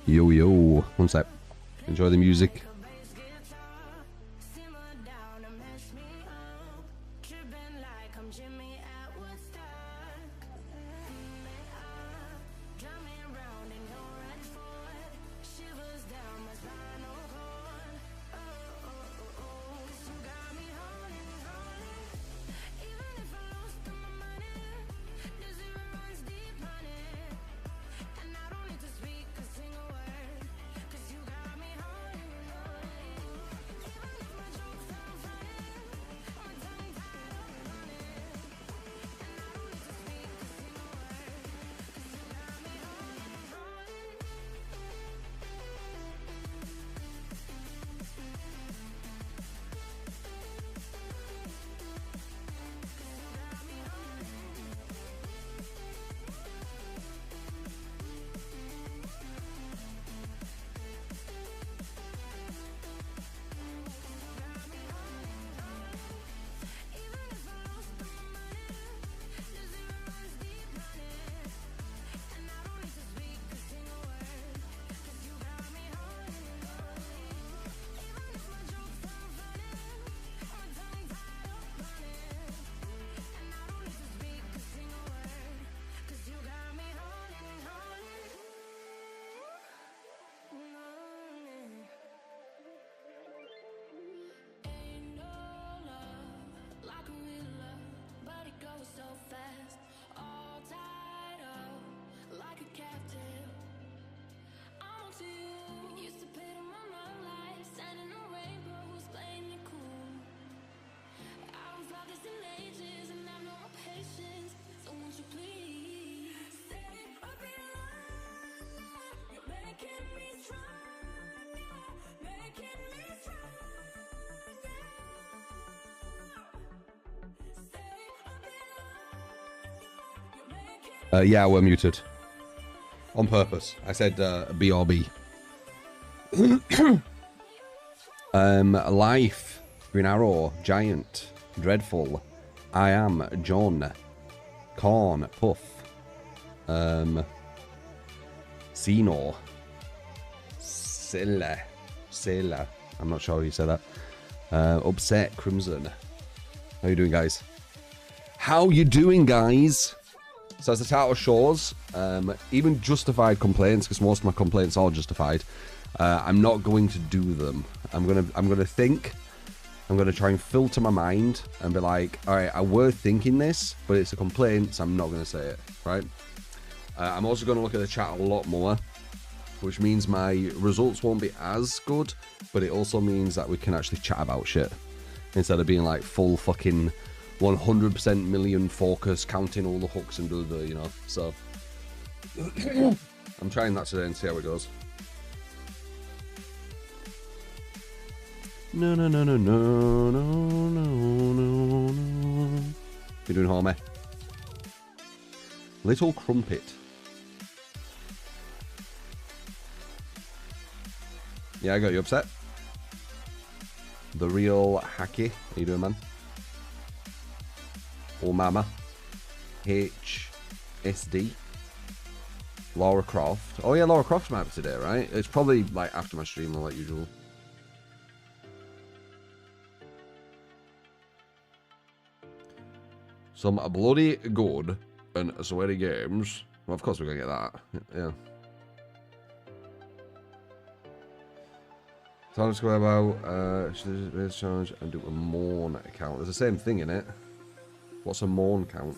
Yo, yo. One sec. Enjoy the music. Yeah, we're muted. On purpose. I said BRB. Life. Green Arrow. Giant. Dreadful. I am. John. Corn. Puff. Sino. Sailor. I'm not sure how you say that. Upset. Crimson. How you doing, guys? How you doing, guys? So as the title shows, even justified complaints, because most of my complaints are justified, I'm not going to do them. I'm gonna think. I'm gonna try and filter my mind and be like, all right, I were thinking this, but it's a complaint, so I'm not gonna say it, right? I'm also gonna look at the chat a lot more, which means my results won't be as good, but it also means that we can actually chat about shit instead of being like full fucking 100% million focus, counting all the hooks and you know. So I'm trying that today and see how it goes. No. You doing, homie? Little Crumpet. Yeah, I got you upset. The real Hacky. How you doing, man? Or Mama. HSD. Laura Croft. Oh yeah, Laura Croft might be today, right? It's probably like after my stream, like usual. Some bloody good and sweaty games. Well, of course we're gonna get that. Yeah. Time to go about this challenge and do a Morn account. There's the same thing in it. What's a Morn count?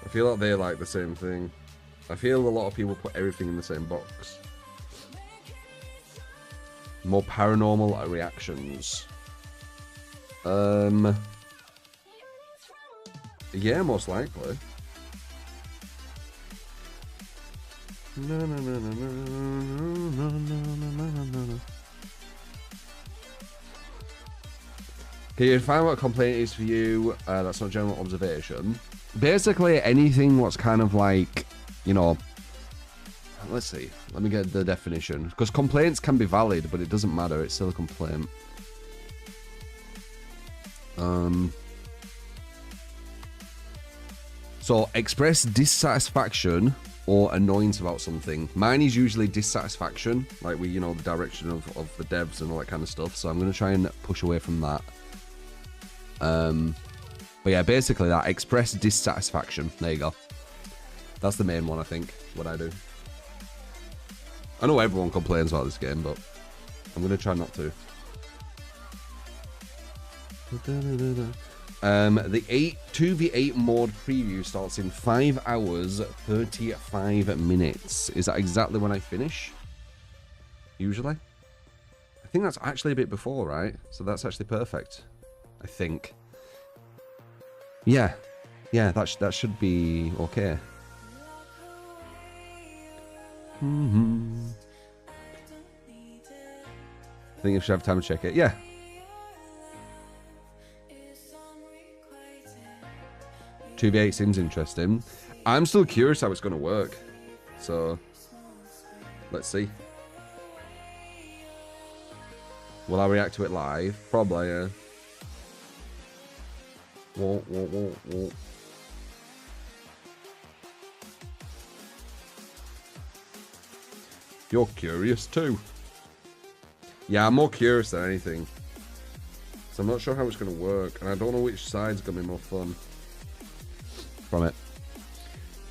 I feel like they're like the same thing. I feel a lot of people put everything in the same box. More paranormal reactions. Yeah, most likely. No. Can you find what a complaint is for you? That's not general observation. Basically, anything what's kind of like, you know, let's see. Let me get the definition. Because complaints can be valid, but it doesn't matter. It's still a complaint. So express dissatisfaction or annoyance about something. Mine is usually dissatisfaction, like we, you know, the direction of the devs and all that kind of stuff. So I'm going to try and push away from that. But yeah, basically that, express dissatisfaction. There you go. That's the main one, I think, what I do. I know everyone complains about this game, but I'm going to try not to. The 2v8 mode preview starts in 5 hours, 35 minutes. Is that exactly when I finish? Usually? I think that's actually a bit before, right? So that's actually perfect. I think. Yeah. Yeah, that should be okay. I think I should have time to check it. Yeah. $2v8 seems interesting. I'm still curious how it's going to work. So, let's see. Will I react to it live? Probably, yeah. Whoa, whoa, whoa, whoa. You're curious too. Yeah, I'm more curious than anything. So I'm not sure how it's going to work. And I don't know which side's going to be more fun from it.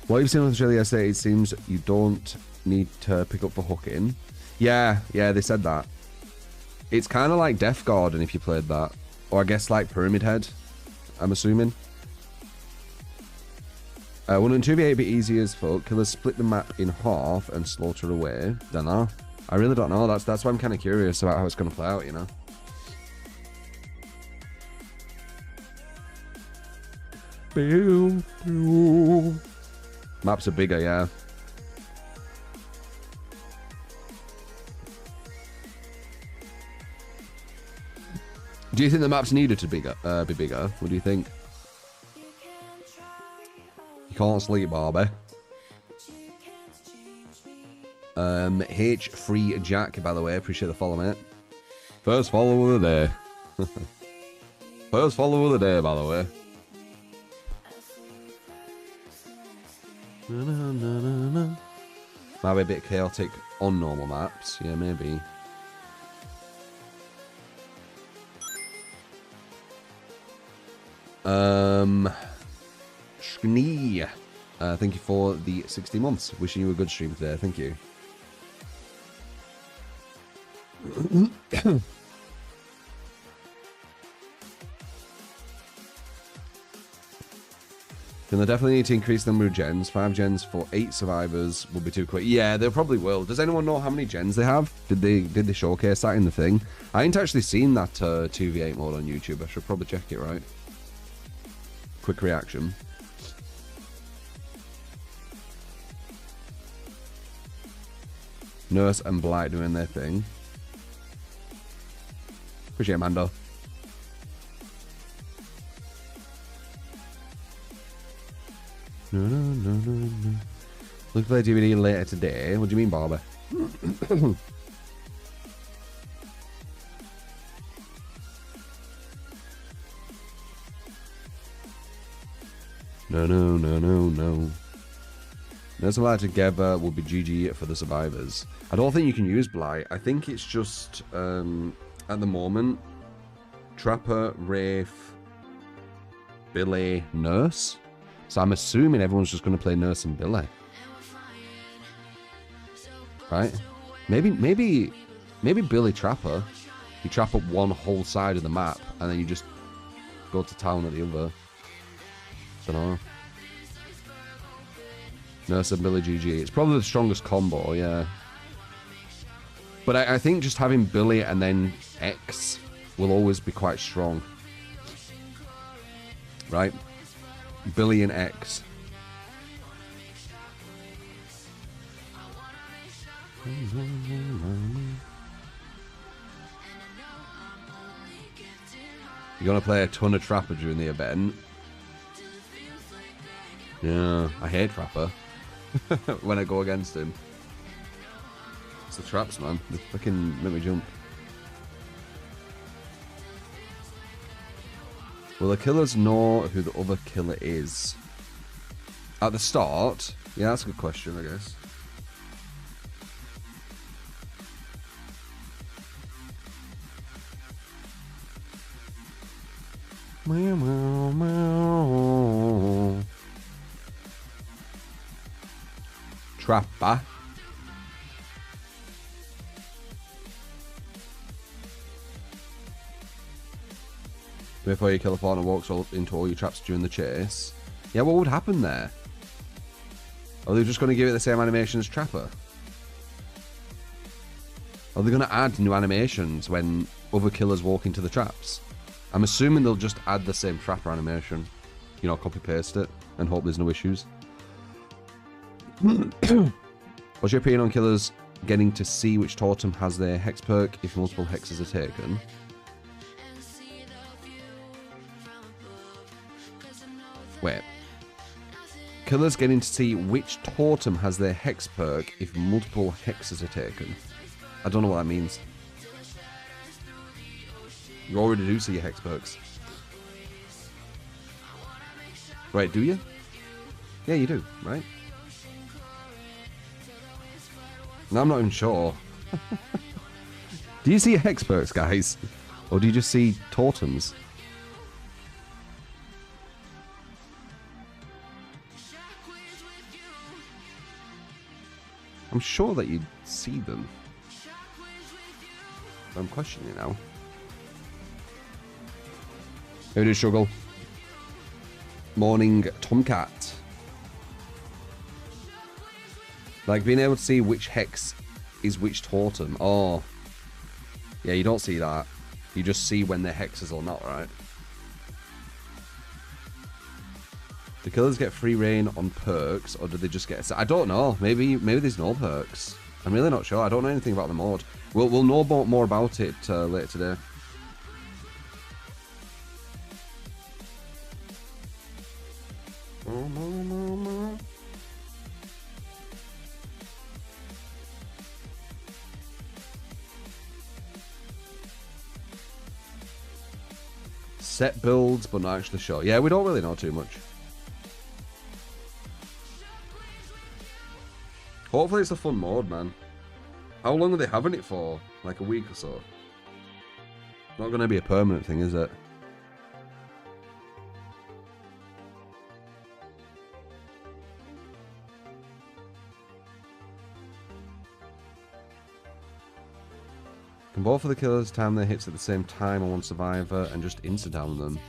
What you've seen on Australia yesterday, it seems you don't need to pick up for hooking. Yeah, they said that. It's kind of like Death Garden if you played that. Or I guess like Pyramid Head, I'm assuming. 1 and 2v8 be easy as fuck. Killers split the map in half and slaughter away. Don't know. I really don't know. That's why I'm kind of curious about how it's going to play out, you know. Maps are bigger, yeah. Do you think the maps needed to be bigger? What do you think? You can't sleep, Barbie. H3 Jack, by the way, appreciate the follow, mate. First follower of the day. First follower of the day, by the way. Might be a bit chaotic on normal maps. Yeah, maybe. Schnee. Thank you for the 60 months. Wishing you a good stream today. Thank you. Then they definitely need to increase the number of gens. 5 gens for 8 survivors will be too quick. Yeah, they probably will. Does anyone know how many gens they have? Did they showcase that in the thing? I ain't actually seen that 2v8 mode on YouTube. I should probably check it, right? Quick reaction. Nurse and Blight doing their thing. Appreciate it, Mando. No. Look for the DVD later today. What do you mean, Barber? No. Let's allow together will be GG for the survivors. I don't think you can use Blight. I think it's just at the moment Trapper, Wraith, Billy, Nurse. So I'm assuming everyone's just going to play Nurse and Billy. Right? Maybe Billy Trapper. You trap up one whole side of the map and then you just go to town at the other. Don't know. Nurse and Billy GG. It's probably the strongest combo, yeah. But I think just having Billy and then X will always be quite strong. Right? Billy and X. You're gonna play a ton of Trapper during the event. Yeah, I hate Trapper when I go against him. It's the traps, man. They fucking make me jump. Will the killers know who the other killer is? At the start? Yeah, that's a good question, I guess. Meow, meow, meow. Trapper. Before your killer partner walks into all your traps during the chase. Yeah, what would happen there? Are they just going to give it the same animation as Trapper? Are they going to add new animations when other killers walk into the traps? I'm assuming they'll just add the same Trapper animation. You know, copy paste it and hope there's no issues. What's your opinion on killers getting to see which totem has their hex perk if multiple hexes are taken? Wait. Killers getting to see which totem has their hex perk if multiple hexes are taken. I don't know what that means. You already do see your hex perks. Right, do you? Yeah, you do, right? No, I'm not even sure. Do you see your hex perks, guys? Or do you just see totems? I'm sure that you see them. I'm questioning it now. Who did struggle? Morning Tomcat. Like being able to see which hex is which totem. Oh. Yeah, you don't see that. You just see when they're hexes or not, right? Do killers get free reign on perks, or do they just get... I don't know. Maybe there's no perks. I'm really not sure. I don't know anything about the mod. We'll know more about it later today. Set builds, but not actually sure. Yeah, we don't really know too much. Hopefully it's a fun mode, man. How long are they having it for? Like a week or so? Not going to be a permanent thing, is it? Can both of the killers time their hits at the same time on one survivor and just insta-down them?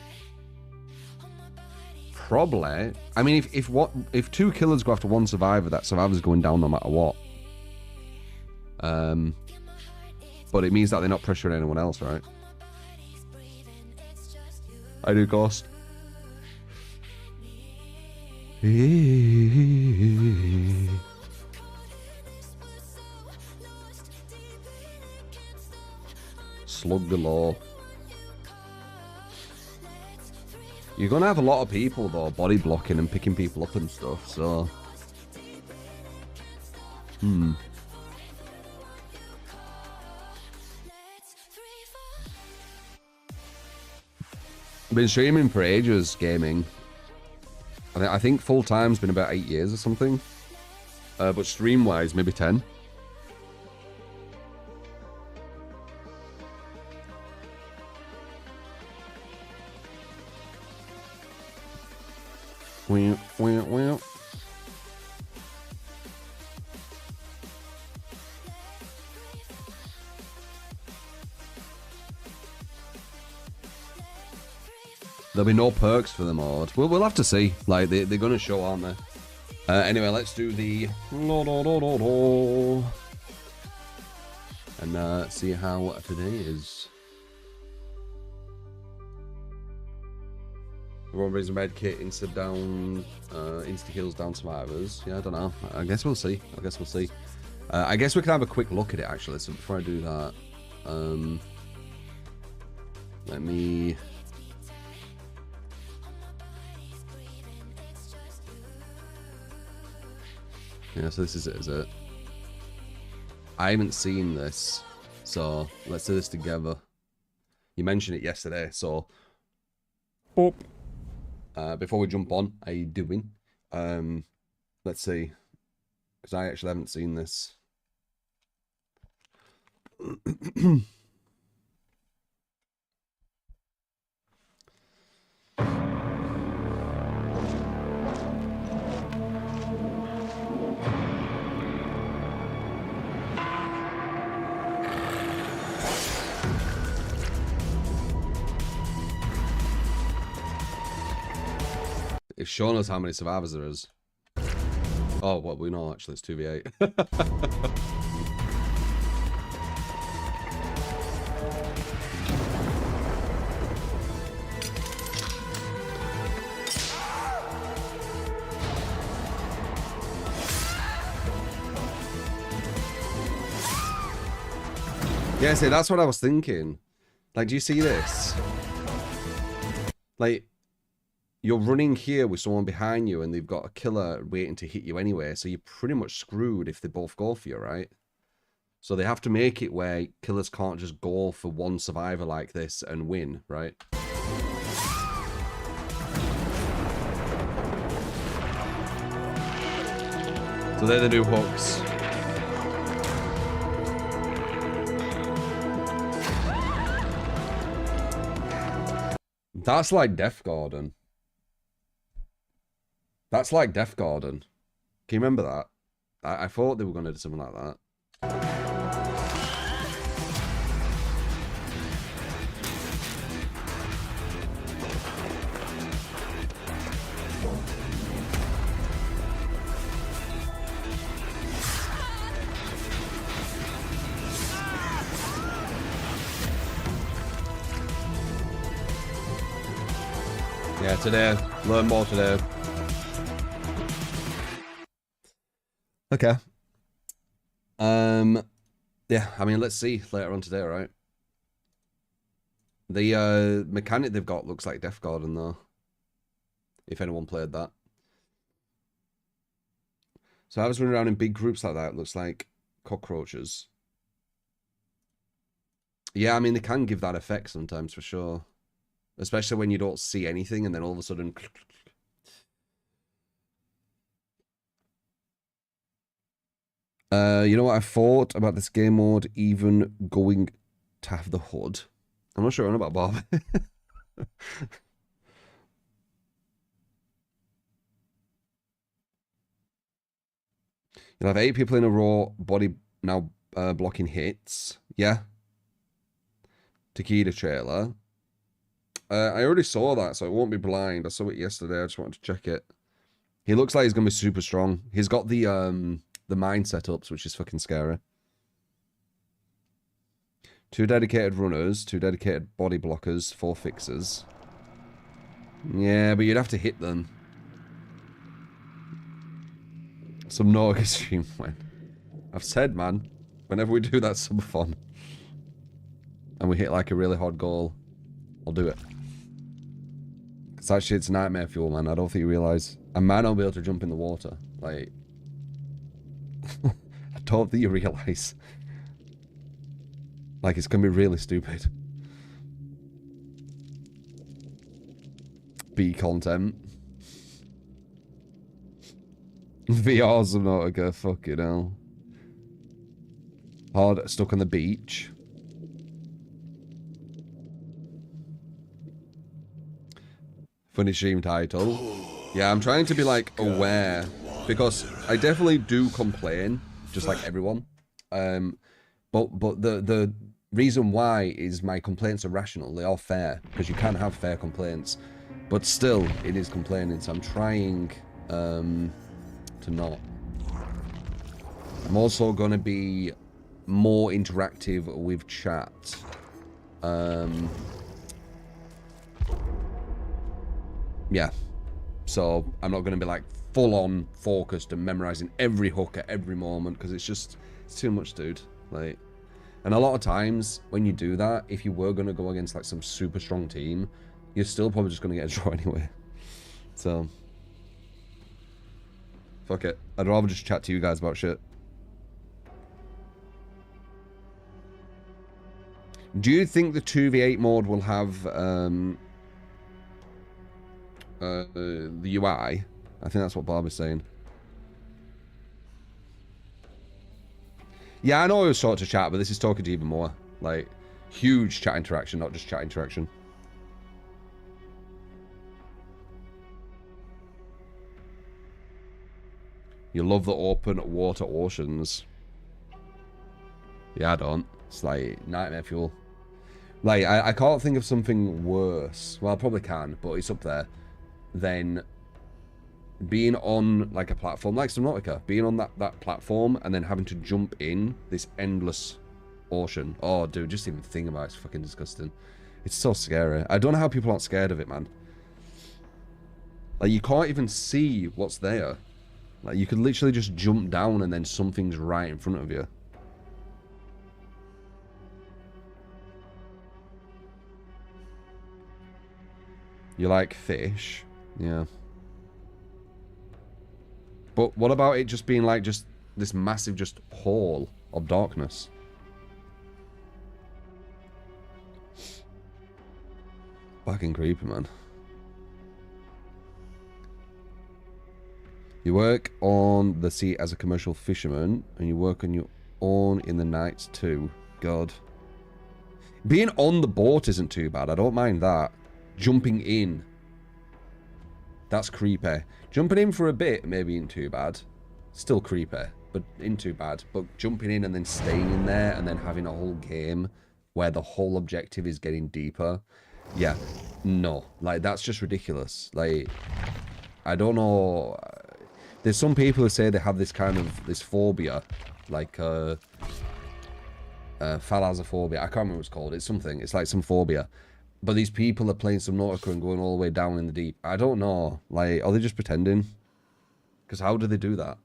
Probably. I mean, if two killers go after one survivor, that survivor's going down no matter what. But it means that they're not pressuring anyone else, right? I do, Ghost. Slug galore. You're gonna have a lot of people though body blocking and picking people up and stuff, so I've been streaming for ages, gaming. I think full time's been about 8 years or something. But stream wise, maybe 10. Well. There'll be no perks for the mod. We'll have to see. Like, they're going to show, aren't they? Anyway, let's do the... And see how today is. Everyone brings a med kit, insta kills down survivors. Yeah, I don't know. I guess we'll see. I guess we can have a quick look at it, actually. So before I do that, let me... Yeah, so this is it, is it? I haven't seen this, so let's do this together. You mentioned it yesterday, so... Boop. Before we jump on, how you doing? Let's see, because I actually haven't seen this. It's showing us how many survivors there is. Oh, well, we know actually it's 2v8. Yeah, see, that's what I was thinking. Like, do you see this? Like, you're running here with someone behind you and they've got a killer waiting to hit you anyway, so you're pretty much screwed if they both go for you, right? So they have to make it where killers can't just go for one survivor like this and win, right? So they're the new hooks. That's like Death Garden. That's like Death Garden. Can you remember that? I thought they were going to do something like that. Yeah, today. Learn more today. Okay. Yeah, I mean, let's see later on today, right? The mechanic they've got looks like Death Garden, though. If anyone played that. So I was running around in big groups like that. It looks like cockroaches. Yeah, I mean, they can give that effect sometimes, for sure. Especially when you don't see anything and then all of a sudden... You know what I thought about this game mode even going to have the HUD? I'm not sure what I'm about, Bob. You'll have 8 people in a row, body now blocking hits. Yeah. Takeda trailer. I already saw that, so it won't be blind. I saw it yesterday. I just wanted to check it. He looks like he's going to be super strong. He's got the mine setups, which is fucking scary. 2 dedicated runners, 2 dedicated body blockers, 4 fixers. Yeah, but you'd have to hit them. Some no extreme win. I've said, man, whenever we do that, some fun. And we hit like a really hard goal, I'll do it. Because that shit's nightmare fuel, man. I don't think you realise. I might not be able to jump in the water. Like, I don't think you realise. Like, it's going to be really stupid. B content. VR Subnautica, fucking hell. Hard stuck on the beach. Funny stream title. Yeah, I'm trying to be like aware because I definitely do complain, just like everyone. But the reason why is my complaints are rational. They are fair because you can have fair complaints, but still it is complaining. So I'm trying to not. I'm also going to be more interactive with chat. Yeah. So I'm not going to be like full on focused and memorizing every hook at every moment because it's too much, dude. Like, and a lot of times when you do that, if you were going to go against like some super strong team, you're still probably just going to get a draw anyway. So fuck it. I'd rather just chat to you guys about shit. Do you think the 2v8 mode will have the UI? I think that's what Barbie's saying. Yeah, I know it was short to chat, but this is talking to even more. Like, huge chat interaction, not just chat interaction. You love the open water oceans. Yeah, I don't. It's like nightmare fuel. Like, I can't think of something worse. Well, I probably can, but it's up there. Than being on, like, a platform like Subnautica. Being on that platform and then having to jump in this endless ocean. Oh, dude, just even think about it. It's fucking disgusting. It's so scary. I don't know how people aren't scared of it, man. Like, you can't even see what's there. Like, you could literally just jump down and then something's right in front of you. You like fish? Yeah. But what about it just being like just this massive just hole of darkness? Fucking creepy, man. You work on the sea as a commercial fisherman, and you work on your own in the nights too. God. Being on the boat isn't too bad. I don't mind that. Jumping in. That's creepy. Jumping in for a bit maybe ain't too bad. Still creepy, but ain't too bad. But jumping in and then staying in there and then having a whole game where the whole objective is getting deeper. Yeah. No. Like, that's just ridiculous. Like, I don't know. There's some people who say they have this kind of, this phobia. Like, thalassophobia. I can't remember what it's called. It's something. It's like some phobia. But these people are playing Subnautica and going all the way down in the deep. I don't know. Like, are they just pretending? Because how do they do that?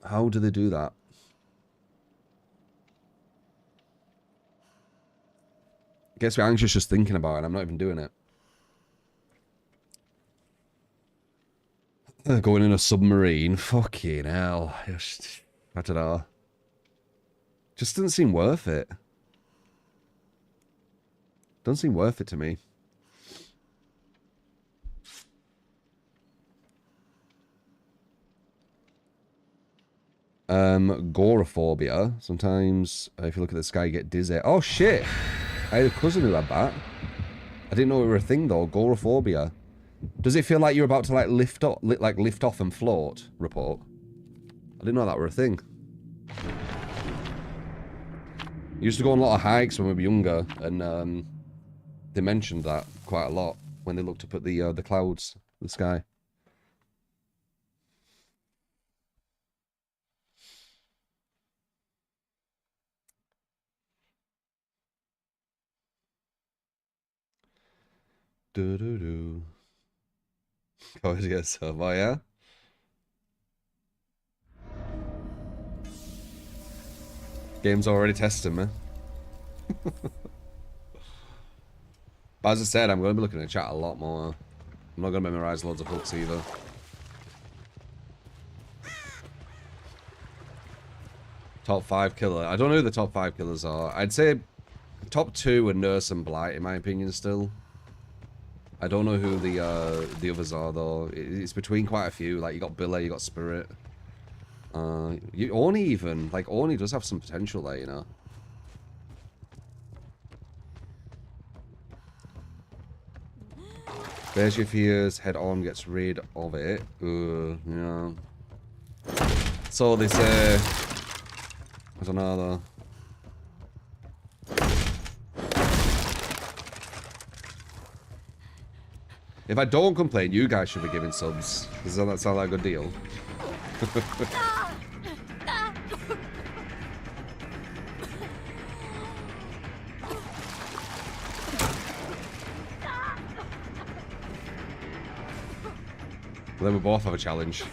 How do they do that? Gets me anxious just thinking about it, and I'm not even doing it. Going in a submarine? Fucking hell. Just, I don't know. Just doesn't seem worth it. Doesn't seem worth it to me. Agoraphobia. Sometimes if you look at the sky, you get dizzy. Oh shit! I had a cousin who had that. I didn't know it were a thing though. Agoraphobia. Does it feel like you're about to like lift off and float? Report. I didn't know that were a thing. I used to go on a lot of hikes when we were younger, and they mentioned that quite a lot when they looked up at the clouds, the sky. Do do do. Always get sub. Oh yeah. Game's already testing me. But as I said, I'm going to be looking at chat a lot more. I'm not going to memorize loads of hooks either. Top 5 killer. I don't know who the top 5 killers are. I'd say top 2 are Nurse and Blight, in my opinion, still. I don't know who the others are, though. It's between quite a few. Like, you got Billy, you got Spirit. Orny even. Like, Orny does have some potential there, you know. Bears your fears, head on, gets rid of it. Yeah. So they say... I don't know, though. If I don't complain, you guys should be giving subs. Does that sound like a good deal? Well, then we both have a challenge.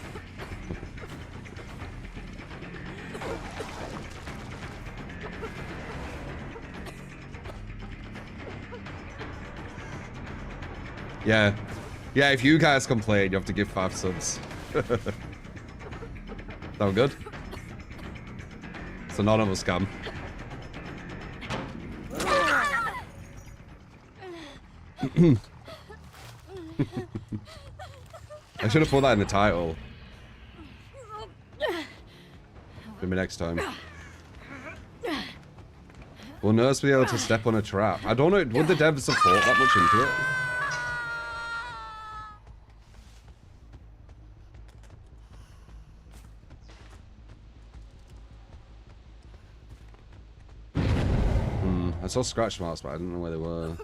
Yeah. Yeah, if you guys complain, you have to give 5 subs. Sound good? So none of us can. I should have put that in the title. Maybe next time. Will nurse be able to step on a trap? I don't know. Would the devs have thought that much into it? I saw scratch marks, but I didn't know where they were.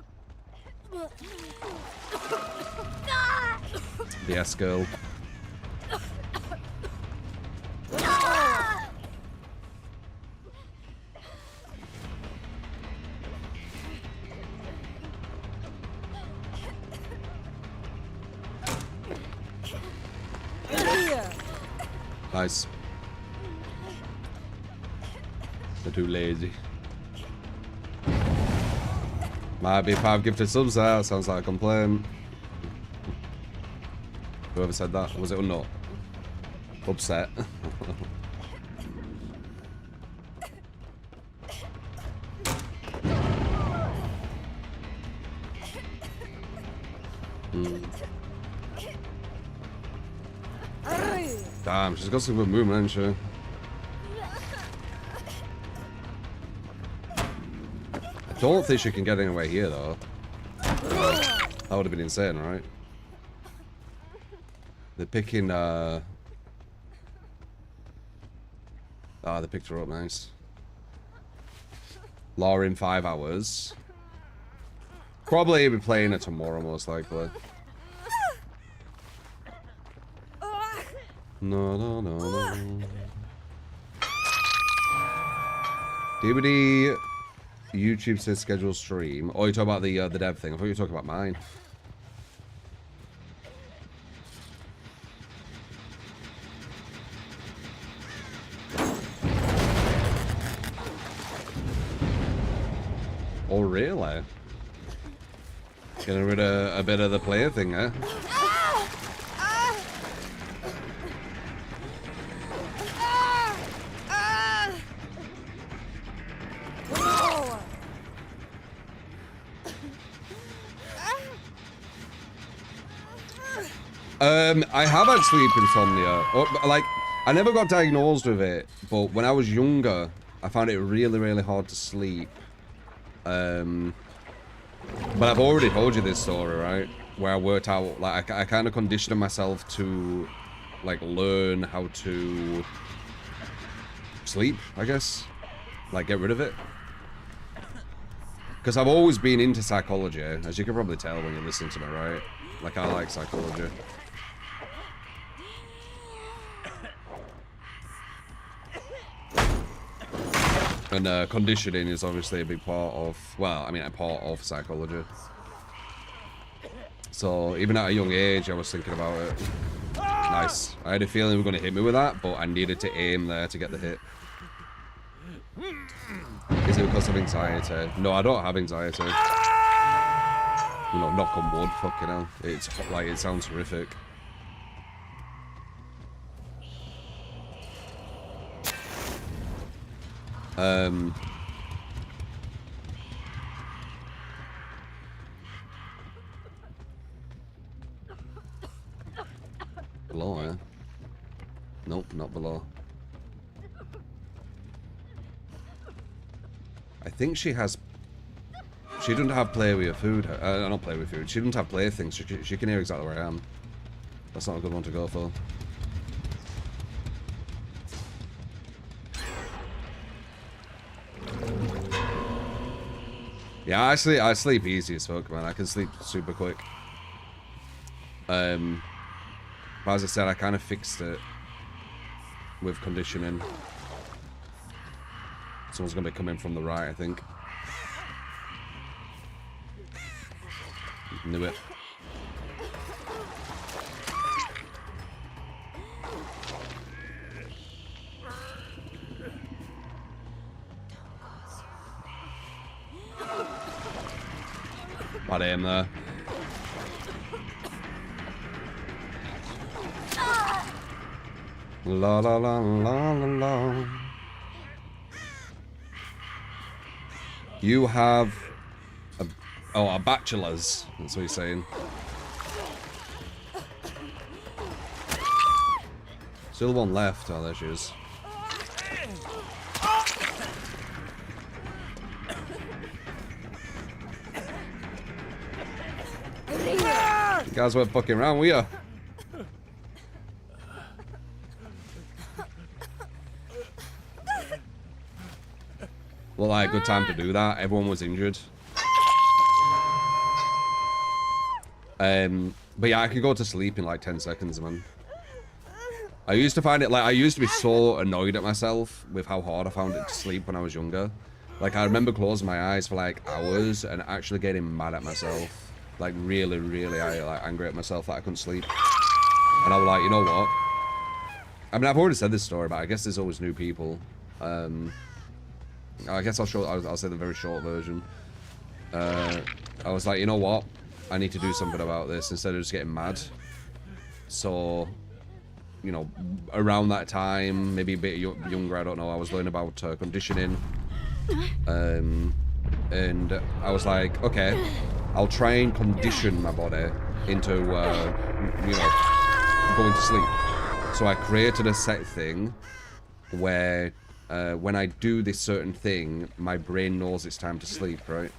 The S-girl. Nice. They're too lazy. Might be 5 gifted subs there. Sounds like a complaint. Whoever said that, was it or not? Upset. Damn, she's got some good movement, hasn't she? I don't think she can get anywhere here, though. That would have been insane, right? They're picking, Ah, they picked her up, nice. Law in 5 hours. Probably be playing it tomorrow, most likely. No. DVD YouTube says schedule stream. Oh, you talking about the dev thing? I thought you were talking about mine. Oh, really? Getting rid of a bit of the player thing, eh? I have had sleep insomnia. Like, I never got diagnosed with it, but when I was younger, I found it really, really hard to sleep. But I've already told you this story, right? Where I worked out, like, I kind of conditioned myself to, like, learn how to sleep, I guess. Like, get rid of it. Because I've always been into psychology, as you can probably tell when you listen to me, right? Like, I like psychology. And conditioning is obviously a big part of, well, I mean, a part of psychology. So, even at a young age, I was thinking about it. Nice. I had a feeling they were going to hit me with that, but I needed to aim there to get the hit. Is it because of anxiety? No, I don't have anxiety. You know, knock on wood, fucking hell. It's like, it sounds horrific. Below, eh? Nope, not below. I think she has... She doesn't have play with your food. Not play with food. She doesn't have playthings. She can hear exactly where I am. That's not a good one to go for. Yeah, I sleep easy as fuck, man. I can sleep super quick. But as I said, I kind of fixed it with conditioning. Someone's gonna be coming from the right, I think. Knew it. Bad aim there. La la la la la la. You have a bachelor's. That's what he's saying. Still one left. Oh, there she is. You guys weren't fucking around, were you? Well, like, good time to do that. Everyone was injured. But yeah, I could go to sleep in like 10 seconds, man. I used to find it, like, I used to be so annoyed at myself with how hard I found it to sleep when I was younger. Like, I remember closing my eyes for like hours and actually getting mad at myself. Like, really, really, angry at myself that I couldn't sleep. And I was like, you know what? I mean, I've already said this story, but I guess there's always new people. I guess I'll say the very short version. I was like, you know what? I need to do something about this instead of just getting mad. So, you know, around that time, maybe a bit younger, I don't know, I was learning about conditioning. And I was like, okay, I'll try and condition my body into, you know, going to sleep. So I created a set thing where when I do this certain thing, my brain knows it's time to sleep, right?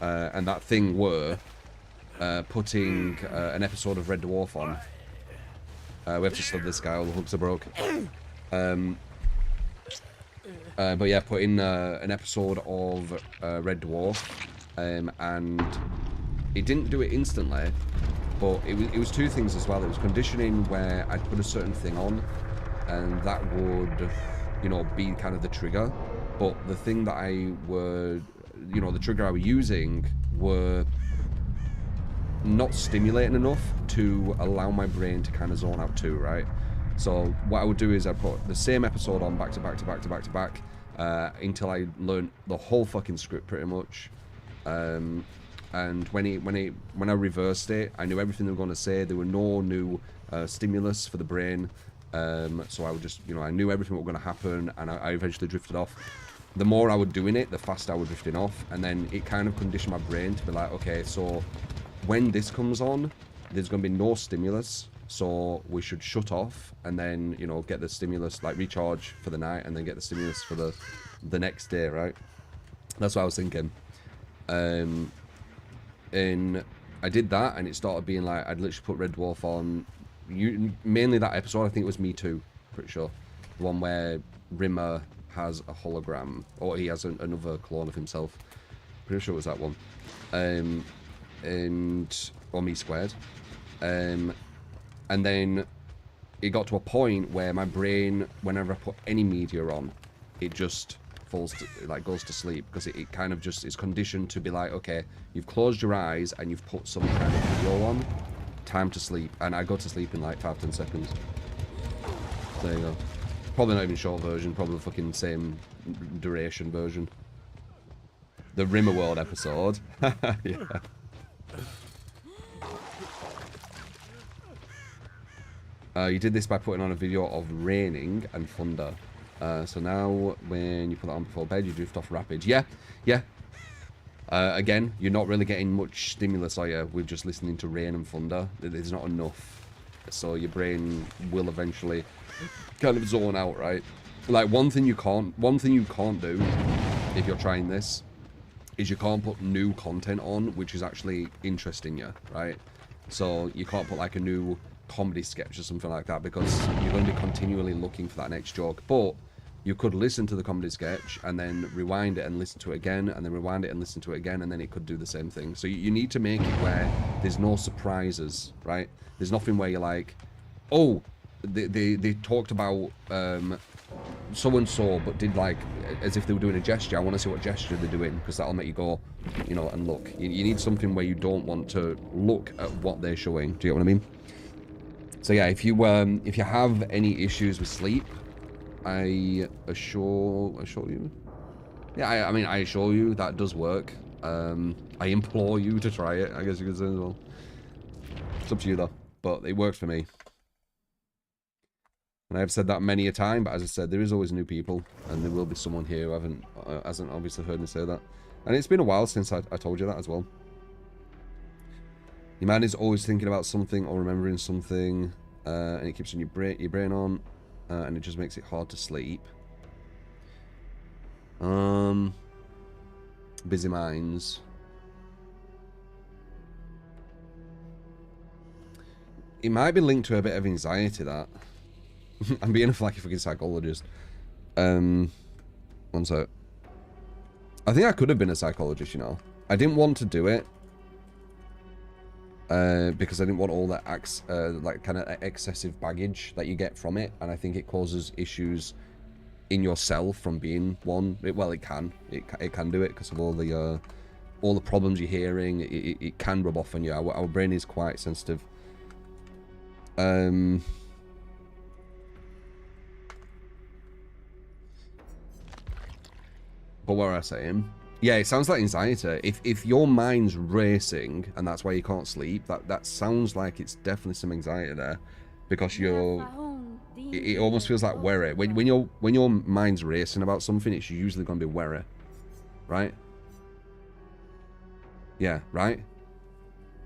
And that thing were putting an episode of Red Dwarf on. We have to stop this guy, all the hooks are broke. But yeah, put in an episode of Red Dwarf, and it didn't do it instantly, but it was two things as well. It was conditioning where I'd put a certain thing on, and that would, you know, be kind of the trigger. But the thing that the trigger I was using were not stimulating enough to allow my brain to kind of zone out too, right? So what I would do is I put the same episode on back to back to back to back to back until I learned the whole fucking script pretty much. And when I reversed it, I knew everything they were going to say. There were no new stimulus for the brain. So I would just, you know, I knew everything what was going to happen, and I eventually drifted off. The more I was doing it, the faster I was drifting off, and then it kind of conditioned my brain to be like, okay, so when this comes on, there's going to be no stimulus, so we should shut off, and then, you know, get the stimulus, like recharge for the night, and then get the stimulus for the next day, right? That's what I was thinking. And I did that, and it started being like, I'd literally put Red Dwarf on, mainly that episode, I think it was Me Too, pretty sure. The one where Rimmer has a hologram, or he has another clone of himself. Pretty sure it was that one. Or Me Squared. And then it got to a point where my brain, whenever I put any media on, it just goes to sleep, because it kind of just is conditioned to be like, okay, you've closed your eyes and you've put some kind of video on, time to sleep. And I go to sleep in like 5-10 seconds. There you go. Probably not even short version, probably the fucking same duration version. The Rimmerworld episode. Yeah. You did this by putting on a video of raining and thunder. So now, when you put that on before bed, you drift off rapid. Yeah, yeah. Again, you're not really getting much stimulus, are you? With just listening to rain and thunder. There's not enough. So your brain will eventually kind of zone out, right? Like, one thing you can't do if you're trying this is you can't put new content on which is actually interesting you, right? So you can't put like a new comedy sketch or something like that, because you're going to be continually looking for that next joke. But you could listen to the comedy sketch and then rewind it and listen to it again, and then rewind it and listen to it again, and then it could do the same thing. So you need to make it where there's no surprises, right? There's nothing where you're like, oh, they talked about so-and-so, but did like, as if they were doing a gesture. I want to see what gesture they're doing, because that'll make you go, you know, and look. You need something where you don't want to look at what they're showing. Do you get what I mean? So yeah, if you have any issues with sleep, I assure you. Yeah, I mean, I assure you that does work. I implore you to try it, I guess you could say as well. It's up to you though, but it worked for me. And I've said that many a time, but as I said, there is always new people, and there will be someone here who hasn't obviously heard me say that. And it's been a while since I told you that as well. Your mind is always thinking about something or remembering something. and it keeps your brain on, and it just makes it hard to sleep. Busy minds. It might be linked to a bit of anxiety, that. I'm being a fucking psychologist. One sec. I think I could have been a psychologist, you know. I didn't want to do it. Because I didn't want all that like kind of excessive baggage that you get from it. And I think it causes issues in yourself from being one. Well, it can. It can do it because of all the problems you're hearing. It can rub off on you. Our brain is quite sensitive. But what were I saying? Yeah, it sounds like anxiety. If your mind's racing and that's why you can't sleep, that sounds like it's definitely some anxiety there, because it almost feels like worry. When your mind's racing about something, it's usually going to be worry, right? Yeah, right.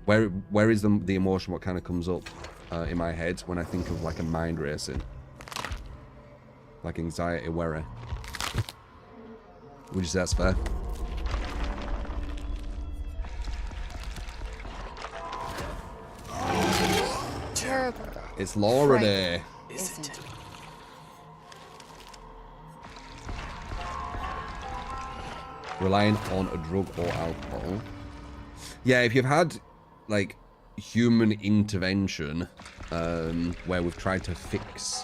Where is the emotion? What kind of comes up in my head when I think of like a mind racing, like anxiety, worry? Would you say that's fair? Terrible. It's Laura Day. Isn't it? Relying on a drug or alcohol. Yeah, if you've had like human intervention, where we've tried to fix,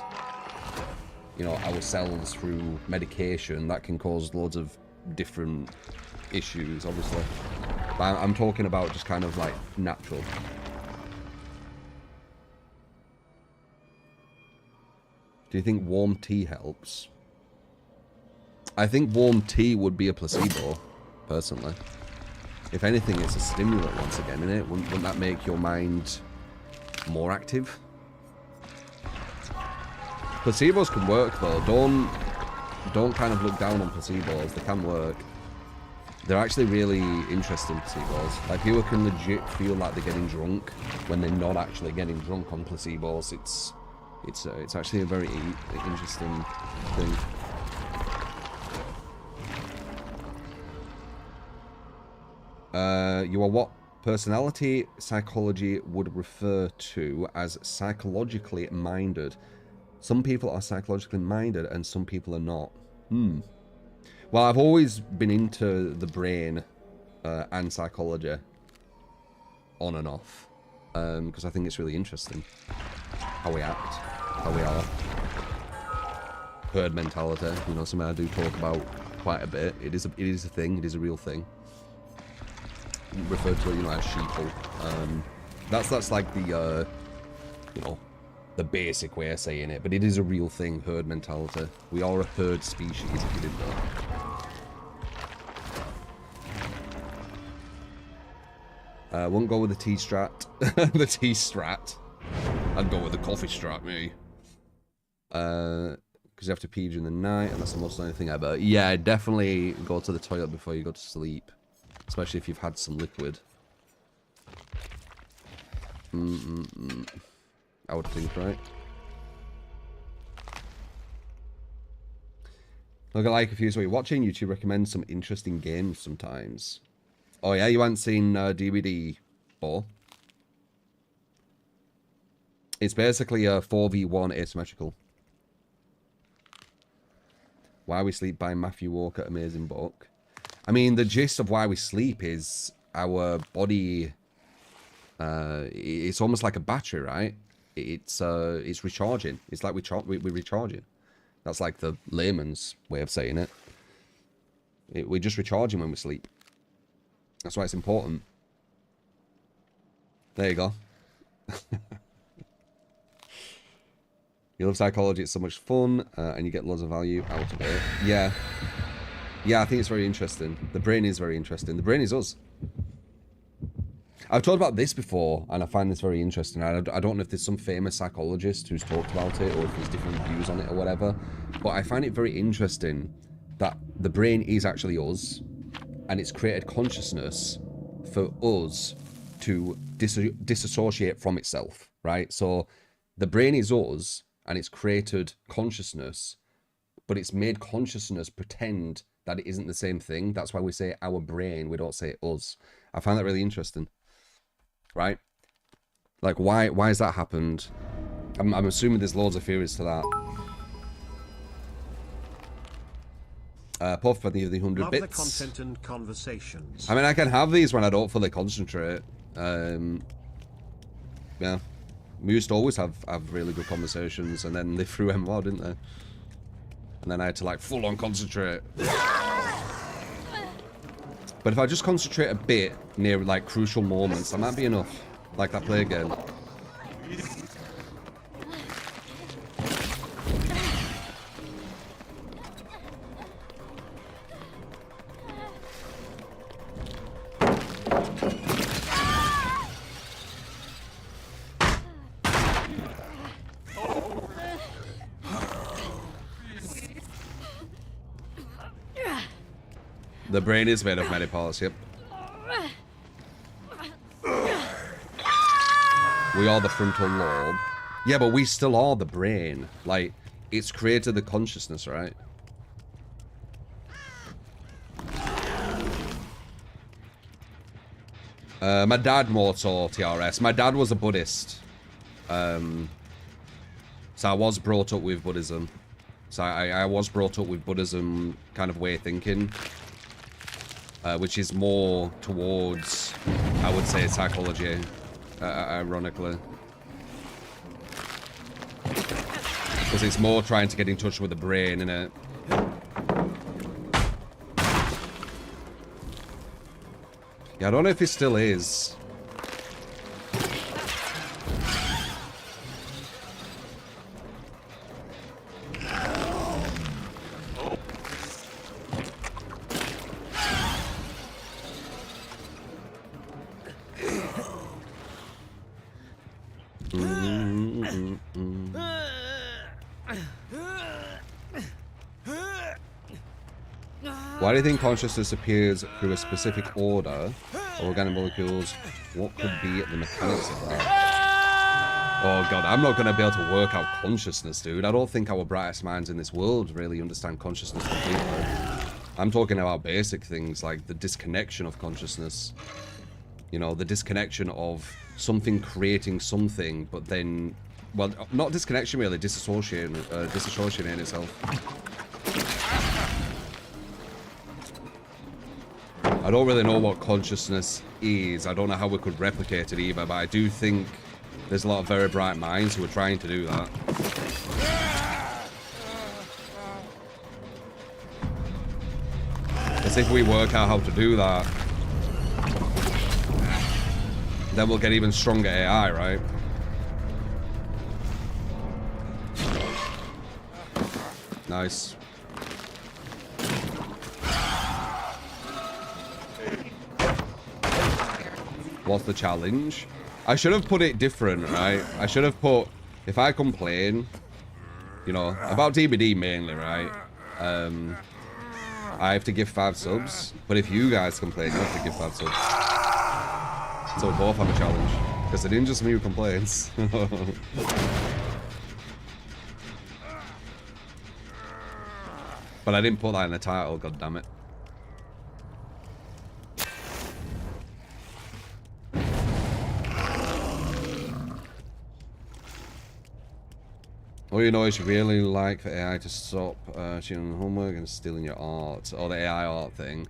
you know, ourselves through medication, that can cause loads of different issues, obviously. But I'm talking about just kind of like natural. Do you think warm tea helps? I think warm tea would be a placebo, personally. If anything, it's a stimulant once again, innit? Wouldn't that make your mind more active? Placebos can work though. Don't kind of look down on placebos. They can work. They're actually really interesting, placebos. Like, people can legit feel like they're getting drunk when they're not actually getting drunk on placebos. It's actually a very interesting thing. You are what personality psychology would refer to as psychologically minded. Some people are psychologically minded and some people are not. Well, I've always been into the brain and psychology on and off, because I think it's really interesting how we act, how we are. Herd mentality, you know, something I do talk about quite a bit. It is a thing. It is a real thing. Referred to, you know, as sheeple. That's like the you know, the basic way of saying it, but it is a real thing. Herd mentality. We are a herd species, if you didn't know. Won't go with the tea strat. The tea strat. I'd go with the coffee strat, me. Because you have to pee during the night, and that's the most annoying thing ever. Yeah, definitely go to the toilet before you go to sleep. Especially if you've had some liquid. I would think, right? Look, like if you're watching, YouTube recommends some interesting games sometimes. Oh yeah, you haven't seen DVD 4? It's basically a 4v1 asymmetrical. Why We Sleep by Matthew Walker, amazing book. I mean, the gist of why we sleep is our body. It's almost like a battery, right? It's recharging. It's like we're recharging. That's like the layman's way of saying it. We're just recharging when we sleep. That's why it's important. There you go. You love psychology. It's so much fun, and you get loads of value out of it. Yeah. Yeah, I think it's very interesting. The brain is very interesting. The brain is us. I've talked about this before, and I find this very interesting. I don't know if there's some famous psychologist who's talked about it, or if there's different views on it or whatever, but I find it very interesting that the brain is actually us, and it's created consciousness for us to disassociate from itself, right? So The brain is us, and it's created consciousness, but it's made consciousness pretend that it isn't the same thing. That's why we say our brain, we don't say us. I find that really interesting, right? Like, why has that happened? I'm assuming there's loads of theories to that. Puff for the 100 Love bits. the content and conversations. I mean, I can have these when I don't fully concentrate. Yeah. We used to always have really good conversations, and then they threw MMR, didn't they? And then I had to, like, full-on concentrate. But if I just concentrate a bit near, like, crucial moments, that might be enough. Like that play again. The brain is made of many parts, yep. We are the frontal lobe. Yeah, but we still are the brain. Like, it's created the consciousness, right? My dad more so TRS. My dad was a Buddhist. So I was brought up with Buddhism. So I was brought up with Buddhism kind of way of thinking. Which is more towards, I would say, psychology, ironically. Because it's more trying to get in touch with the brain, innit? Yeah, I don't know if it still is. Why do you think consciousness appears through a specific order of organic molecules? What could be the mechanics of that? Oh god, I'm not going to be able to work out consciousness, dude. I don't think our brightest minds in this world really understand consciousness completely. I'm talking about basic things like the disconnection of consciousness. You know, the disconnection of something creating something, but then, well, not disconnection really, disassociating itself. I don't really know what consciousness is. I don't know how we could replicate it either, but I do think there's a lot of very bright minds who are trying to do that. Because if we work out how to do that, then we'll get even stronger AI, right? Nice. What's the challenge? I should have put it different, right? I should have put, if I complain, you know, about DBD mainly, right? I have to give 5 subs, but if you guys complain, you have to give 5 subs. So we both have a challenge, because it isn't just me who complains. But I didn't put that in the title, god damn it. All you know is you really like for AI to stop cheating on homework and stealing your art, or the AI art thing.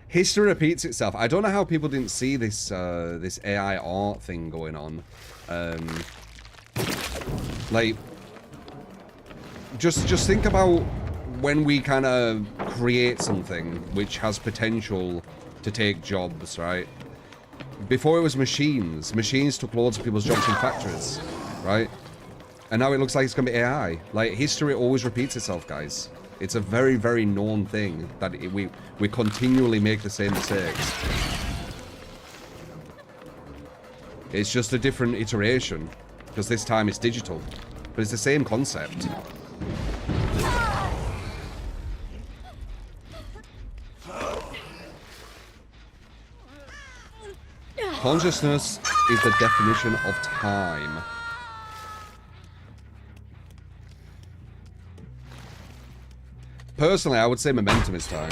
History repeats itself. I don't know how people didn't see this this AI art thing going on. Like, just think about when we kind of create something which has potential to take jobs, right? Before it was machines. Machines took loads of people's jobs in factories, right? And now it looks like it's going to be AI. Like, history always repeats itself, guys. It's a very, very known thing that we continually make the same mistakes. It's just a different iteration, because this time it's digital. But it's the same concept. Consciousness is the definition of time. Personally, I would say momentum is time.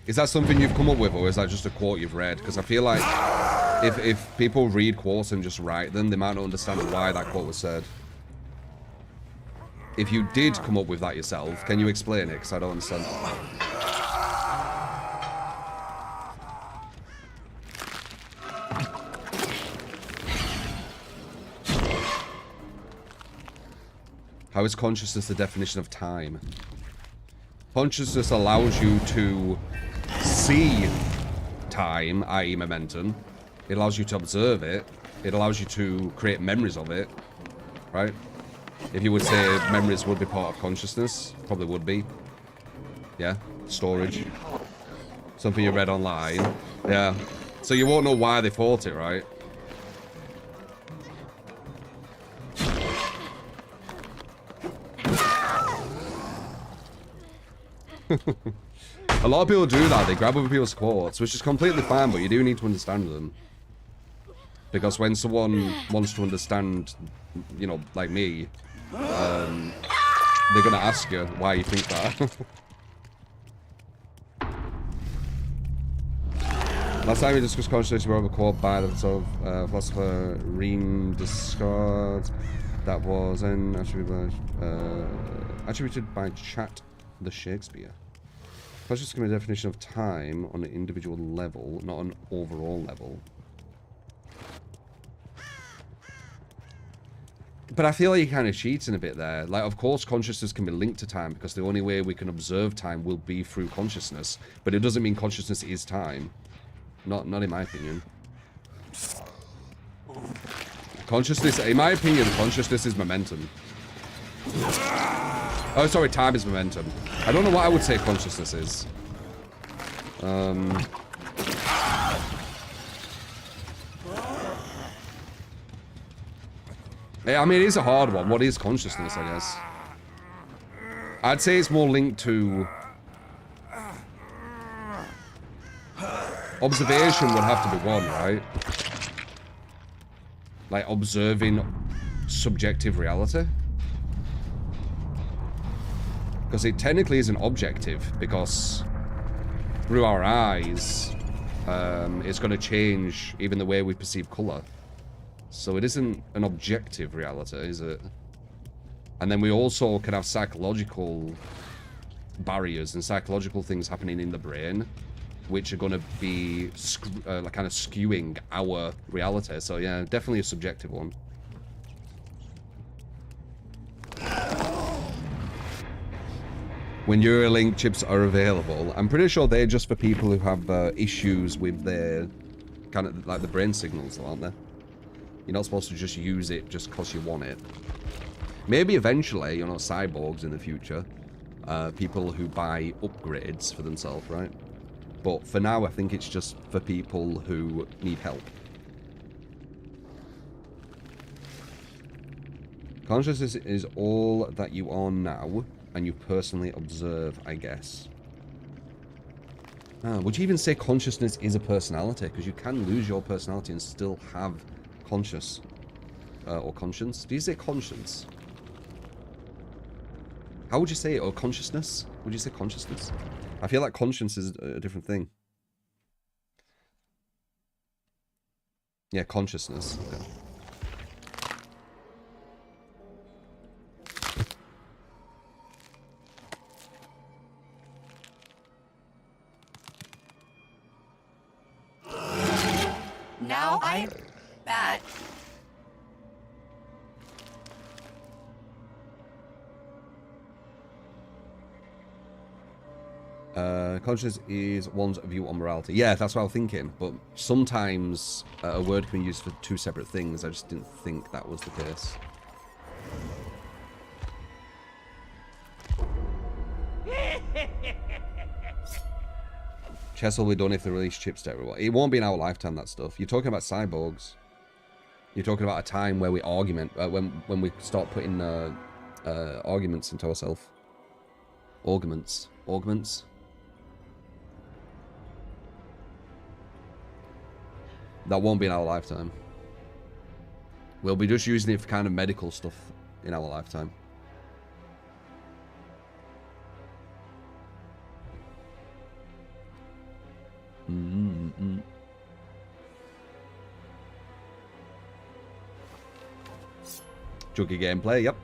Is that something you've come up with, or is that just a quote you've read? Because I feel like if people read quotes and just write them, they might not understand why that quote was said. If you did come up with that yourself, can you explain it? Because I don't understand. How is consciousness the definition of time? Consciousness allows you to see time, i.e. momentum. It allows you to observe it. It allows you to create memories of it, right? If you would say memories would be part of consciousness, probably would be. Yeah, storage. Something you read online. Yeah. So you won't know why they thought it, right? A lot of people do that. They grab other people's quotes, which is completely fine, but you do need to understand them. Because when someone wants to understand, you know, like me, they're gonna ask you why you think that. Last time we discussed consciousness, we wrote a quote by the philosopher Reem Descartes that was attributed by Chat the Shakespeare. Consciousness can be a definition of time on an individual level, not an overall level. But I feel like you're kind of cheating a bit there. Like, of course, consciousness can be linked to time because the only way we can observe time will be through consciousness. But it doesn't mean consciousness is time. Not in my opinion. Consciousness, in my opinion, consciousness is momentum. Oh, sorry, time is momentum. I don't know what I would say consciousness is. Yeah, I mean, it is a hard one. What is consciousness, I guess? I'd say it's more linked to... Observation would have to be one, right? Like, observing subjective reality. Because it technically isn't objective, because through our eyes, it's going to change even the way we perceive colour. So it isn't an objective reality, is it? And then we also can have psychological barriers and psychological things happening in the brain, which are going to be like kind of skewing our reality. So yeah, definitely a subjective one. When Neuralink chips are available, I'm pretty sure they're just for people who have issues with their kind of like the brain signals, aren't they? You're not supposed to just use it just because you want it. Maybe eventually, you know, cyborgs in the future, people who buy upgrades for themselves, right? But for now, I think it's just for people who need help. Consciousness is all that you are now, and you personally observe, I guess. Would you even say consciousness is a personality? Because you can lose your personality and still have conscious or conscience. Do you say conscience? How would you say it? Or consciousness? Would you say consciousness? I feel like conscience is a different thing. Yeah, consciousness. Okay. Now I'm bad. Consciousness is one's view on morality. Yeah, that's what I was thinking. But sometimes a word can be used for two separate things. I just didn't think that was the case. Chess will be done if they release chips to everyone. It won't be in our lifetime, that stuff. You're talking about cyborgs. You're talking about a time where we argument, when we start putting arguments into ourselves. Augments. That won't be in our lifetime. We'll be just using it for kind of medical stuff in our lifetime. Mm-mm. Tricky gameplay, yep.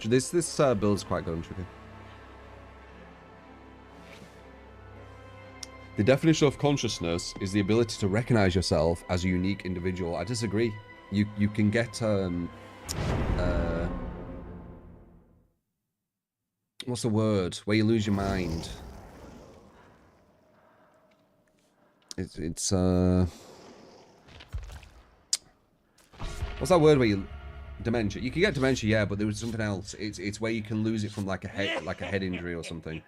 This build is quite good and tricky. The definition of consciousness is the ability to recognize yourself as a unique individual. I disagree. You can get what's the word? Where you lose your mind. It's what's that word where you dementia? You can get dementia, yeah, but there was something else. It's where you can lose it from like a head injury or something.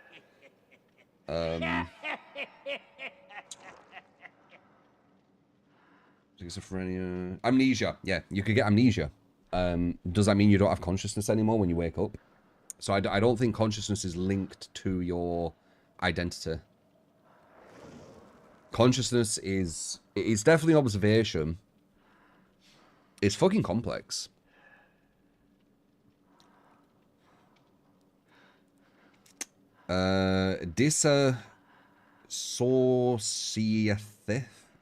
Schizophrenia, amnesia. Yeah, you could get amnesia. Does that mean you don't have consciousness anymore when you wake up? So I don't think consciousness is linked to your identity. Consciousness it's definitely observation. It's fucking complex. Dissociative.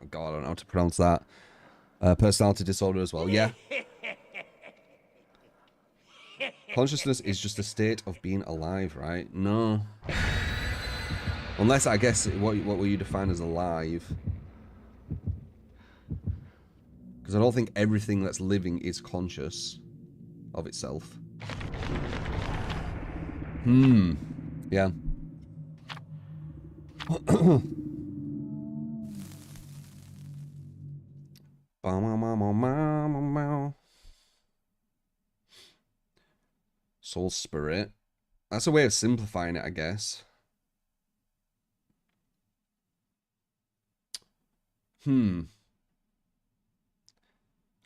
Oh God, I don't know how to pronounce that. Personality disorder as well. Yeah. Consciousness is just a state of being alive, right? No. Unless, I guess, what will you define as alive? Because I don't think everything that's living is conscious of itself. Yeah. Soul spirit. That's a way of simplifying it, I guess.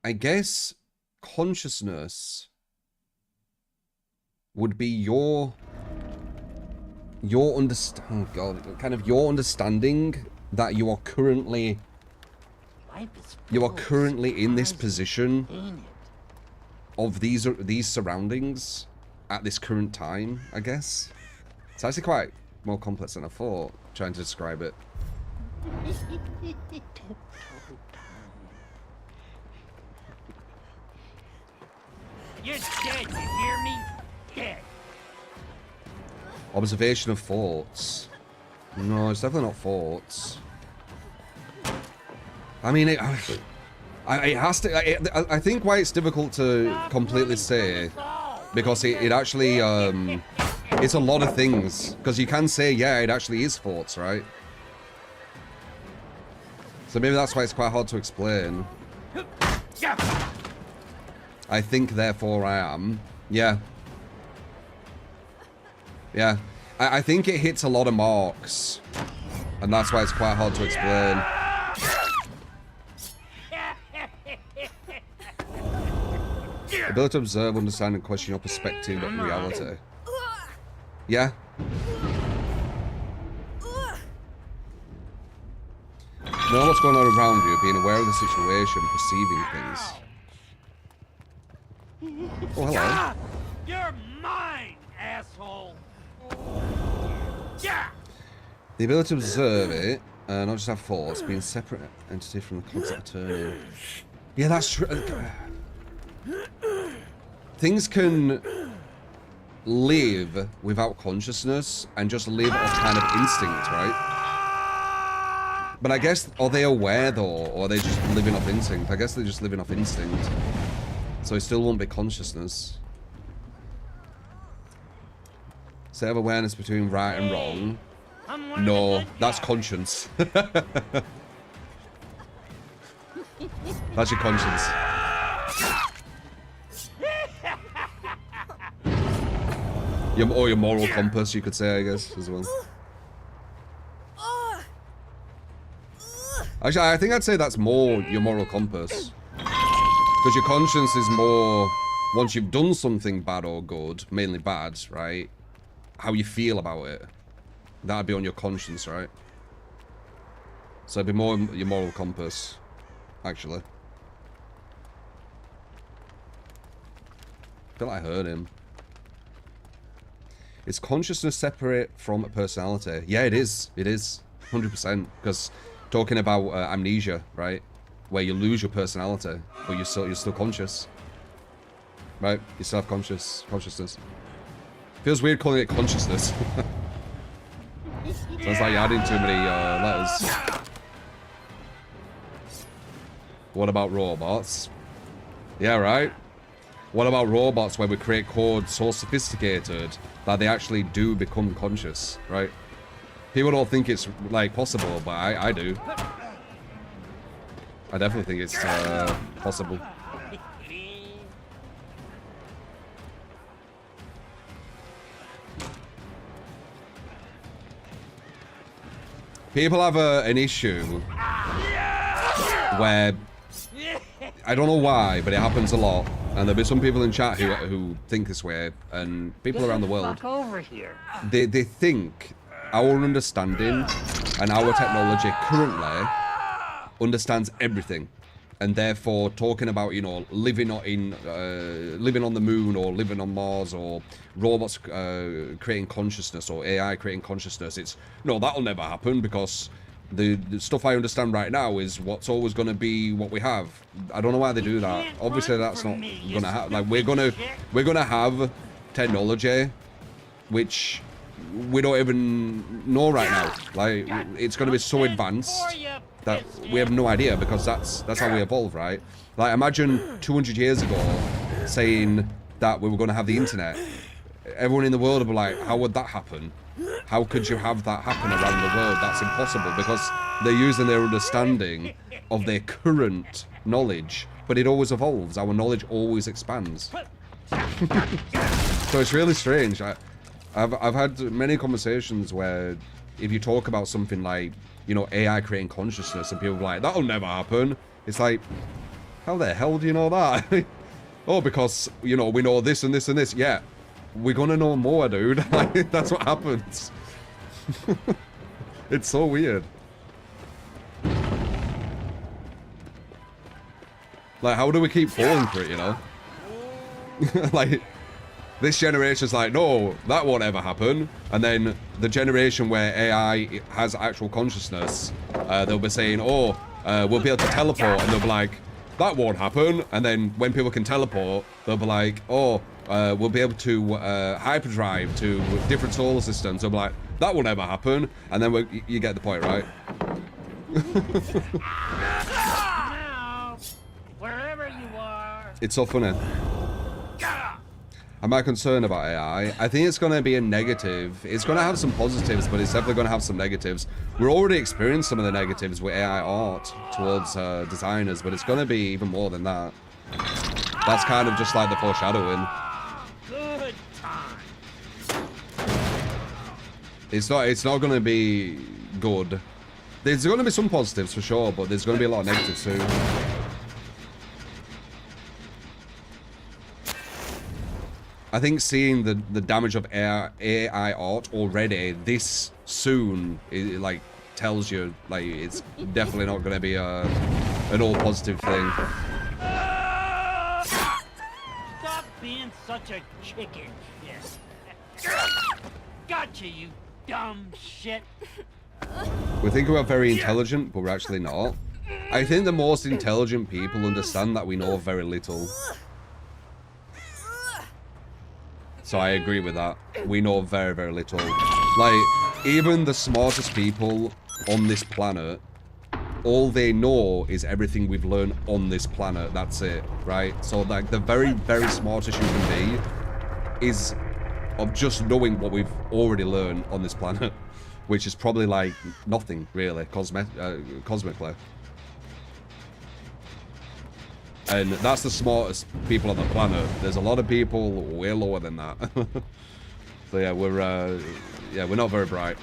I guess consciousness would be your understanding that you are currently in this position of these surroundings at this current time, I guess. It's actually quite more complex than I thought, trying to describe it. You're dead, you hear me? Dead. Observation of thoughts. No, it's definitely not thoughts. I mean, it has to. I think why it's difficult to completely say, because it actually it's a lot of things. Because you can say, yeah, it actually is thoughts, right? So maybe that's why it's quite hard to explain. I think, therefore I am. Yeah. Yeah. I think it hits a lot of marks. And that's why it's quite hard to explain. Ability to observe, understand, and question your perspective of reality. Yeah. Know what's going on around you, being aware of the situation, perceiving things. Oh, hello. You're mine, asshole. Yeah. The ability to observe it, not just have thoughts, being a separate entity from the concept of turning. Yeah, that's true. Things can live without consciousness and just live off kind of instinct, right? But I guess, are they aware though, or are they just living off instinct? I guess they're just living off instinct. So it still won't be consciousness. State of awareness between right and wrong. No, that's conscience. That's your conscience. Or your moral compass, you could say, I guess, as well. Actually, I think I'd say that's more your moral compass. Because your conscience is more, once you've done something bad or good, mainly bad, right? How you feel about it. That'd be on your conscience, right? So it'd be more your moral compass, actually. I feel like I heard him. Is consciousness separate from personality? Yeah, it is. It is. 100%. Because talking about amnesia, right, where you lose your personality, but you're still conscious, right? You still have consciousness. Feels weird calling it consciousness. Sounds like you're adding too many letters. What about robots? Yeah, right. What about robots where we create code so sophisticated that they actually do become conscious, right? People don't think it's like possible, but I do. I definitely think it's possible. People have an issue where I don't know why, but it happens a lot, and there'll be some people in chat who think this way, and people around the world, Over here. they think our understanding and our technology currently understands everything, and therefore talking about, you know, living on the moon or living on Mars or robots creating consciousness or AI creating consciousness, it's no, that'll never happen because the stuff I understand right now is what's always going to be what we have. I don't know why they do that. Obviously that's not going to happen. Like we're gonna have technology which we don't even know right now. Like it's going to be so advanced that we have no idea, because that's how we evolve, right? Like imagine 200 years ago saying that we were going to have the internet. Everyone in the world would be like, how would that happen? How could you have that happen around the world? That's impossible, because they're using their understanding of their current knowledge, but it always evolves. Our knowledge always expands. So it's really strange. I've had many conversations where if you talk about something like, you know, AI creating consciousness, and people are like, that'll never happen. It's like, how the hell do you know that? Oh, because, you know, we know this and this and this. Yeah, we're gonna know more, dude. Like, that's what happens. It's so weird. Like, how do we keep falling for it, you know? Like, this generation's like, no, that won't ever happen. And then the generation where AI has actual consciousness, they'll be saying, oh, we'll be able to teleport. And they'll be like, that won't happen. And then when people can teleport, they'll be like, oh, we'll be able to hyperdrive to different solar systems. They'll be like, that will never happen. And then you get the point, right? Now, wherever you are. It's so funny. Am I concerned about AI? I think it's going to be a negative. It's going to have some positives, but it's definitely going to have some negatives. We're already experiencing some of the negatives with AI art towards designers, but it's going to be even more than that. That's kind of just like the foreshadowing. Good time. It's not going to be good. There's going to be some positives for sure, but there's going to be a lot of negatives too. I think seeing the damage of AI art already this soon, it like tells you like it's definitely not going to be an all positive thing. Stop being such a chicken shit. Gotcha, you dumb shit. We think we're very intelligent, but we're actually not. I think the most intelligent people understand that we know very little. So I agree with that. We know very, very little. Like, even the smartest people on this planet, all they know is everything we've learned on this planet. That's it, right? So, like, the very, very smartest you can be is of just knowing what we've already learned on this planet, which is probably, like, nothing, really, cosmically. And that's the smartest people on the planet. There's a lot of people way lower than that. So yeah, we're not very bright.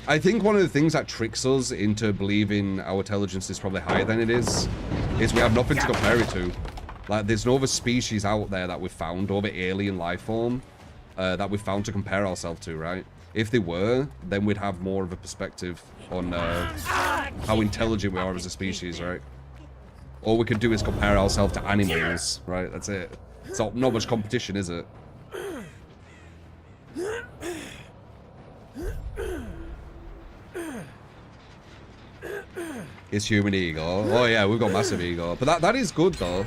I think one of the things that tricks us into believing our intelligence is probably higher than it is we have nothing to compare it to. Like, there's no other species out there that we've found, no other alien life form that we've found to compare ourselves to, right? If they were, then we'd have more of a perspective on how intelligent we are as a species, right? All we could do is compare ourselves to animals, right? That's it. It's not much competition, is it? It's human ego. Oh yeah, we've got massive ego. But that is good though.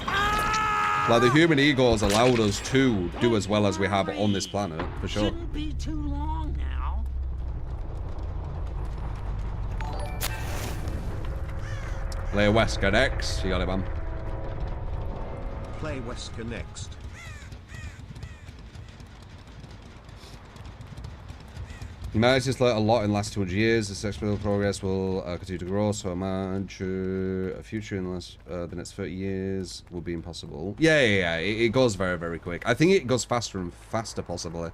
Like the human ego has allowed us to do as well as we have on this planet, for sure. Shouldn't be too long now. Play Wesker next. You got it, man. Play Wesker next. Humanity's just learned a lot in the last 200 years. This exponential progress will continue to grow, so imagine a future in the next 30 years will be impossible. Yeah. It goes very, very quick. I think it goes faster and faster, possibly.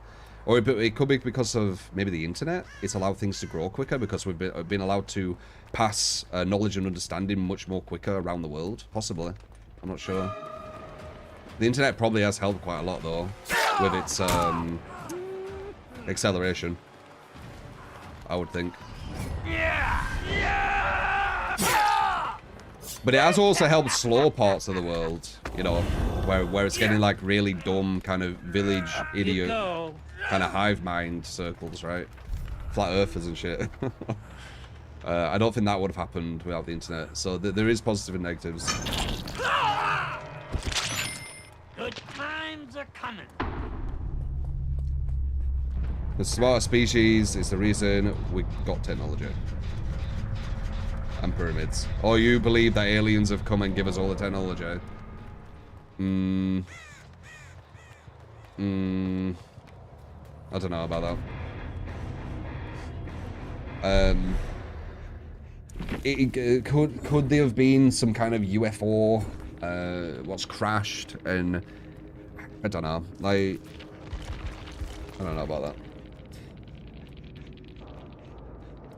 Or it could be because of maybe the internet. It's allowed things to grow quicker because we've been allowed to pass knowledge and understanding much more quicker around the world. Possibly. I'm not sure. The internet probably has helped quite a lot, though, with its acceleration. I would think. But it has also helped slow parts of the world, you know, where it's getting like really dumb kind of village idiot kind of hive mind circles, right? Flat earthers and shit. I don't think that would have happened without the internet. So there is positive and negatives. Good times are coming. The smarter species is the reason we got technology. And pyramids. Or you believe that aliens have come and give us all the technology? I don't know about that. Could there have been some kind of UFO what's crashed, and I don't know. Like, I don't know about that.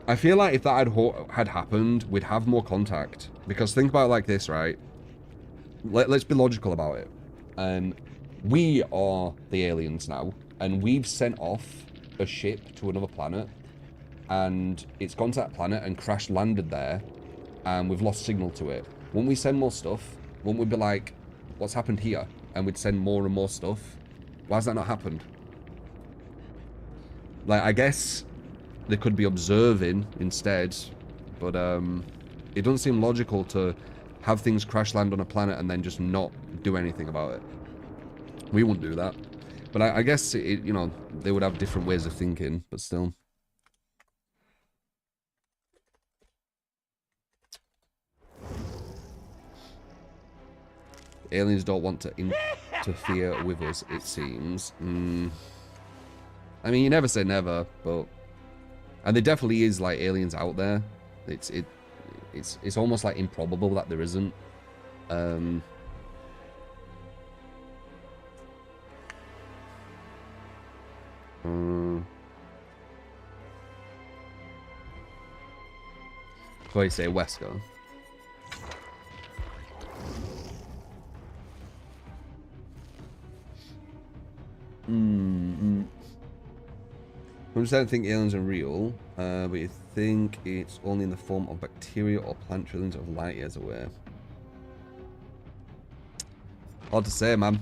I feel like if that had happened, we'd have more contact. Because think about it like this, right? Let's be logical about it. We are the aliens now, and we've sent off a ship to another planet, and it's gone to that planet and crash landed there, and we've lost signal to it. Wouldn't we send more stuff? Wouldn't we be like, what's happened here? And we'd send more and more stuff. Why has that not happened? Like, I guess they could be observing instead, but it doesn't seem logical to have things crash land on a planet and then just not do anything about it. We wouldn't do that. But I guess, you know, they would have different ways of thinking, but still. Aliens don't want to interfere with us, it seems. I mean, you never say never, but... And there definitely is, like, aliens out there. It's almost, like, improbable that there isn't. What do you say, Wesker? I don't think aliens are real, but you think it's only in the form of bacteria or plant trillions of light years away. Hard to say, man.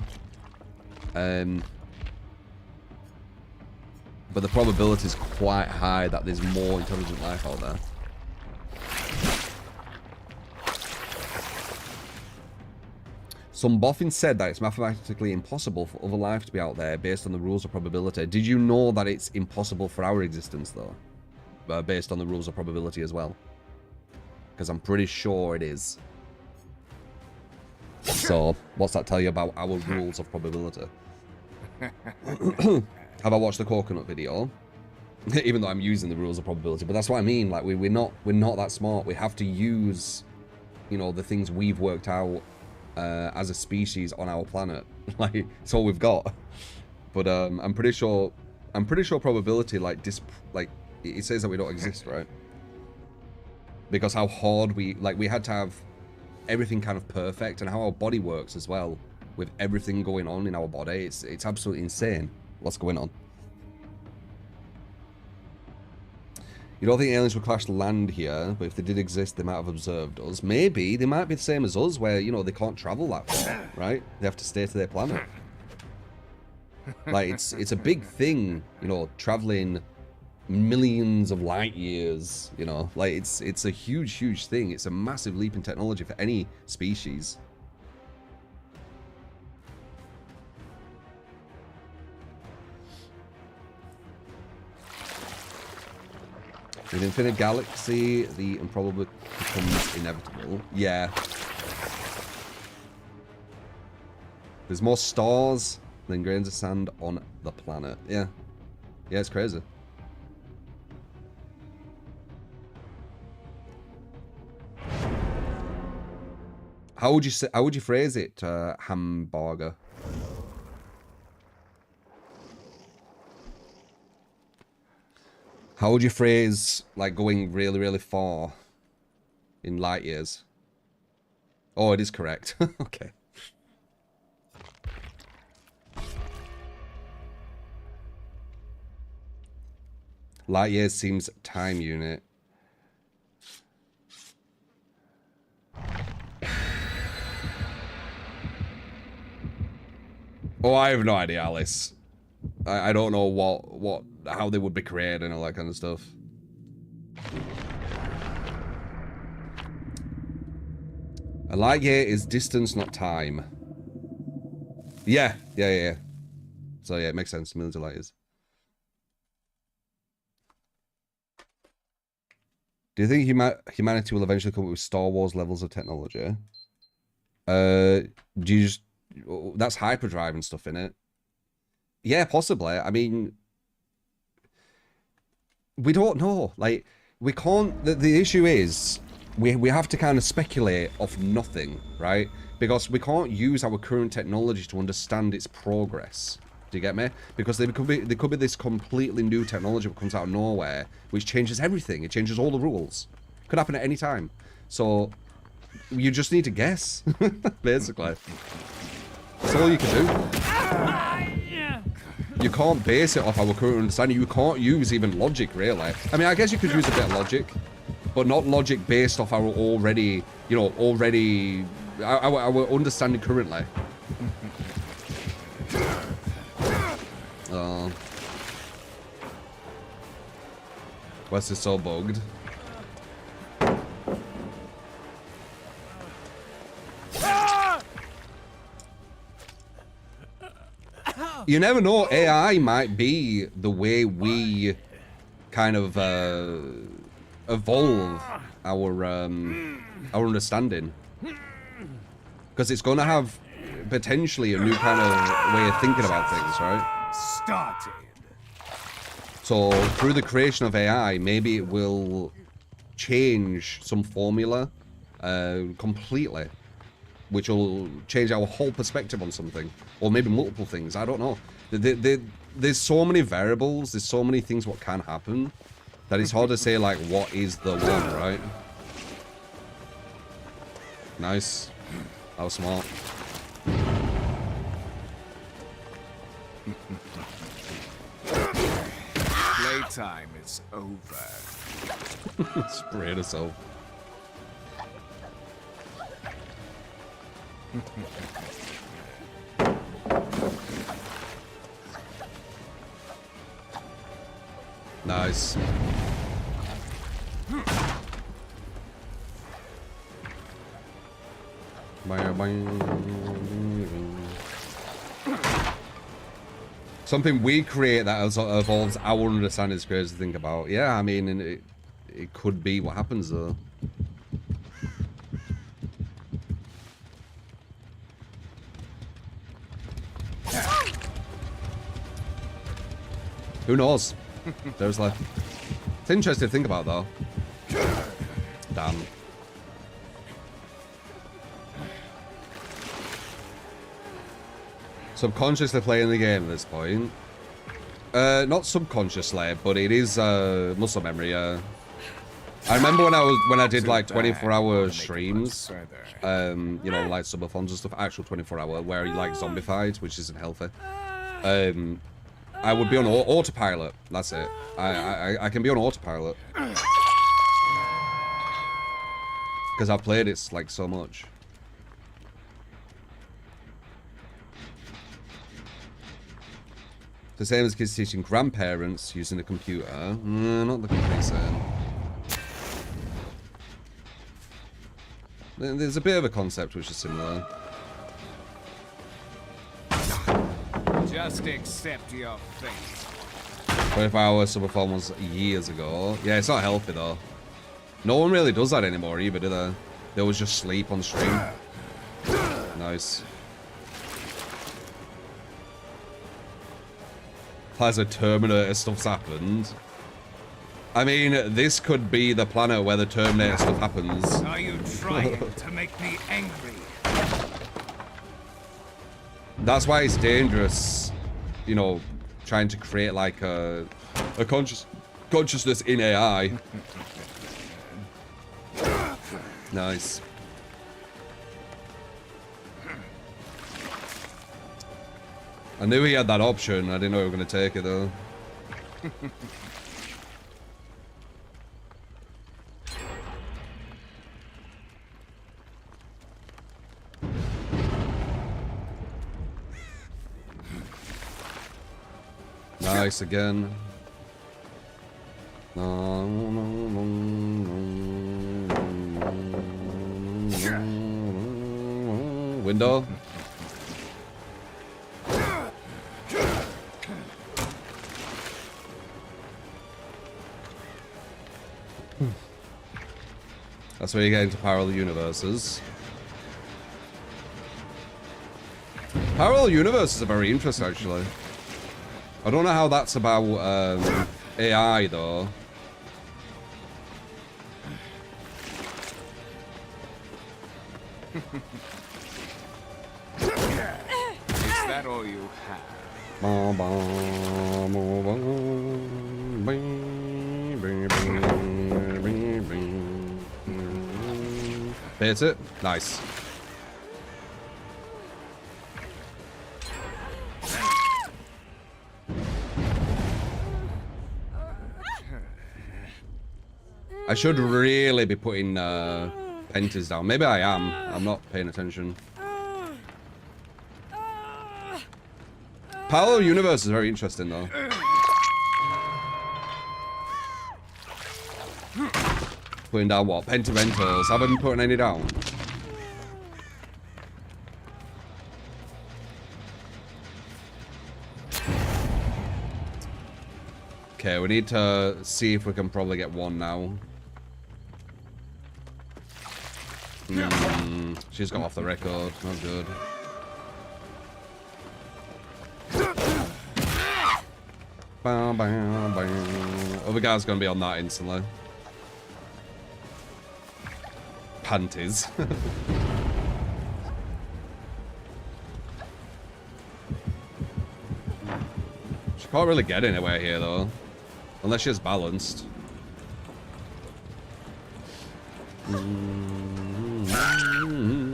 But the probability is quite high that there's more intelligent life out there. Some boffin said that it's mathematically impossible for other life to be out there based on the rules of probability. Did you know that it's impossible for our existence, though? Based on the rules of probability as well? Because I'm pretty sure it is. So, what's that tell you about our rules of probability? Have I watched the coconut video? Even though I'm using the rules of probability, but that's what I mean. Like we're not that smart. We have to use, you know, the things we've worked out as a species on our planet. Like it's all we've got. But I'm pretty sure probability it says that we don't exist, right? Because how hard we had to have everything kind of perfect, and how our body works as well, with everything going on in our body. It's absolutely insane what's going on. You don't think aliens would crash land here, but if they did exist, they might have observed us. Maybe they might be the same as us, where, you know, they can't travel that far, right? They have to stay to their planet. Like, it's a big thing, you know, traveling millions of light years, you know, like it's a huge thing. It's a massive leap in technology for any species. In Infinite Galaxy, the improbable becomes inevitable. Yeah. There's more stars than grains of sand on the planet. Yeah. Yeah, it's crazy. How would you phrase it, hamburger? How would you phrase, like, going really far in light years? Oh, it is correct. Okay. Light years seems time unit. Oh, I have no idea, Alice. I don't know how they would be created and all that kind of stuff. A light year is distance, not time. Yeah. So yeah, it makes sense. Millions of light years. Do you think humanity will eventually come up with Star Wars levels of technology? Do you just... That's hyperdrive and stuff in it. Yeah, possibly. I mean, we don't know. Like, we can't... The issue is, we have to kind of speculate off nothing, right? Because we can't use our current technology to understand its progress. Do you get me? Because there could be this completely new technology that comes out of nowhere, which changes everything. It changes all the rules. Could happen at any time. So, you just need to guess, basically. That's all you can do. You can't base it off our current understanding. You can't use even logic, really. I mean, I guess you could use a bit of logic, but not logic based off our already, you know, our understanding currently. West is so bugged. You never know, AI might be the way we kind of evolve our understanding. Because it's going to have potentially a new kind of way of thinking about things, right? Started. So through the creation of AI, maybe it will change some formula completely, which will change our whole perspective on something, or maybe multiple things. I don't know. There's so many variables, there's so many things what can happen, that it's hard to say, like, what is the one, right? Nice. That was smart. Playtime is over. Spray herself. Nice. Something we create that evolves our understanding is crazy to think about. Yeah, I mean, it could be what happens though. Who knows? There's like... It's interesting to think about though. Damn. Subconsciously playing the game at this point. Not subconsciously, but it is muscle memory. I remember when I did like 24-hour streams, you know, like subathons and stuff, actual 24-hour, where you like zombified, which isn't healthy. I would be on autopilot. That's it. I can be on autopilot because I've played it like so much. The same as kids teaching grandparents using a computer. Not the complete same. There's a bit of a concept which is similar. Just accept your fate. 24-hour sub-performance years ago. Yeah, it's not healthy though. No one really does that anymore either, do they? They always just sleep on stream. Nice. Plaza Terminator stuff's happened. I mean, this could be the planet where the Terminator stuff happens. Are you trying to make me angry? That's why it's dangerous, you know, trying to create like a consciousness in AI. Nice. I knew he had that option. I didn't know we were going to take it though. Nice again. Window. That's where you get into parallel universes. Parallel universes are very interesting, actually. I don't know how that's about AI, though. Is that all you have? Hit it. Nice. I should really be putting pentas down. Maybe I am. I'm not paying attention. Parallel universe is very interesting, though. Putting down what? Pentamentos. Haven't been putting any down. Okay, we need to see if we can probably get one now. She's got off the record. Not good. Other guy's gonna be on that instantly. Panties. She can't really get anywhere here though. Unless she's balanced.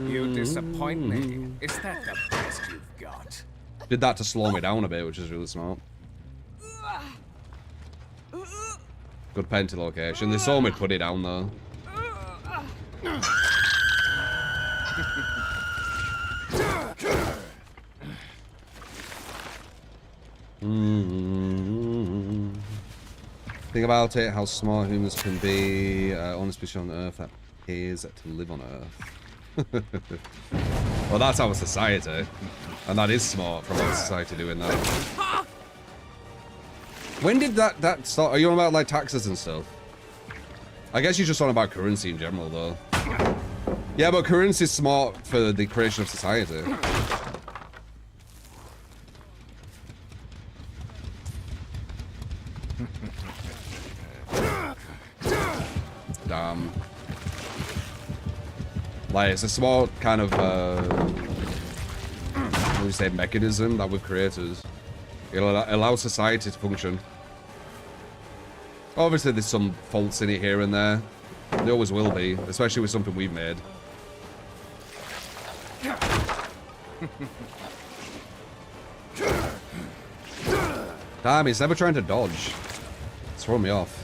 You disappoint me. Is that the best you've got? Did that to slow me down a bit, which is really smart. Good penta location. They saw me put it down though. Think about it, how smart humans can be. Only species on Earth that appears to live on Earth. Well, that's our society. And that is smart from our society doing that. When did that start? Are you on about like taxes and stuff? I guess you're just on about currency in general though. Yeah, but currency is smart for the creation of society. Damn. Like, it's a small kind of, what do you say, mechanism that we've created. It'll allow society to function. Obviously, there's some faults in it here and there. There always will be, especially with something we've made. Damn, he's never trying to dodge. It's throwing me off.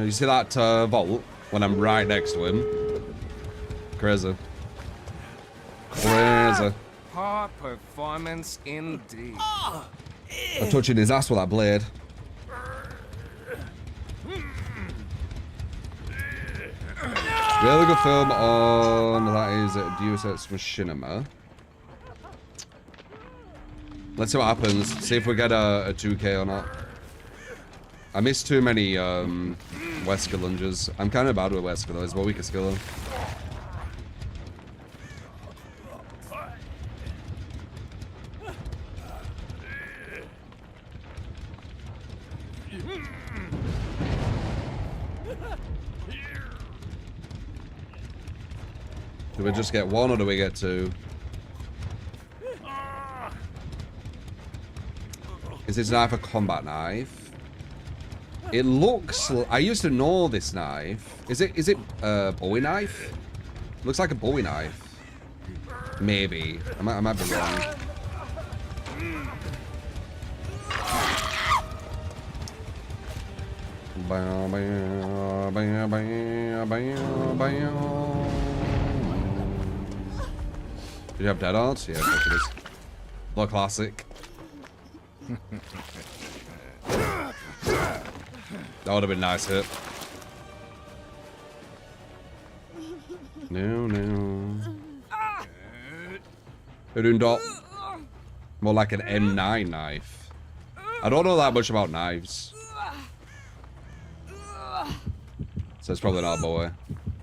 You see that vault? when I'm right next to him. Crazy. Crazy. Poor performance indeed. I'm touching his ass with that blade. Really good film on that is Deus Ex Machinima. Let's see what happens. See if we get a 2K or not. I missed too many Wesker lunges. I'm kind of bad with Wesker though. It's my weakest skill. Do we just get one or do we get two? Is this knife a combat knife? It looks... I used to know this knife. Is it a Bowie knife? Looks like a Bowie knife. Maybe. I might be wrong. Did you have dead odds? Yeah, of course it is. The classic. That would have been nice hit. No. Urundot. More like an M9 knife. I don't know that much about knives. So it's probably not a boy.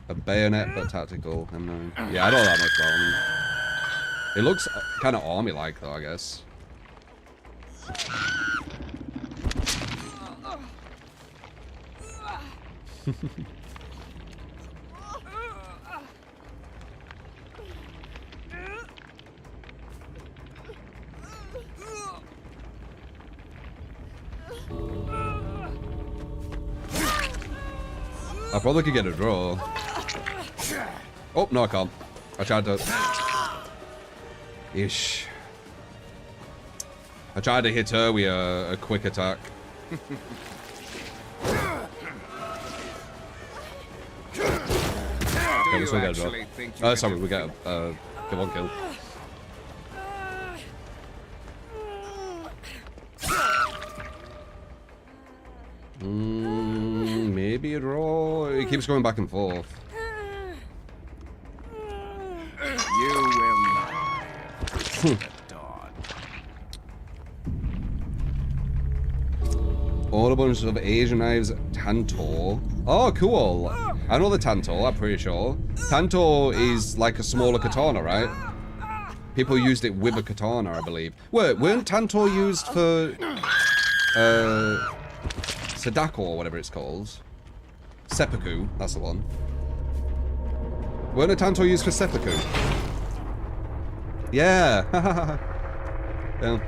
A bayonet, but tactical. M9. Yeah, I don't know that much about them. It looks kind of army-like, though, I guess. I probably could get a draw. Oh, no, I can't. I tried to... Ish. I tried to hit her with a quick attack. Okay, we still get a draw. Sorry, we get a one kill. Maybe a draw. It keeps going back and forth. You will not. All a bunch of Asian knives. Tanto. Oh, cool. I know the Tanto, I'm pretty sure. Tanto is like a smaller katana, right? People used it with a katana, I believe. Wait, weren't Tanto used for... Sadako or whatever it's called? Seppuku, that's the one. Weren't a Tanto used for seppuku? Yeah. Yeah.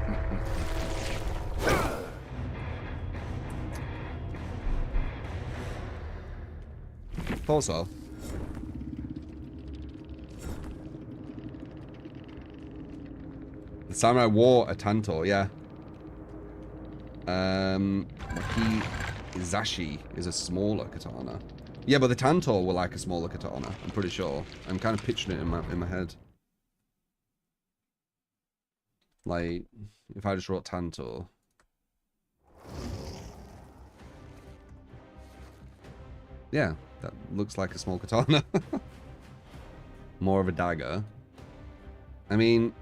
Thought so. The samurai wore a Tanto, yeah. Wakizashi is a smaller katana. Yeah, but the Tanto were like a smaller katana, I'm pretty sure. I'm kind of picturing it in my head. Like, if I just wrote Tanto. Yeah, that looks like a small katana. More of a dagger. I mean...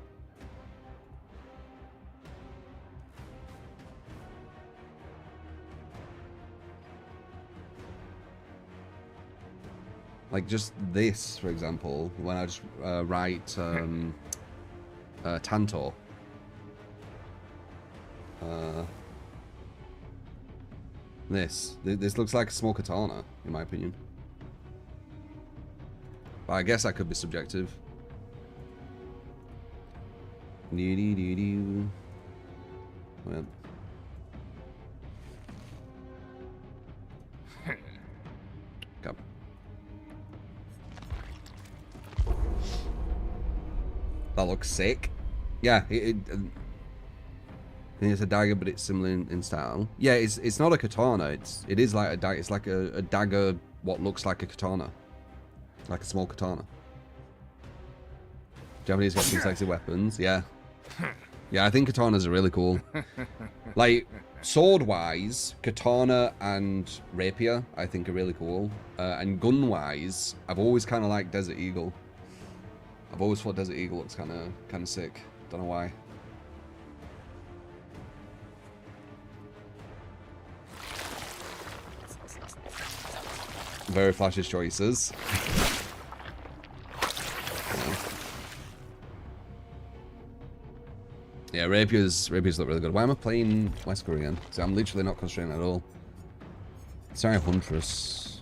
like just this, for example, when I just write Tanto. This looks like a small katana, in my opinion. But I guess that could be subjective. Well. Come. That looks sick. Yeah, it's a dagger, but it's similar in style. Yeah, it's not a katana. It is like a dagger. It's like a dagger what looks like a katana. Like a small katana. Japanese got some sexy weapons, yeah. Yeah, I think katanas are really cool. Like, sword-wise, katana and rapier, I think are really cool. And gun-wise, I've always kind of liked Desert Eagle. I've always thought Desert Eagle looks kind of sick. Don't know why. Very flashy choices. Yeah, rapiers look really good. Why am I playing Wesker again? See, I'm literally not concentrating at all. Sorry, Huntress.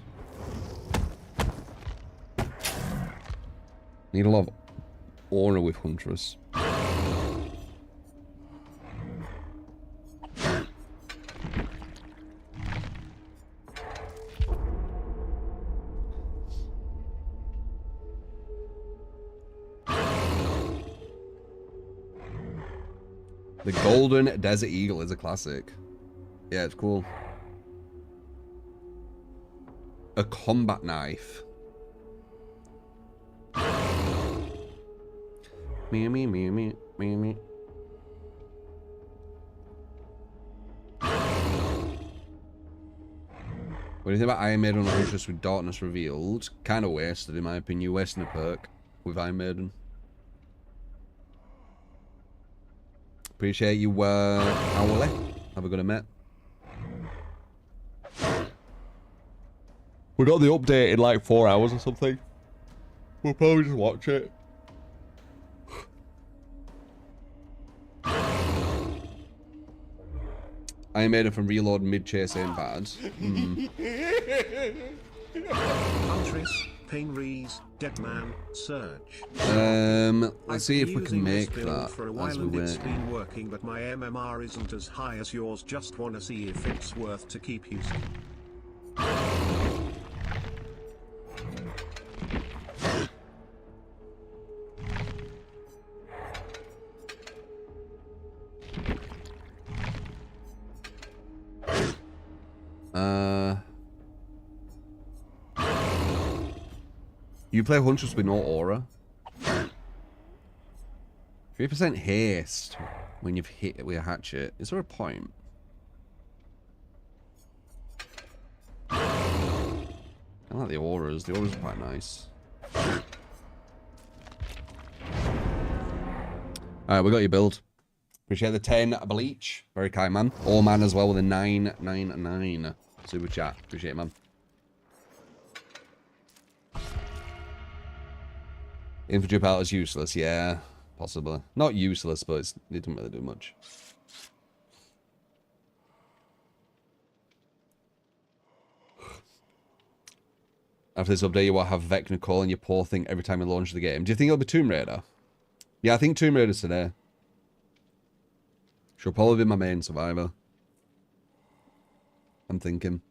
Need a lot of aura with Huntress. The Golden Desert Eagle is a classic. Yeah, it's cool. A combat knife. Me. What do you think about Iron Maiden on Huntress with Darkness Revealed? Kind of wasted, in my opinion. You're wasting a perk with Iron Maiden. Appreciate you, Owly. Have a good night. We got the update in like 4 hours or something. We'll probably just watch it. I made it from reload mid-chase ain't bad. Huntress, Painrees, Deadman, Surge. Let's see if we can make that for a while as we and it's wait. been working, but my MMR isn't as high as yours. Just wanna see if it's worth to keep using. You play Huntress with no aura. 3% haste when you've hit it with a hatchet. Is there a point? I like the auras. The auras are quite nice. Alright, we got your build. Appreciate the 10 bleach. Very kind, man. All man as well with a 999. Super chat. Appreciate it, man. Infantry pilot is useless, yeah, possibly. Not useless, but it doesn't really do much. After this update, you will have Vecna calling you poor thing every time you launch the game. Do you think it'll be Tomb Raider? Yeah, I think Tomb Raider's today. She'll probably be my main survivor. I'm thinking.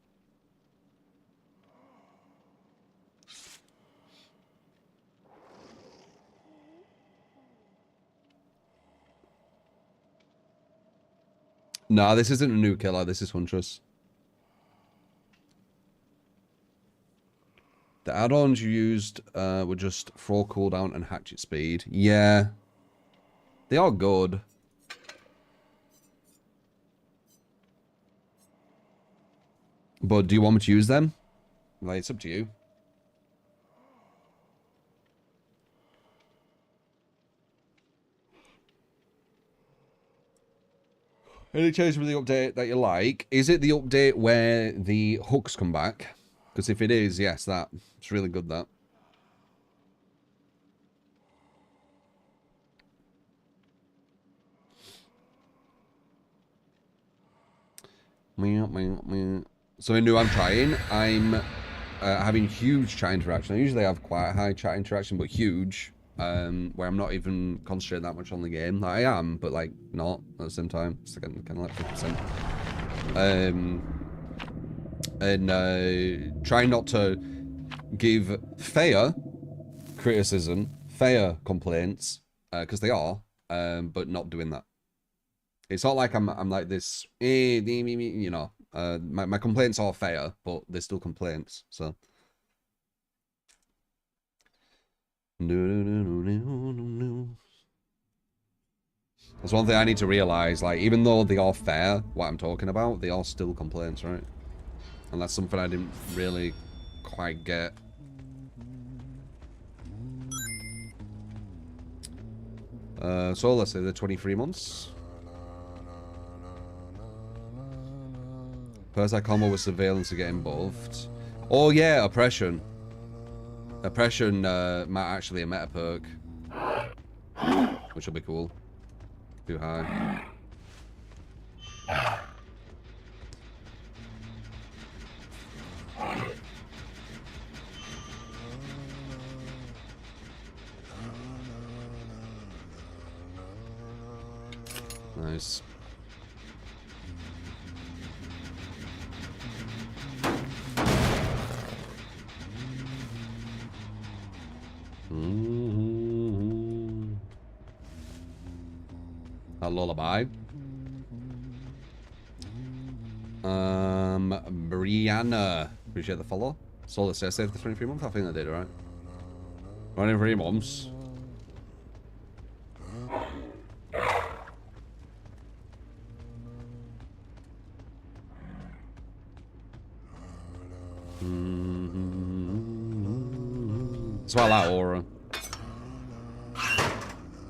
Nah, this isn't a new killer. This is Huntress. The add-ons you used were just throw cooldown and hatchet speed. Yeah. They are good. But do you want me to use them? Like, it's up to you. Any change with the update that you like? Is it the update where the hooks come back? Because if it is, yes, that. It's really good, that. Something new I'm trying. I'm having huge chat interaction. I usually have quite high chat interaction, but huge. Where I'm not even concentrating that much on the game. Like, I am, but like not at the same time. It's like, kind of like 50%. And try not to give fair criticism, fair complaints, because they are, but not doing that. It's not like I'm like this, you know. My complaints are fair, but they're still complaints. So That's one thing I need to realize. Like, even though they are fair, what I'm talking about, they are still complaints, right? And that's something I didn't really quite get. So let's say the 23 months. First I combo with surveillance to get involved. Oh yeah, oppression. Oppression might actually a meta perk, which will be cool. Too high. Nice. A lullaby. Brianna. Appreciate the follow. So let's say I saved the 23 months. I think I did, right? 23 months. That's why I like Aura.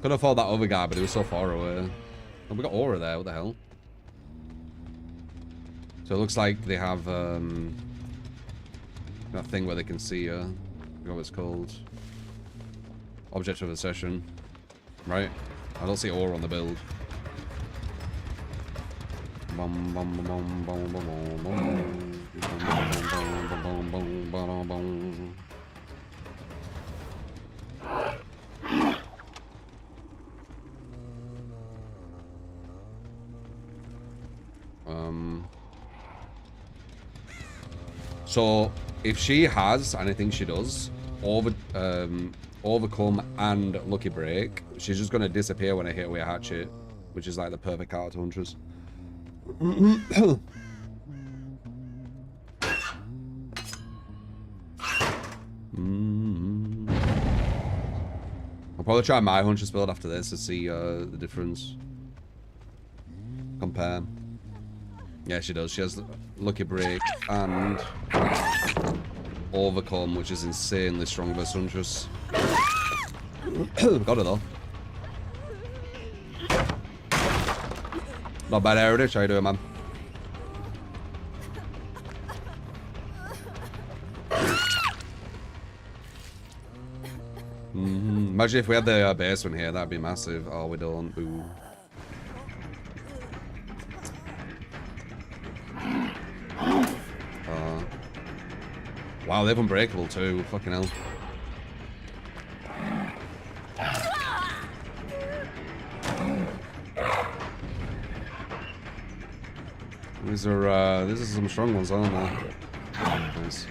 Could have fought that other guy, but he was so far away. Oh, we got Aura there, what the hell? So it looks like they have that thing where they can see I forgot what it's called. Object of Obsession. Right? I don't see Aura on the build. So if she has, and I think she does, overcome and lucky break, she's just gonna disappear when I hit with a hatchet, which is like the perfect card to hunters. I'll probably try my huntress build after this to see the difference. Compare. Yeah, she does. She has lucky break and overcome, which is insanely strong versus huntress. Got it though. Not bad, Heritage. How you doing, man? Imagine if we had the basement here, that'd be massive. Oh, we don't. Ooh. Wow, they're unbreakable too. Fucking hell. These are some strong ones, aren't they? Nice.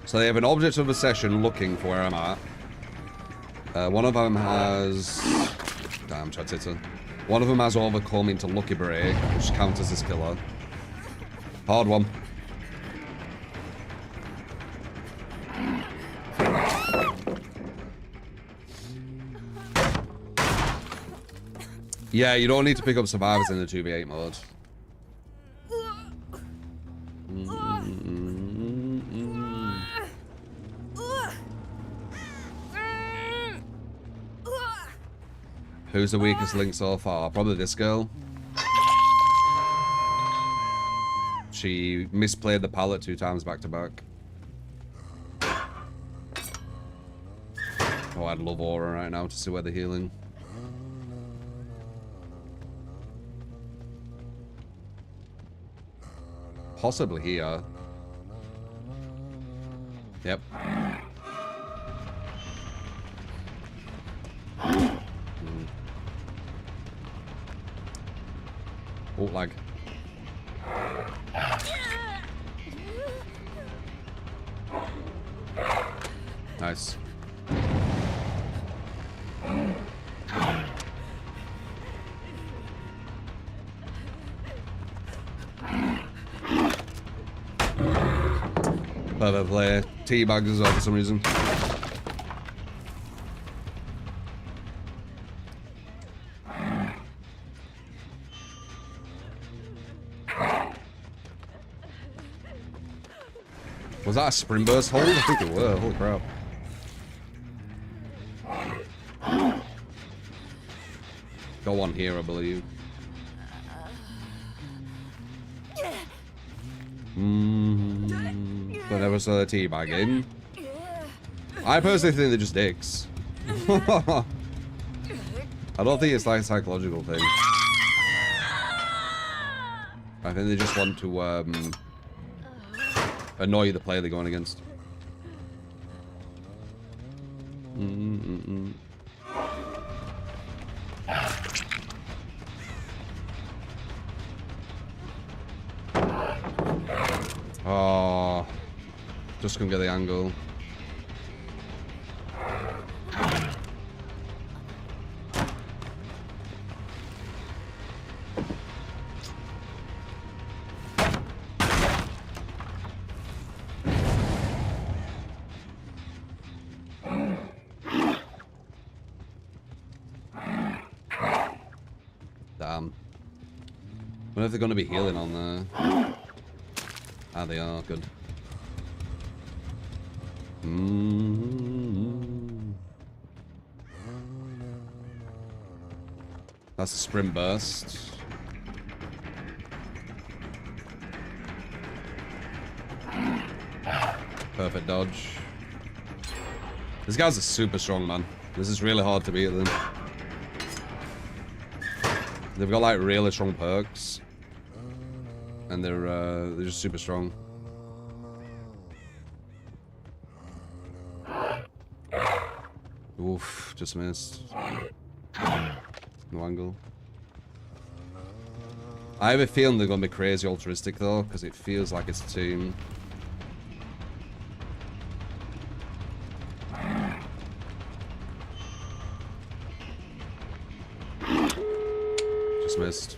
So they have an object of obsession looking for where I'm at. One of them has... Damn, Chatita. One of them has overcome into lucky break, which counts as his killer. Hard one. Yeah, you don't need to pick up survivors in the 2v8 mode. Who's the weakest link so far? Probably this girl. She misplayed the pallet 2 times back to back. Oh, I'd love Aura right now to see where they're healing. Possibly here. Yep. Oh, lag. Nice. Perfect play. Teabags as well for some reason. Was that a spring burst hold? I think it were. Holy crap. Got one here, I believe. But never saw the teabag in. I personally think they're just dicks. I don't think it's like a psychological thing. I think they just want to annoy the player they're going against. Oh, just couldn't get the angle. Damn. I wonder if they're going to be healing on there. Ah, they are. Good. That's a sprint burst. Perfect dodge. These guys are super strong, man. This is really hard to beat them. They've got like really strong perks. And they're just super strong. Oof, just missed. No angle. I have a feeling they're gonna be crazy altruistic though, because it feels like it's a team. Just missed.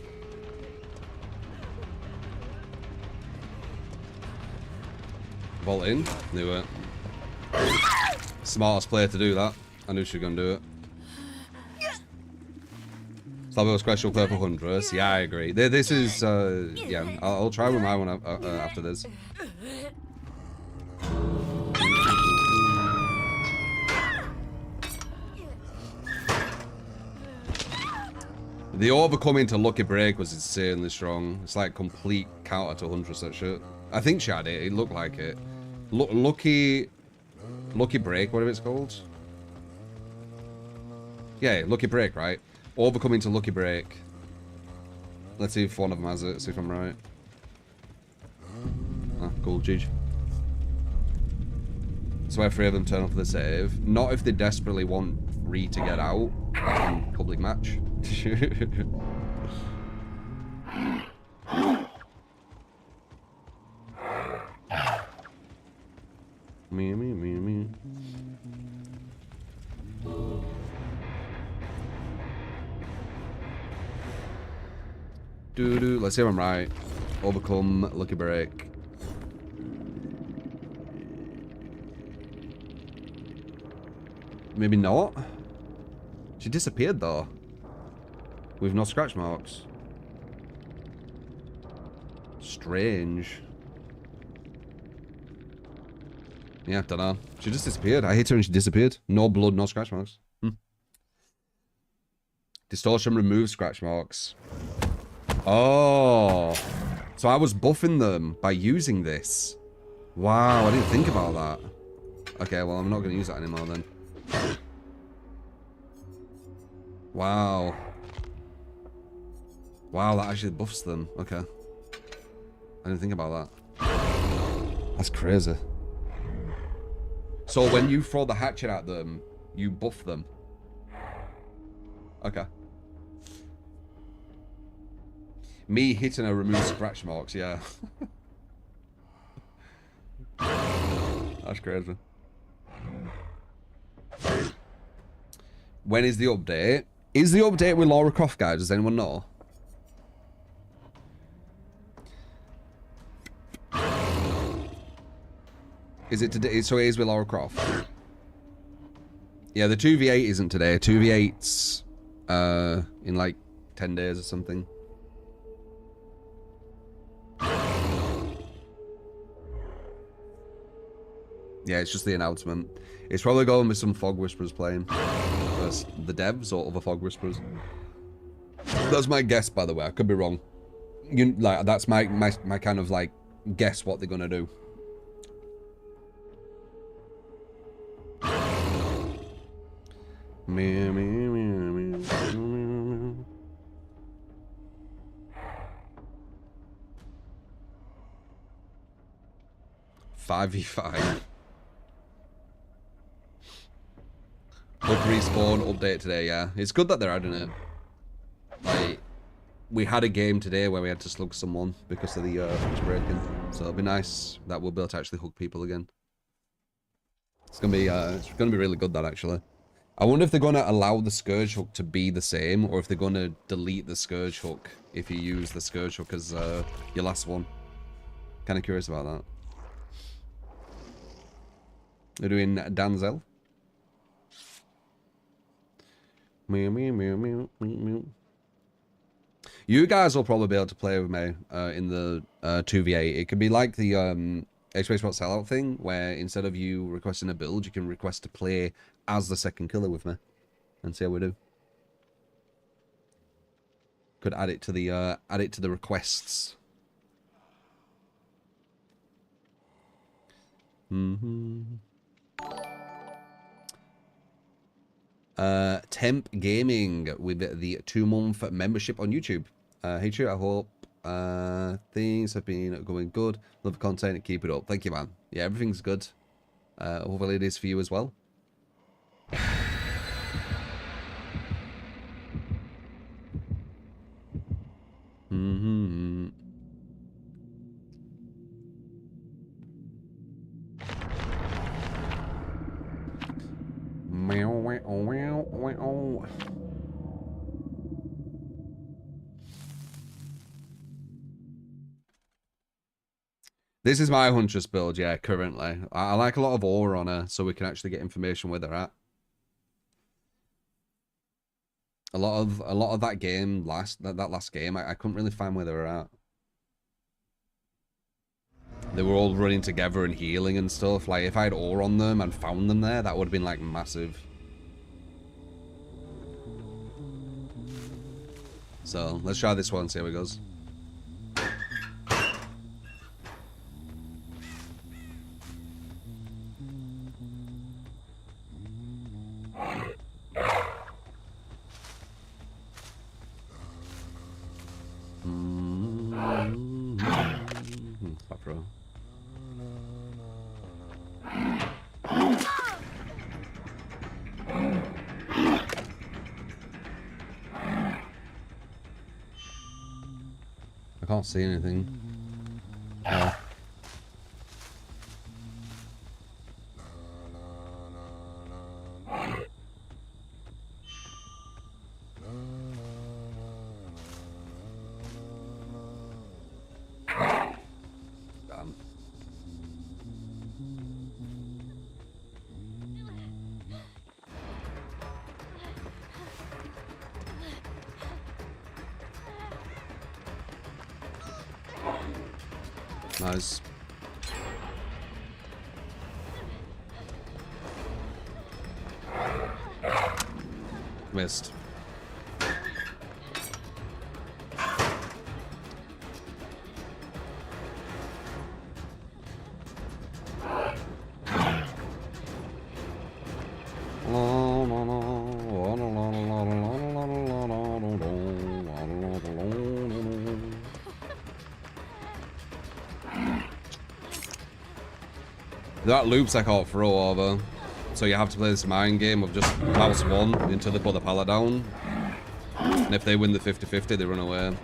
Vault in. Knew it. Smartest player to do that. I knew she was going to do it. Slabo special purple Huntress. Yeah, I agree. This is, yeah, I'll try with my one after this. The overcoming to Lucky Break was insanely strong. It's like complete counter to Huntress, that shit. I think she had it. It looked like it. Lucky Break, whatever it's called. Yeah, Lucky Break, right? Overcoming to Lucky Break. Let's see if one of them has it. See if I'm right. Ah, cool, GG. So where 3 of them turn off the save. Not if they desperately want Ree to get out in public match. Me. Let's see if I'm right. Overcome, Lucky Break. Maybe not. She disappeared though. With no scratch marks. Strange. Yeah, don't know. She just disappeared. I hit her and she disappeared. No blood, no scratch marks. Distortion removes scratch marks. Oh. So I was buffing them by using this. Wow, I didn't think about that. Okay, well, I'm not going to use that anymore then. Wow. Wow, that actually buffs them. Okay. I didn't think about that. That's crazy. So when you throw the hatchet at them, you buff them. Okay. Me hitting her removes scratch marks, yeah. That's crazy. When is the update? Is the update with Lara Croft, guys? Does anyone know? Is it today? So it is with Lara Croft. Yeah, the 2v8 isn't today. 2v8's in like 10 days or something. Yeah, it's just the announcement. It's probably going with some Fog Whisperers playing. The devs or other Fog Whisperers. That's my guess, by the way. I could be wrong. That's my kind of like guess what they're gonna do. Meow, meow, meow, meow, meow. 5v5. Book respawn update today, yeah. It's good that they're adding it. Like, we had a game today where we had to slug someone because of the fridge breaking. So it'll be nice that we'll be able to actually hook people again. It's gonna be really good, that, actually. I wonder if they're gonna allow the Scourge hook to be the same, or if they're gonna delete the Scourge hook if you use the Scourge hook as your last one. Kind of curious about that. They're doing Danzel. Meow, meow, meow, meow, meow. You guys will probably be able to play with me in the 2v8. It could be like the HP Spot sellout thing, where instead of you requesting a build, you can request to play as the second killer with me, and see how we do. Could add it to the requests. Temp Gaming with the 2-month membership on YouTube. Hey, True, I hope things have been going good. Love the content and keep it up. Thank you, man. Yeah, everything's good. Hopefully it is for you as well. This is my Huntress build, yeah, currently. I like a lot of ore on her, so we can actually get information where they're at. A lot of that game, that last game, I couldn't really find where they were at. They were all running together and healing and stuff. Like, if I had ore on them and found them there, that would have been, like, massive. So, let's try this one, see how it goes. Bro. I can't see anything. Oh. Nice. Missed. That loops I can't throw over, so you have to play this mind game of just mouse one until they put the pallet down, and if they win the 50-50 they run away.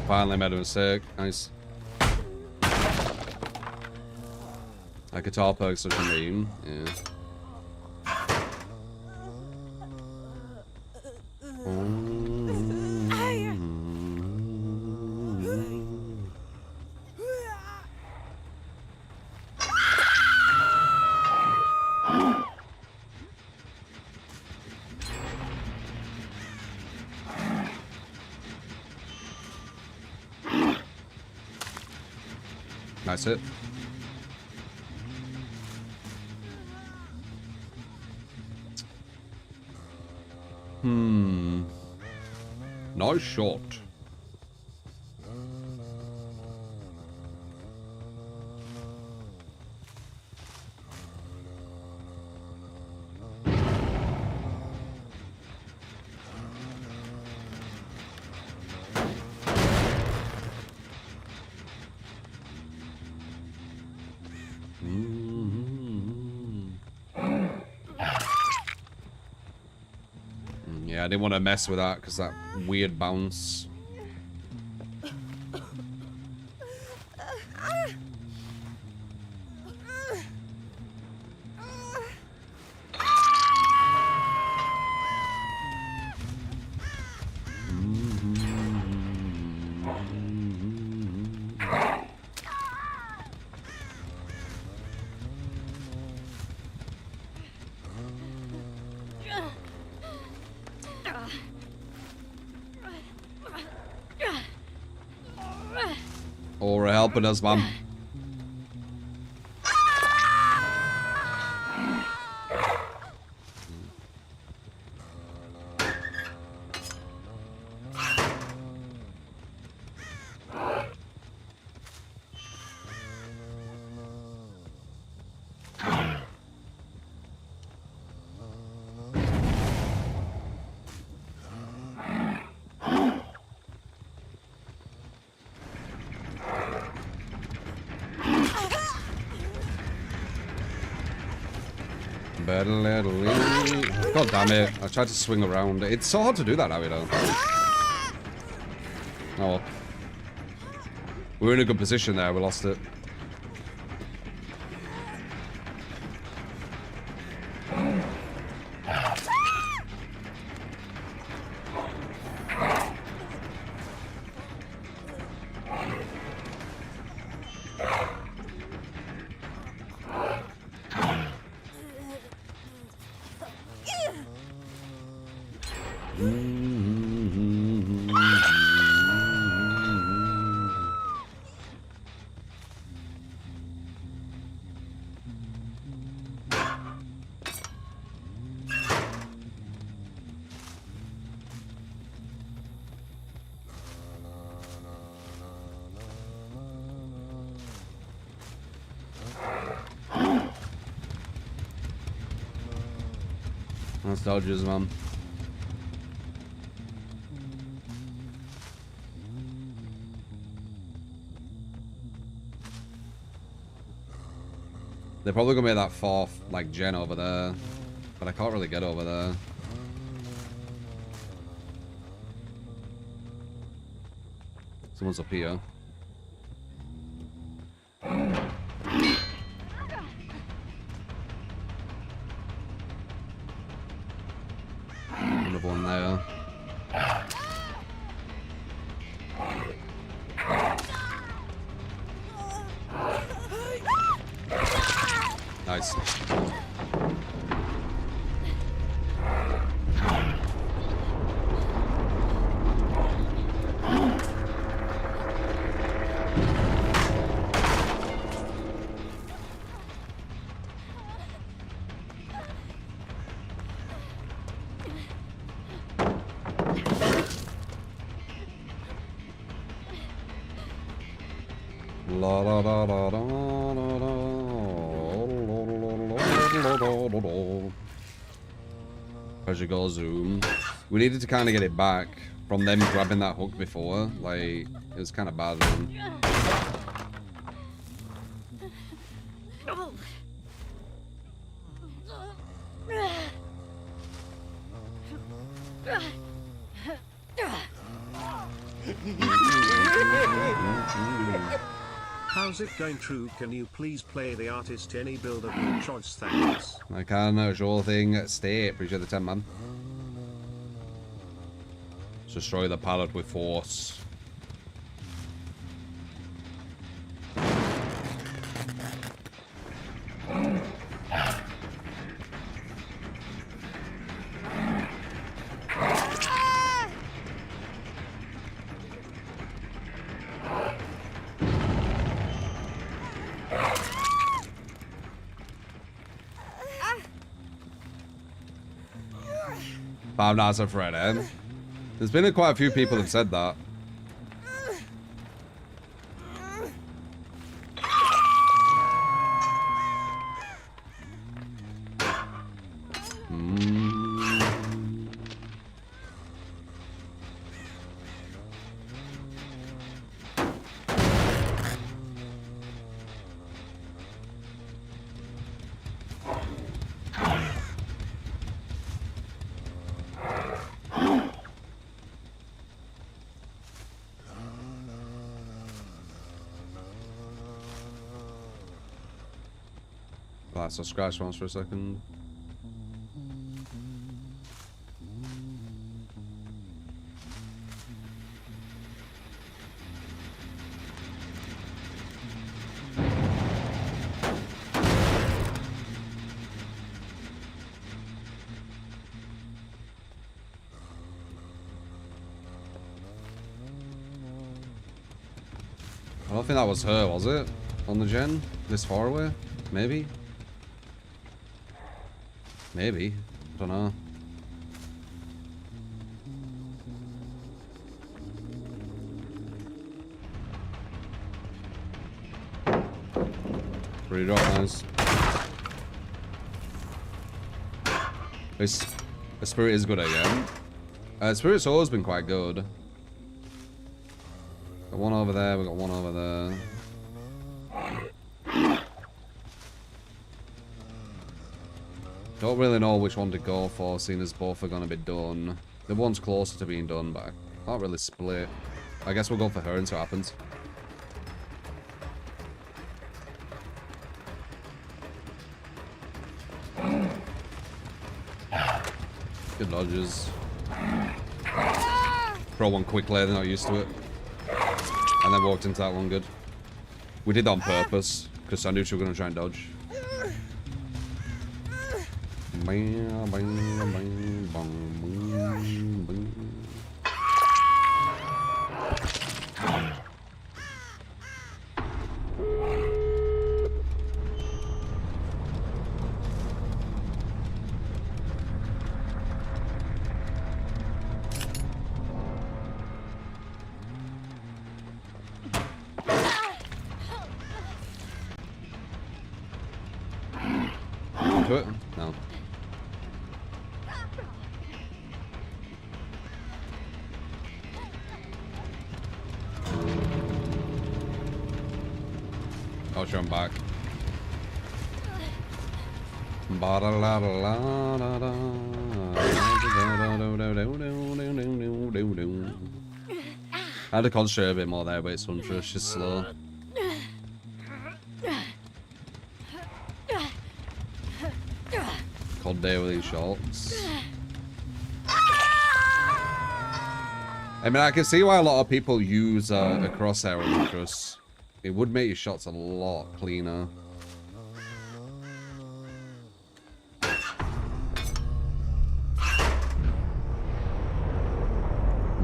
Finally made a mistake. Nice. A guitar perk's such a meme. Yeah. Nice hit. Nice shot. Yeah, I didn't want to mess with that because that weird bounce. Or helping us, man. God damn it. I tried to swing around. It's so hard to do that now, you know. Oh well. We were in a good position there. We lost it. That's dodges, man. They're probably gonna be that fourth, like, gen over there. But I can't really get over there. Someone's up here. Another one there. Nice. La da da da da da da. Pressure go zoom. We needed to kind of get it back from them grabbing that hook before. Like, it was kind of bad. Man. How's it going, True? Can you please play the artist any build of your choice? Thanks. I can, sure thing. Stay. Appreciate the 10, man. Destroy the pallet with force. Five Nights at Freddy's. There's been quite a few people that said that. So scratch once for a second. I don't think that was her, was it? On the gen? This far away? Maybe? Maybe. I don't know. Pretty drop, nice. This Spirit is good again. Spirit's always been quite good. Got one over there, we got one over there. Don't really know which one to go for, seeing as both are going to be done. The one's closer to being done, but I can't really split. I guess we'll go for her and see what happens. Good dodges. Throw one quickly, they're not used to it. And then walked into that one good. We did that on purpose, because I knew she was going to try and dodge. Bang, bang, bang, bang, bang. Do it? No. Oh, sure, I'm back. I had to concentrate a bit more there, but it's untrue, it's just slow. Cold day with these shots. I mean, I can see why a lot of people use a crosshair on Ultras. It would make your shots a lot cleaner.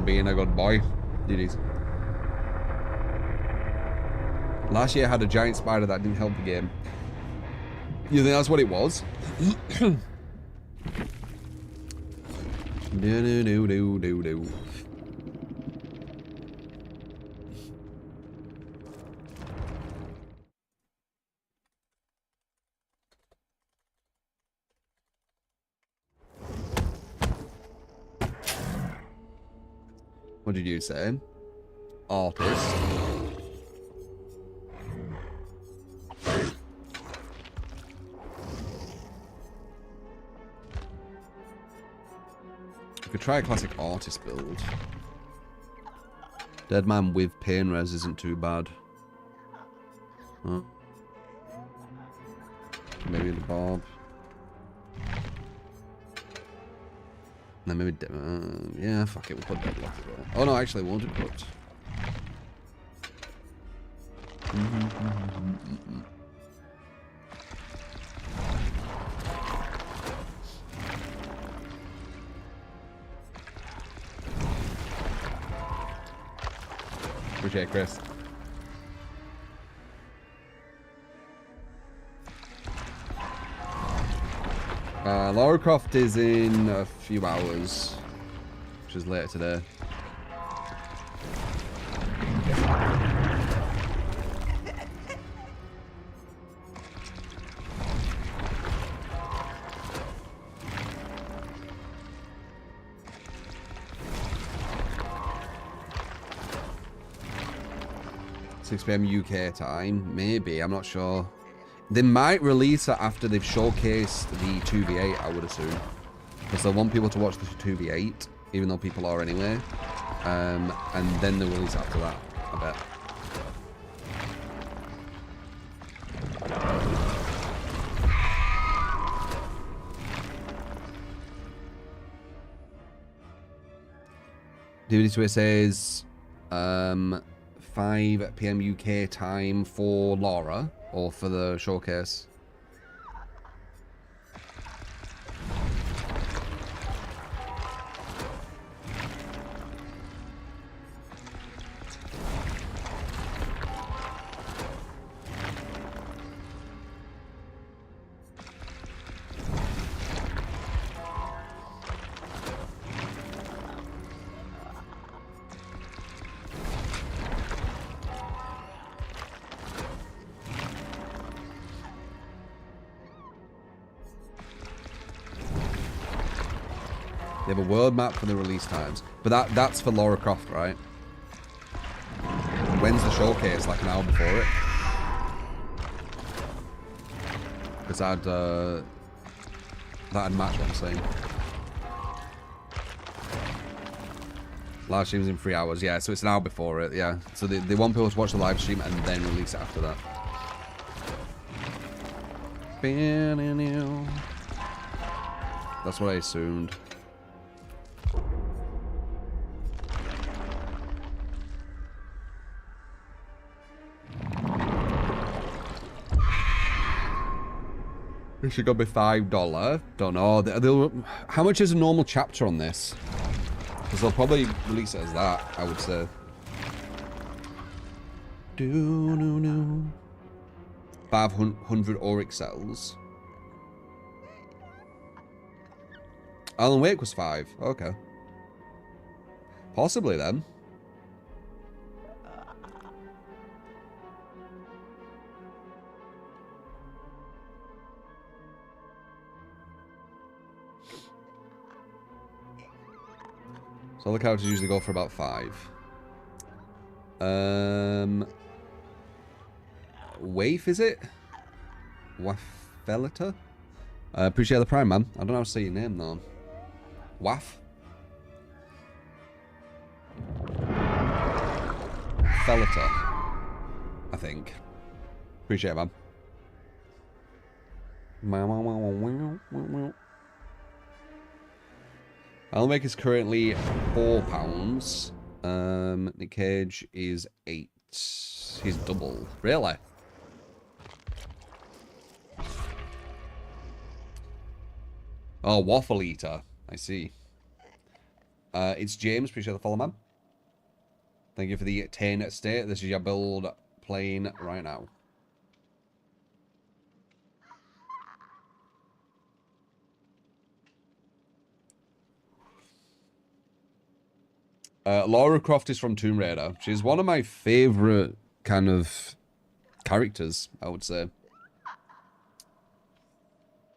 Being a good boy. GG's. Last year I had a giant spider that didn't help the game. You think that's what it was? Do. What did you say? Artist. We could try a classic artist build. Dead man with pain res isn't too bad. Huh. Maybe the Bob. No, maybe... yeah, fuck it, we'll put Deadlock as well. Oh no, actually, we won't equip. Appreciate it, Chris. Lara Croft is in a few hours, which is later today. 6 PM UK time, maybe, I'm not sure. They might release it after they've showcased the 2v8, I would assume. Because they want people to watch the 2v8, even though people are anyway. And then they'll release after that, I bet. DVD2 says 5 PM UK time for Laura, or for the showcase. They have a world map for the release times. But that's for Lara Croft, right? When's the showcase? Like an hour before it? Because that'd match what I'm saying. Live stream's in 3 hours, yeah, so it's an hour before it, yeah. So they want people to watch the live stream and then release it after that. That's what I assumed. It should go be $5. Don't know. How much is a normal chapter on this? Because they'll probably release it as that, I would say. 500 Auric cells. Alan Wake was 5. Okay. Possibly then. So all the characters usually go for about 5. Waif, is it? Waffelita? Appreciate the prime, man. I don't know how to say your name, though. Waff? Fellita, I think. Appreciate it, man. Alan Wake is currently £4. Nick Cage is 8. He's double. Really? Oh, Waffle Eater. I see. It's James. Appreciate the follow, man. Thank you for the 10 state. This is your build playing right now. Lara Croft is from Tomb Raider. She's one of my favorite kind of characters, I would say.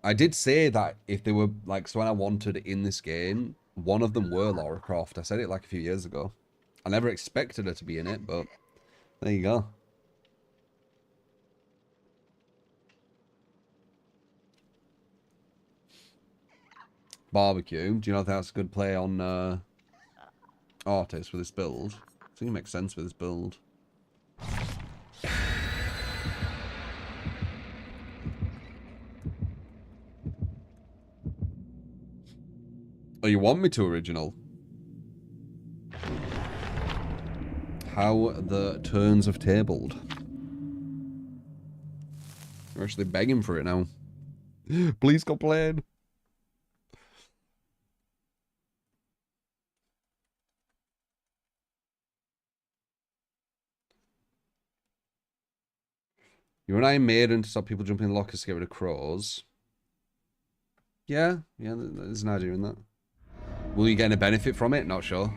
I did say that if they were, like, someone I wanted in this game, one of them were Lara Croft. I said it like a few years ago. I never expected her to be in it, but there you go. Barbecue. Do you know if that's a good play on Artist for this build? think it makes sense with this build. Oh, you want me to original? How the turns have tabled. We're actually begging for it now. Please complain. You and I made to stop people jumping in lockers to get rid of crows. Yeah, there's an idea in that. Will you get a benefit from it? Not sure.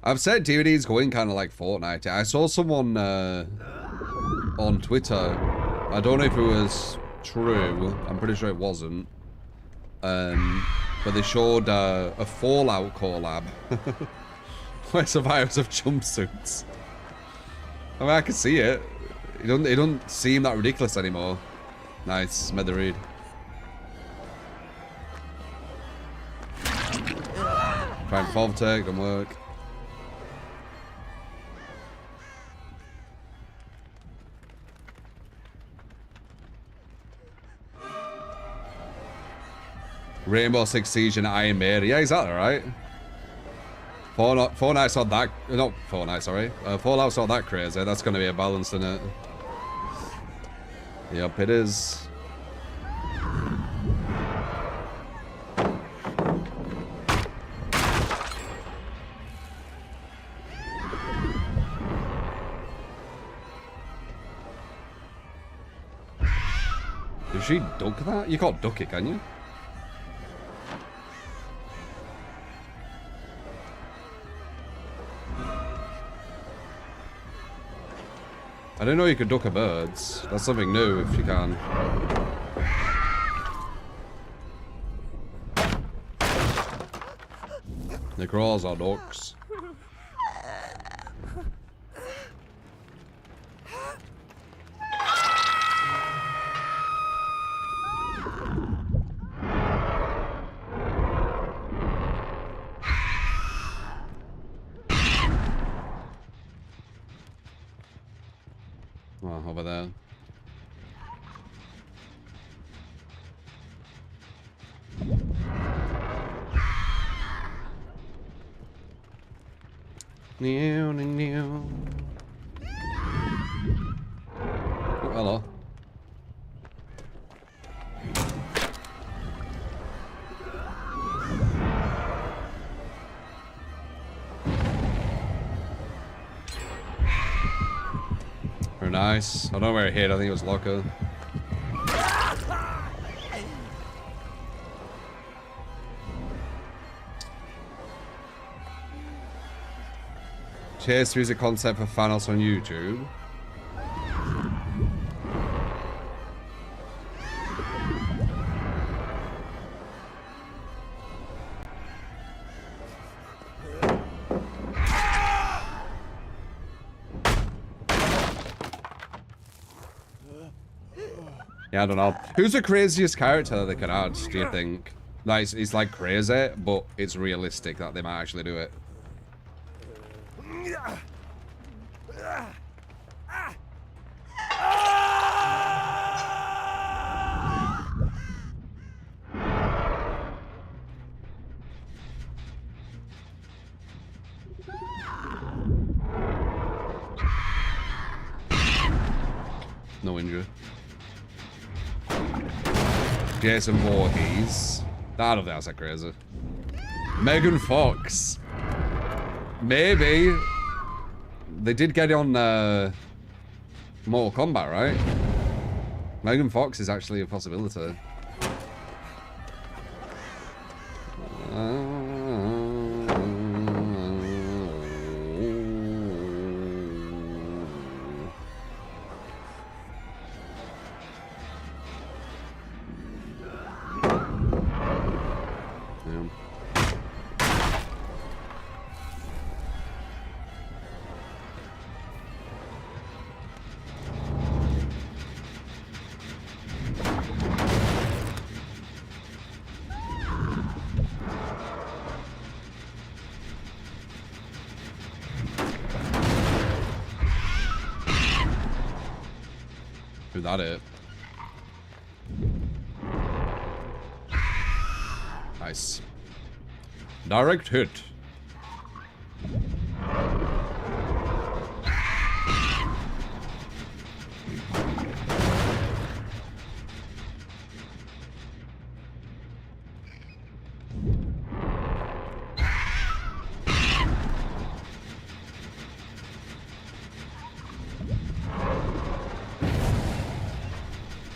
I've said DVD's going kind of like Fortnite. I saw someone on Twitter. I don't know if it was true. I'm pretty sure it wasn't. But they showed a Fallout collab where survivors have jumpsuits. I mean, I can see it. It don't seem that ridiculous anymore. Nice, made the read. Trying to fall take, don't work. Rainbow Six Siege and Iron Maiden. Yeah, exactly right. Fortnite's not that. Not Fortnite, sorry. Fallout's not that crazy. That's going to be a balance in it. Yep, it is. Did she duck that? You can't duck it, can you? I didn't know you could duck a birds. That's something new if you can. The crawls are ducks. Oh, over there. Oh, hello. Very nice. I don't know where it hit. I think it was locker. Chase music concept for Thanos on YouTube. Yeah, I don't know. Who's the craziest character that they could add, do you think? Like, it's like crazy, but it's realistic that they might actually do it. No injury. Jason Voorhees. I don't think that's that crazy. Megan Fox. Maybe. They did get on Mortal Kombat, right? Megan Fox is actually a possibility. Is that it? Nice. Direct hit.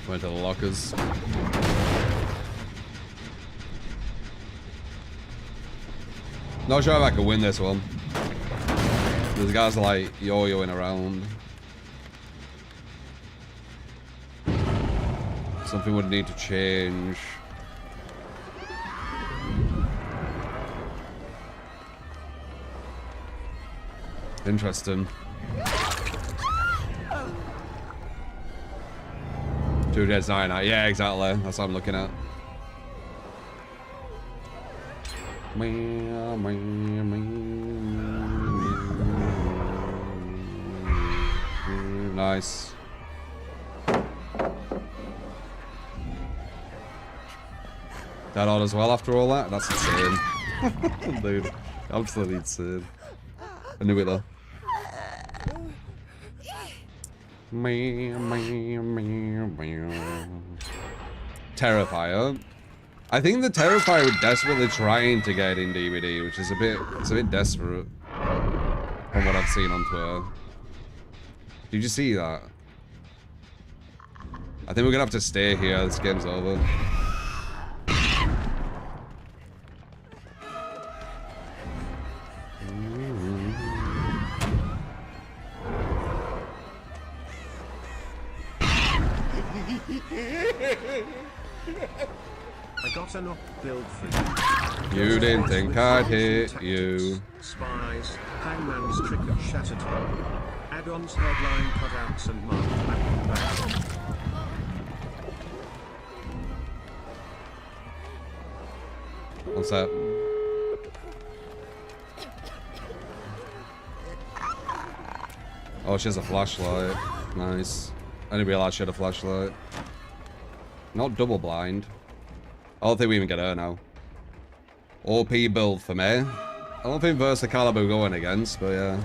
Went to the lockers. Not sure if I can win this one. These guys are like yo-yoing around. Something would need to change. Interesting. 2 deads, 9 out. Yeah, exactly. That's what I'm looking at. Nice. That odd as well after all that? That's insane. Dude, absolutely insane. I knew it though. Terrifier. I think the Terrifier was desperately trying to get in DVD, which is it's a bit desperate from what I've seen on Twitter. Did you see that? I think we're gonna have to stay here. This game's over. I got an up build for you. You didn't think I'd hit you. Spies, Hangman's Trick Shattered. Add-ons, headline cutouts, and marked back. What's that? Oh, she has a flashlight. Nice. I didn't realize she had a flashlight. Not double blind. I don't think we even get her now. OP build for me. I don't think Versa Caliber going against, but yeah.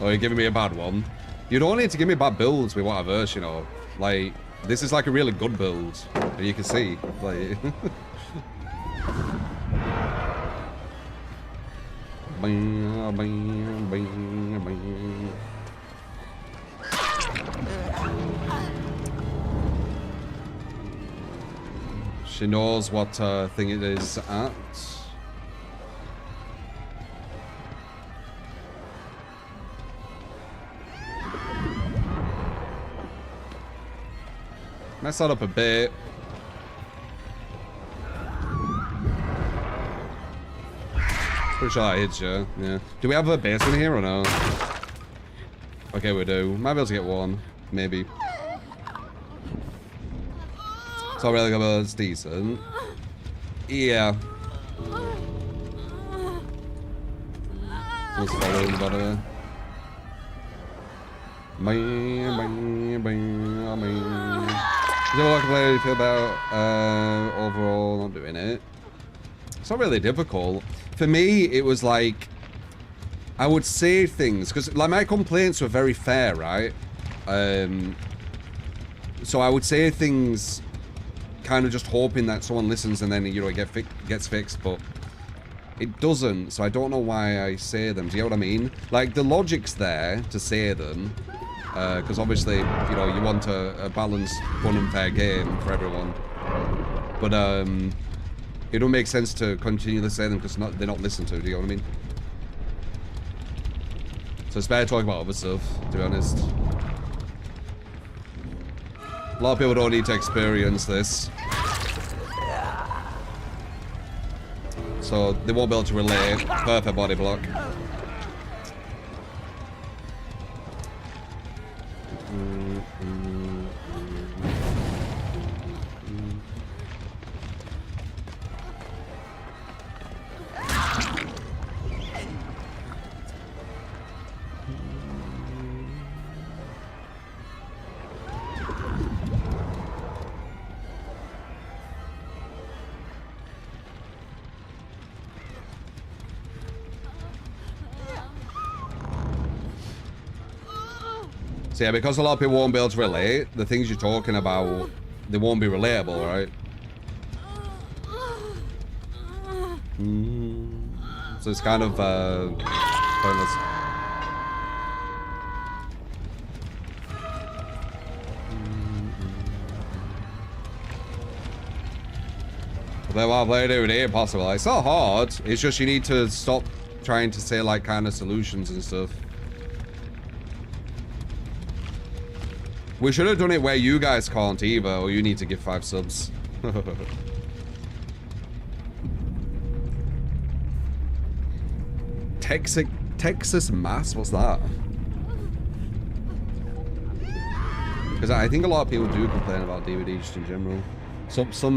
Oh, you're giving me a bad one. You don't need to give me bad builds with what I verse, you know. Like, this is like a really good build. And you can see, like... She knows what thing it is at. Mess that up a bit. Pretty sure that hits you. Yeah. Do we have a base in here or no? Okay, we do. Might be able to get one. Maybe. It's not really good, it's decent. Yeah. Let's follow in the bottom. What do you feel about overall not doing it? It's not really difficult. For me, it was like I would say things because like my complaints were very fair, right? So I would say things kind of just hoping that someone listens and then, you know, it gets fixed, but it doesn't, so I don't know why I say them. Do you know what I mean? Like, the logic's there to say them, because obviously, you know, you want a balanced, fun and fair game for everyone. But, it don't make sense to continue to say them because they're not listened to, do you know what I mean? So it's better talking about other stuff, to be honest. A lot of people don't need to experience this. So they won't be able to relate. Perfect body block. So yeah, because a lot of people won't be able to relate, the things you're talking about, they won't be relatable, right? So it's kind of pointless. Then while playing it ain't possible. It's not hard. It's just you need to stop trying to say like kind of solutions and stuff. We should have done it where you guys can't either, or you need to give 5 subs. Texas Mass? What's that? Because I think a lot of people do complain about DVD just in general. Some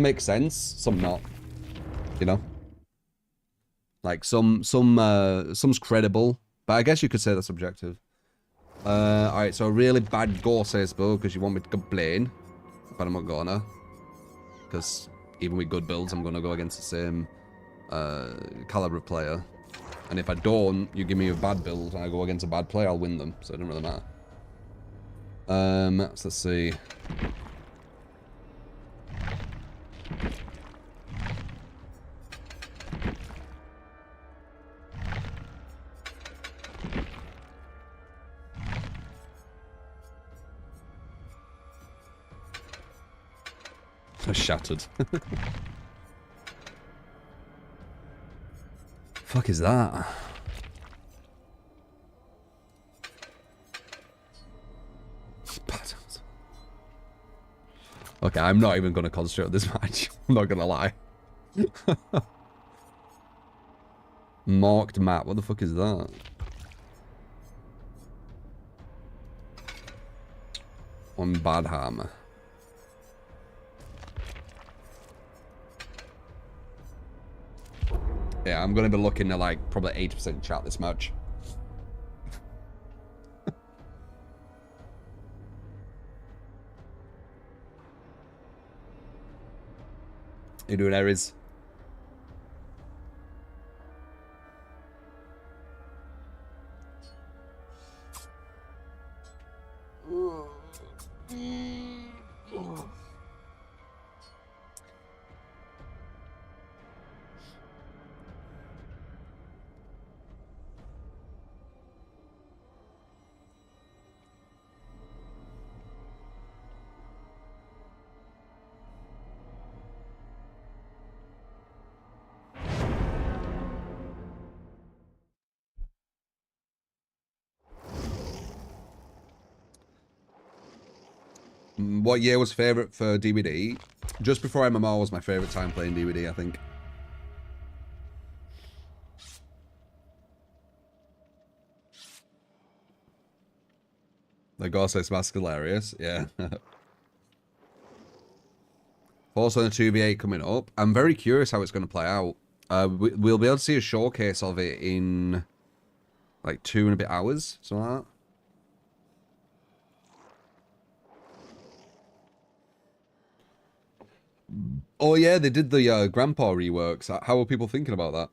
make sense, some not. You know? Like some's credible, but I guess you could say that's subjective. Alright, so a really bad go, says Bill, because you want me to complain. But I'm not gonna. Because even with good builds, I'm gonna go against the same caliber of player. And if I don't, you give me a bad build and I go against a bad player, I'll win them. So it doesn't really matter. So let's see. Shattered. Fuck is that? Okay, I'm not even going to concentrate on this match. I'm not going to lie. Marked map. What the fuck is that? On Badham. Yeah, I'm going to be looking at like probably 80% chat this match. You doing Aries? What year was favorite for DVD? Just before MMR was my favorite time playing DVD, I think. The Ghostface Mask hilarious, yeah. Also, the 2v8 coming up. I'm very curious how it's going to play out. We'll be able to see a showcase of it in like 2 and a bit hours, something like that. Oh yeah, they did the Grandpa reworks. How are people thinking about that?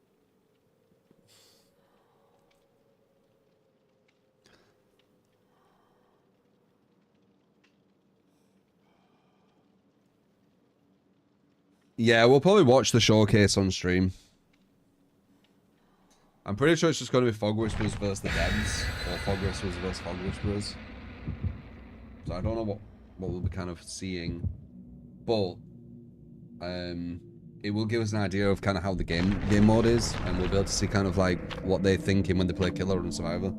Yeah, we'll probably watch the showcase on stream. I'm pretty sure it's just going to be Fog Whisperers versus the Devs, or Fog Whisperers versus Fog Whisperers. So I don't know what we'll be kind of seeing, but it will give us an idea of kind of how the game mode is, and we'll be able to see kind of like what they're thinking when they play Killer and Survivor.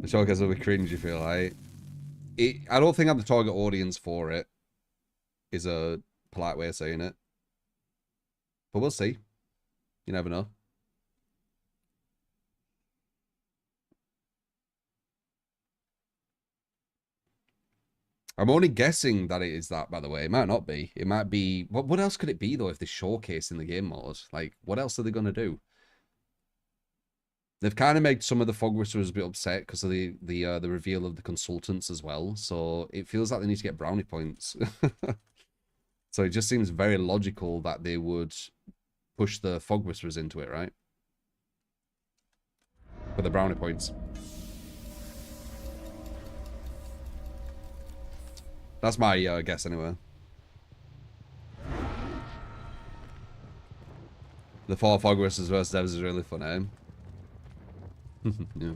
The showcase will be cringe, you feel like. I don't think I'm the target audience for it, is a polite way of saying it. But we'll see. You never know. I'm only guessing that it is that, by the way. It might not be. It might be... What else could it be, though, if they showcase in the game mode? Like, what else are they going to do? They've kind of made some of the Fog Whisperers a bit upset because of the reveal of the consultants as well. So it feels like they need to get brownie points. So it just seems very logical that they would push the Fog Whisperers into it, right? For the brownie points. That's my guess anyway. The 4 Fogwasses versus Devs is really fun, eh? Yeah.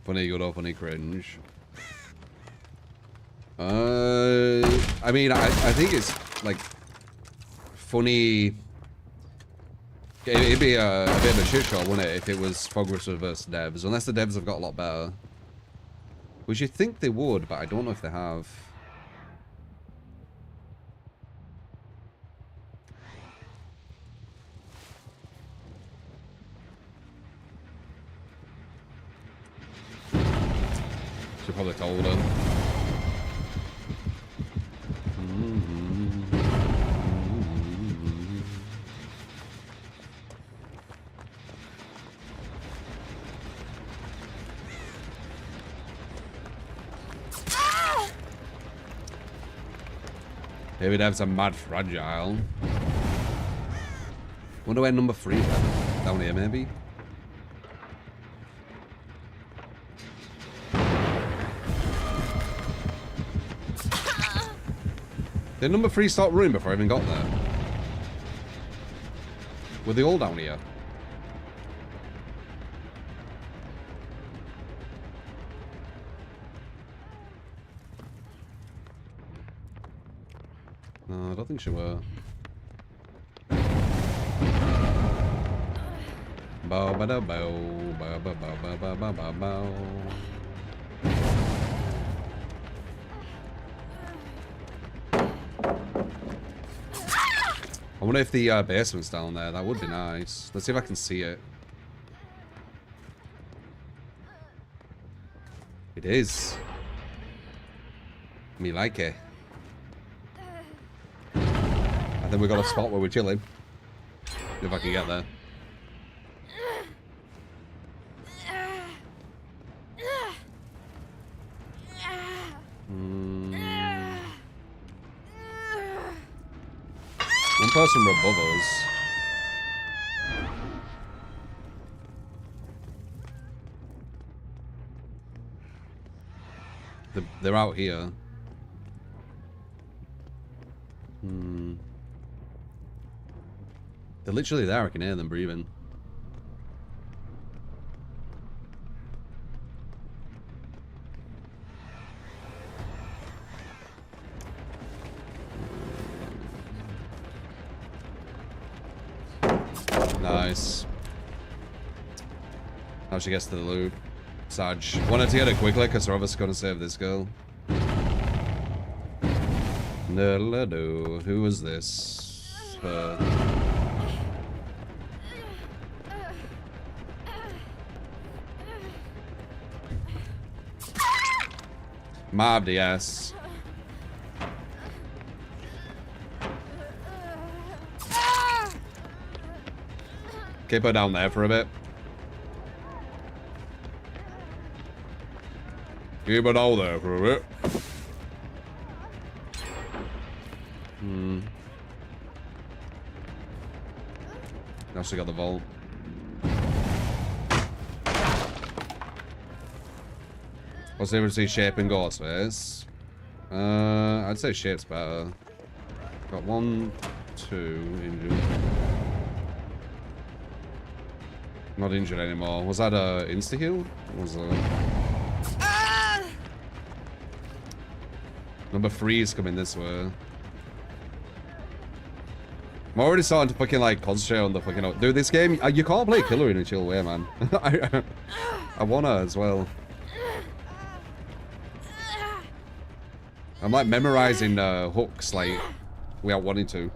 Funny good or funny cringe. I mean, I think it's like funny. It'd be a bit of a shit show, wouldn't it, if it was Fogwasser versus Devs? Unless the Devs have got a lot better. Which you'd think they would, but I don't know if they have. Should probably told her. Maybe Devs are mad fragile. Wonder where number 3 went. Down here, maybe? Did number 3 start running before I even got there? Were they all down here? No, I don't think she were. Bow ba da bow, bow ba bow ba ba ba ba bow. I wonder if the basement's down there. That would be nice. Let's see if I can see it. It is. Me like it. I think we got a spot where we're chilling. If I can get there. One person above us. They're out here. They're literally there. I can hear them breathing. Nice. Now she gets to the loot. Sag. Wanted to get it quickly because we're obviously going to save this girl. Who is this? Mobbed, yes. Keep her down there for a bit. Keep her down there for a bit. Now she got the vault. What's the difference between shape and Ghostface? I'd say shape's better. Got 1, 2 injured. Not injured anymore. Was that a insta-heal? Was Number 3 is coming this way. I'm already starting to fucking like concentrate on the fucking... Dude, this game, you can't play killer in a chill way, man. I wanna as well. I'm like memorizing hooks like without wanting to.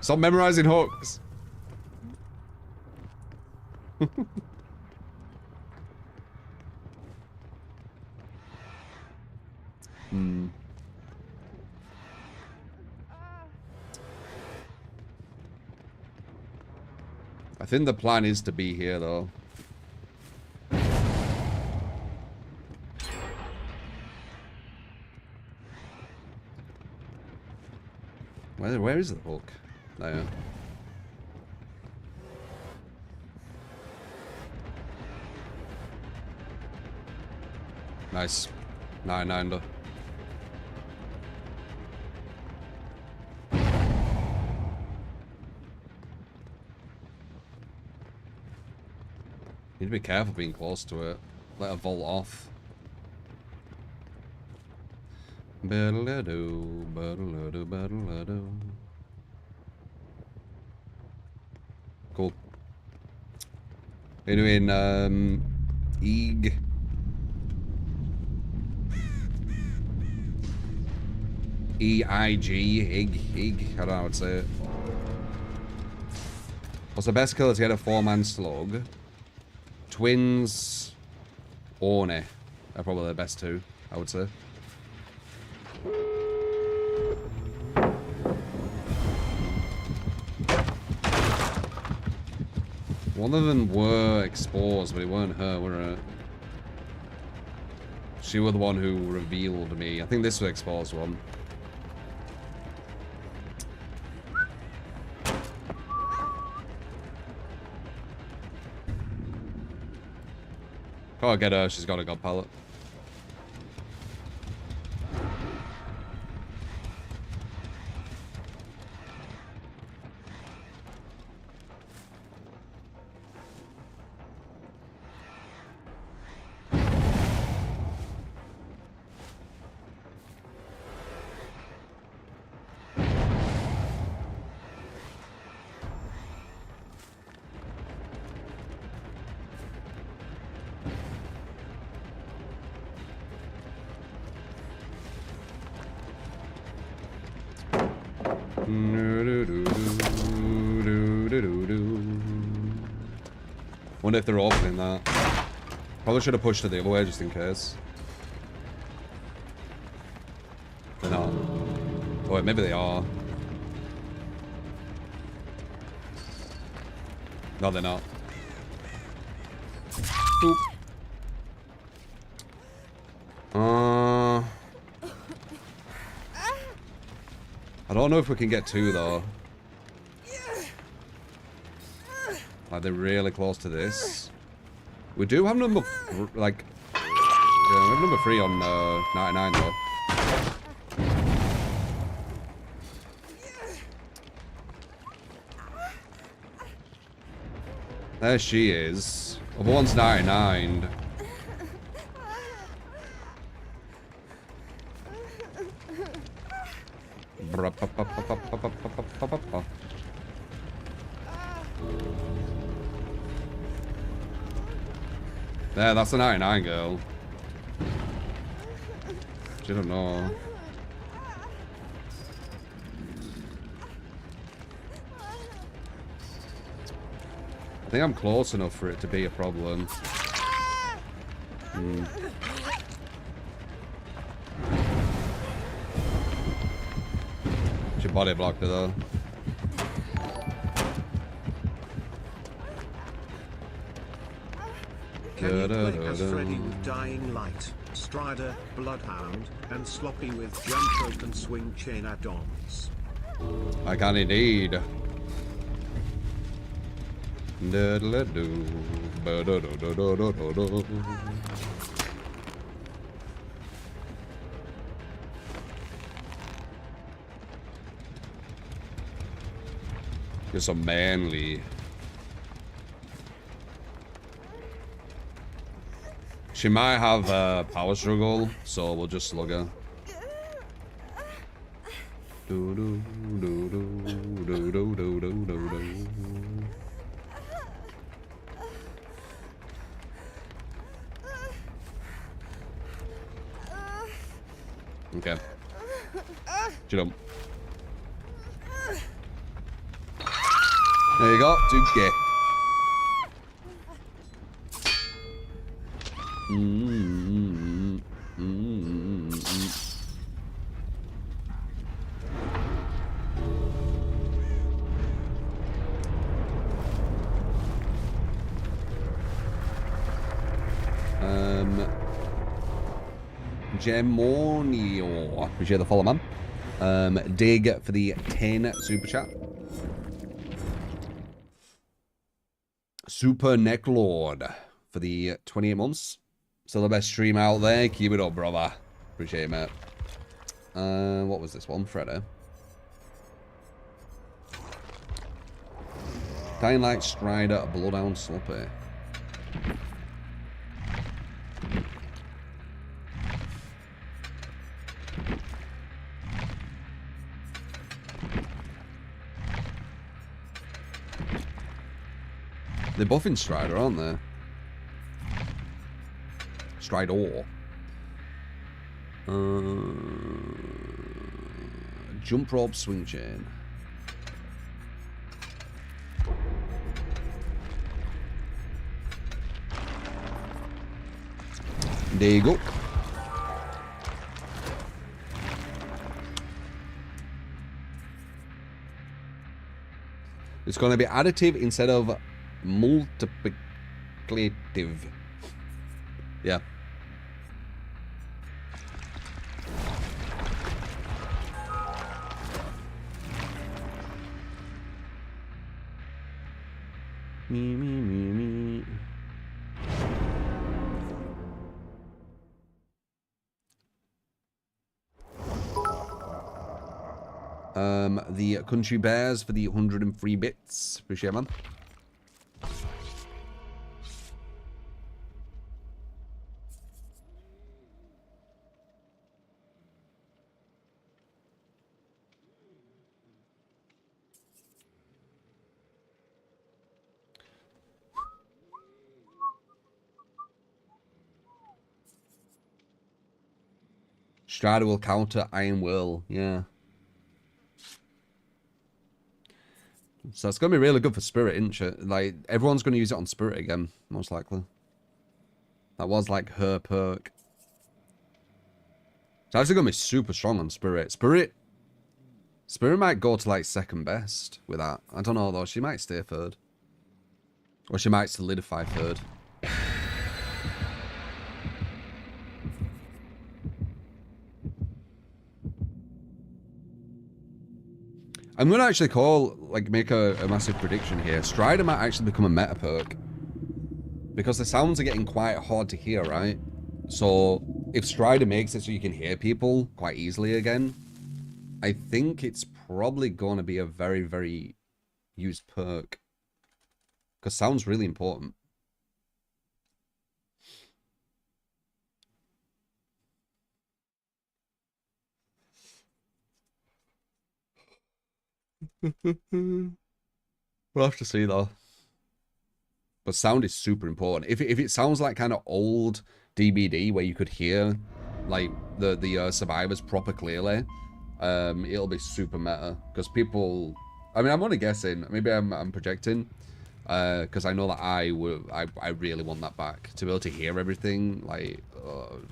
Stop memorizing hooks. I think the plan is to be here, though. Where is the hook? There. Nice. 9-9 though. Need to be careful being close to it. Let her vault off. Battle-a-doo, battle-a-doo, battle-a-doo. Cool. We're doing Eeg. E-I-G, Ig, I don't know how to say it. What's the best killer to get a 4-man slug? Twins, Orne are probably the best two, I would say. One of them were exposed, but it weren't her, were it? She was the one who revealed me. I think this was the exposed one. Gotta get her, she's got a god pallet. Wonder if they're opening that. Probably should have pushed it the other way just in case. They're not. Oh wait, maybe they are. No, they're not. Oop. I don't know if we can get two though. Like they're really close to this. We do have number like we have number 3 on 99 though. There she is. Other one's 99. There, that's the 99 girl. She don't know. I think I'm close enough for it to be a problem. She body blocked her though. Can you play as Freddy with Dying Light, Strider, Bloodhound, and Sloppy with Jump Rope and Swing Chain add-ons? I can indeed. You're so manly. She might have a power struggle, so we'll just slug her. Okay. Jump. There you go. 2K. Gemonio. Appreciate the follow, man. Dig for the 10 super chat. Super Necklord for the 28 months. Still the best stream out there. Keep it up, brother. Appreciate it, mate. What was this one? Freddo. Dying Light, Strider, Bloodhound, Sloppy. They're buffing Strider, aren't they? Stridor. Jump rope, swing chain. There you go. It's going to be additive instead of multiplicative. Yeah. Me. The Country Bears for the 103 bits. Appreciate it, man. Strider will counter Iron Will, yeah. So it's going to be really good for Spirit, isn't it? Like, everyone's going to use it on Spirit again, most likely. That was like her perk. It's actually going to be super strong on Spirit. Spirit might go to like second best with that. I don't know though, she might stay third. Or she might solidify third. I'm going to actually make a massive prediction here. Strider might actually become a meta perk. Because the sounds are getting quite hard to hear, right? So, if Strider makes it so you can hear people quite easily again, I think it's probably going to be a very, very used perk. Because sound's really important. We'll have to see though. But sound is super important. If it sounds like kind of old DBD where you could hear like the survivors proper clearly, it'll be super meta. Because people, I mean, I'm only guessing. Maybe I'm projecting. Because I know that I really want that back to be able to hear everything. Like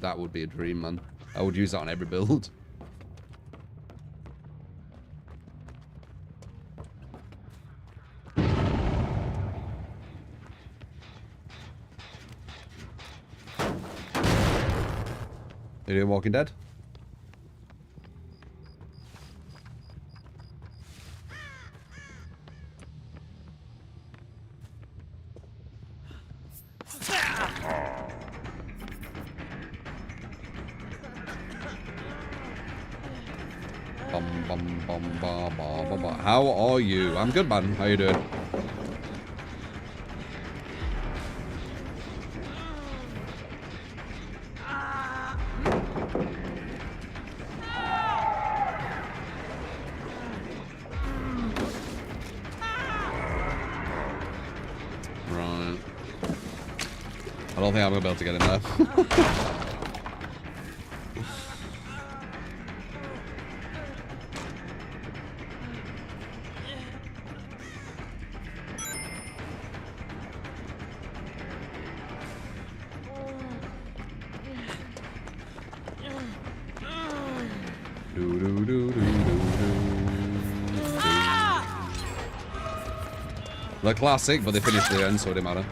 that would be a dream, man. I would use that on every build. You doing Walking Dead? How are you? I'm good, man. How you doing? I don't think I'm going to be able to get in there. They're classic, but they finished the end, so it didn't matter.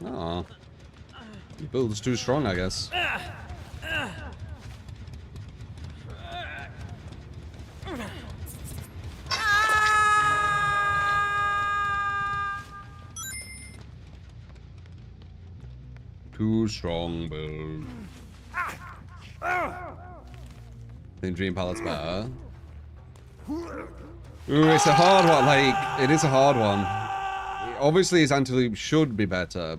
Oh. Your build's too strong, I guess. Too strong, build. Think Dream Palette's better. Ooh, it's a hard one. Like, it is a hard one. Obviously, his anti-loop should be better,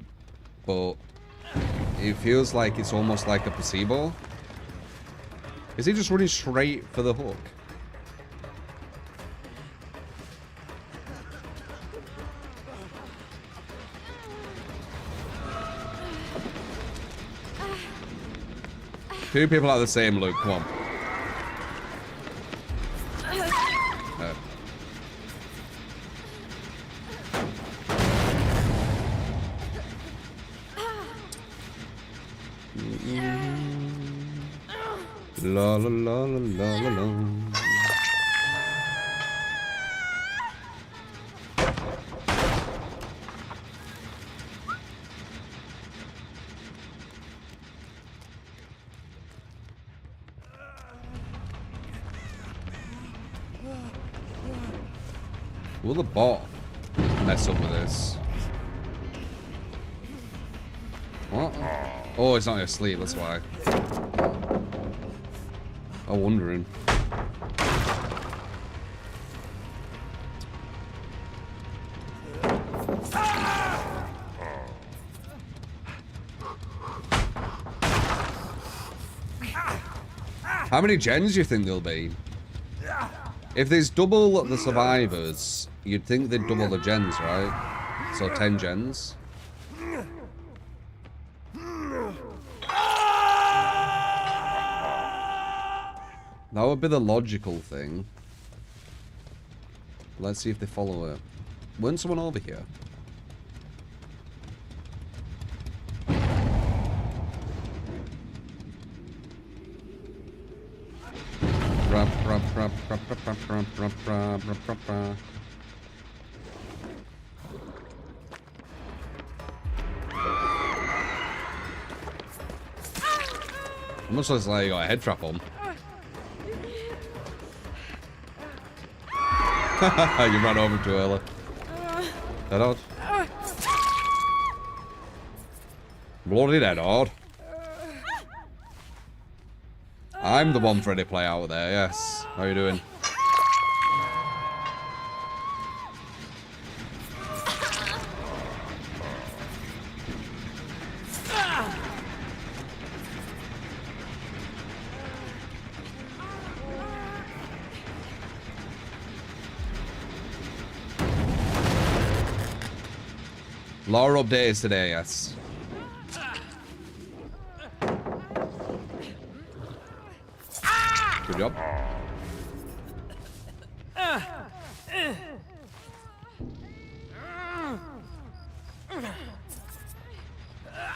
but it feels like it's almost like a placebo. Is he just running straight for the hook? Two people have the same look, come on. La la la la la la la. Will the bot mess up with this? What? Oh, it's not asleep, that's why. I'm wondering. How many gens do you think there'll be? If there's double the survivors, you'd think they'd double the gens, right? So 10 gens. That would be the logical thing. Let's see if they follow it. Weren't someone over here? Almost looks like you got a head trap on. You ran over too early. Dead odd. Bloody dead odd. I'm the one for any play out there, yes. How you doing? Lore updates today, yes. Good job.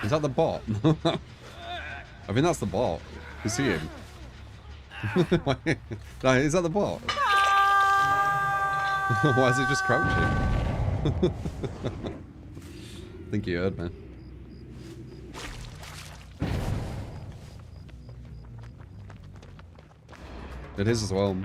Is that the bot? I mean, that's the bot. You see him? No, is that the bot? Why is it just crouching? I think you heard me. It is as well.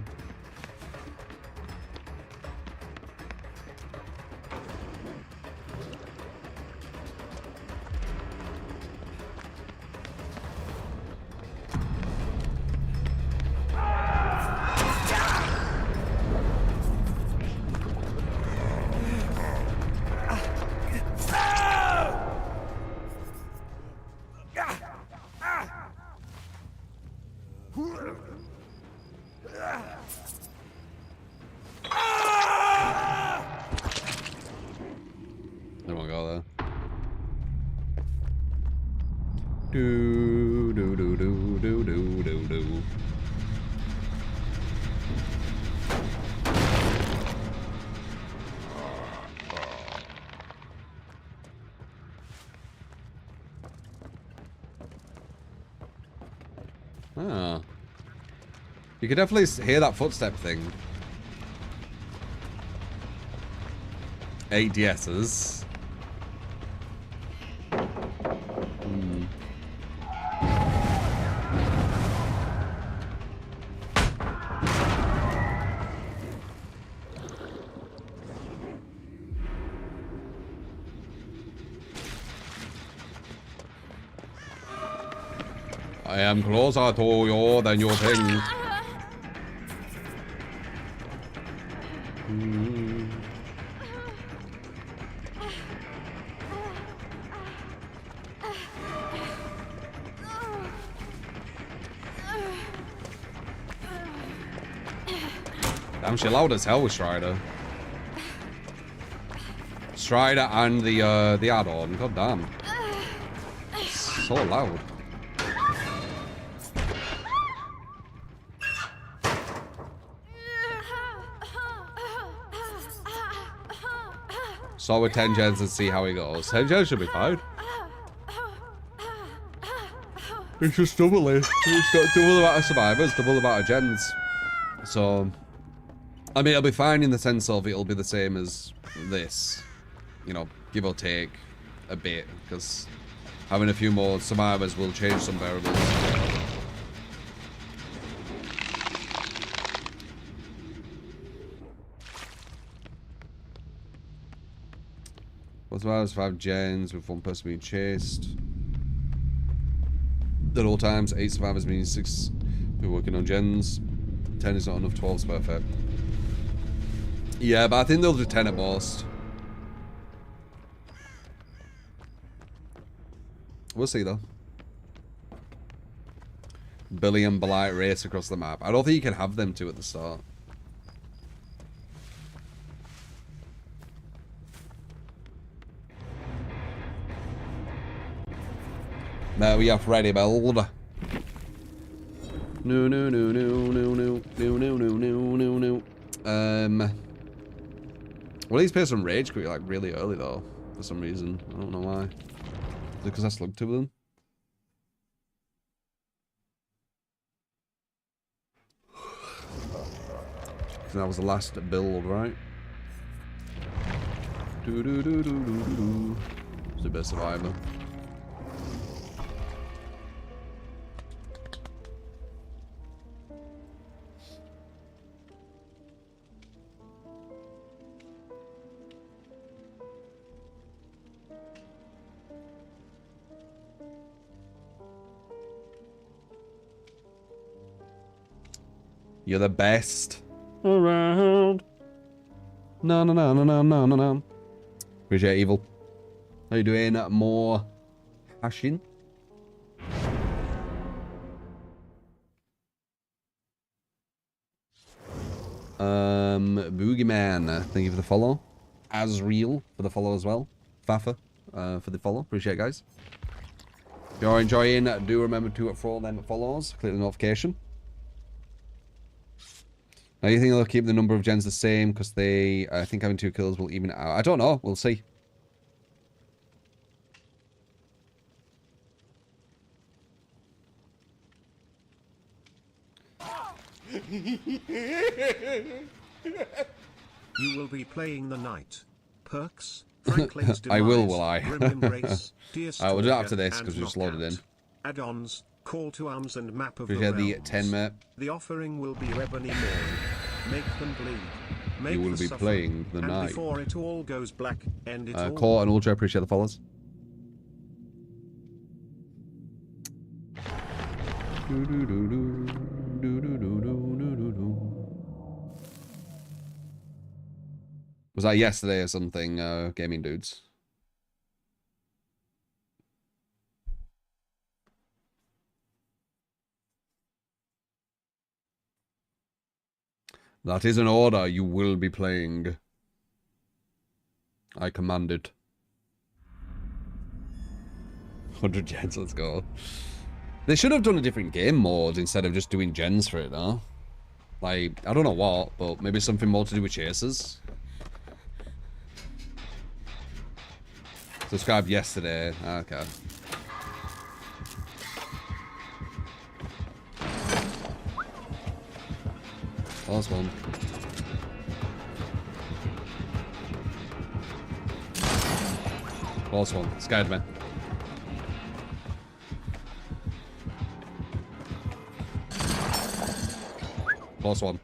You can definitely hear that footstep thing. 8 DSs. I am closer to you than you think. Damn, she loud as hell with Strider. Strider and the add-on. God damn. So loud. So with 10 gens and see how he goes. 10 gens should be fine. It's just double it. It's got double the amount of survivors, double the amount of gens. So, I mean, it'll be fine in the sense of it'll be the same as this. You know, give or take a bit, because having a few more survivors will change some variables. Well, survivors 5 gens with 1 person being chased. At all times, 8 survivors means 6 people working on gens. 10 is not enough, 12 is perfect. Yeah, but I think they'll do 10 at most. We'll see though. Billy and Blight race across the map. I don't think you can have them two at the start. There we are, ready, build. No, no, no, no, no, no, no, no, no, no, no, no. Well, he's played some rage quit like really early though, for some reason. I don't know why. Is it because I slugged 2 of them? That was the last build, right? Do do do do do do do. It's the best survivor. You're the best around. No, no, no, no, no, no, no, no. Appreciate Evil. How you doing? More hashing. Boogeyman, thank you for the follow. Asriel for the follow as well. Fafa for the follow. Appreciate it, guys. If you're enjoying, do remember to follow them follows. Click the notification. Now, you think they'll keep the number of gens the same because they, I think having 2 kills will even it out. I don't know. We'll see. You will be playing the night. Perks, Franklin's I will I? Grim Embrace, I will do it after this because we just loaded in. Add-ons, call to arms and map of Appreciate the the 10 mate. The offering will be Ebony Morn. Make them bleed. Make You will the be suffering. playing the and night. before it all goes black, end it all. Core and Ultra, appreciate the follows. Was that yesterday or something, gaming dudes? That is an order. You will be playing. I command it. 100 gens, let's go. They should have done a different game mode instead of just doing gens for it, though. Like, I don't know what, but maybe something more to do with chasers. Subscribed yesterday. Okay. Last one. Last one. Scared me. Last one.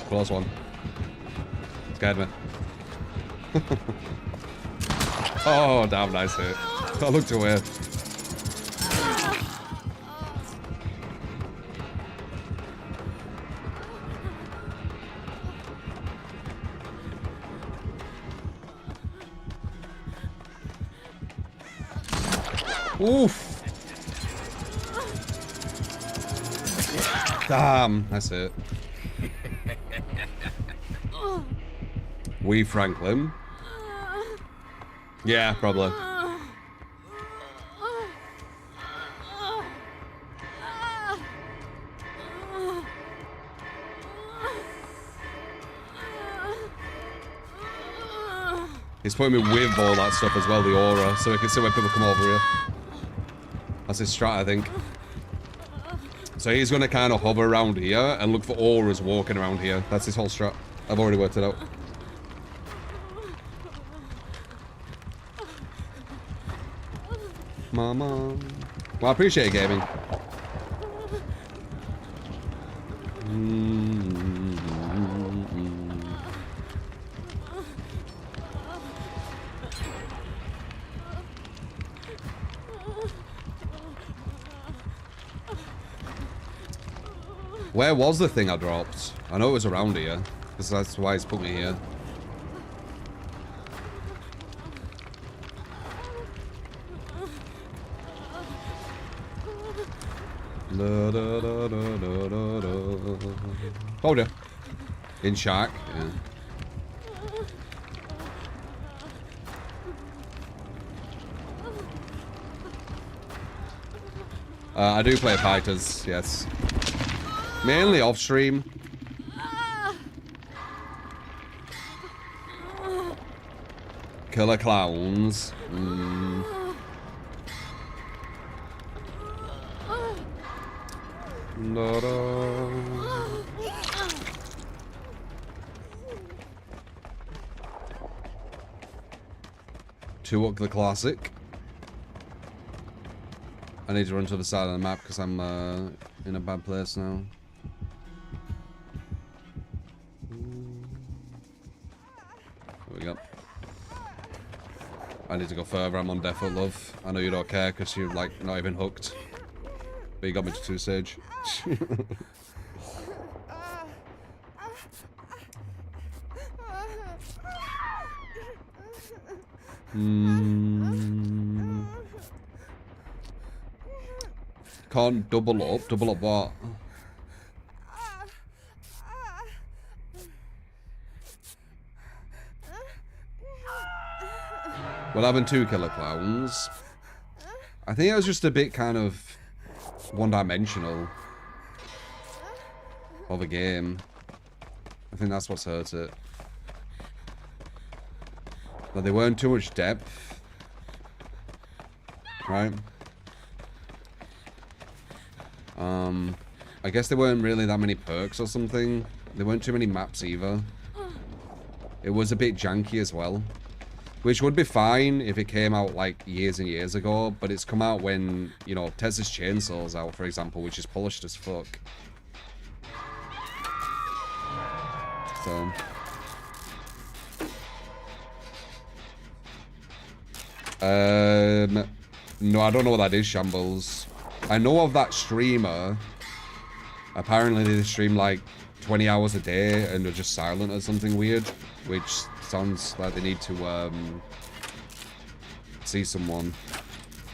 Close one. Scared me. Oh, damn, nice hit. I looked away. Oof. Damn, that's it. We Franklin. Yeah, probably. He's putting me with all that stuff as well, the aura, so we can see when people come over here. That's his strat, I think. So he's going to kind of hover around here and look for auras walking around here. That's his whole strat. I've already worked it out. Mama. Well, I appreciate it, gaming. Where was the thing I dropped? I know it was around here, because that's why it's put me here. Da, da, da, da, da, da, da. Told ya. In Shark, yeah. I do play fighters, yes. Mainly off stream. Killer clowns. Took the classic. I need to run to the side of the map because I'm in a bad place now. There we go. I need to go further. I'm on Defo Love. I know you don't care because you're like not even hooked. But you got me to 2 stage. Can't double up. Double up what? Well, having 2 killer clowns. I think it was just a bit kind of one-dimensional of a game. I think that's what's hurt it. But they weren't too much depth. Right? I guess there weren't really that many perks or something. There weren't too many maps either. It was a bit janky as well. Which would be fine if it came out like years and years ago, but it's come out when, you know, Texas Chainsaw's out, for example, which is polished as fuck. So. No, I don't know what that is, Shambles. I know of that streamer. Apparently they stream like 20 hours a day and they're just silent or something weird, which sounds like they need to see someone.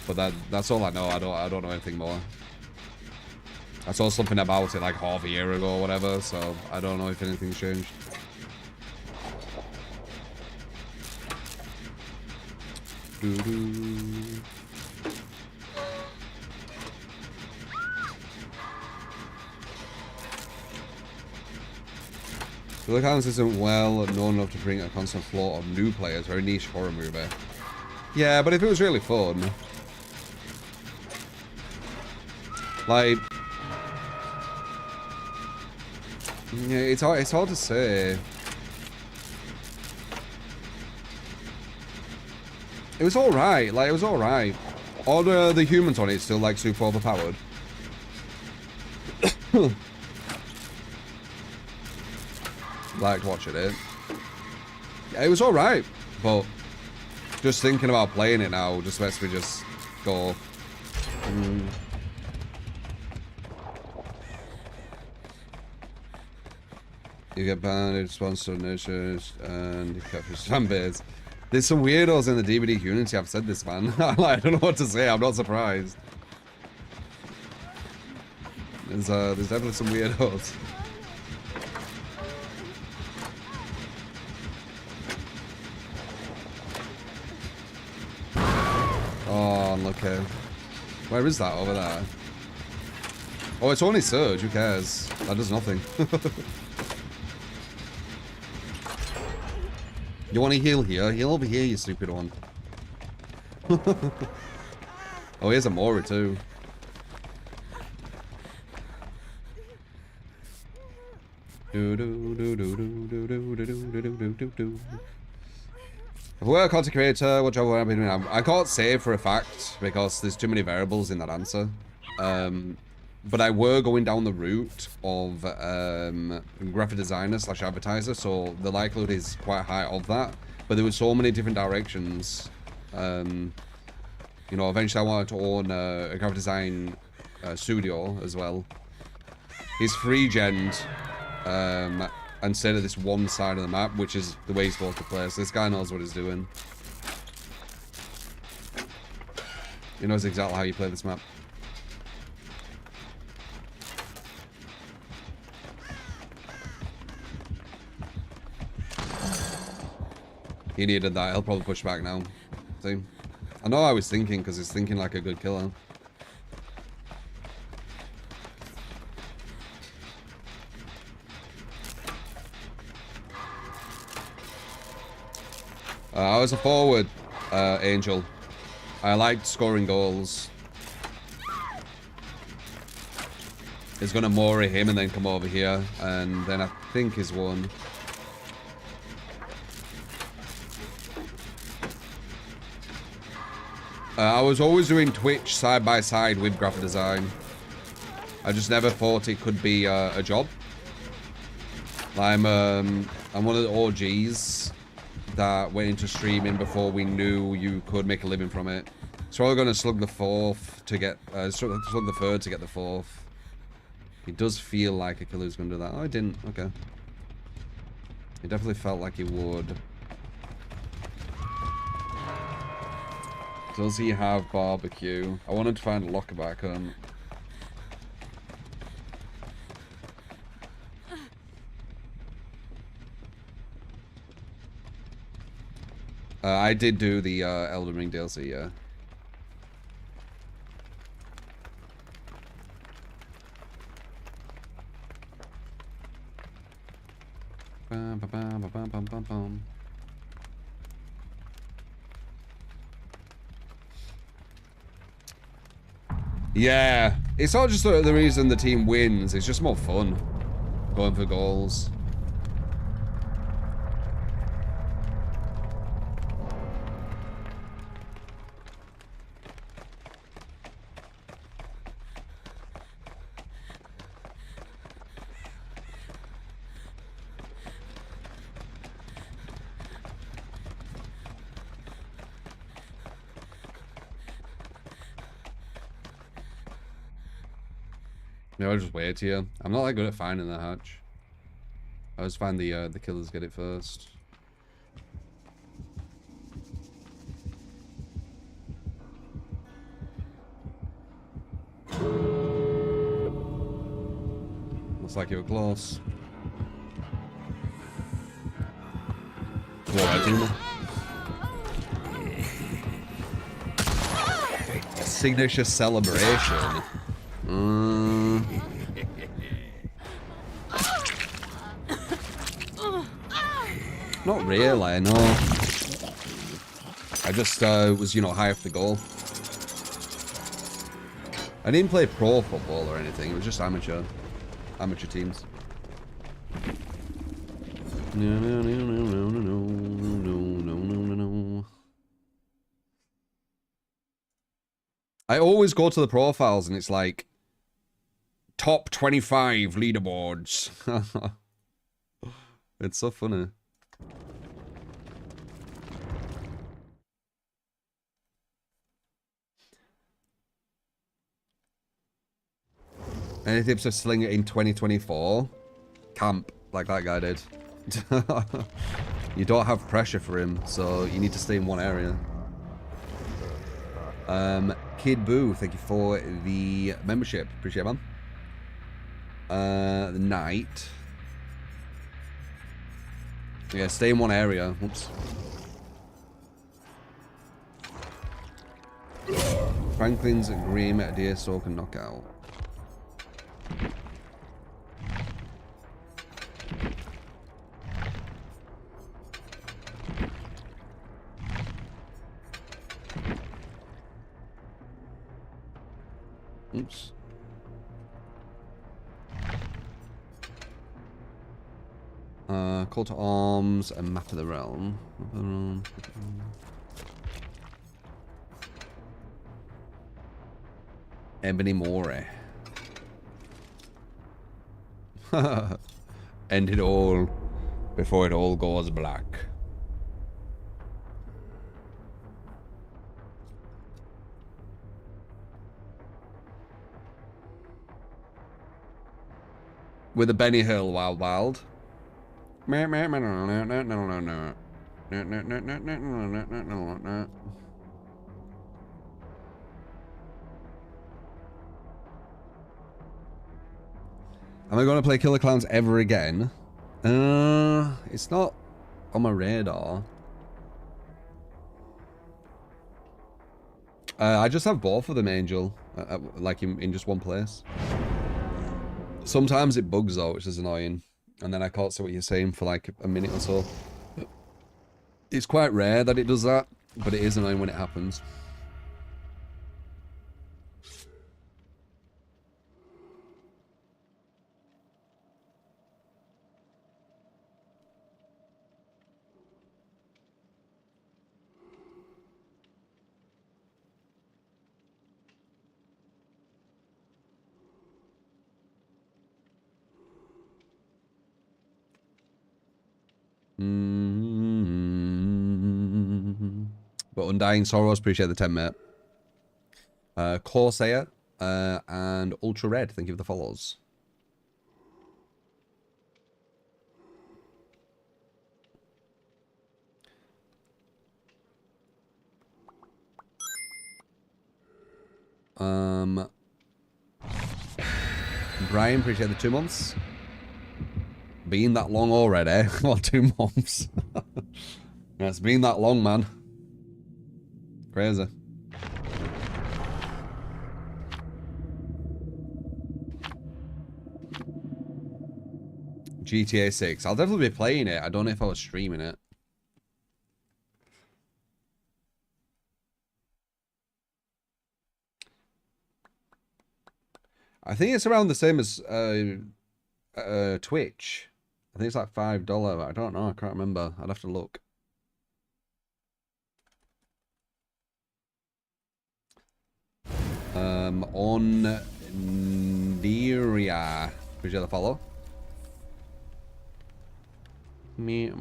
But that's all I know. I don't know anything more. I saw something about it like half a year ago or whatever, so I don't know if anything's changed. Doo-doo. The mechanics isn't well known enough to bring a constant flow of new players. Very niche horror movie. Yeah, but if it was really fun, like, yeah, it's hard to say. It was all right. Like, it was all right. All the humans on it still like super overpowered. Liked watching it. Yeah, it was all right, but just thinking about playing it now just makes me just go. You get banned, it spawns to nurtures, and you capture fanbase. There's some weirdos in the DVD community. I've said this, man. I don't know what to say. I'm not surprised. There's definitely some weirdos. Oh, unlucky. Where is that over there? Oh, it's only Surge. Who cares? That does nothing. You want to heal here? Heal over here, you stupid one. Oh, here's a Mora too. If we're a content creator, what job would I be doing? I can't say for a fact because there's too many variables in that answer. But I were going down the route of graphic designer / advertiser, so the likelihood is quite high of that. But there were so many different directions. You know, eventually I wanted to own a graphic design studio as well. He's free-gened and stayed at this one side of the map, which is the way he's supposed to play. So this guy knows what he's doing. He knows exactly how you play this map. He needed that. He'll probably push back now. See? I know I was thinking because he's thinking like a good killer. I was a forward, Angel. I liked scoring goals. He's gonna Mori him and then come over here, and then I think he's won. I was always doing Twitch side by side with graphic design. I just never thought it could be a job. I'm one of the OGs that went into streaming before we knew you could make a living from it. So we're gonna slug the fourth to get slug the third to get the fourth. It does feel like a killer who's gonna do that. Oh, I didn't. Okay. It definitely felt like he would. Does he have barbecue? I wanted to find a locker back home. I did do the Elden Ring DLC, yeah. Bum, bum, bum, bum, bum, bum, bum. Yeah, it's not just the reason the team wins, it's just more fun going for goals. No, I'll just wait here. I'm not that good at finding the hatch. I always find the killers get it first. Looks like you were close. Signature celebration. Not really, no. I just was, you know, high off the goal. I didn't play pro football or anything. It was just amateur teams. No. I always go to the profiles and it's like top 25 leaderboards. It's so funny. Any tips of sling it in 2024? Camp, like that guy did. You don't have pressure for him, so you need to stay in one area. Kid Boo, thank you for the membership. Appreciate it, man. The night. Yeah, stay in one area. Oops. Franklin's Grim, Deerstalk, and Knockout. Oops. Call to arms and map of the realm. Ebony Moray. End it all before it all goes black. With a Benny Hill Wild Wild. Am I going to play Killer Clowns ever again? It's not on my radar. I just have both of them, Angel, like in just one place. Sometimes it bugs out, which is annoying, and then I can't see what you're saying for like a minute or so. It's quite rare that it does that, but it is annoying when it happens. But Undying Sorrows, appreciate the 10, mate. Corsair and Ultra Red, thank you for the follows. Brian, appreciate the 2 months. Been that long already? Well, 2 months. Yeah, it's been that long, man. Crazy. GTA 6. I'll definitely be playing it. I don't know if I was streaming it. I think it's around the same as Twitch. I think it's like $5, but I don't know. I can't remember. I'd have to look. On Niria. Appreciate the follow. Me.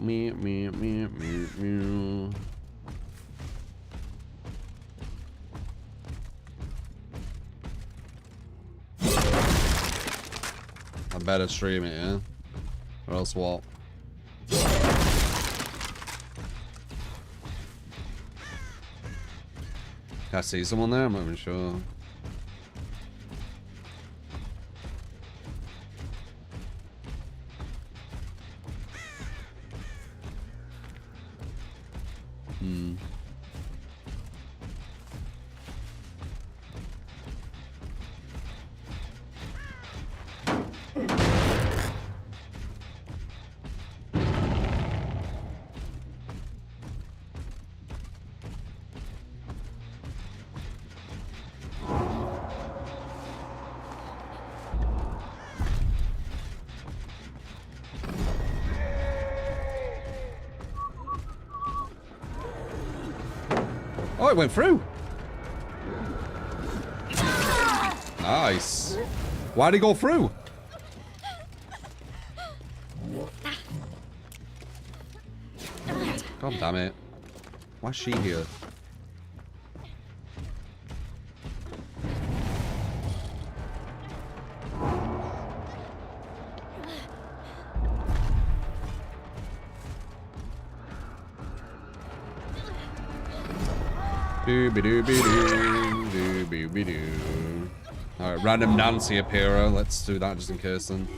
I better stream it, yeah? Or else what? Can I see someone there? I'm not even sure. Oh, it went through. Nice. Why'd he go through? God damn it. Why's she here? Doo-be-doo-be-doo, alright, random Nancy appearer. Let's do that just in case then.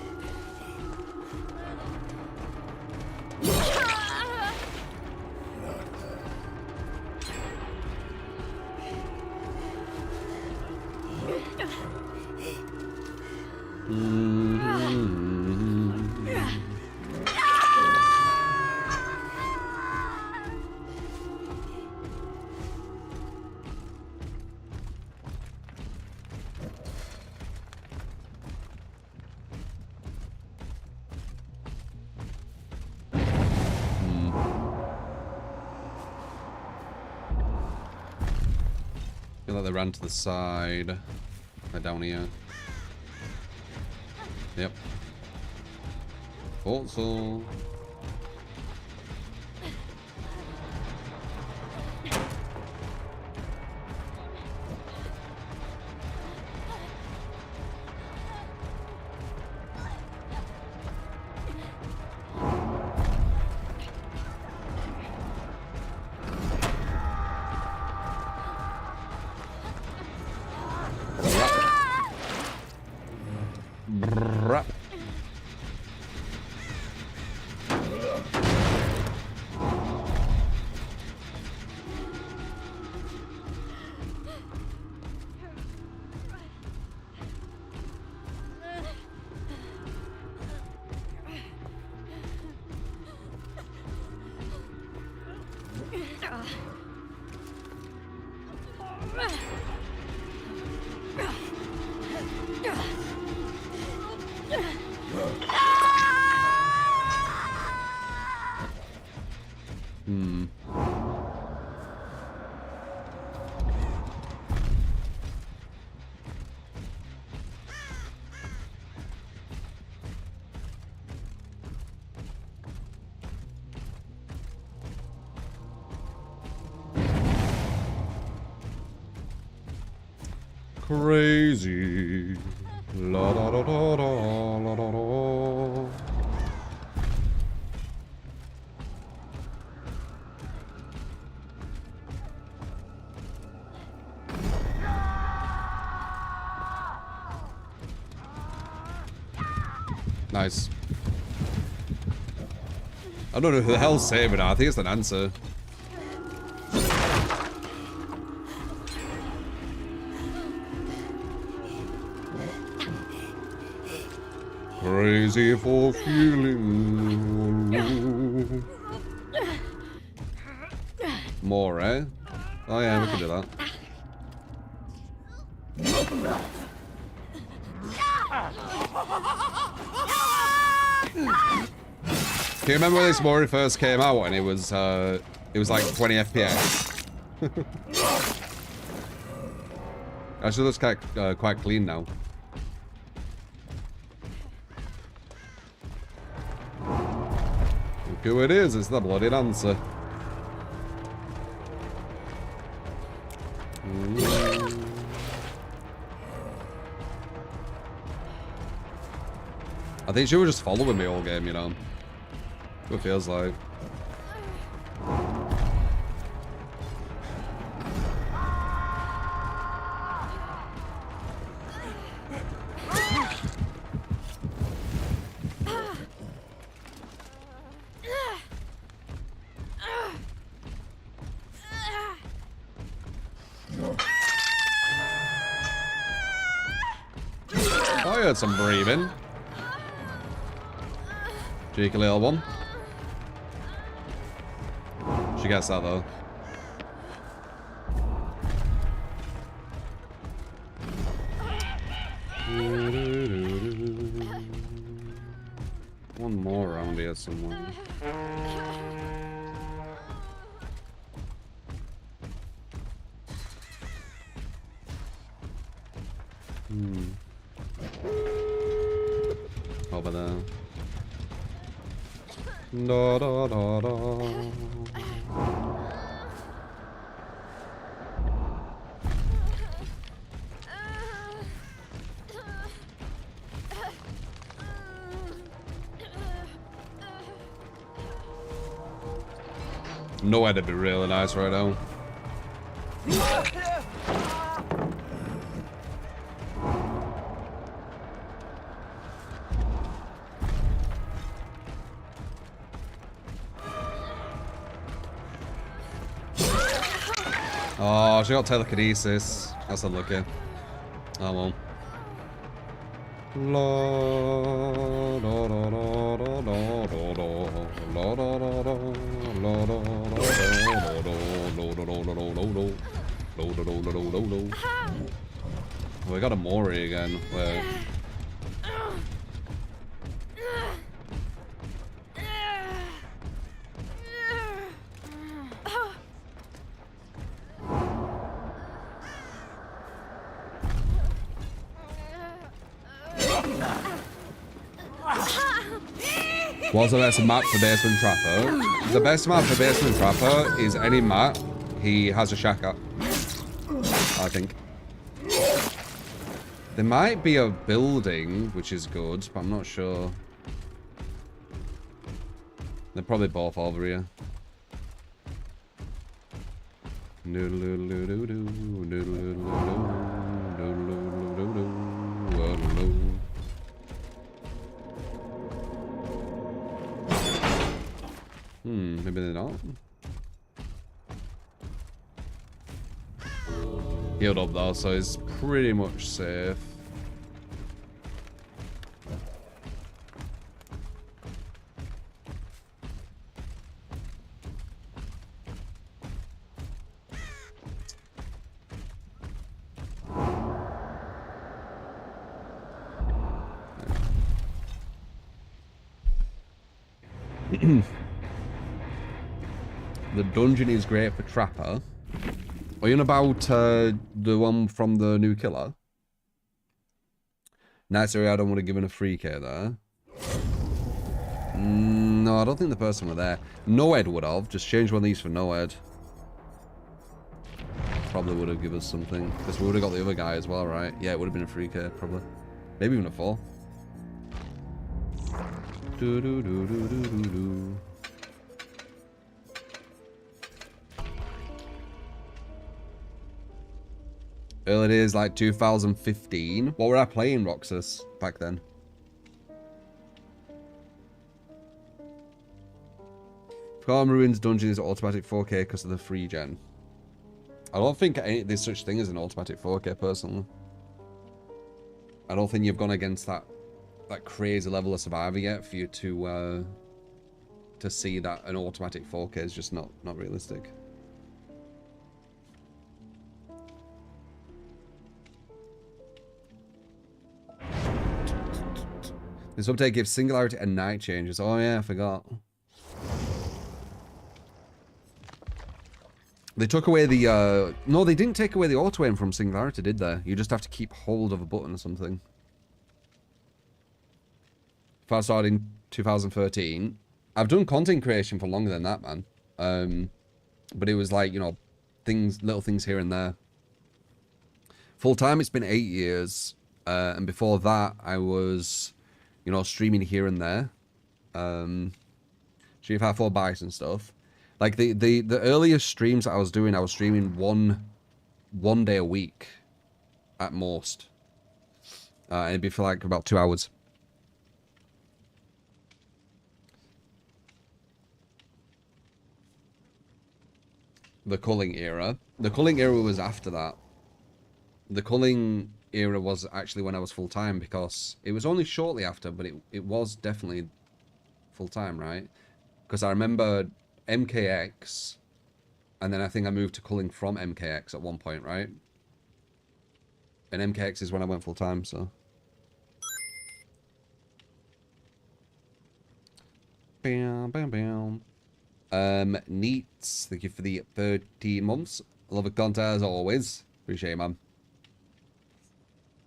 Feel like they ran to the side. They're down here. Yep. Thought so. Crazy. La da da da da la da da. Nice. I don't know who the hell's saving her. I think it's an answer. Crazy for feeling low. More, eh? Oh yeah, we can do that. Do you remember when this Mori first came out and it was like 20 FPS? Actually looks quite clean now. Look who it is, it's the bloody dancer. I think she was just following me all game, you know. It feels like. I heard some breathing. Cheeky little one. She gets that though. One more around here somewhere. Over there. Da, da, da, da. No, it'd be really nice right now. Oh, she got telekinesis. That's unlucky. Oh well. We got a Mori again. Where? What's the best map for Basement Trapper? The best map for Basement Trapper is any map he has a shack at. I think. There might be a building, which is good, but I'm not sure. They're probably both over here. Maybe they're not. Healed up though, so it's pretty much safe. The dungeon is great for Trapper. Are you on about the one from the new killer? Nice area, I don't want to give him a free K there. No, I don't think the person were there. Noed would have. Just change one of these for Noed. Probably would have given us something. Because we would have got the other guy as well, right? Yeah, it would have been a free K, probably. Maybe even a 4. Do do do do do do do. Early days like 2015. What were I playing, Roxas, back then? Forgotten Ruins Dungeon is automatic 4K because of the free gen. I don't think there's such thing as an automatic 4K personally. I don't think you've gone against that crazy level of Survivor yet for you to see that an automatic 4K is just not realistic. This update gives singularity and night changes. Oh yeah, I forgot. They took away the no, they didn't take away the auto aim from singularity, did they? You just have to keep hold of a button or something. If I started in 2013, I've done content creation for longer than that, man. But it was like, you know, little things here and there. Full time, it's been 8 years, and before that, I was, you know, streaming here and there. Stream 4 bikes and stuff. Like the earliest streams that I was doing, I was streaming one day a week at most. And it'd be for like about 2 hours. The culling era. The culling era was after that. The culling era was actually when I was full time, because it was only shortly after, but it was definitely full time, right? Because I remember MKX, and then I think I moved to culling from MKX at one point, right? And MKX is when I went full time, so. Bam, bam, bam. Neats, thank you for the 13 months. Love the content as always. Appreciate it, man.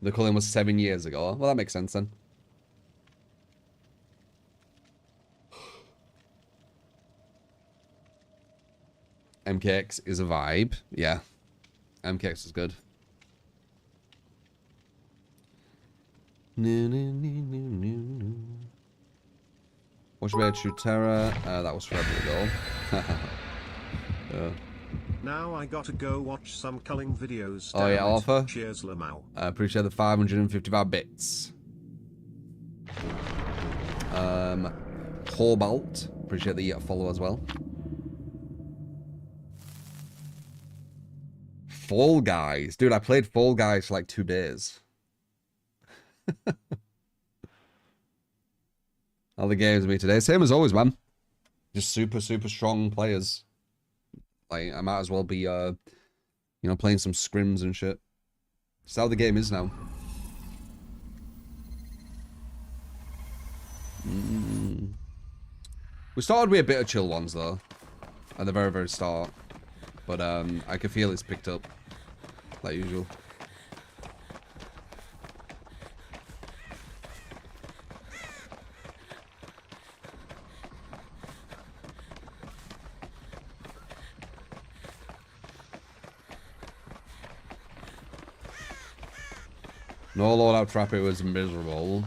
The culling was 7 years ago. Well, that makes sense then. MKX is a vibe. Yeah. MKX is good. Watch Bear True Terror. That was forever ago. Now I gotta go watch some culling videos. Oh yeah, Alpha. Cheers, Lamau. I appreciate the 555 bits. Cobalt. Appreciate the follow as well. Fall Guys. Dude, I played Fall Guys for like 2 days. All the games with me today. Same as always, man. Just super, super strong players. Like, I might as well be, you know, playing some scrims and shit. That's how the game is now. We started with a bit of chill ones, though. At the very, very start. But, I can feel it's picked up. Like usual. No loadout trap, it was miserable.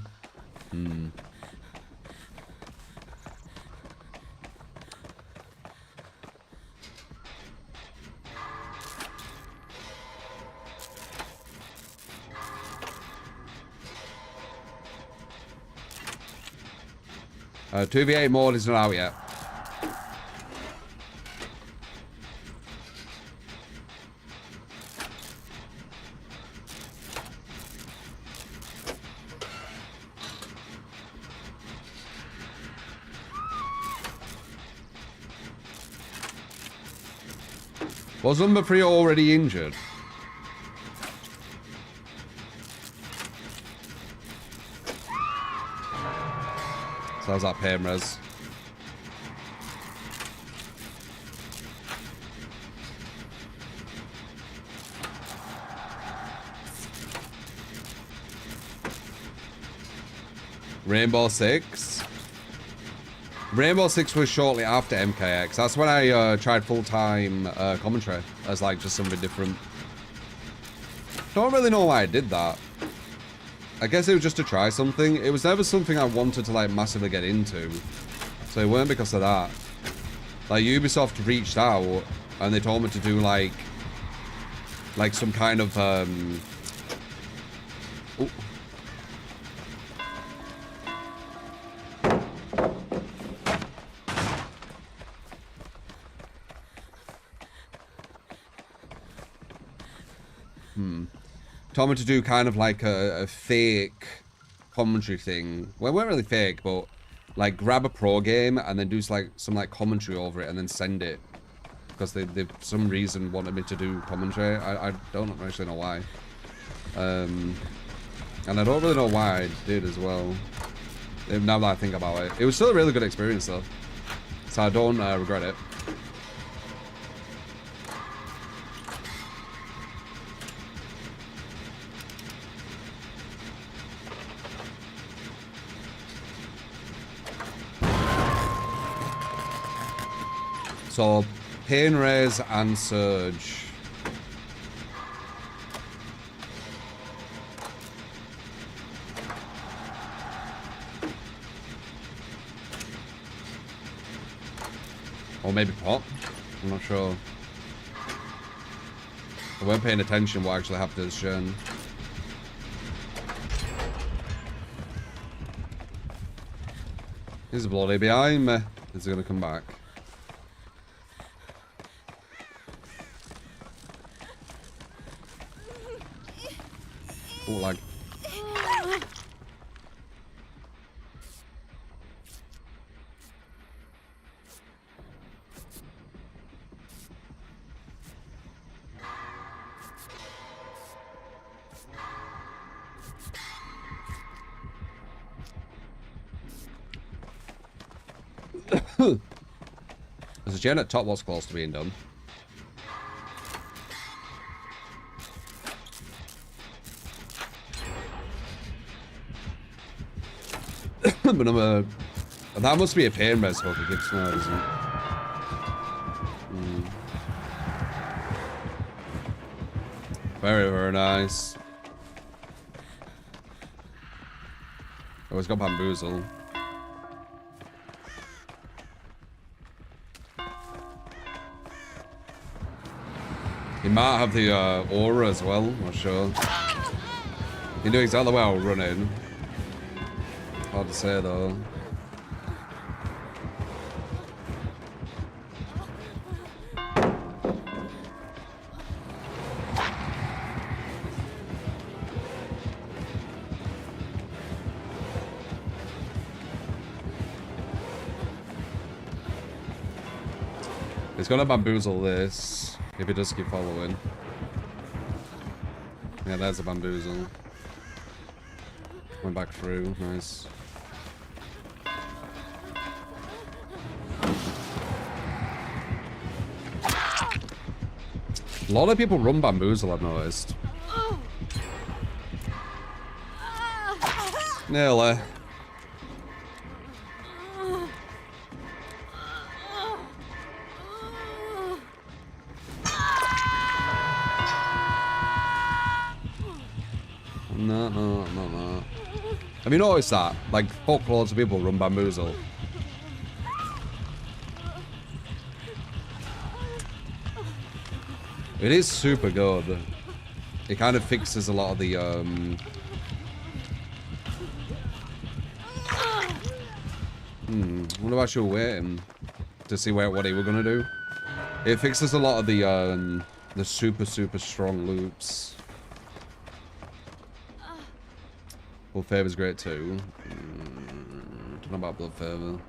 2v8 mode is not out yet. Was number 3 already injured? So how's that pain res? Rainbow Six? Rainbow Six was shortly after MKX. That's when I tried full-time commentary as like just something different. Don't really know why I did that. I guess it was just to try something. It was never something I wanted to like massively get into. So it weren't because of that. Like Ubisoft reached out and they told me to do like some kind of ooh. Told me to do kind of like a fake commentary thing. Well, it weren't really fake, but like grab a pro game and then do some commentary over it and then send it. Because they for some reason wanted me to do commentary. I don't actually know why. And I don't really know why I did as well. Now that I think about it. It was still a really good experience though. So I don't regret it. So, Pain Raise and Surge. Or maybe Pop. I'm not sure. I weren't paying attention what actually happened to this gen. He's bloody behind me. Is he gonna come back? Oh, like. There's a gen at top was close to being done. but that must be a pain res hook it gives now, isn't it? Very, very nice. Oh, it's got bamboozle. He might have the aura as well, I'm not sure. He knew exactly where I was running. Hard to say though. He's gonna bamboozle this if he does keep following. Yeah, there's a bamboozle. Went back through, nice. A lot of people run bamboozle, I've noticed. Nearly. No. Have you noticed that? Like, fuck loads of people run bamboozle. It is super good. It kind of fixes a lot of the, wonder if I should waiting to see what he were gonna do. It fixes a lot of the super strong loops. Blood Favor's great too. Don't know about Blood Favor.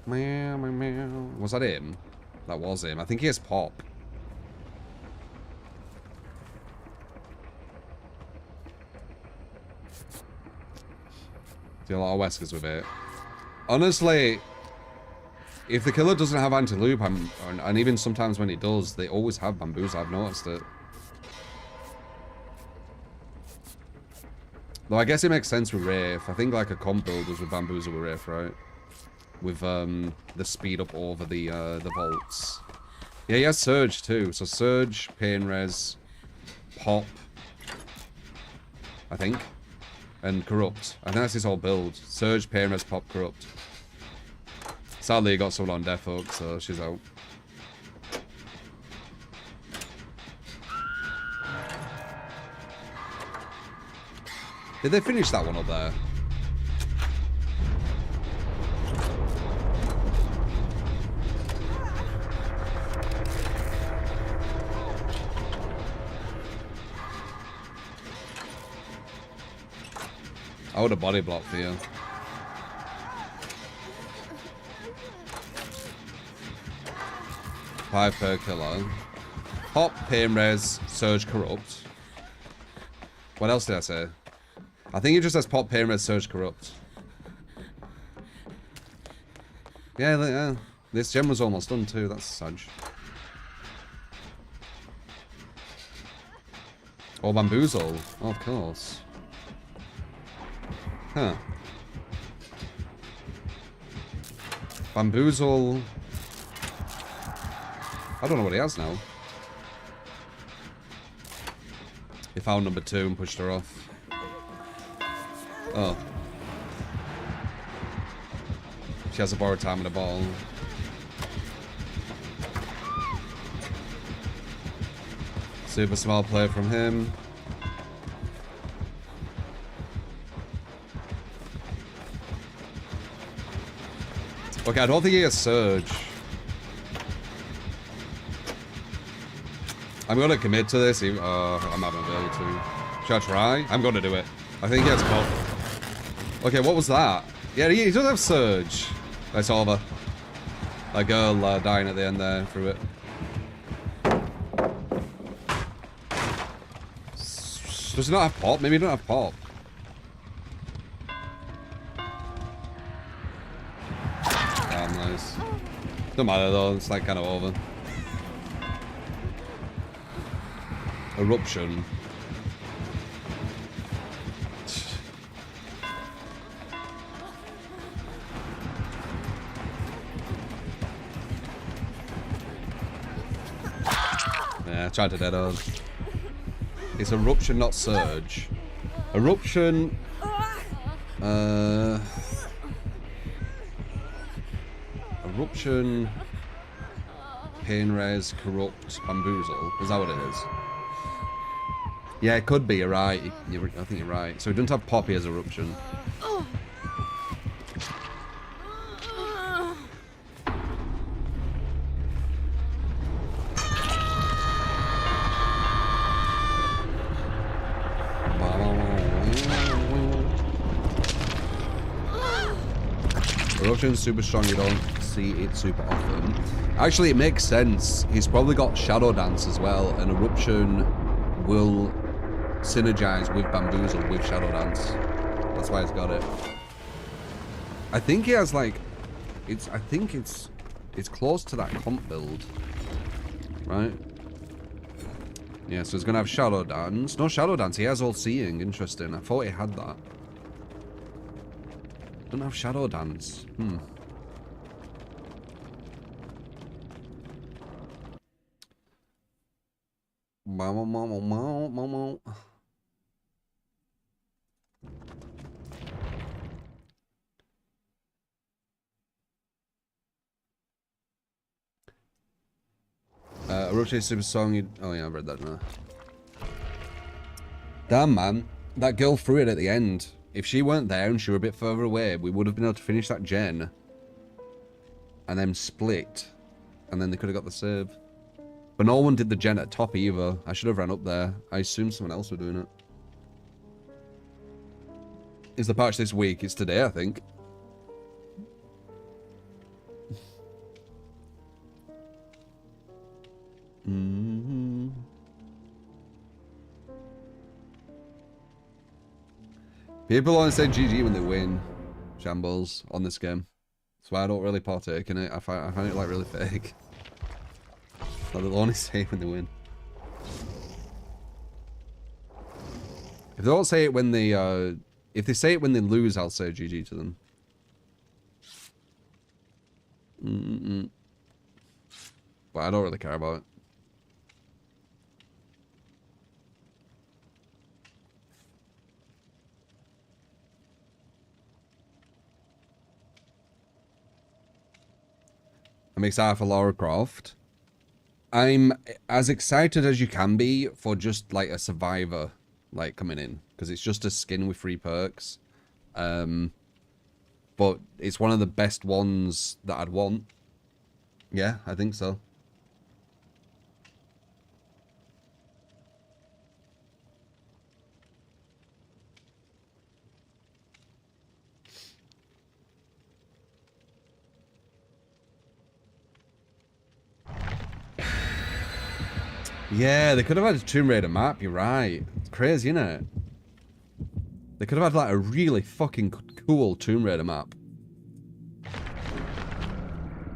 Meow, meow, meow. Was that him? That was him. I think he has pop. Do a lot of Weskers with it. Honestly, if the killer doesn't have anti-loop, and even sometimes when he does, they always have bamboozle. I've noticed it. Though I guess it makes sense with Wraith. I think like a comp build was with bamboozle with Wraith, right? With the speed up over the vaults. Yeah, he has Surge too. So Surge, Pain Res, Pop, I think. And Corrupt. I think that's his whole build. Surge, Pain Res, Pop, Corrupt. Sadly, he got someone on Death Hook, so she's out. Did they finish that one up there? I would have body blocked for you. Five per killer. Pop, Pain Res, Surge, Corrupt. What else did I say? I think it just has Pop, Pain Res, Surge, Corrupt. Yeah, this gem was almost done too, that's Sag. Or Bamboozle. Oh, of course. Huh. Bamboozle. I don't know what he has now. He found number 2 and pushed her off. Oh. She has a borrowed time and a ball. Super small play from him. Okay, I don't think he has Surge. I'm gonna commit to this. I'm not gonna be able to. Should I try? I'm gonna do it. I think he has Pop. Okay, what was that? Yeah, he does have Surge. That's over. That girl dying at the end there through it. Does he not have Pop? Maybe he don't have Pop. Oh, nice. Don't matter though, it's like kind of over. Eruption. Yeah, I tried to dead on. It's eruption, not surge. Eruption. Eruption. Pain res, corrupt, bamboozle. Is that what it is? Yeah, it could be. You're right. I think you're right. So we don't have Poppy as eruption. Eruption's super strong, you don't see it super often. Actually, it makes sense. He's probably got Shadow Dance as well, and Eruption will synergize with Bamboozle with Shadow Dance. That's why he's got it. I think he has like, I think it's close to that comp build, right? Yeah, so he's gonna have Shadow Dance. No Shadow Dance. He has All Seeing. Interesting. I thought he had that. Don't have Shadow Dance. Rotate Super Song. Oh yeah, I've read that now. Damn, man. That girl threw it at the end. If she weren't there and she were a bit further away, we would have been able to finish that gen. And then split. And then they could have got the save. But no one did the gen at top either. I should have ran up there. I assumed someone else were doing it. Is the patch this week? It's today, I think. People only say GG when they win, Shambles, on this game. That's why I don't really partake in it. I find it like really fake. Like they'll only say it when they win. If they don't say it when they, if they say it when they lose, I'll say GG to them. But I don't really care about it. I'm excited for Lara Croft. I'm as excited as you can be for just like a survivor like coming in, because it's just a skin with 3 perks. But it's one of the best ones that I'd want. Yeah, I think so. Yeah, they could have had a Tomb Raider map, you're right. It's crazy, isn't it? They could have had like a really fucking cool Tomb Raider map.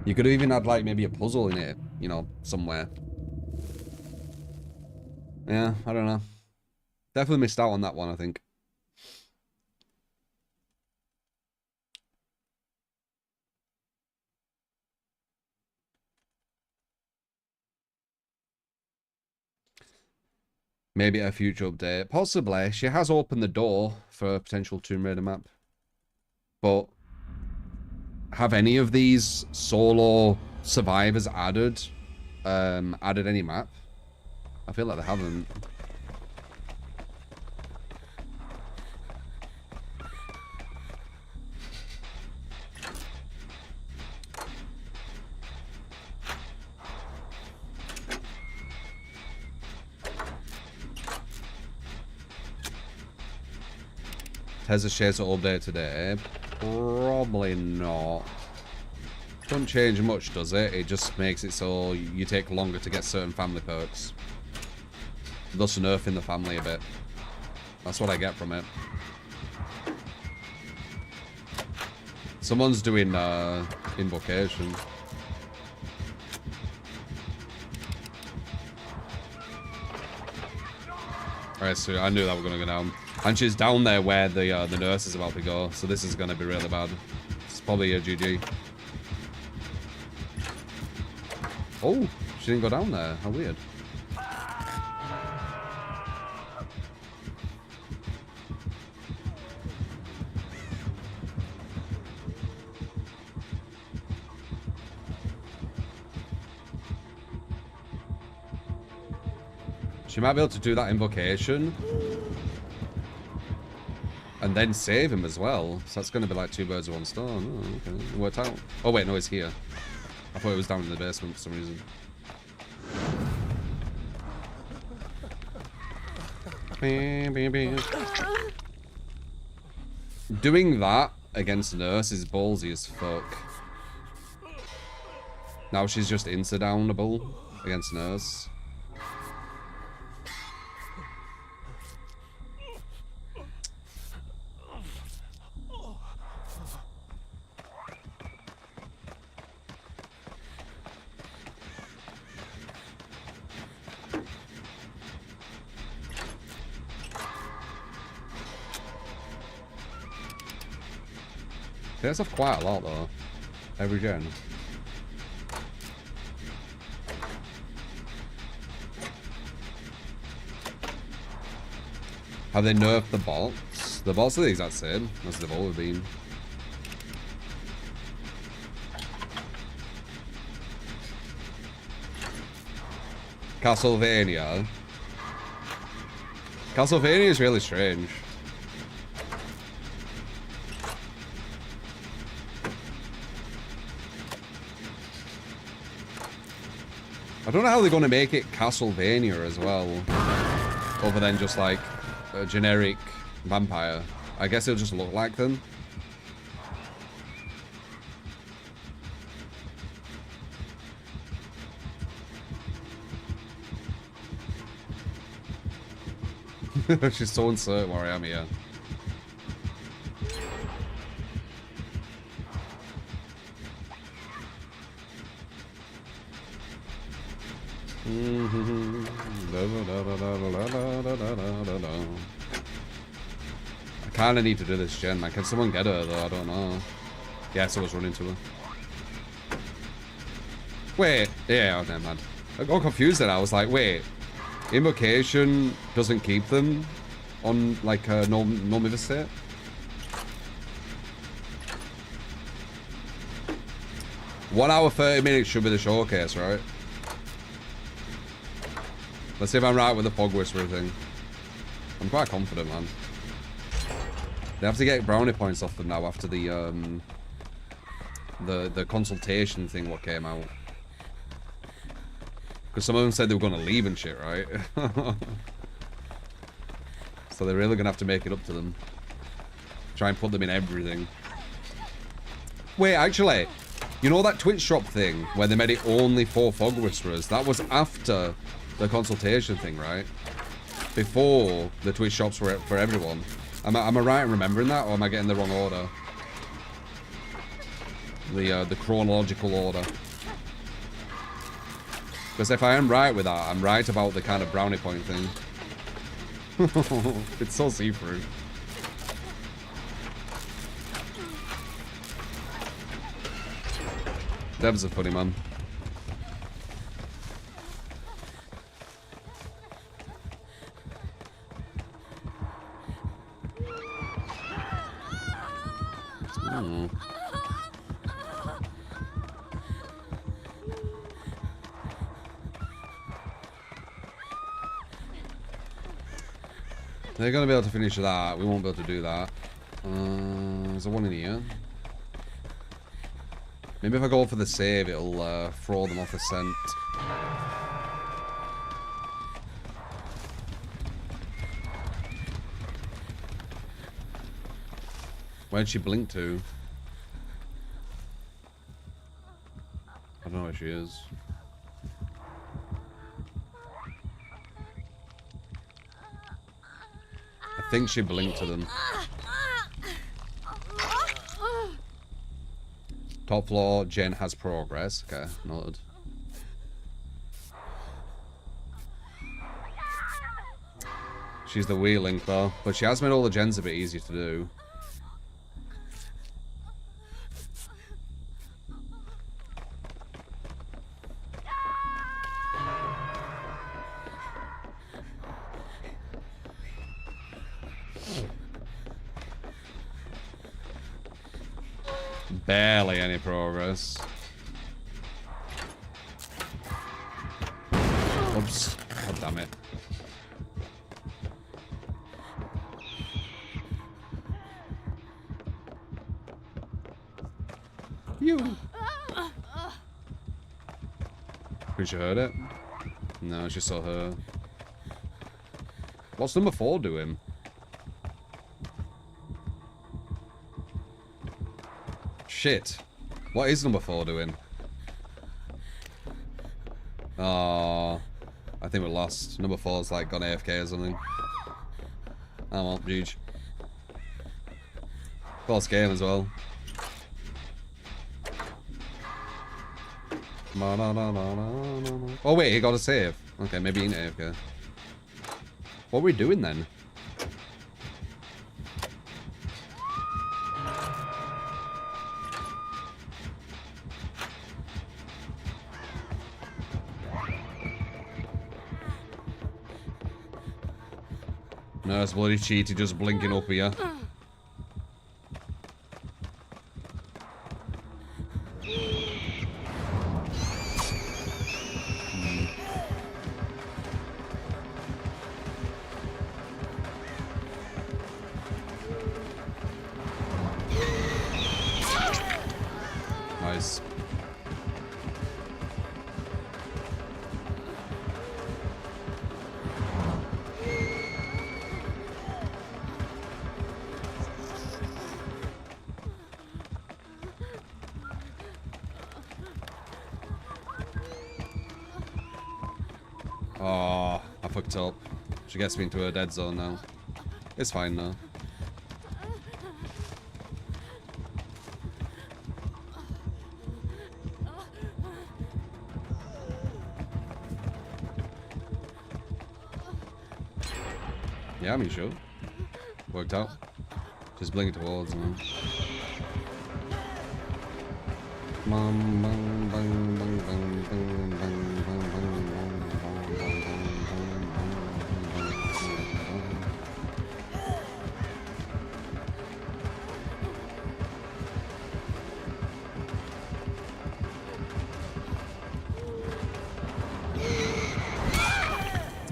You could have even had like maybe a puzzle in it, you know, somewhere. Yeah, I don't know. Definitely missed out on that one, I think. Maybe a future update. Possibly. She has opened the door for a potential Tomb Raider map. But have any of these solo survivors added any map? I feel like they haven't. Has a Shazer update today? Probably not. Doesn't change much, does it? It just makes it so you take longer to get certain family perks. Thus nerfing the family a bit. That's what I get from it. Someone's doing invocation. Alright, so I knew that was gonna go down. And she's down there where the nurse is about to go, so this is gonna be really bad. It's probably a GG. Oh, she didn't go down there. How weird. She might be able to do that invocation. And then save him as well. So that's going to be like 2 birds with 1 stone. Oh, okay. It worked out. Oh, wait, no, it's here. I thought it was down in the basement for some reason. Doing that against Nurse is ballsy as fuck. Now she's just insurdownable against Nurse. They have quite a lot though. Every gen. Have they nerfed the bots? The bots are the exact same as they've always been. Castlevania. Castlevania is really strange. I don't know how they're going to make it Castlevania as well. Other than just like a generic vampire. I guess it'll just look like them. She's so uncertain where I am here. I kind of need to do this gen, man. Can someone get her though? I don't know. Yeah, someone's running to her. Wait, yeah, oh, never mind. I got confused then. I was like, wait, invocation doesn't keep them on like a normal state? One hour 30 minutes should be the showcase, right? Let's see if I'm right with the Fog Whisperer thing. I'm quite confident, man. They have to get brownie points off them now after the consultation thing what came out. Because some of them said they were going to leave and shit, right? So they're really going to have to make it up to them. Try and put them in everything. Wait, actually, you know that Twitch shop thing where they made it only for Fog Whisperers? That was after the consultation thing, right? Before the Twitch shops were for everyone. Am I right in remembering that, or am I getting the wrong order? The chronological order. Because if I am right with that, I'm right about the kind of brownie point thing. It's so see-through. Dev's a funny man. They're gonna be able to finish that. We won't be able to do that. There's a one in here. Maybe if I go for the save, it'll throw them off the scent. Where'd she blink to? I don't know where she is. I think she blinked to them. Top floor, Jen has progress. Okay, noted. She's the wee link though, but she has made all the gens a bit easier to do. Barely any progress. Oops. God damn it. You. Did she heard it? No, she saw her. What's number 4 doing? Shit. What is number 4 doing? Oh, I think we're lost. Number 4's like gone AFK or something. Oh well, GG. False game as well. Oh wait, he got a save. Okay, maybe he ain't AFK. What are we doing then? No, it's bloody cheaty just blinking up here. Nice. Oh, I fucked up. She gets me into a dead zone now. It's fine though. Yeah, I mean, sure. Worked out. Just blinking towards me.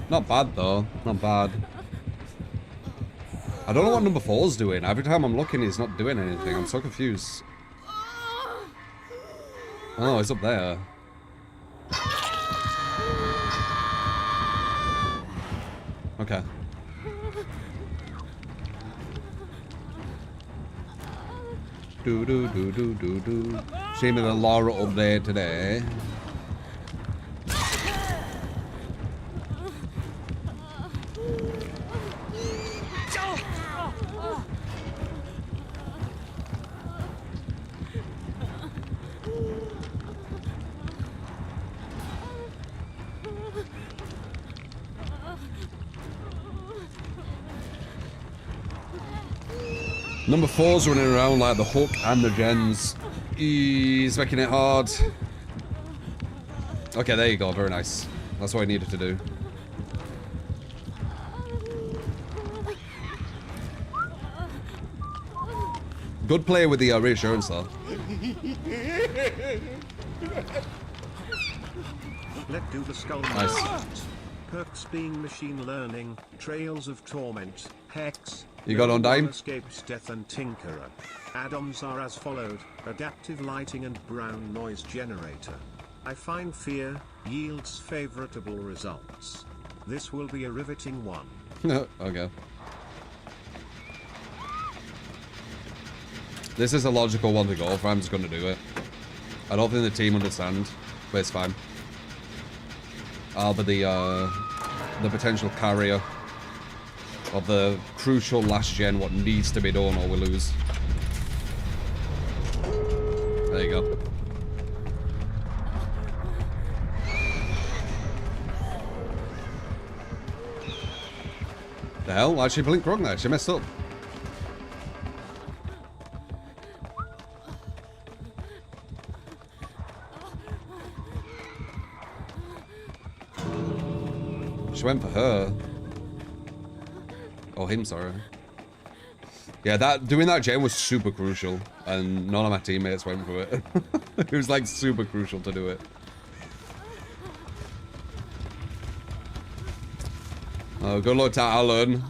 Not bad though, not bad. I don't know what number 4's doing. Every time I'm looking, he's not doing anything. I'm so confused. Oh, it's up there. Okay. Do do do do do do. Seeing the Laura update today. Number 4's running around like the Hook and the Gens. He's making it hard. Okay, there you go. Very nice. That's what I needed to do. Good play with the reassurance though. Let do the skull. Nice. Perks being machine learning, trails of torment, hex. You got on dime? Escapes death and tinkerer. Add-ons are as followed: adaptive lighting and brown noise generator. I find fear yields favorable results. This will be a riveting one. Okay. This is a logical one to go for. I'm just going to do it. I don't think the team understand, but it's fine. I'll be the potential carrier of the crucial last gen, what needs to be done or we lose. There you go. The hell? Why'd she blink wrong there? She messed up. She went for her. Oh, him, sorry. Yeah, doing that gen was super crucial, and none of my teammates went for it. It was like super crucial to do it. Oh, good luck to Alan.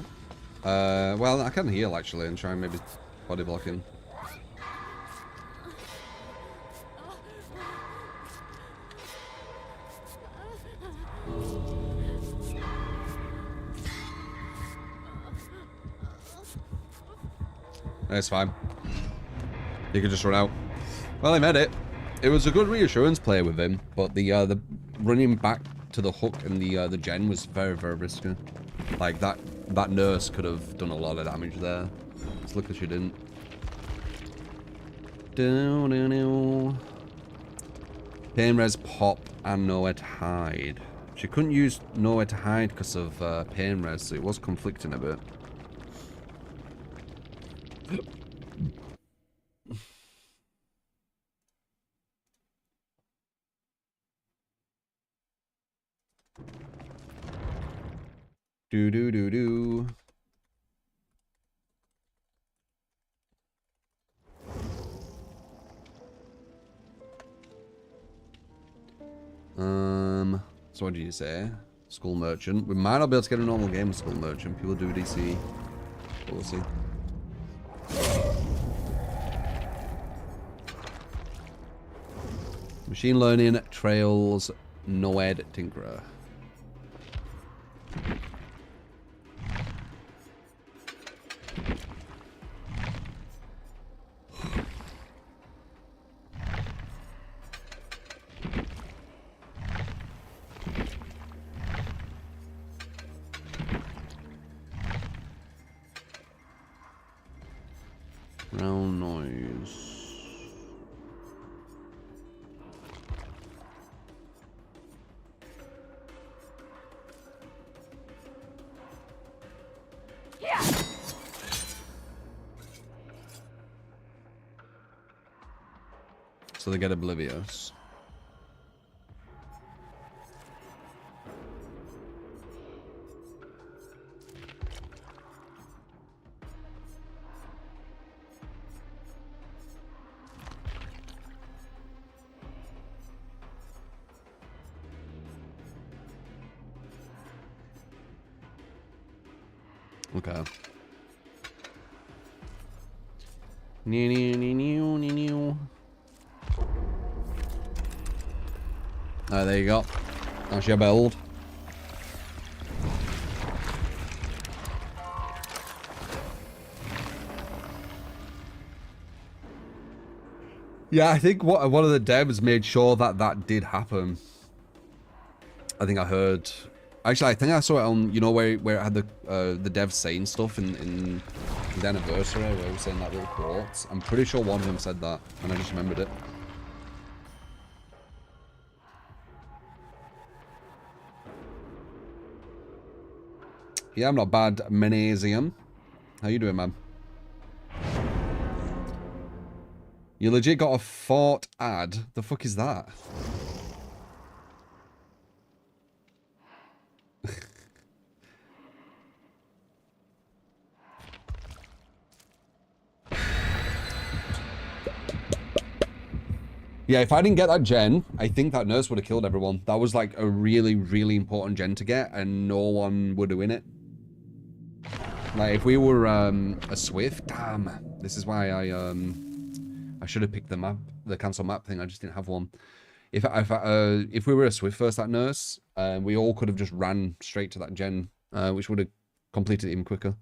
Well, I can heal actually and try and maybe body blocking. It's fine. You can just run out. Well, I made it. It was a good reassurance play with him, but the running back to the hook and the gen was very, very risky. Like, that nurse could have done a lot of damage there. It's lucky she didn't. Pain res, pop, and nowhere to hide. She couldn't use nowhere to hide because of pain res, so it was conflicting a bit. Do. So what did you say? School merchant. We might not be able to get a normal game with school merchant. People do DC. But we'll see. Machine learning trails Noed Tinkerer. Round noise. So they get oblivious. Okay. There you go. That's your build. Yeah, I think one of the devs made sure that that did happen. I think I heard. Actually, I think I saw it on, you know, where it had the devs saying stuff in the anniversary, where we were saying that little quote. I'm pretty sure one of them said that, and I just remembered it. Yeah, I'm not bad, Menasium. How you doing, man? You legit got a fort ad. The fuck is that? Yeah, if I didn't get that gen, I think that nurse would have killed everyone. That was like a really, really important gen to get, and no one would win it. Like, if we were a Swift, damn. This is why I should have picked the map, the cancel map thing. I just didn't have one. If we were a Swift first, that nurse, we all could have just ran straight to that gen, which would have completed it even quicker.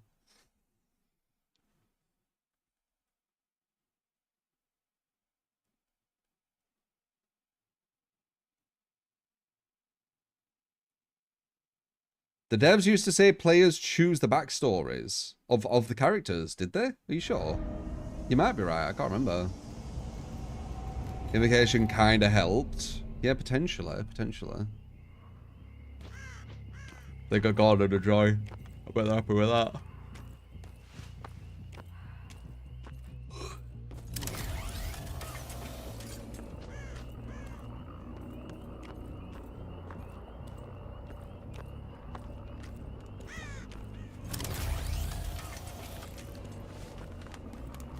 The devs used to say players choose the backstories of the characters, did they? Are you sure? You might be right, I can't remember. Invocation kinda helped. Yeah, potentially. They got God and a joy. I'm better happy with that.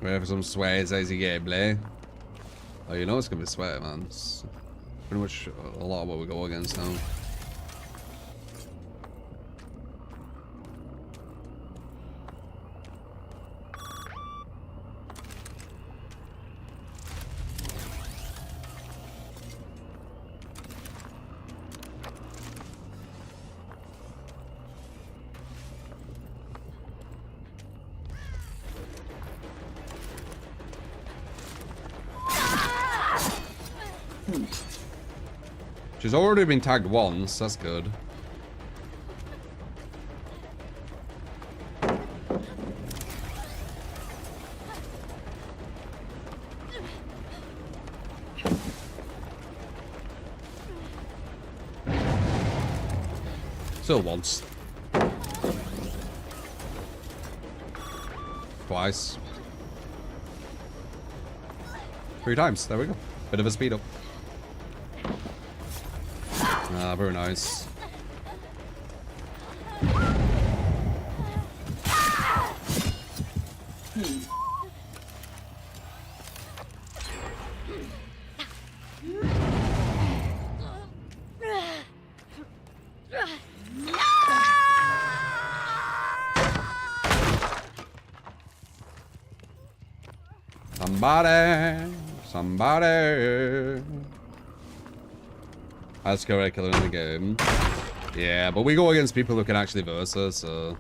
Ready for some swears as you gameplay? Oh, you know it's gonna be swear, man. It's pretty much a lot of what we go against now. She's already been tagged once, that's good. Still once. Twice. 3 times, there we go. Bit of a speed up. Ah, very nice. Somebody. That's correct, killer in the game. Yeah, but we go against people who can actually verse us, so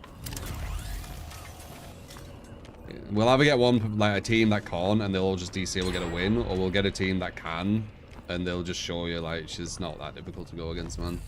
we'll either get one, like a team that can't, and they'll all just DC, we'll get a win, or we'll get a team that can, and they'll just show you like she's not that difficult to go against, man.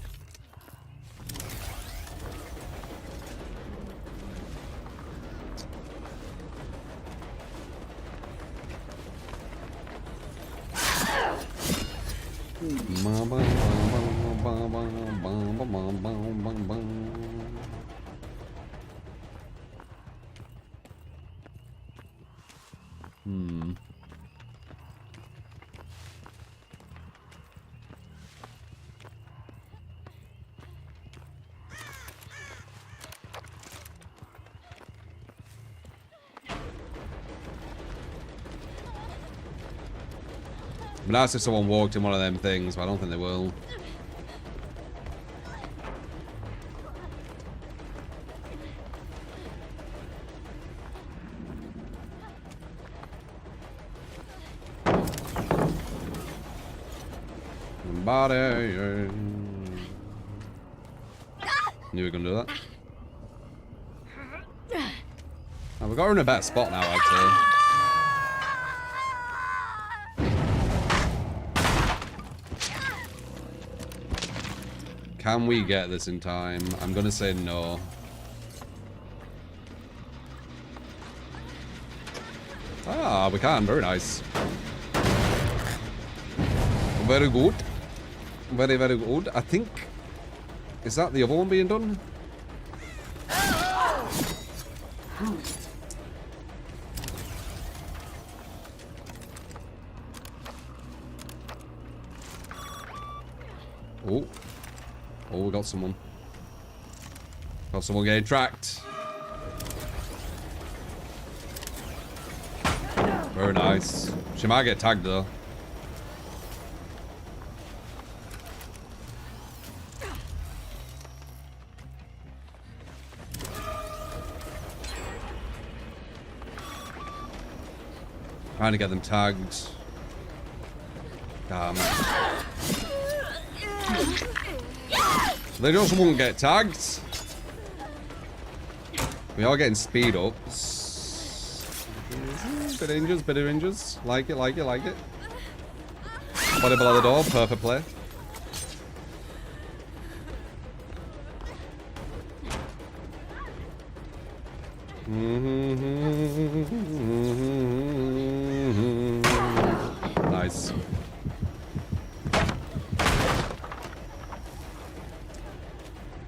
But that's if someone walked in one of them things, but I don't think they will. Body. Knew we were gonna do that. Oh, we got her in a better spot now, I'd say. Can we get this in time? I'm gonna say no. Ah, we can. Very nice. Very good. Very, very good. I think... Is that the other one being done? Oh. Oh, we got someone. Got someone getting tracked. Very nice. She might get tagged though. Trying to get them tagged. Damn. They just won't get tagged. We are getting speed ups. Bit of injures, bit of injures. Like it, like it, like it. Body below the door, perfect play. Nice.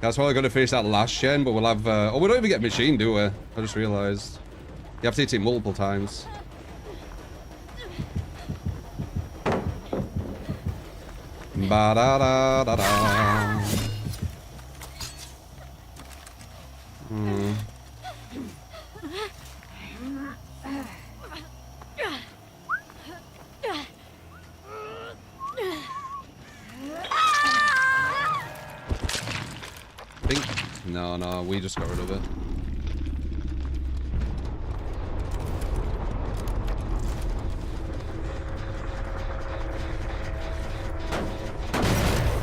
That's probably going to finish that last gen, but we'll have... oh, we don't even get machine, do we? I just realised. You have to hit it multiple times. Ba-da-da-da-da. No, we just got rid of it.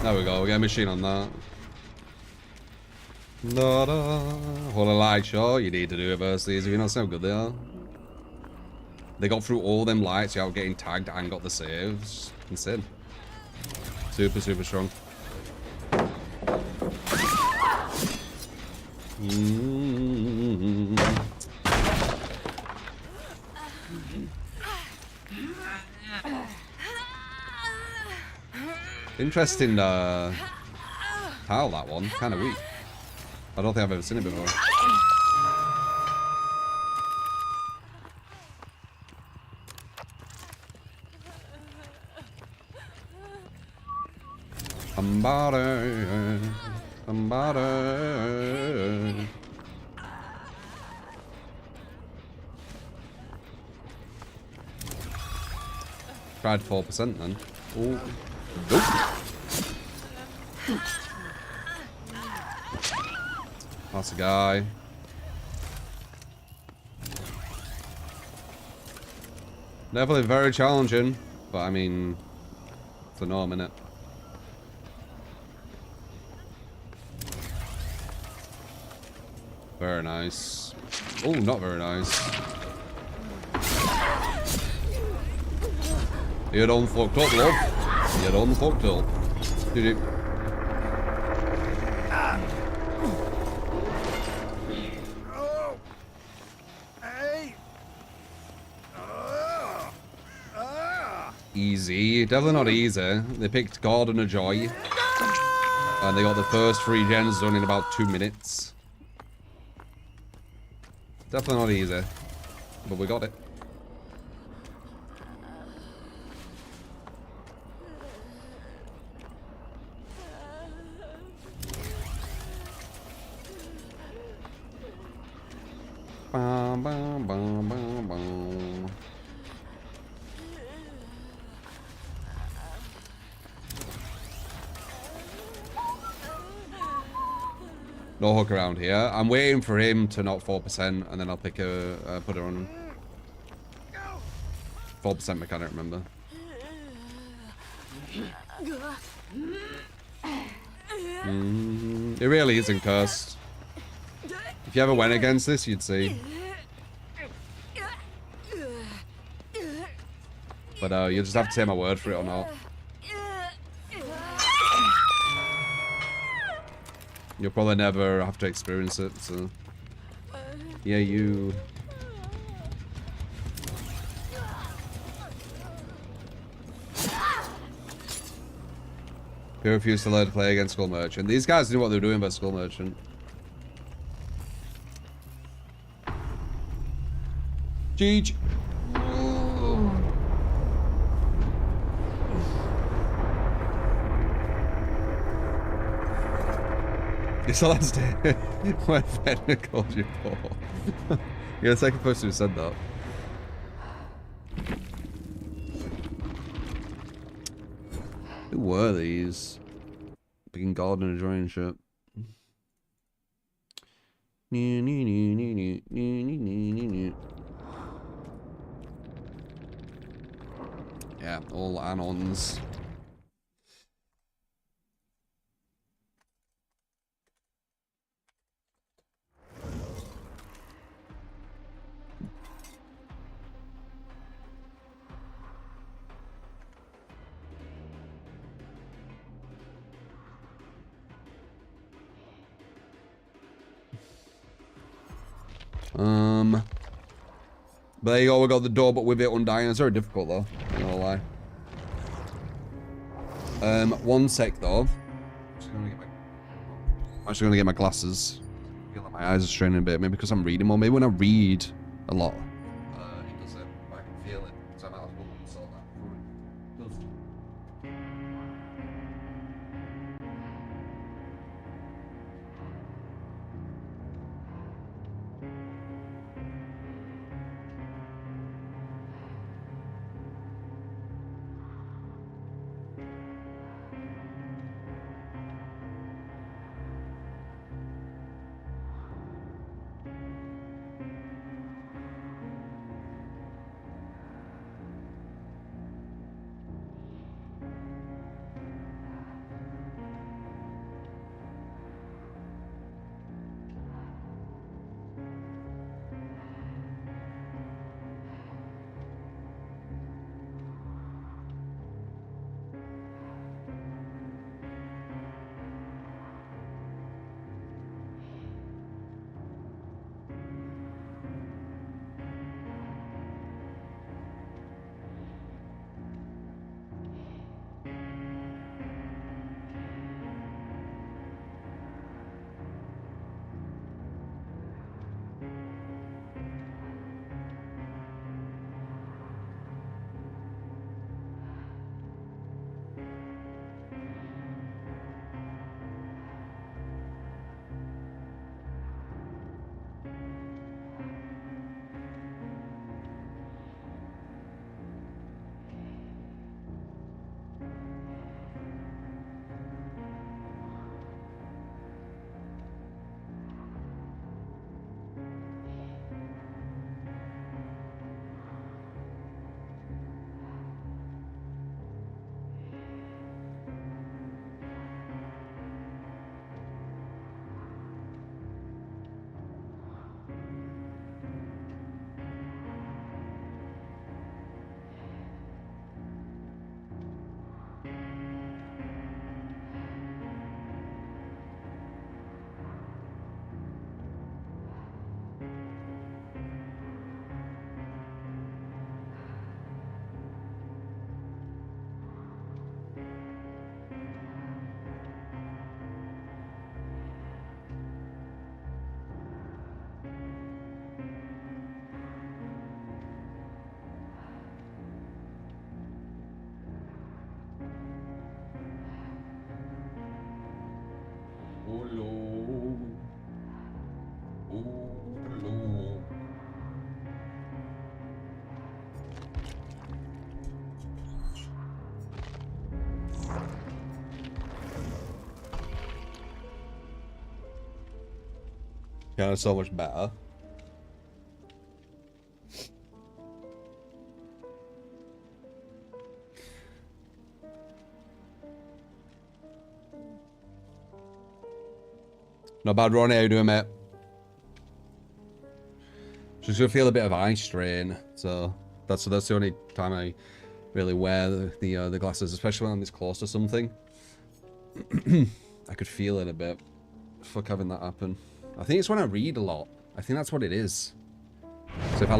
There we go, we get a machine on that. Da-da. What a light show, you need to do it versus these, if you know how good they are. They got through all them lights without getting tagged and got the saves. Insane. Super, super strong. Interesting tile, that one. Kind of weak. I don't think I've ever seen it before. Somebody. Tried 4% then. Ooh. Nope. That's a guy. Definitely very challenging, but I mean, it's the norm, innit? Very nice. Oh, not very nice. You done fucked up, love. You done fucked up. GG. Easy. Definitely not easy. They picked Gordon a Joy. And they got the first 3 gens done in about 2 minutes. Definitely not easy. But we got it. Bum, bum, bum, bum, bum. No hook around here. I'm waiting for him to knock 4%, and then I'll pick a put her on 4% mechanic. Remember? It really isn't cursed. If you ever went against this, you'd see. But you just have to take my word for it or not. You'll probably never have to experience it, so... Yeah, you... Who refused to learn to play against Skull Merchant. These guys knew what they were doing by Skull Merchant. Jeej. It's the last day when Fenner called you Paul. You're the second person who said that. Who were these? Picking Garden and enjoying shit. Yeah, all anons. But there you go, we got the door, but with it undying. It's very difficult though, I'm not gonna lie. One sec though. I'm actually gonna get my glasses. I feel like my eyes are straining a bit, maybe because I'm reading more. Maybe when I read a lot, it does it. I can feel it, so I might as well sort that. Yeah, so much better. Not bad, Ronnie. How you doing, mate? Just gonna feel a bit of eye strain, so that's the only time I really wear the glasses, especially when I'm this close to something. I could feel it a bit. Fuck having that happen. I think it's when I read a lot. I think that's what it is. So if I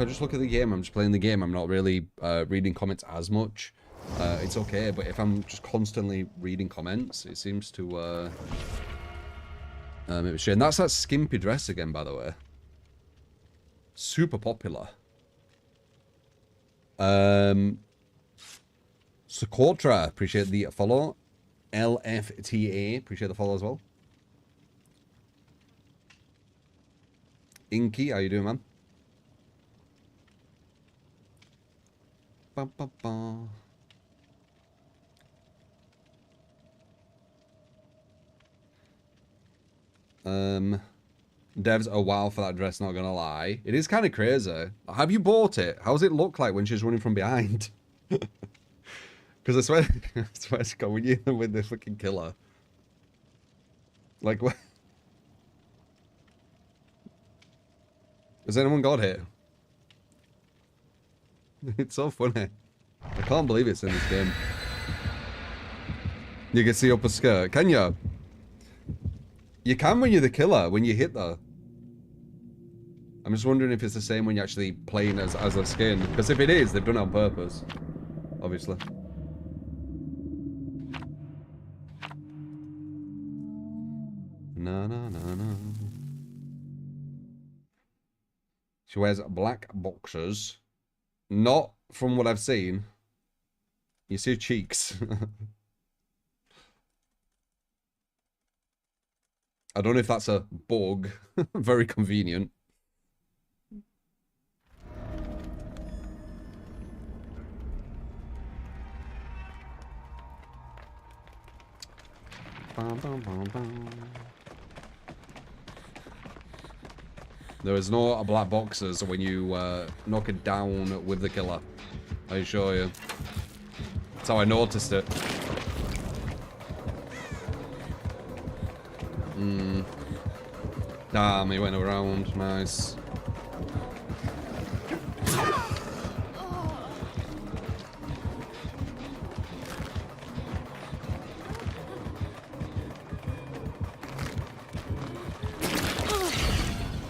just look at the game, I'm just playing the game. I'm not really reading comments as much. It's okay, but if I'm just constantly reading comments, it seems to make me shit. And that's that skimpy dress again, by the way. Super popular. Socotra, appreciate the follow. LFTA, appreciate the follow as well. Inky, how you doing, man? Ba, ba, ba. Devs, oh wow for that dress, not gonna lie. It is kind of crazy. Have you bought it? How does it look like when she's running from behind? Because I swear to God, when you're with the fucking killer. Like, what? Has anyone got hit? It's so funny. I can't believe it's in this game. You can see up a skirt. Can you? You can when you're the killer, when you hit though. I'm just wondering if it's the same when you're actually playing as a skin. Because if it is, they've done it on purpose. Obviously. No, no, no, no. She wears black boxers. Not from what I've seen. You see her cheeks. I don't know if that's a bug. Very convenient. Bum, bum, bum, bum. There is no black boxers when you knock it down with the killer. I assure you. That's how I noticed it. Damn, he went around. Nice.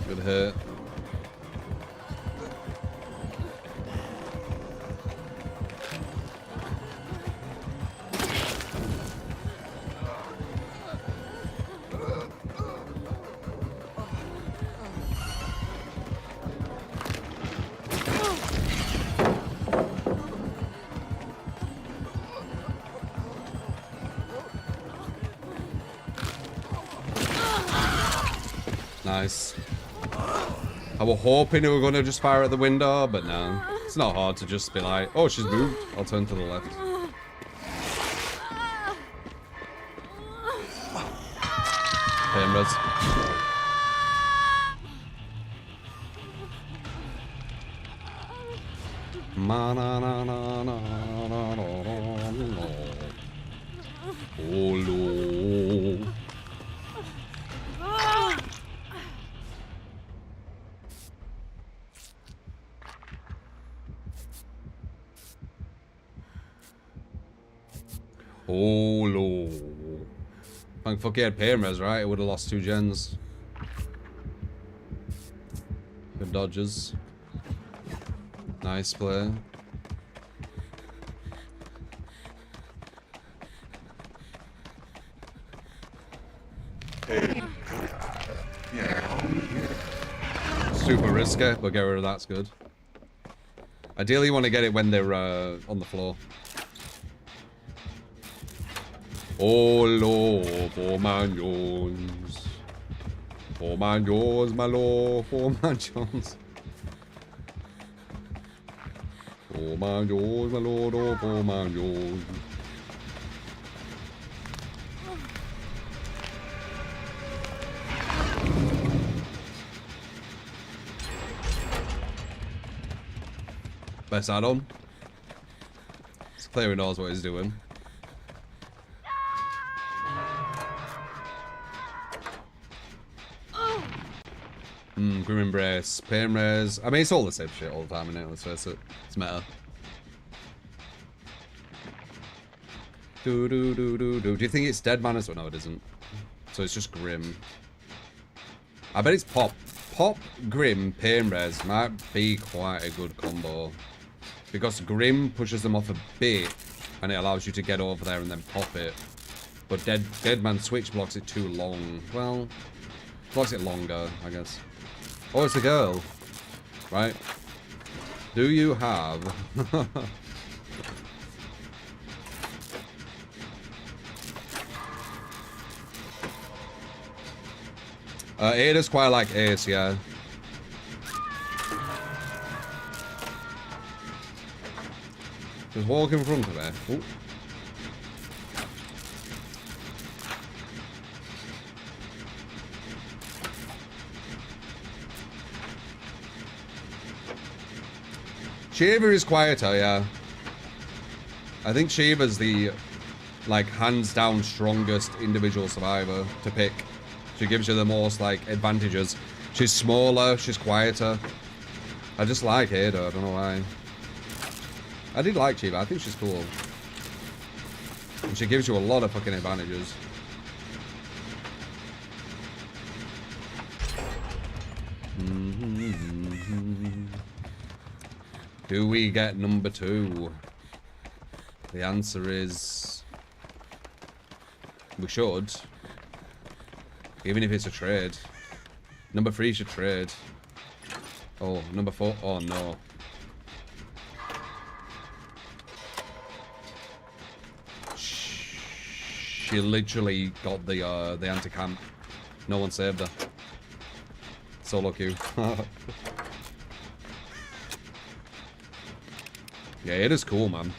Good hit. Nice. I was hoping they were going to just fire at the window, but no. It's not hard to just be like, oh, she's moved. I'll turn to the left. Pain res. Oh, no. Oh, no. Thank fuck he had pain res, right? It would have lost 2 gens. Good dodges. Nice play. Super risky, but get rid of that's good. Ideally, you want to get it when they're on the floor. Oh, Lord, 4 man Jones. 4 man Jones, my lord, 4 man Jones. 4 man Jones, my lord, oh, 4 man Jones. Nice add-on. This player knows what he's doing. Grim Embrace, Pain Raise. I mean, it's all the same shit all the time, innit? Let's face it. It's meta. Do you think it's Dead Man as well? No, it isn't. So it's just Grim. I bet it's Pop. Pop, Grim, Pain Raise might be quite a good combo. Because Grim pushes them off a bit, and it allows you to get over there and then pop it. But Dead Man Switch blocks it too long. Well, blocks it longer, I guess. Oh, it's a girl. Right. Do you have... Ada's quite like Ace, yeah. Just walk in front of her. Ooh. Shiva is quieter, yeah. I think Shiva's the, like, hands down strongest individual survivor to pick. She gives you the most, like, advantages. She's smaller, she's quieter. I just like Ada, I don't know why. I did like Shiva, I think she's cool. And she gives you a lot of fucking advantages. Do we get number 2? The answer is... we should. Even if it's a trade. Number 3 should trade. Oh, number 4. Oh, no. She literally got the anti-camp. No one saved her. Solo queue. Yeah, it is cool, man.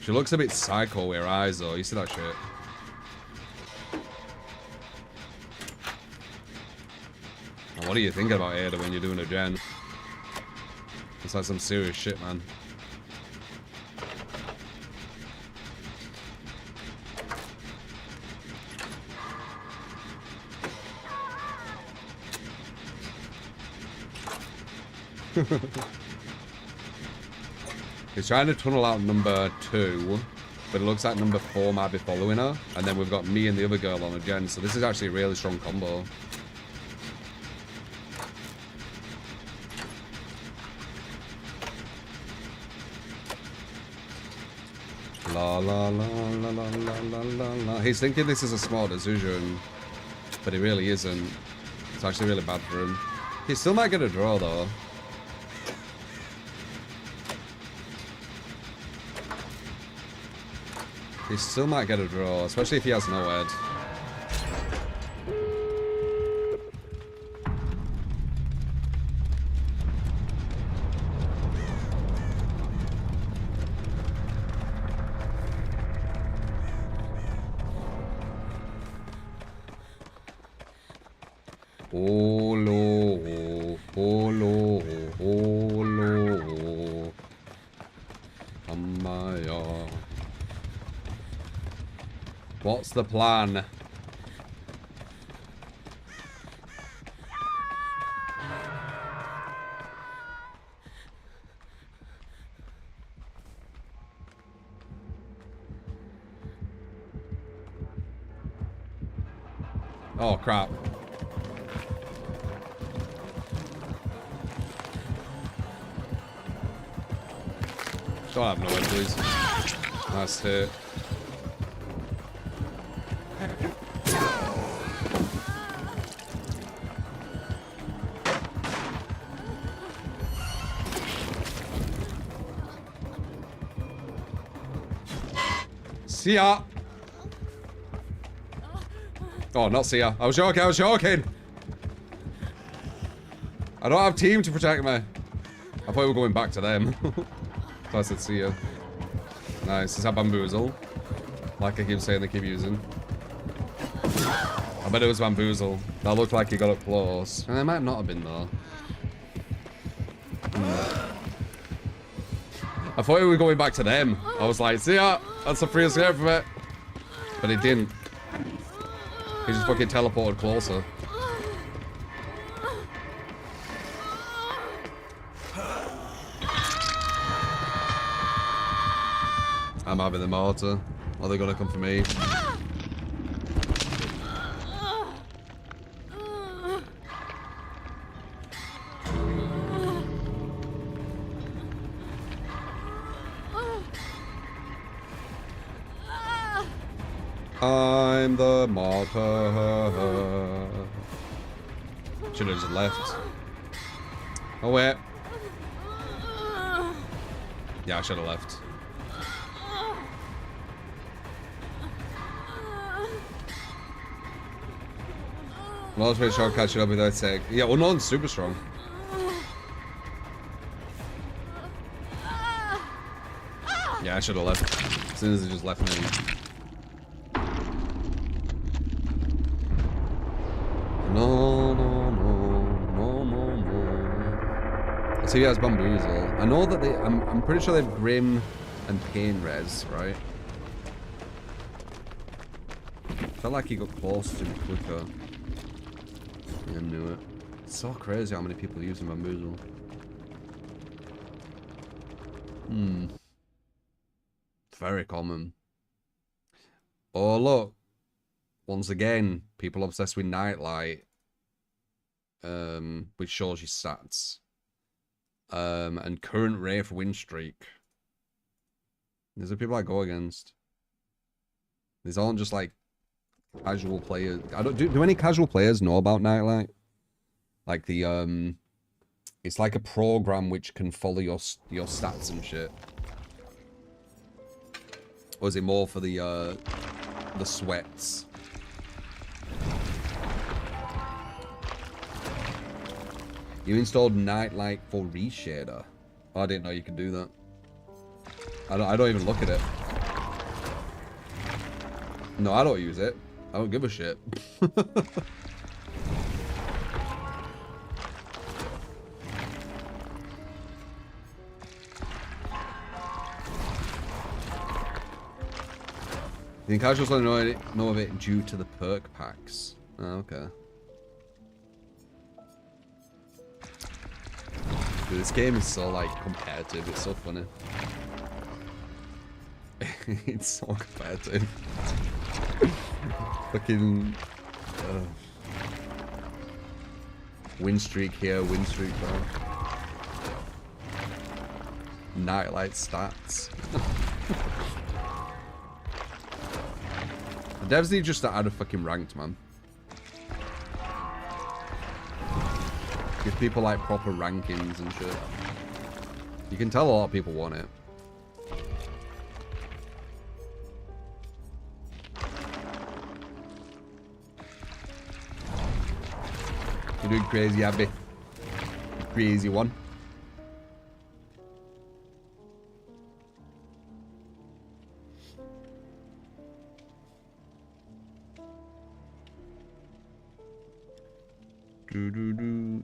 She looks a bit psycho with her eyes, though. You see that shit? And what are you thinking about Ada when you're doing a gen? It's like some serious shit, man. He's trying to tunnel out number 2, but it looks like number 4 might be following her. And then we've got me and the other girl on a gen, so this is actually a really strong combo. La la la la la la la la. He's thinking this is a smart decision, but it really isn't. It's actually really bad for him. He still might get a draw though. He still might get a draw, especially if he has no head. Holo, holo, holo. Amaya. What's the plan? Oh, crap. Don't have no one, please. Nice hit. See ya. Oh, not see ya. I was joking, I was joking. I don't have team to protect me. I thought we were going back to them. So I said see ya. Nice. Is that bamboozle? Like I keep saying they keep using. I bet it was bamboozle. That looked like he got up close. And it might not have been though. I thought we were going back to them. I was like, see ya, that's the free escape from it. But it didn't. He just fucking teleported closer. I'm having the mortar. Are they gonna come for me? I'm the martyr. Should have just left. Oh wait. Yeah, I should have left. Well, pretty sure I'll catch it up with that sec. Yeah, well, no one's super strong. Yeah, I should have left. As soon as it just left me. No, no, no, no, no, no. So he has bamboozle. I know that they. I'm pretty sure they have grim and pain res, right? Felt like he got close to me quicker. I knew it. It's so crazy how many people are using bamboozle. Very common. Oh look. Once again, people obsessed with nightlight. Which shows you stats. And current rate for win streak. These are people I go against. These aren't just like casual players. I don't do any casual players know about nightlight? Like the it's like a program which can follow your stats and shit. Or is it more for the sweats? You installed Nightlight for Reshader. Oh, I didn't know you could do that. I don't even look at it. No, I don't use it. I don't give a shit. The casuals don't know of it due to the perk packs. Oh, okay. Dude, this game is so, like, competitive. It's so funny. It's so competitive. Fucking... win streak here, win streak there. Nightlight stats. The devs need just to add a fucking ranked, man. Give people like proper rankings and shit. You can tell a lot of people want it. You're doing crazy, Abby. Crazy one.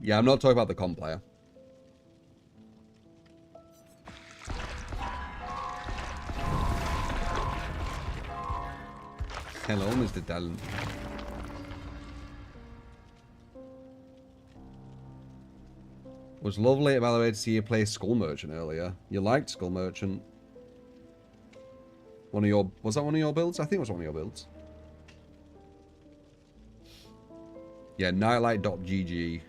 Yeah, I'm not talking about the comp player. Hello, Mr. Talent. Was lovely, by the way, to see you play Skull Merchant earlier. You liked Skull Merchant. One of your... Was that one of your builds? I think it was one of your builds. Yeah, nightlight.gg.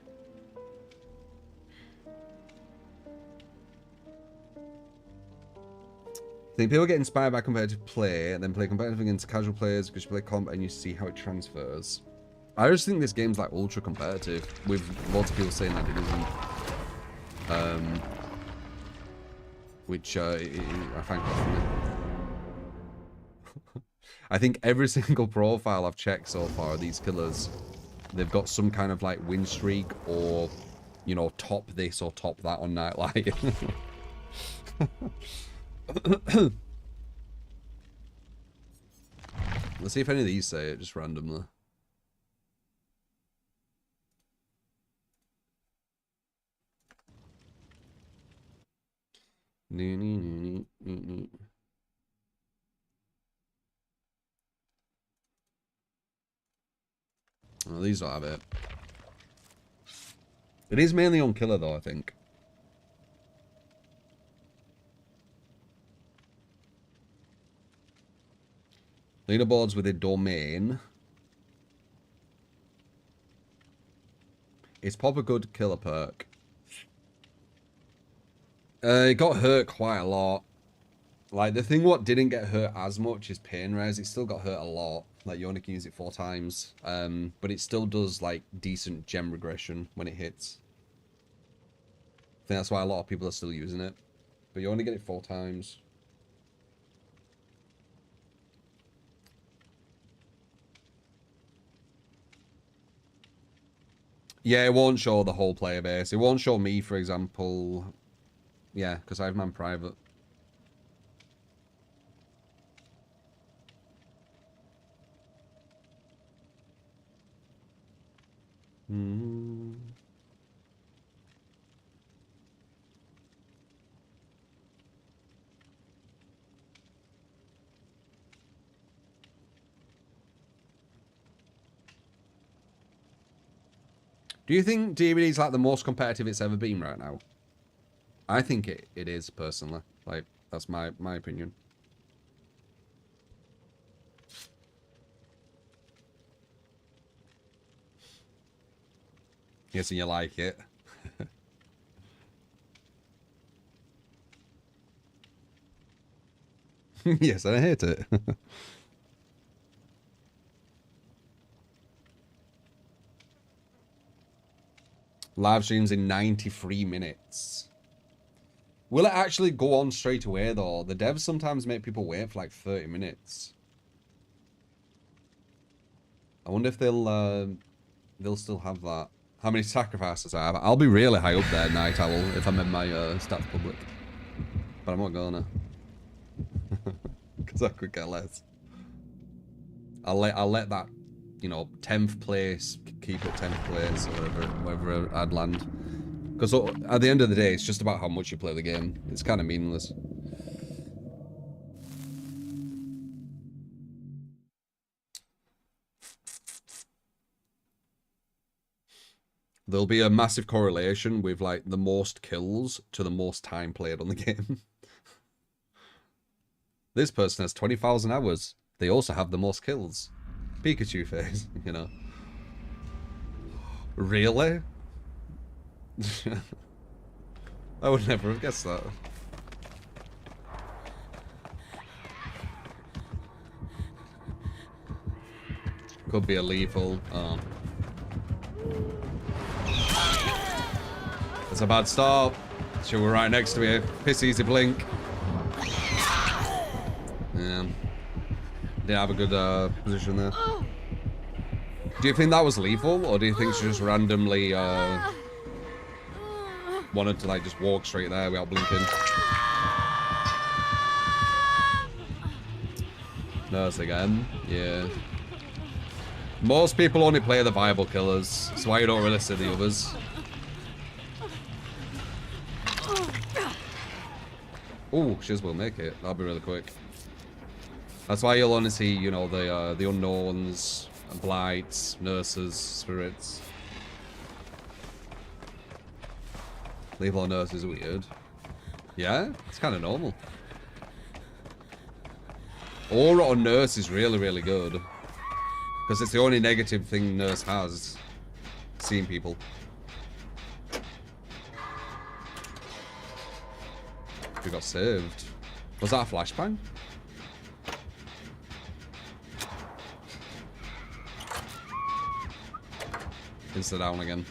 I think people get inspired by competitive play and then play competitive against casual players because you play comp and you see how it transfers. I just think this game's like ultra competitive with lots of people saying that it isn't. Which I find quite funny. I think every single profile I've checked so far, these killers, they've got some kind of like win streak or, you know, top this or top that on Nightlight. Let's see if any of these say it just randomly. Oh, these don't have it. It is mainly on killer though, I think. Leaderboards with a domain. It's proper good killer perk. It got hurt quite a lot. Like, the thing what didn't get hurt as much is pain res. It still got hurt a lot. Like, you only can use it 4 times. But it still does, like, decent gem regression when it hits. I think that's why a lot of people are still using it. But you only get it 4 times. Yeah, it won't show the whole player base. It won't show me, for example. Yeah, because I have man private. Hmm. Do you think DBD is like the most competitive it's ever been right now? I think it is, personally. Like, that's my opinion. Yes, and you like it. Yes, I hate it. Live streams in 93 minutes. Will it actually go on straight away, though? The devs sometimes make people wait for like 30 minutes. I wonder if they'll still have that. How many sacrifices I have? I'll be really high up there, Night Owl, if I'm in my stats public. But I'm not gonna. Because I could get less. I'll let that, you know, 10th place keep it 10th place, or wherever I'd land. Because at the end of the day, it's just about how much you play the game. It's kind of meaningless. There'll be a massive correlation with, like, the most kills to the most time played on the game. This person has 20,000 hours. They also have the most kills. Pikachu face, you know. Really? I would never have guessed that. Could be a lethal. Oh. It's a bad start. She was right next to me. Piss easy blink. Yeah. Didn't have a good position there. Do you think that was lethal, or do you think she just randomly wanted to like just walk straight there without blinking? Nurse again. Yeah. Most people only play the viable killers. That's why you don't really see the others. Ooh, Shiz will make it. That'll be really quick. That's why you'll only see, you know, the unknowns, blights, nurses, spirits. Lethal on nurse is weird. Yeah, it's kind of normal. Aura on nurse is really, really good. Because it's the only negative thing nurse has. Seeing people. We got saved. Was that a flashbang? Insta down again.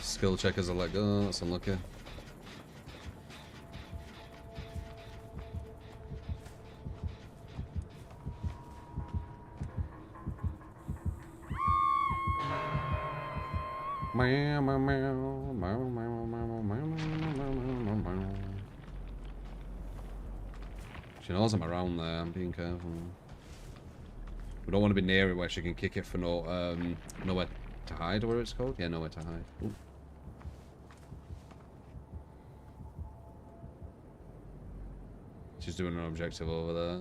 Skill checkers are let go. That's unlucky. She knows I'm around there. I'm being careful. We don't want to be near it where she can kick it for nowhere to hide, or whatever it's called. Yeah, nowhere to hide. Ooh. She's doing an objective over there.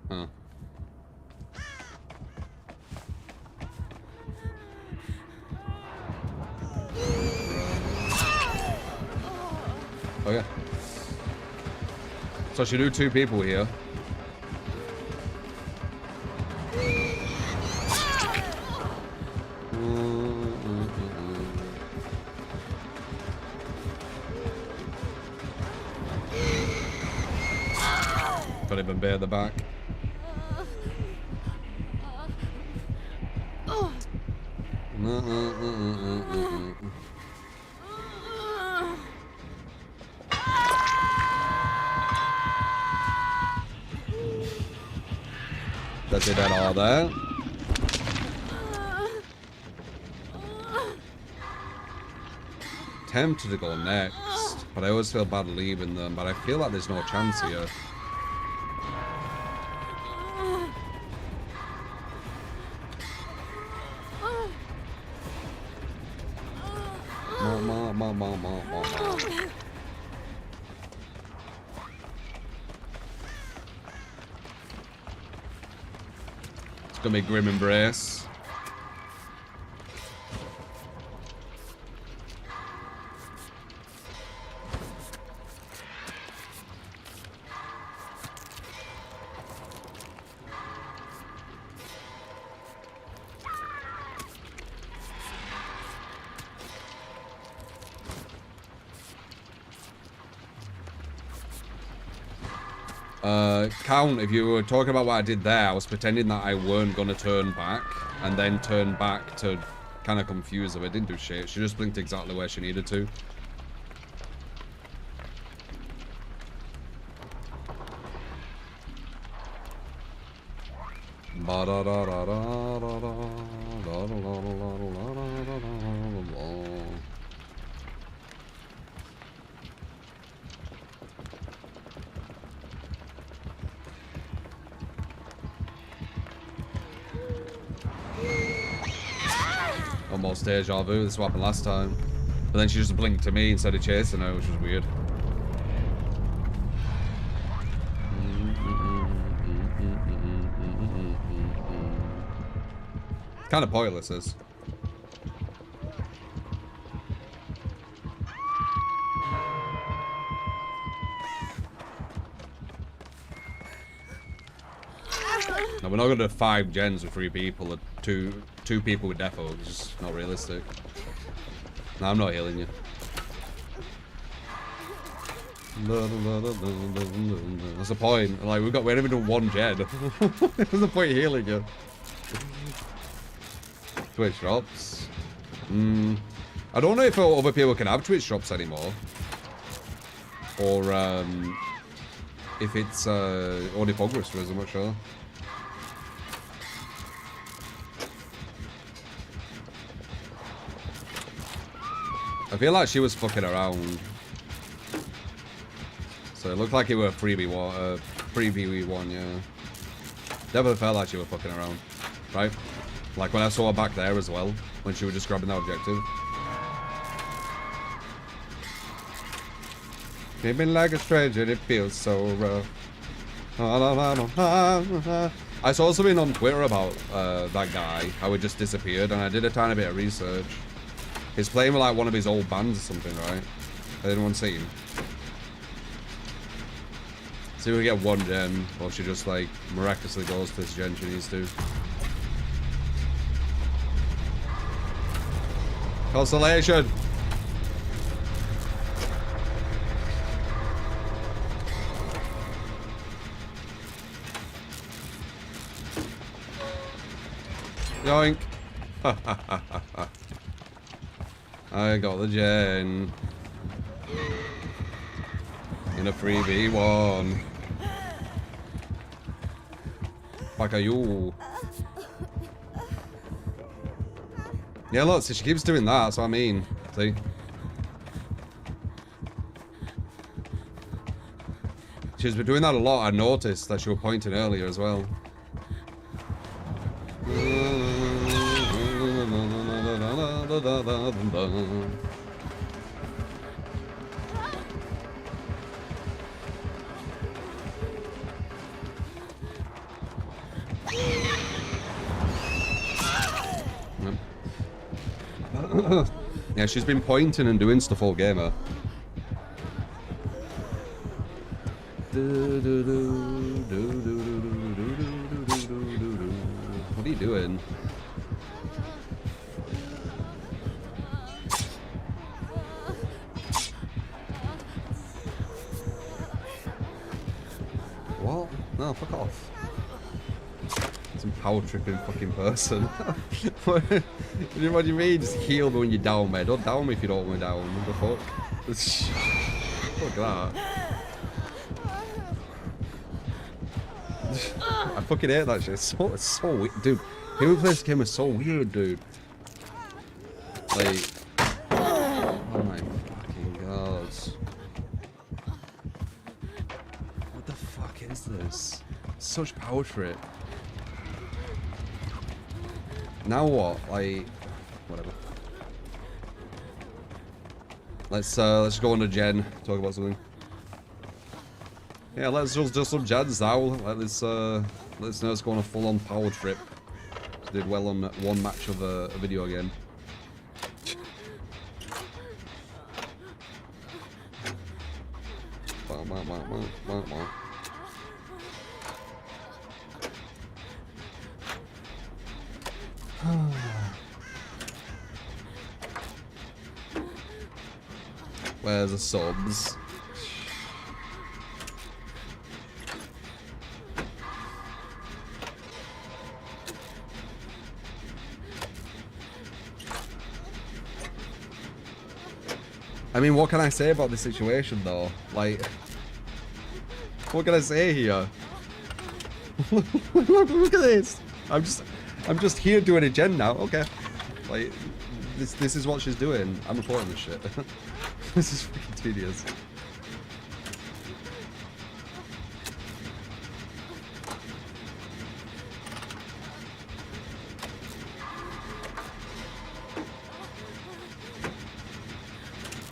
Huh. Oh yeah. So she do 2 people here. Don't even bear the back. That's it at all there. Tempted to go next, but I always feel bad leaving them, but I feel like there's no chance here. It's gonna be Grim Embrace. Count, if you were talking about what I did there, I was pretending that I weren't gonna turn back, and then turn back to kind of confuse her. I didn't do shit. She just blinked exactly where she needed to. Almost deja vu. This is what happened last time. But then she just blinked to me instead of chasing her, which was weird. Kind of pointless, this. No, we're not going to do 5 gens with 3 people, or two people with defo. It's just not realistic. No, I'm not healing you. That's the point. Like, we haven't even done 1 gen. What's the point of healing you? Twitch drops. I don't know if other people can have Twitch drops anymore. Or, if it's, only progress, I'm not sure. I feel like she was fucking around. So it looked like it were a 3v1, 3v1, yeah. Definitely felt like she was fucking around, right? Like when I saw her back there as well, when she was just grabbing that objective. Living like a stranger, it feels so rough. I saw something on Twitter about that guy, how he just disappeared, and I did a tiny bit of research. He's playing with like one of his old bands or something, right? Has anyone seen? See if we get 1 gen, or she just like miraculously goes to this gen she needs to. Constellation! Yoink! I got the gen. In a 3v1. Fuck are you? Yeah, look, see, she keeps doing that, that's what I mean. See? She's been doing that a lot. I noticed that she was pointing earlier as well. Yeah, she's been pointing and doing stuff all gamer. What are you doing? What? No, fuck off. Some power tripping fucking person. What do you mean? Just heal me when you're down, mate. Don't down me if you don't want me down. What the fuck? Fuck that. I fucking hate that shit. It's so weird. Dude, who who plays this game is so weird, dude. Like, oh my fucking god. What the fuck is this? Such power trip. Now what? Like, whatever. Let's go on to Jen. Talk about something. Yeah, let's just do some Jens now. Let's know it's go on a full-on power trip. Did well on one match of a video game. Where's the subs? I mean, what can I say about this situation, though? Like, what can I say here? Look at this. I'm just here doing a gen now. Okay, like, this is what she's doing. I'm reporting this shit. This is freaking tedious.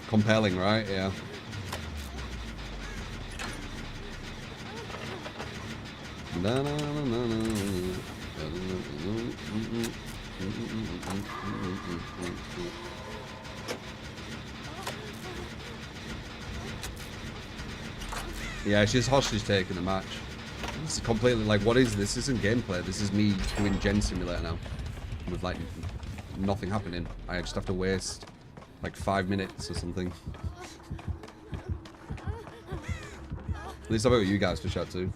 Compelling, right? Yeah. Yeah, she's hostage taking the match. This is completely like, what is this? This isn't gameplay. This is me doing Gen Simulator now, with like nothing happening. I just have to waste like 5 minutes or something. At least I've got you guys to chat to.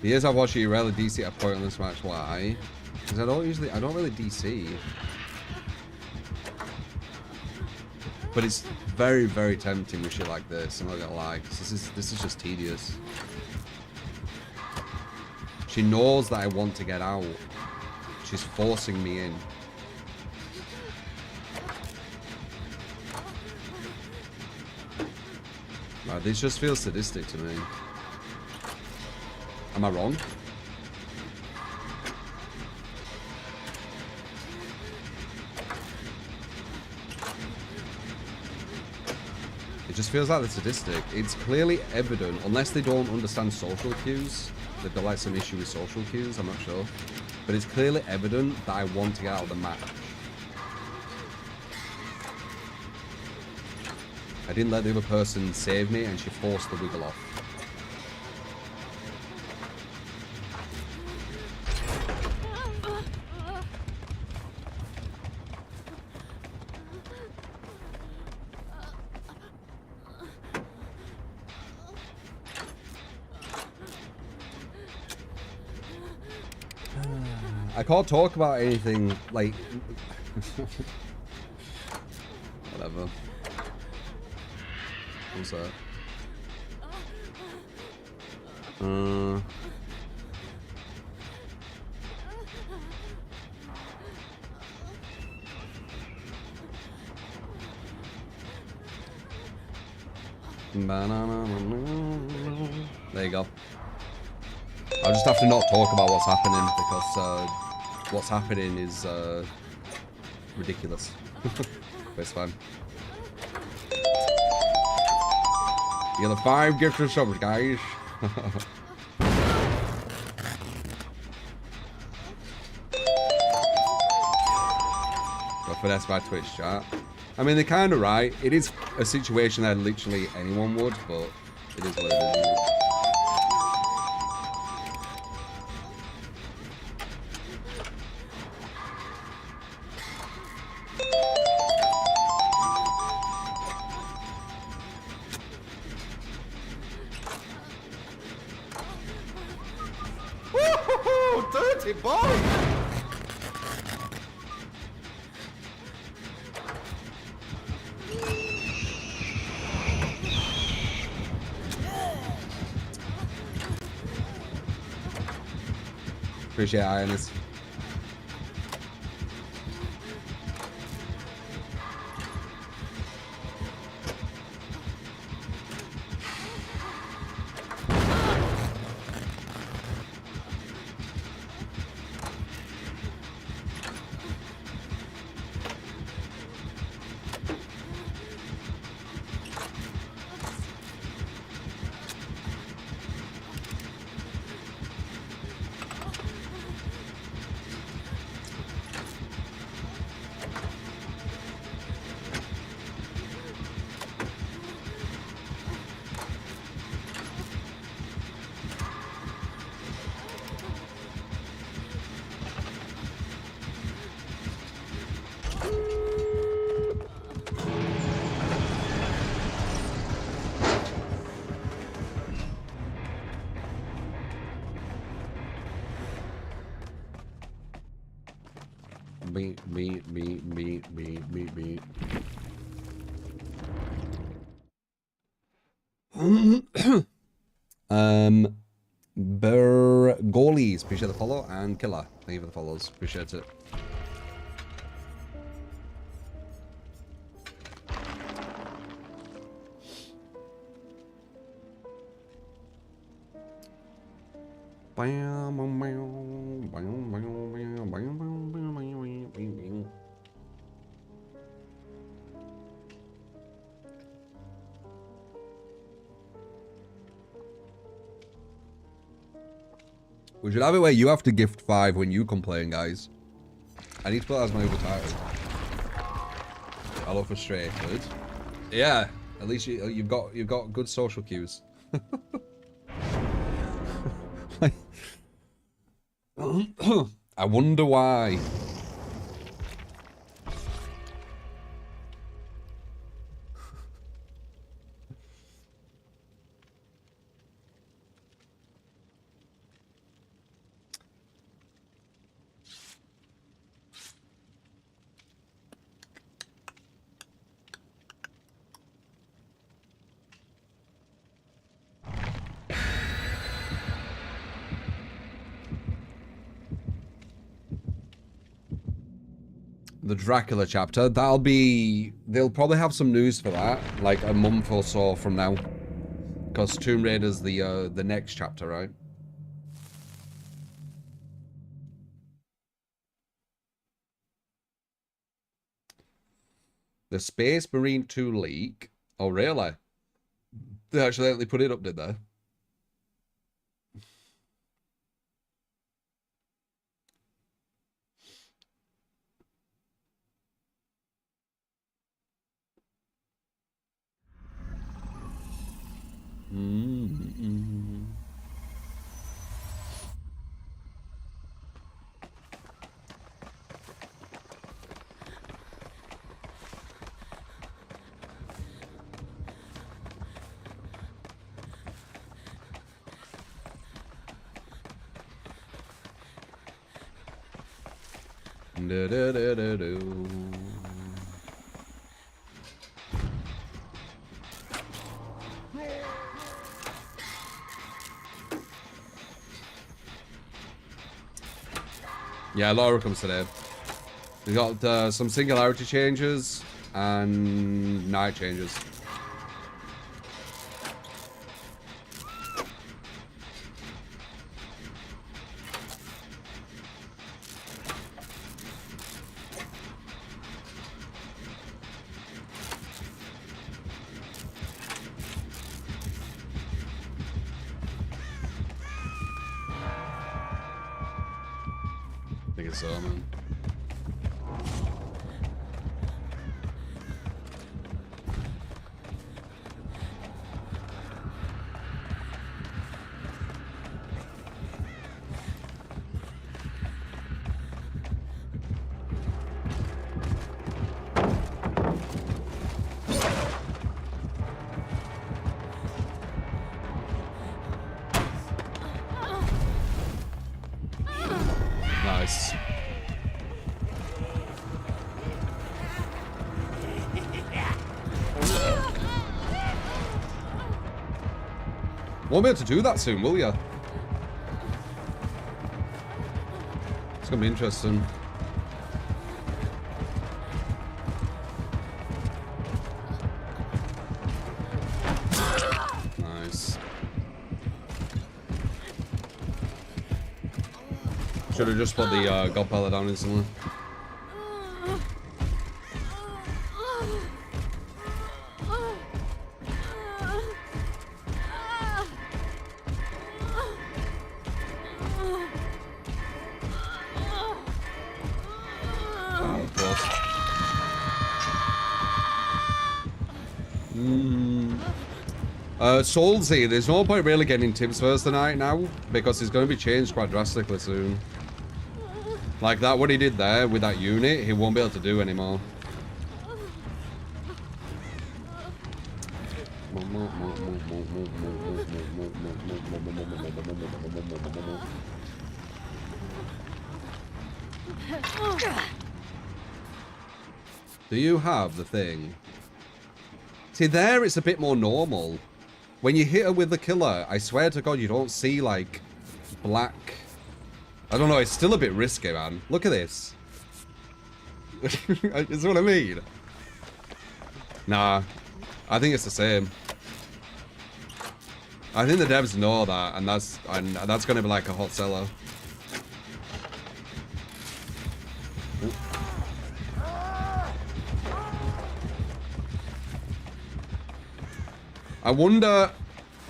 The years I've watched you rarely DC at a point on this match. Why? Because I don't really DC. But it's very, very tempting with shit like this. I'm not gonna lie, 'cause this is just tedious. She knows that I want to get out. She's forcing me in. Right, this just feels sadistic to me. Am I wrong? It just feels like they're sadistic. It's clearly evident, unless they don't understand social cues. They've got like some issue with social cues, I'm not sure. But it's clearly evident that I want to get out of the match. I didn't let the other person save me and she forced the wiggle off. I can't talk about anything, like... Whatever. What's that? There you go. I'll just have to not talk about what's happening because what's happening is ridiculous. But it's fine. You got the 5 gifted subs, guys. Got finessed by Twitch chat. I mean, they're kind of right. It is a situation that literally anyone would, but it is what it is. Woohoo! Dirty boy! Appreciate Ionis. Me. Burgolies, appreciate the follow, and Killer, thank you for the follows, appreciate it. We should have it where you have to gift 5 when you complain, guys. I need to put that as my other title. I look frustrated. Yeah, at least you've got good social cues. I wonder why. The Dracula chapter, they'll probably have some news for that, like a month or so from now. Because Tomb Raider's the next chapter, right? The Space Marine 2 leak. Oh, really? They actually put it up, did they? Do-do-do-do-do. Yeah, Laura comes today. We got some singularity changes and night changes. I think it's so, man. Nice. Won't be able to do that soon, will ya? It's gonna be interesting. Nice. Should have just put the god pellet down instantly. Soulsy, there's no point really getting Tim's first tonight now, because it's going to be changed quite drastically soon. Like that, what he did there with that unit, he won't be able to do anymore. Do you have the thing? See, there it's a bit more normal. When you hit her with the killer, I swear to God, you don't see, like, black... I don't know, it's still a bit risky, man. Look at this. Is what I mean? Nah. I think it's the same. I think the devs know that, and that's going to be like a hot seller. I wonder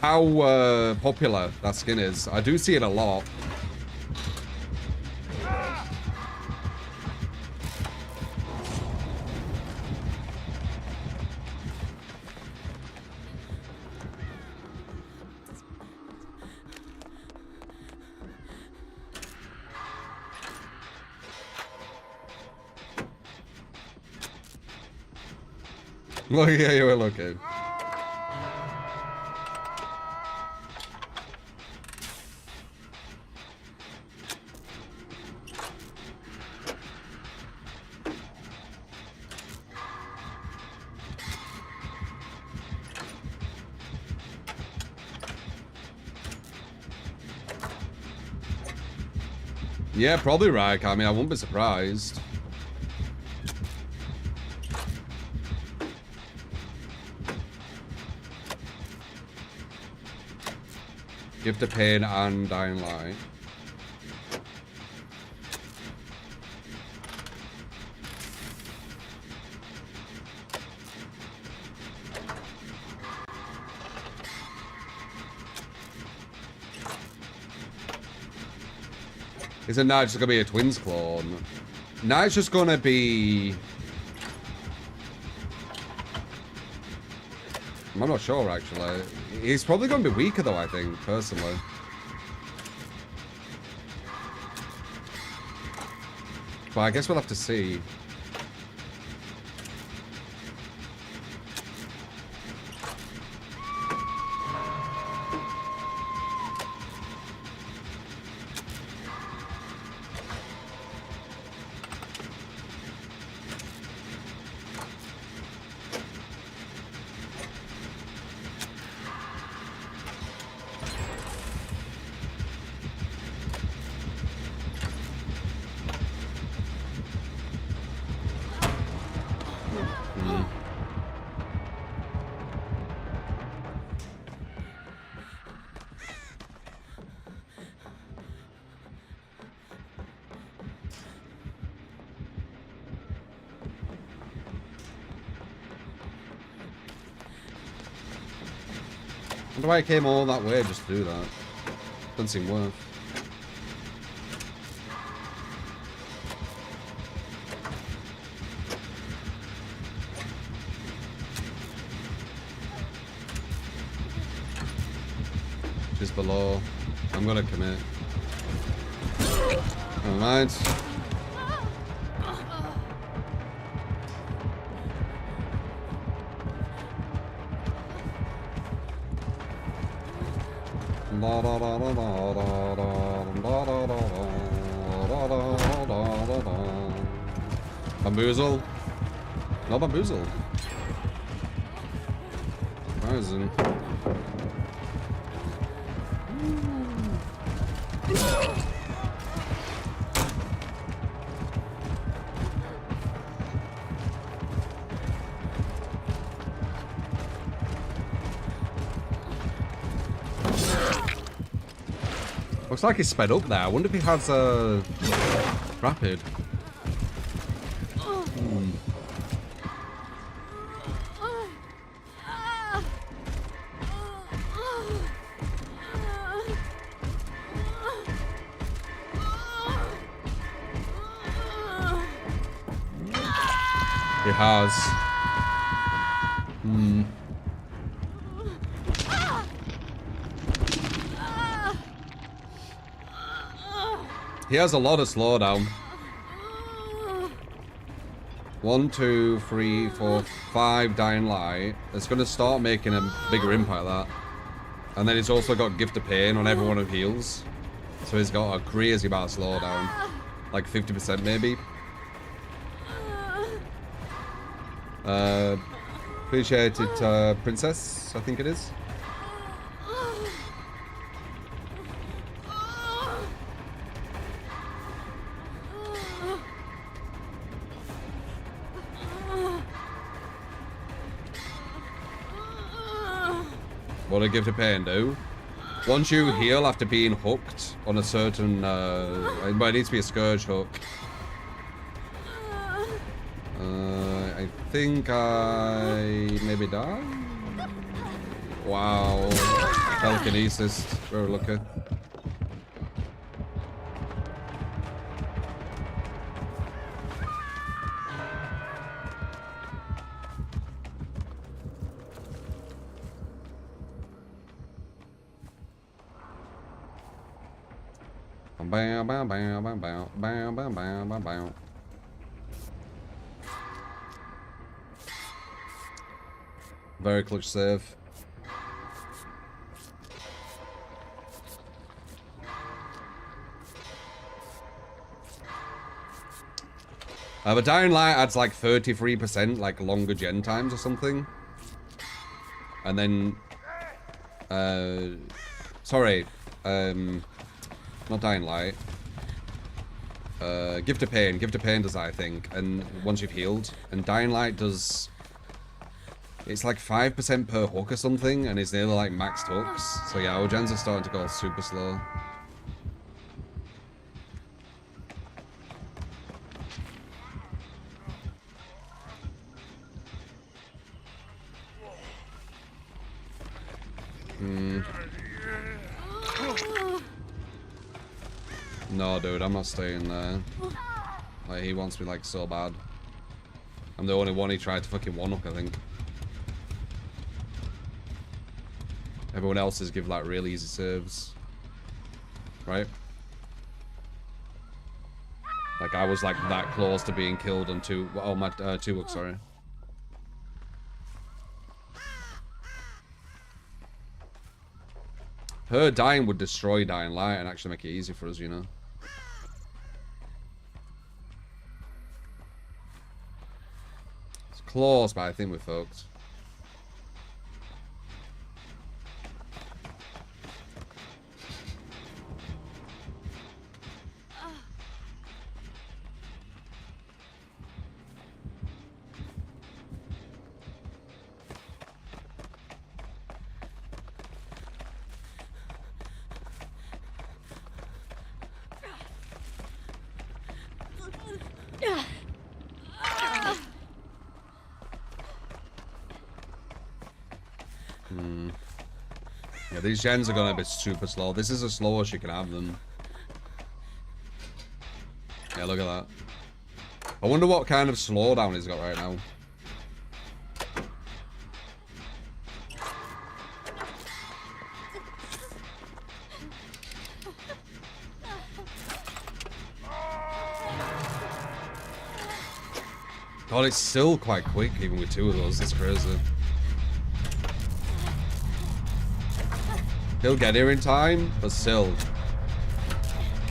how popular that skin is. I do see it a lot. Look, yeah, you will, okay. Yeah, probably right. I mean, I wouldn't be surprised. Gift of Pain and Dying Light. Isn't Night just gonna be a twins clone? Night's just gonna be... I'm not sure, actually. He's probably gonna be weaker, though, I think, personally. But I guess we'll have to see. Wonder why I came all that way just to do that. Doesn't seem worth. She's below. I'm gonna commit. Never mind. Bamboozle? No bamboozle. Frozen. Looks like he's sped up there. I wonder if he has a rapid. He has. He has a lot of slowdown. 1, 2, 3, 4, 5 dying light. It's going to start making a bigger impact, that. And then he's also got gift of pain on everyone who heals. So he's got a crazy amount of slowdown. Like 50% maybe. Appreciated Princess, I think it is. What a gift of pain do? Once you heal after being hooked on a certain, well, it needs to be a scourge hook. I think I maybe die? Wow. Telekinesis. Very lucky. Bam, bam, bam, bam, bam, bam, bam, bam, bam, bam. Very clutch save. But Dying Light adds like 33% like longer gen times or something. And then sorry, not Dying Light. Gift of Pain. Gift of Pain does that, I think. And once you've healed. And Dying Light does... It's like 5% per hook or something. And it's nearly like maxed hooks. So yeah, our gens are starting to go super slow. No, dude, I'm not staying there. Like, he wants me, like, so bad. I'm the only one he tried to fucking one-up, I think. Everyone else's give, like, really easy serves. Right? Like, I was, like, that close to being killed on two... Oh, my... two hooks, sorry. Her dying would destroy Dying Light and actually make it easy for us, you know? It's close, but I think we're fucked. these gens are gonna be super slow. This is as slow as you can have them. Yeah, look at that. I wonder what kind of slowdown he's got right now. God, it's still quite quick, even with two of those. It's crazy. He'll get here in time, but still.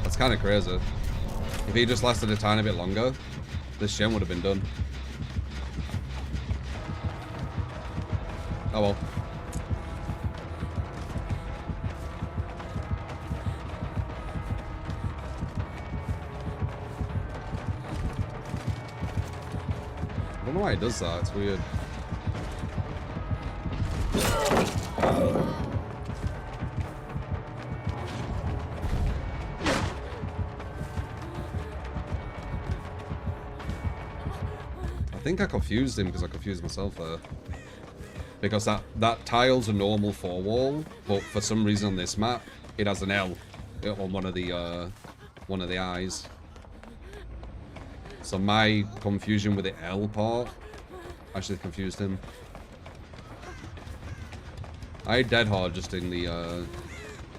That's kind of crazy. If he just lasted a tiny bit longer, this gen would have been done. Oh well. I don't know why he does that, it's weird. I think I confused him because I confused myself there. Because that tile's a normal 4-wall, but for some reason on this map, it has an L on one of the eyes. So my confusion with the L part actually confused him. I had dead hard just in the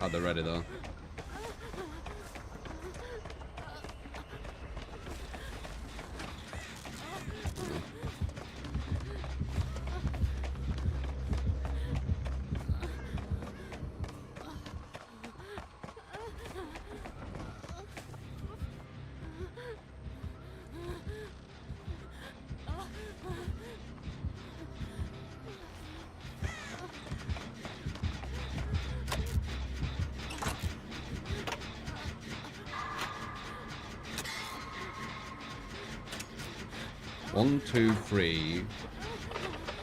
at the ready though. One, two, three,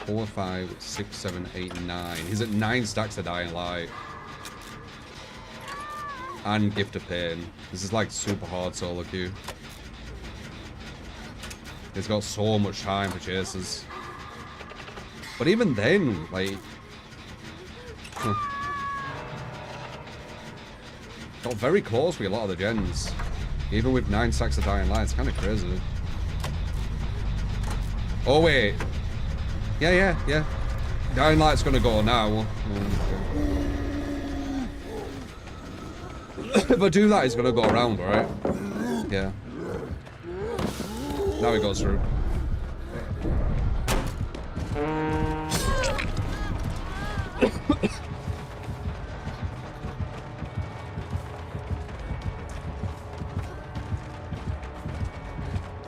4, 5, 6, 7, 8, 9. He's at 9 stacks of Dying Light. And Gift of Pain. This is like super hard solo queue. He's got so much time for chases. But even then, like... got very close with a lot of the gens. Even with 9 stacks of Dying Light, it's kind of crazy. Oh wait. Yeah. Dying Light's gonna go now. If I do that, he's gonna go around, right? Yeah. Now he goes through.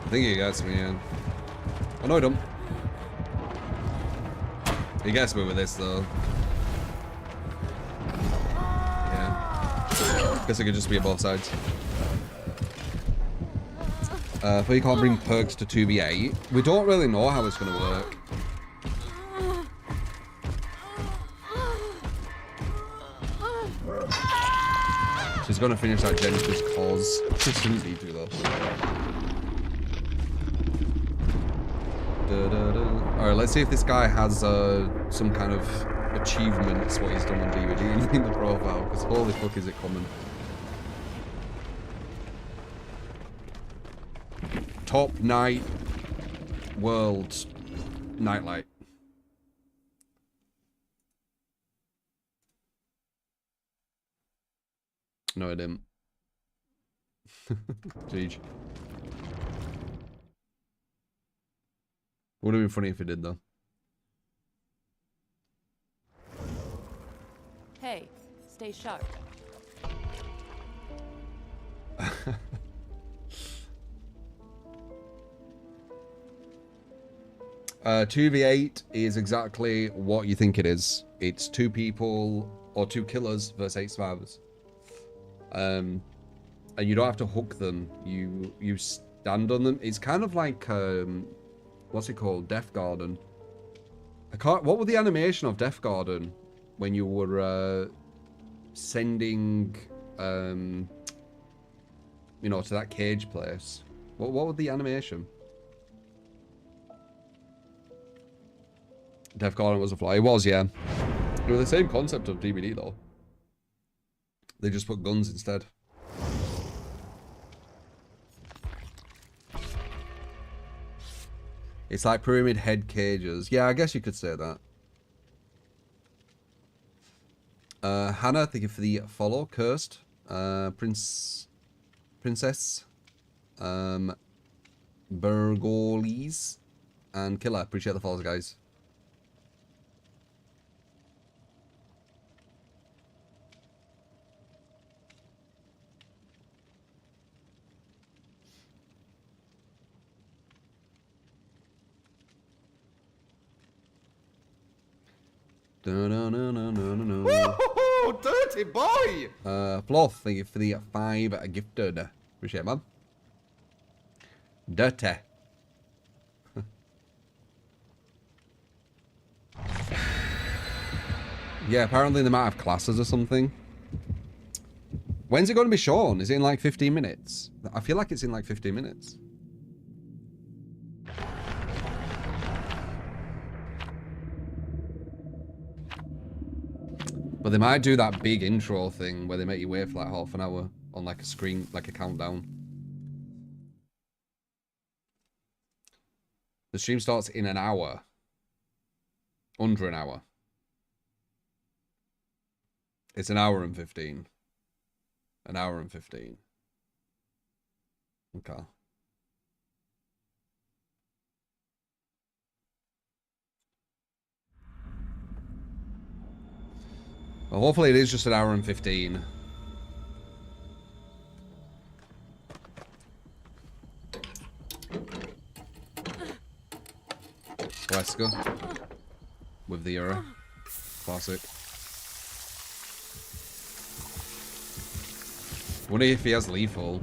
I think he gets me in. Oh no, I don't. He gets me with this though. Yeah. Guess it could just be on both sides. But you can't bring perks to 2v8. We don't really know how it's gonna work. She's gonna finish that gen just cause. She shouldn't need to though. Alright, let's see if this guy has some kind of achievements, what he's done on DVD in the profile, because holy fuck is it common. Top night world nightlight. No, I didn't. Jeez. Would have been funny if he did, though. Hey, stay sharp. 2v8 is exactly what you think it is. It's 2 people or 2 killers versus 8 survivors. And you don't have to hook them. You stand on them. It's kind of like what's it called? Death Garden. What was the animation of Death Garden when you were sending you know, to that cage place? What was the animation? Death Garden was a fly. It was, yeah. It was the same concept of DVD though. They just put guns instead. It's like pyramid head cages. Yeah, I guess you could say that. Hannah, thank you for the follow. Cursed. Princess. Bergolis. And Killer. Appreciate the follows, guys. Woo-hoo-hoo, dirty boy! Floth, thank you for the 5 gifted. Appreciate it, man. Dirty. Yeah, apparently they might have classes or something. When's it going to be shown? Is it in like 15 minutes? I feel like it's in like 15 minutes. But they might do that big intro thing where they make you wait for like half an hour on like a screen, like a countdown. The stream starts in an hour. Under an hour. It's an hour and 15. An hour and 15. Okay. Well, hopefully it is just an hour and 15. Wesker. With the era. Classic. Wonder if he has lethal.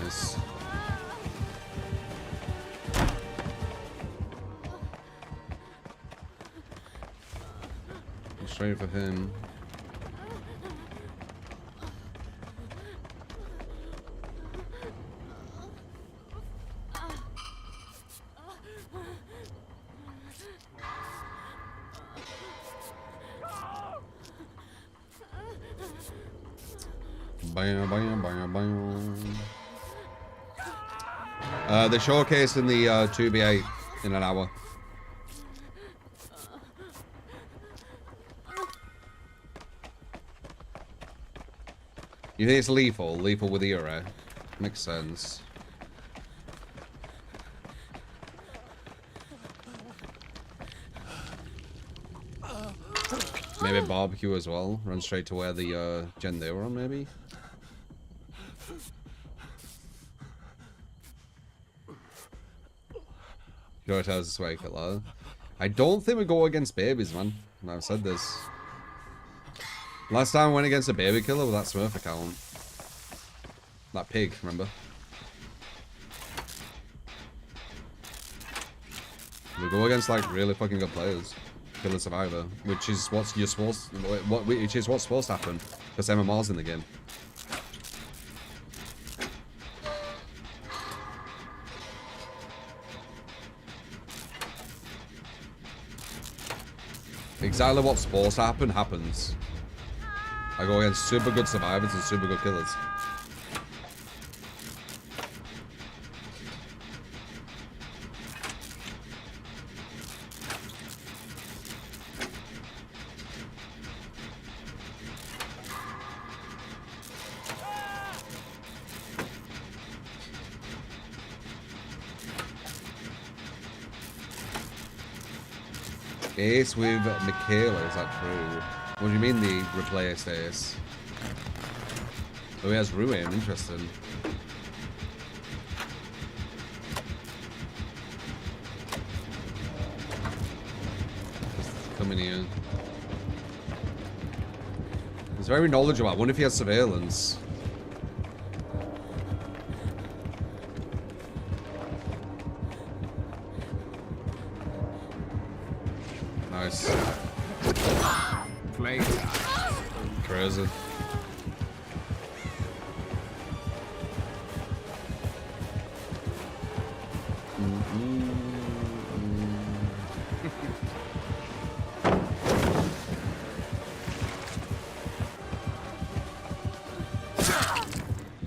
Nice. Straight for him. They're showcasing the 2v8 in an hour. You think it's lethal? Lethal with the array? Makes sense. Maybe barbecue as well. Run straight to where the gen they were on, maybe? Prioritize this way, Killer. I don't think we go against babies, man. I've said this. Last time I went against a baby killer with that Smurf account. That pig, remember? We go against like really fucking good players. Killer Survivor, which is what's you're supposed, which is what's supposed to happen, because MMR's in the game. Exactly what's supposed to happen happens. I go against super good survivors and super good killers. Ace with Michaela, is that true? What do you mean the replaced Ace? Oh, he has Ruin, interesting. Just coming here. He's very knowledgeable. I wonder if he has surveillance. Nice. Playtime. Crazy.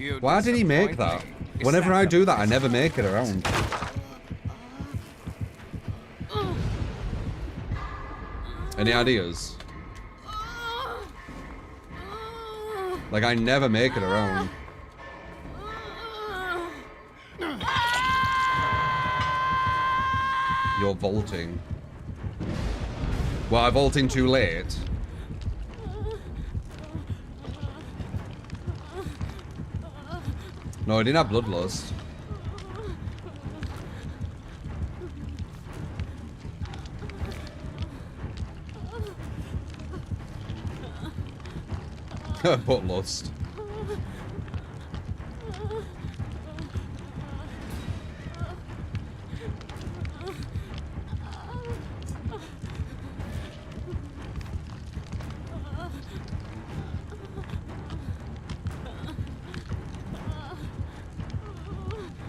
You Why did he make disappoint that? me. Is Whenever that I the do that, I best never you've make it got? around. Any ideas? Like, I never make it around. You're vaulting. Well, I vaulting too late. No, I didn't have bloodlust. Bloodlust.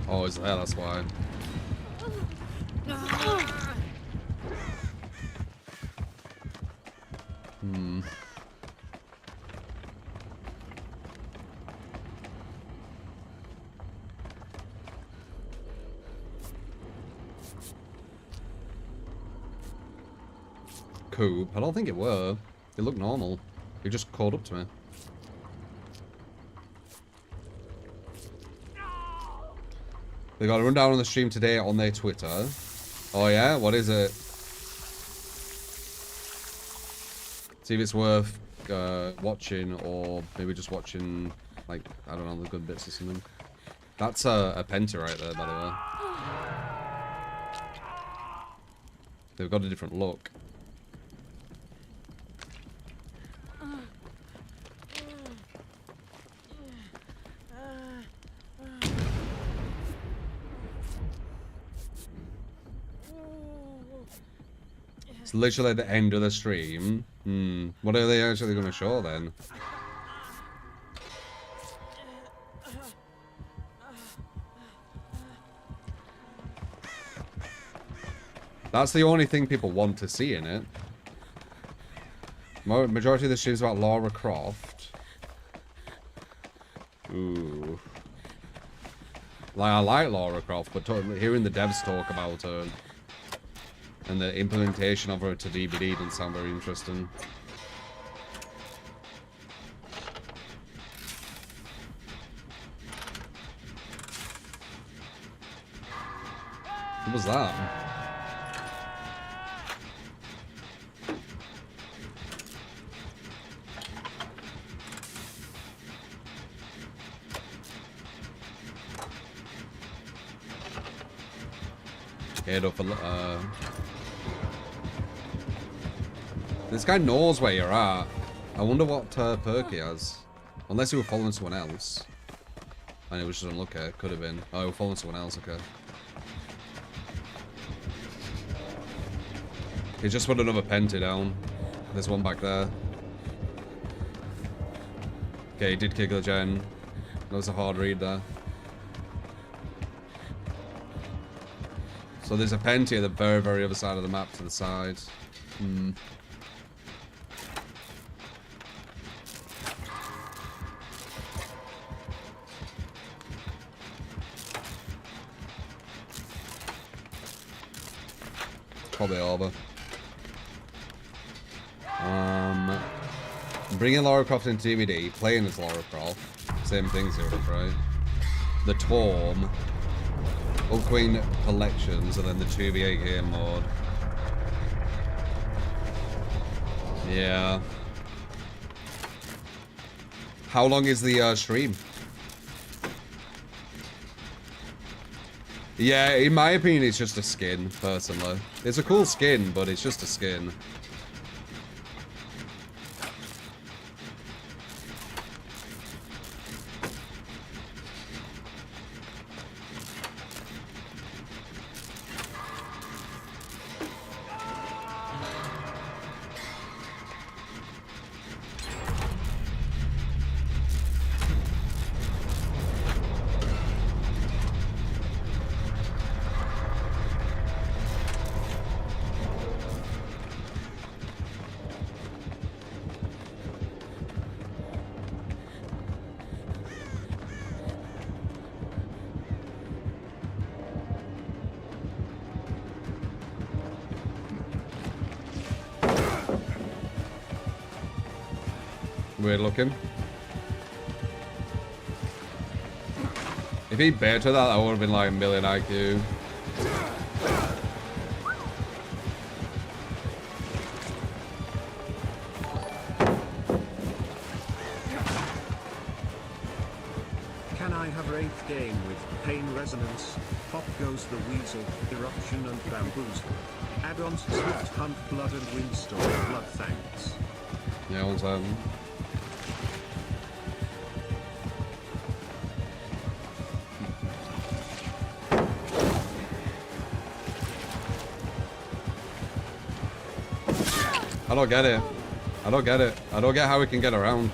Oh, is that? That's why. Coop? I don't think it were. It looked normal. It just called up to me. They got a rundown on the stream today on their Twitter. Oh yeah? What is it? See if it's worth watching, or maybe just watching, like, I don't know, the good bits or something. That's a penta right there, by the way. They've got a different look. It's literally at the end of the stream. What are they actually going to show then? That's the only thing people want to see in it. Majority of the streams about Lara Croft. Ooh. Like, I like Lara Croft, but hearing the devs talk about her and the implementation of her to DVD doesn't sound very interesting. What was that? Head up a This guy knows where you're at. I wonder what perk he has. Unless he was following someone else. And it was just unlucky. Could have been. Oh, he was following someone else. Okay. He just put another penta down. There's one back there. Okay, he did kick the gen. That was a hard read there. So there's a penta at the very, very other side of the map to the side. Probably over. Bringing Lara Croft into DVD, playing as Lara Croft. Same things here, right? The Torm. Queen collections, and then the 2v8 game mode. Yeah. How long is the stream? Yeah, in my opinion, it's just a skin, personally. It's a cool skin, but it's just a skin. Weird looking. If he baited that would have been like a million IQ. Can I have Wraith game with Pain Resonance, Pop Goes the Weasel, Eruption and Bamboozle? Add-ons Swift Hunt, Blood and Windstorm, Blood thanks. Yeah, one second. I don't get it. I don't get it. I don't get how we can get around.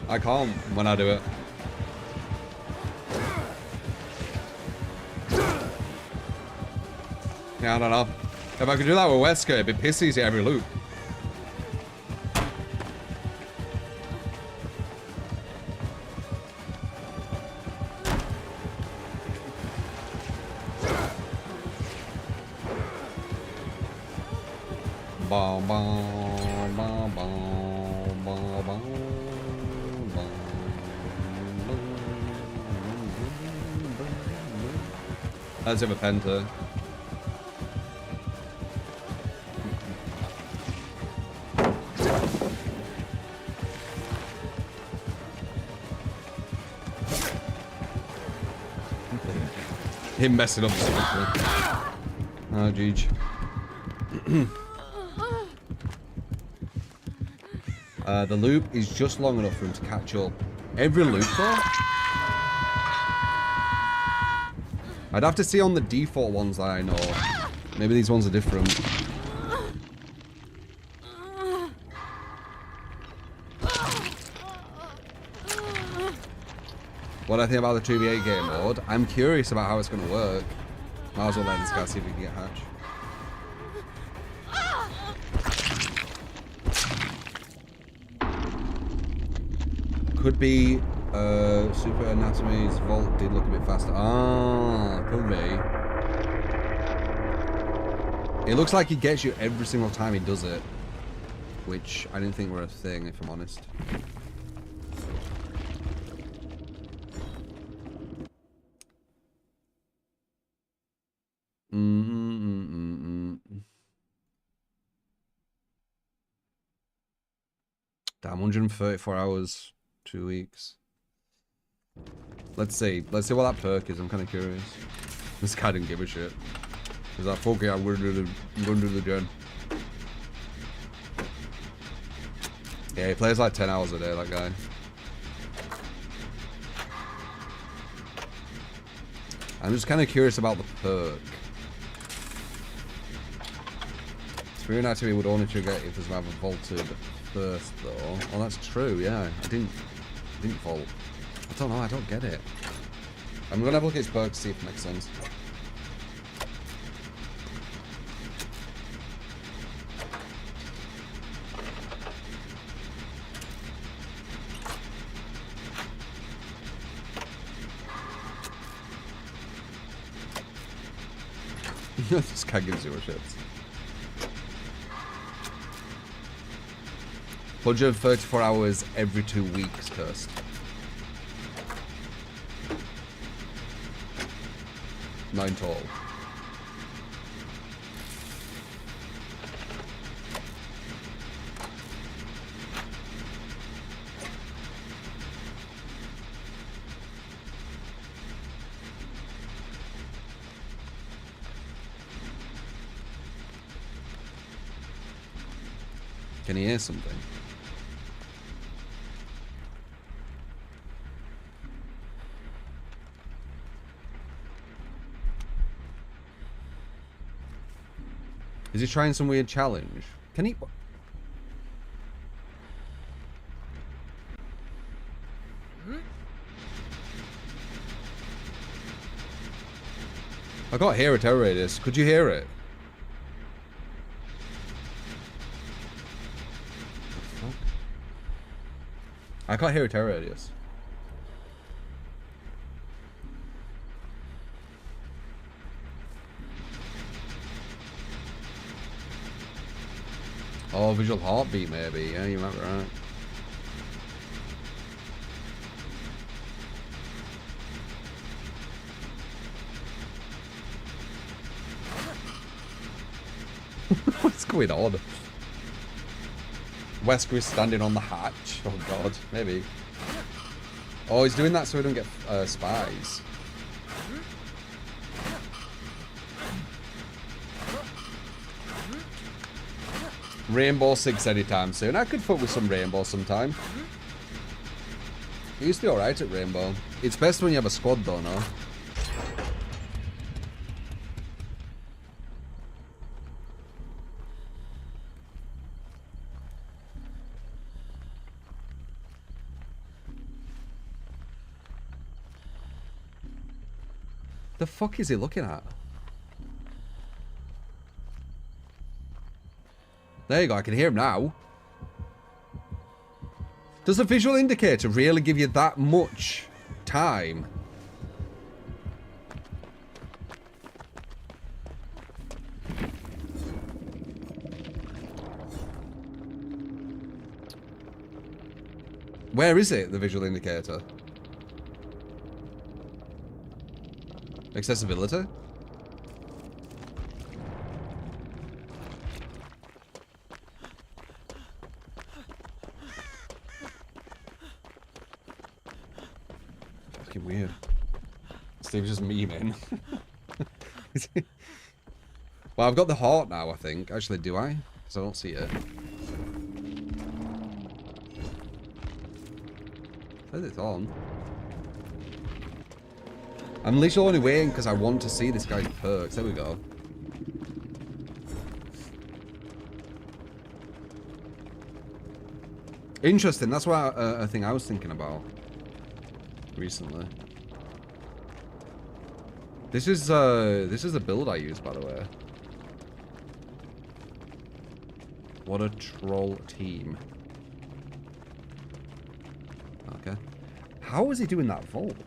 I can't when I do it. Yeah, I don't know. If I could do that with Wesker, it'd be piss easy every loop. Bom, bom, bom, bom, bom, bom, bom. Let's have a penta. Him messing up something. Oh, Jeej. The loop is just long enough for him to catch up. Every loop, though? I'd have to see on the default ones that I know. Maybe these ones are different. What I think about the 2v8 game mode, I'm curious about how it's going to work. Might as well let this guy see if he can get hatch. Could be Super Anatomy's Vault did look a bit faster. Ah, could be. It looks like he gets you every single time he does it. Which I didn't think were a thing, if I'm honest. Damn, 134 hours, 2 weeks. Let's see. Let's see what that perk is. I'm kind of curious. This guy didn't give a shit. He's like, fuck it, I'm gonna do the gen. Yeah, he plays like 10 hours a day, that guy. I'm just kind of curious about the perk. Spirit Activity would only trigger if there's rather vaulted first, though. Oh, that's true, yeah. I didn't vault. I don't know, I don't get it. I'm gonna have a look at his perks, see if it makes sense. This guy gives you a shit. 134 hours every 2 weeks, cursed. 9 total. Can you hear something? Is he trying some weird challenge? Can he? I can't hear a terror radius. Could you hear it? I can't hear a terror radius. Oh, visual heartbeat, maybe. Yeah, you might be right. What's going on? Wesker is standing on the hatch. Oh, God. Maybe. Oh, he's doing that so we don't get spies. Rainbow Six anytime soon. I could fuck with some Rainbow sometime. He used to be alright at Rainbow. It's best when you have a squad though, no? The fuck is he looking at? There you go, I can hear him now. Does the visual indicator really give you that much time? Where is it, the visual indicator? Accessibility? Fucking weird. Steve's just memeing. Well, I've got the heart now, I think. Actually, do I? Because I don't see it. Says it's on. I'm literally only waiting because I want to see this guy's perks. There we go. Interesting. That's what a thing I was thinking about recently. This is the build I use, by the way. What a troll team. Okay. How is he doing that vault?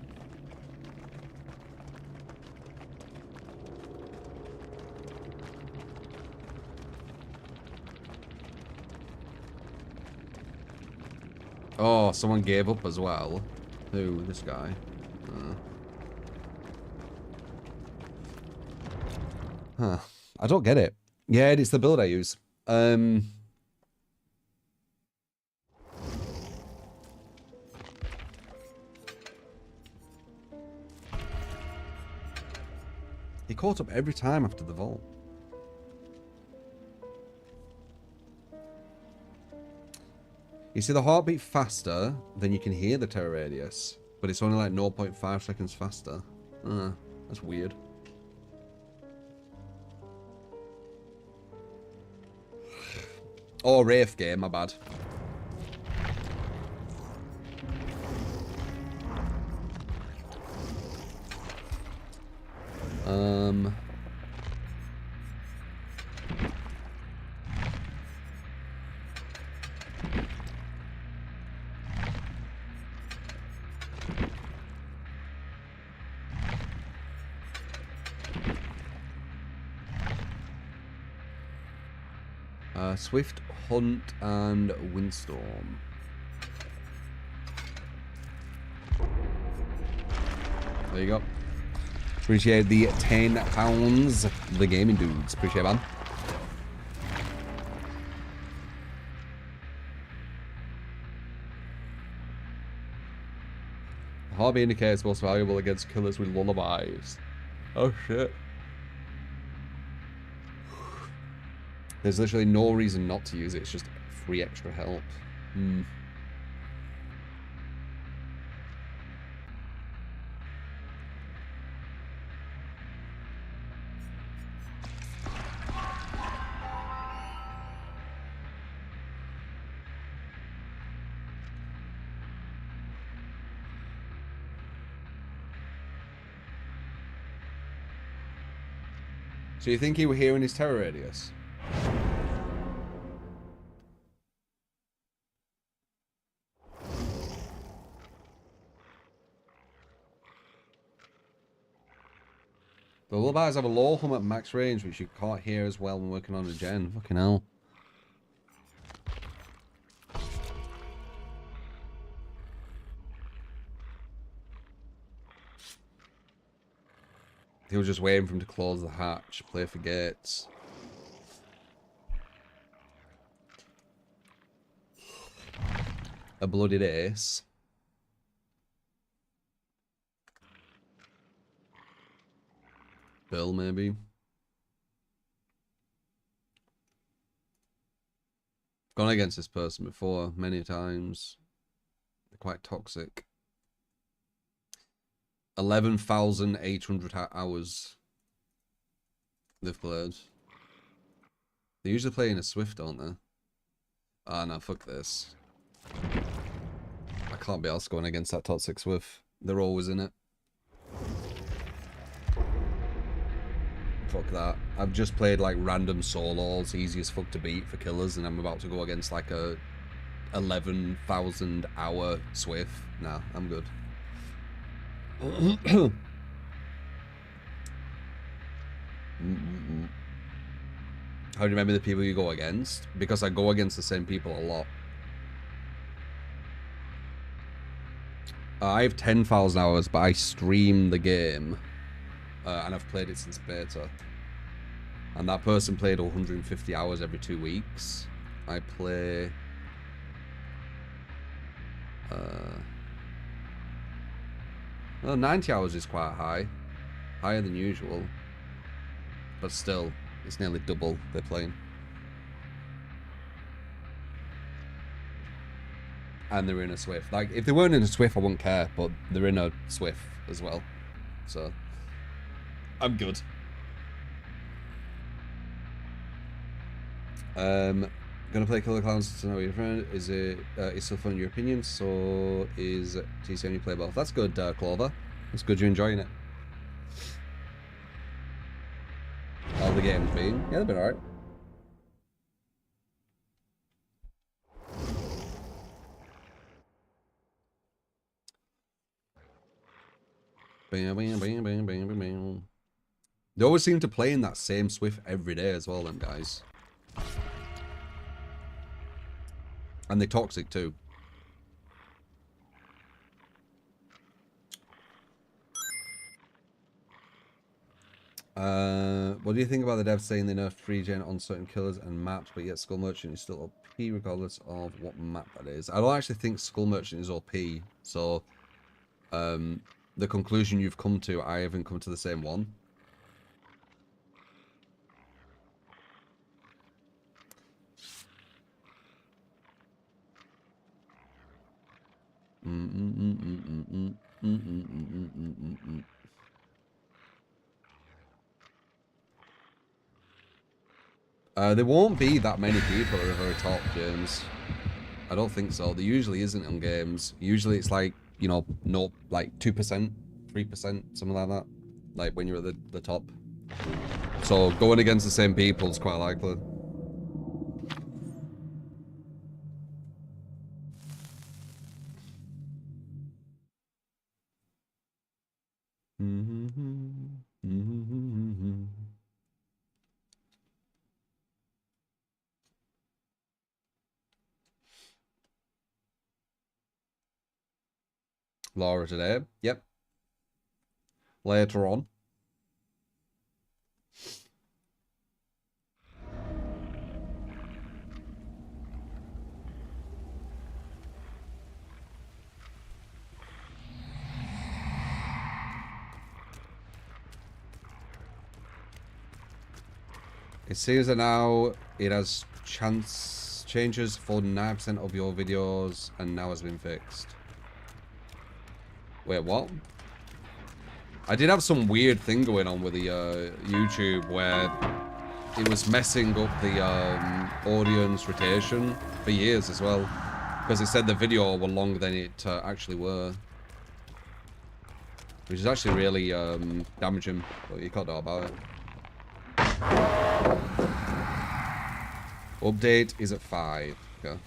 Oh, someone gave up as well. Who? This guy. Huh. I don't get it. Yeah, it's the build I use. He caught up every time after the vault. You see the heartbeat faster, then you can hear the terror radius. But it's only like 0.5 seconds faster. That's weird. Oh, Wraith game, my bad. Swift, Hunt, and Windstorm. There you go. Appreciate the £10. The gaming dudes. Appreciate it, man. Heartbeat indicator is most valuable against killers with lullabies. Oh shit. There's literally no reason not to use it. It's just free extra help. So you think he were hearing his terror radius? The lullabies have a low hum at max range, which you can't hear as well when working on a gen. Fucking hell. He was just waiting for him to close the hatch, play for Gates. A blooded ace. Bill, maybe. Gone against this person before, many times. They're quite toxic. 11,800 hours they've played. They usually play in a Swift, don't they? Ah, no, fuck this. I can't be asked going against that toxic Swift. They're always in it. Fuck that. I've just played like random solos, easy as fuck to beat for killers, and I'm about to go against like a 11,000 hour Swift. Nah, I'm good. How do you remember the people you go against? Because I go against the same people a lot. I have 10,000 hours, but I stream the game. And I've played it since beta. And that person played 150 hours every 2 weeks. I play... well, 90 hours is quite high. Higher than usual. But still, it's nearly double they're playing. And they're in a Swift. Like, if they weren't in a Swift, I wouldn't care. But they're in a Swift as well. So, I'm good. Gonna play Killer Clowns to know your friend. Is it is still fun in your opinion? So is TCM you play both? That's good, Clover. That's good you're enjoying it. How the game's been? Yeah, they've been alright. Bam, bam, bam, bam, bam, bam, bam. They always seem to play in that same Swift every day as well, them guys. And they're toxic too. What do you think about the devs saying they nerfed 3gen on certain killers and maps, but yet Skull Merchant is still OP regardless of what map that is? I don't actually think Skull Merchant is OP, so the conclusion you've come to, I haven't come to the same one. There won't be that many people at the very top, James. I don't think so. There usually isn't on games. Usually it's like, you know, no, like 2%, 3%, something like that. Like when you're at the top. So going against the same people is quite likely. Laura today. Yep. Later on. It seems that now it has changes for 9% of your videos and now has been fixed. Wait, what? I did have some weird thing going on with the YouTube where it was messing up the audience rotation for years as well. Because it said the video were longer than it actually were. Which is actually really damaging, but you can't do about it. Update is at 5. Okay.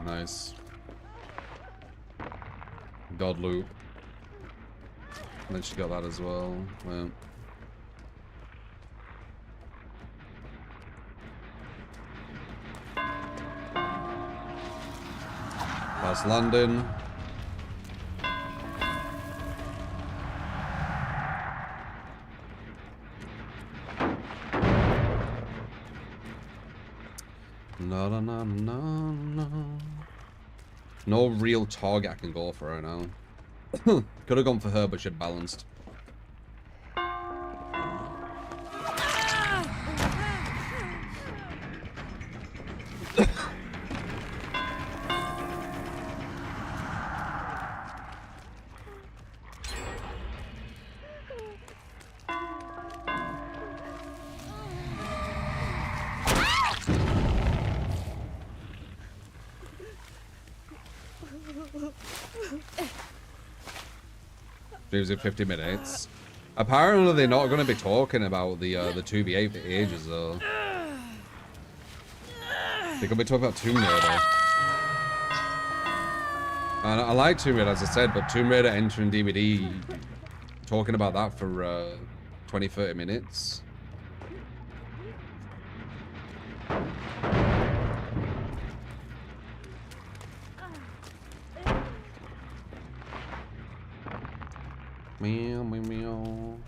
Nice. God loot. And then she got that as well. Well. Past London. No, no, no, no, no. No real target I can go for right now. Could have gone for her, but she'd balanced. It 50 minutes. Apparently they're not going to be talking about the 2v8 for ages though. They're going to be talking about Tomb Raider. And I like Tomb Raider as I said, but Tomb Raider entering DVD, talking about that for 20-30 minutes. Meow, meow, meow.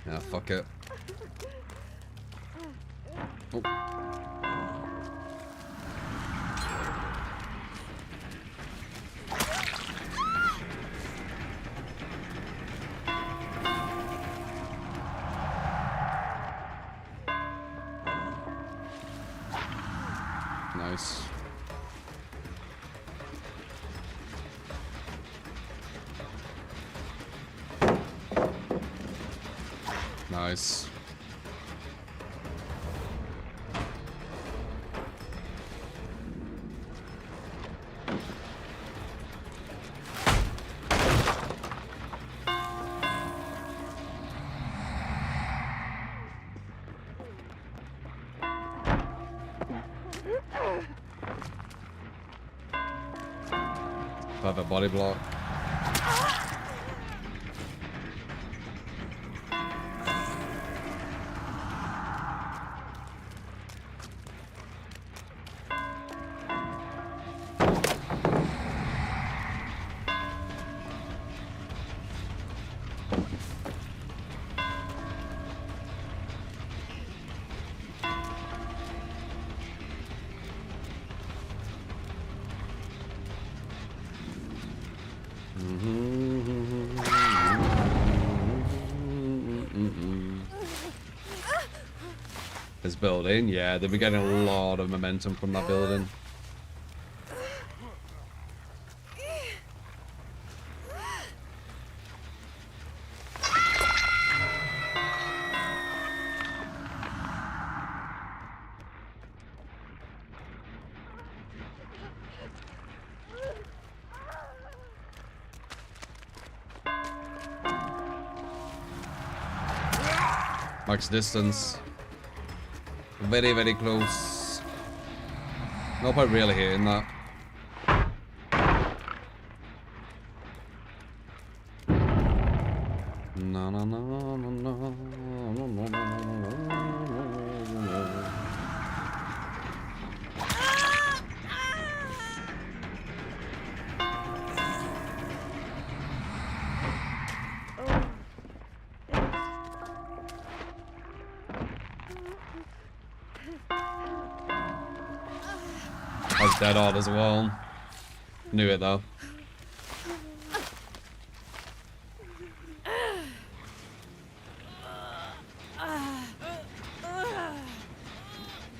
Yeah, fuck it. Oh. Nice. Nice. Perfect body block. This building, yeah, they've been getting a lot of momentum from that building. Max distance. Very, very close. No point really hitting that. No, no, no, no, no, no, no, no, no. That's dead odd as well. Knew it though.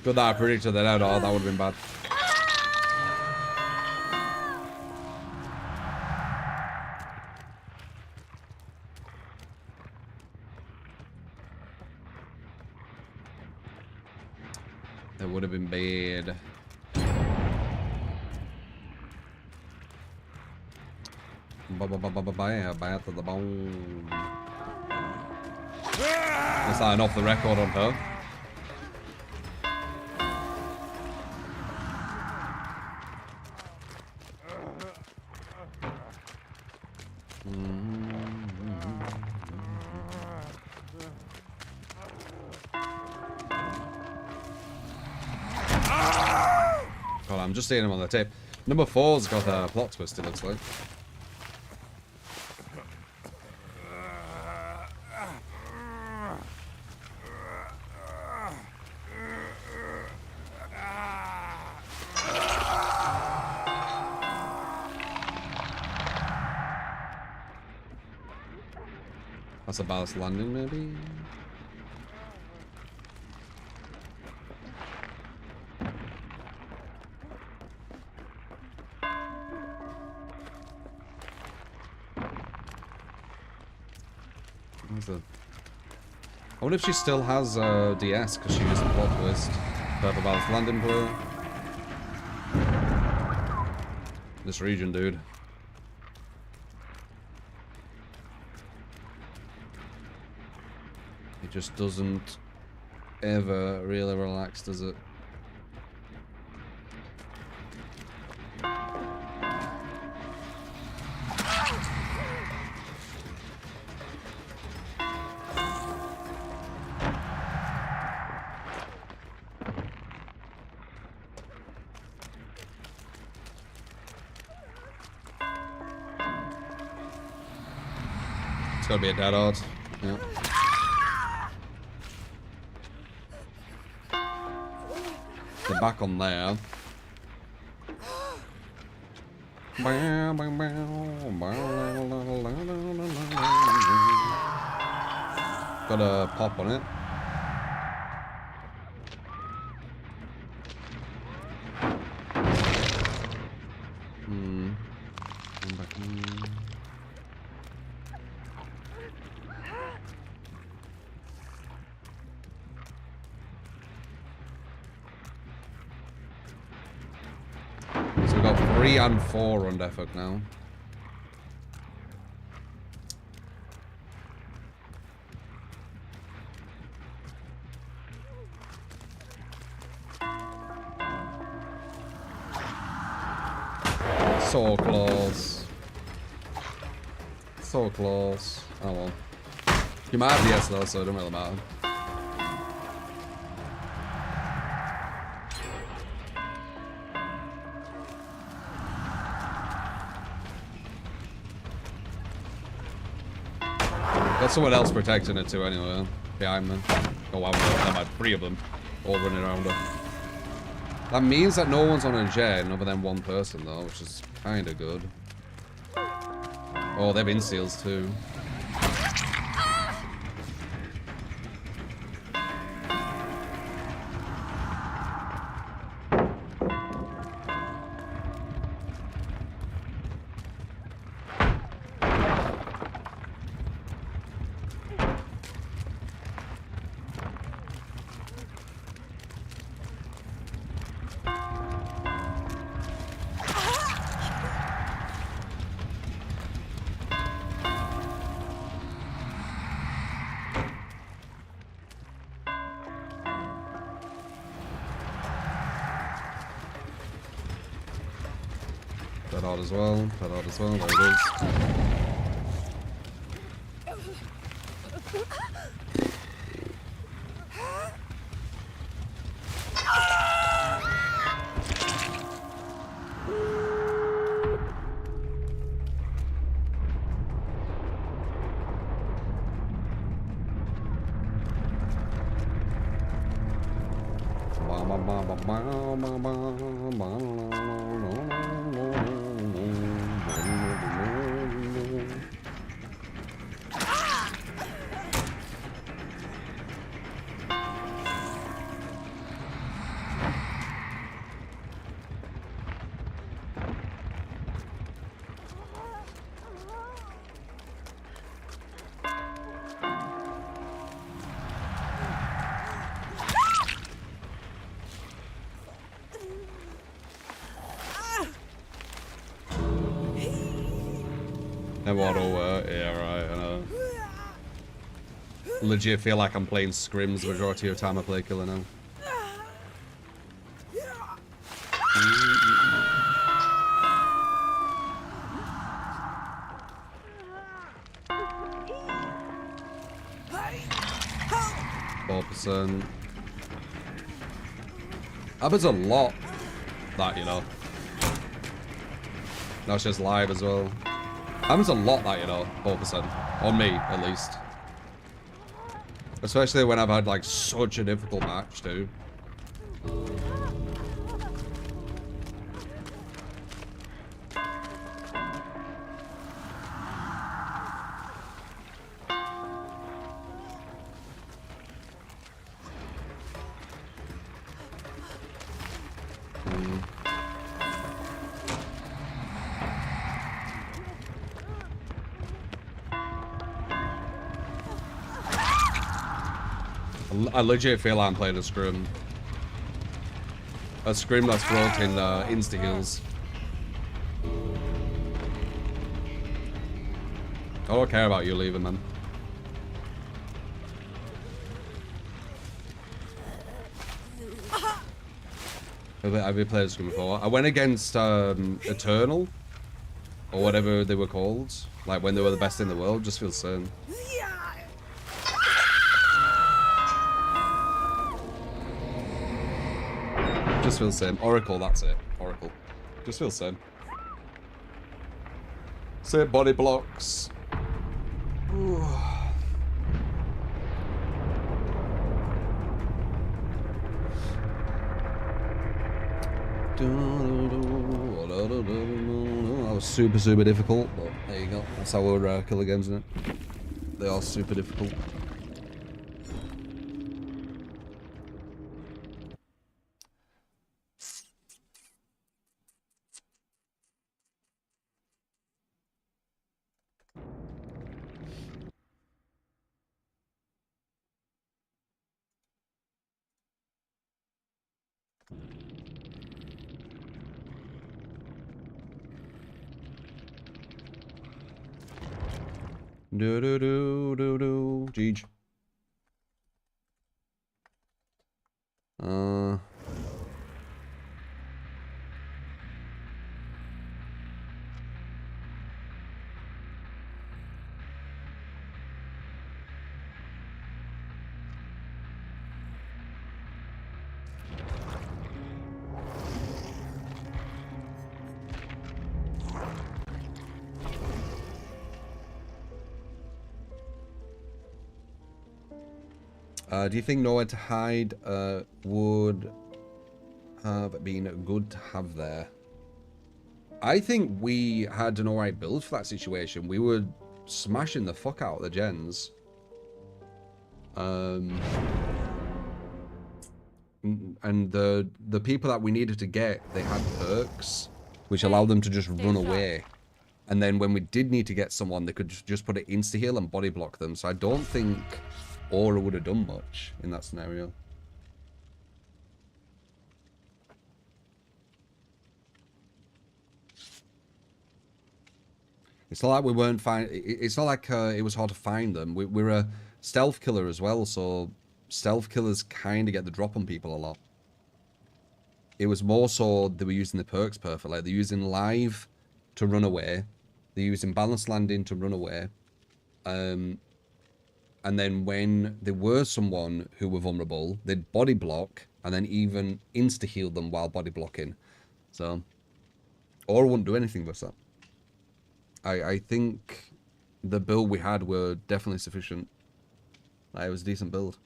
Good that I predicted that out. Oh, that would have been bad. That would have been bad. Bad to the bone. Let's sign off the record on her. God, I'm just seeing him on the tape. Number 4's got a plot twist, it looks like. That's a ballast landing, maybe? I wonder if she still has DS because she used the plot twist. Purple ballast landing player. This region, dude. It just doesn't ever really relax, does it? It's gotta be a dead hard. Yeah. They're back on there. Got a pop on it. So we've got 3 and 4 on effort now. So close. So close. Oh well. You might have DS though, so it don't really matter. Got someone else protecting it too anyway, behind me. Oh wow, there might 3 of them all running around her. That means that no one's on a gen other than 1 person though, which is kinda good. Oh, they've been seals too. That out as well, that out as well, there it is. Never auto, yeah, right, I know. Legit feel like I'm playing scrims the majority of the time I play killer now. 100%. Happens a lot, that, you know. That's just live as well. Happens a lot, that, you know, 4%. On me, at least. Especially when I've had, like, such a difficult match, too. I legit feel like I'm playing a scrim. A scrim that's brought in insta-heals. I don't care about you leaving, man. Have you played a scrim before? I went against Eternal, or whatever they were called. Like when they were the best in the world, just feels certain. Just feels same. Oracle, that's it. Oracle. Just feels same. Same body blocks. Ooh. That was super, super difficult, but there you go. That's how we're killer games, isn't it? They are super difficult. Do do do do do. Jeej. Do you think nowhere to hide would have been good to have there? I think we had an alright build for that situation. We were smashing the fuck out of the gens. And the people that we needed to get, they had perks, which allowed them to just run away. And then when we did need to get someone, they could just put it insta-heal and body block them. So I don't think Aura would have done much in that scenario. It's not like we weren't it's not like it was hard to find them. We're a stealth killer as well, so stealth killers kind of get the drop on people a lot. It was more so they were using the perks perfectly. They're using live to run away. They're using balanced landing to run away. And then when there were someone who were vulnerable, they'd body block and then even insta-heal them while body blocking. So, Aura wouldn't do anything with that. I think the build we had were definitely sufficient. It was a decent build.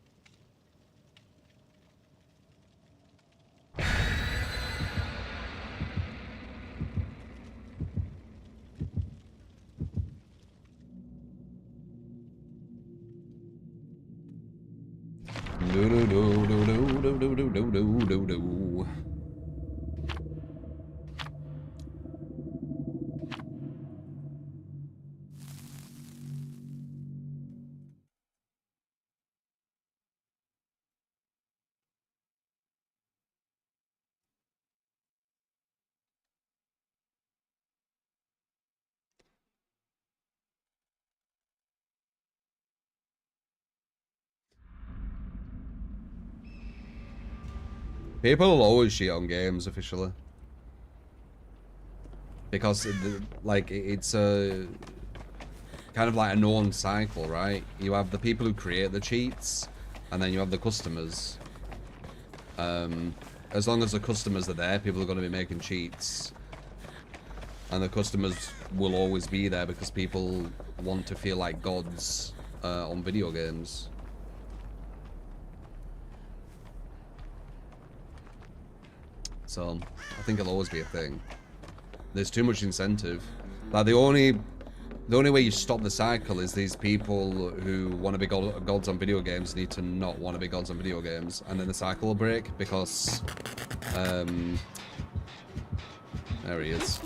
Do do do do do do do do do do do. People will always cheat on games officially, because it's a kind of like a known cycle, right? You have the people who create the cheats, and then you have the customers. As long as the customers are there, people are going to be making cheats. And the customers will always be there because people want to feel like gods on video games. So, I think it'll always be a thing. There's too much incentive. Like, the only way you stop the cycle is these people who want to be gods on video games need to not want to be gods on video games, and then the cycle will break because there he is.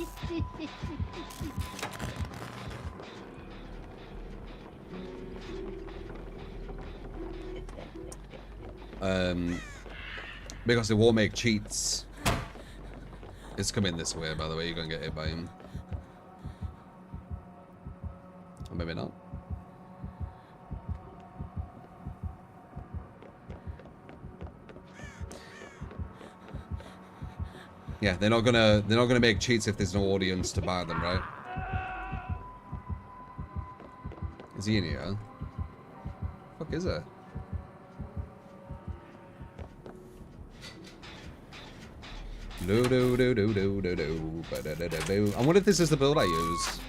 Because they won't make cheats. It's coming this way, by the way. You're gonna get hit by him. Or maybe not. Yeah, they're not gonna make cheats if there's no audience to buy them, right? Is he in here? Fuck is it? I wonder if this is the build I use.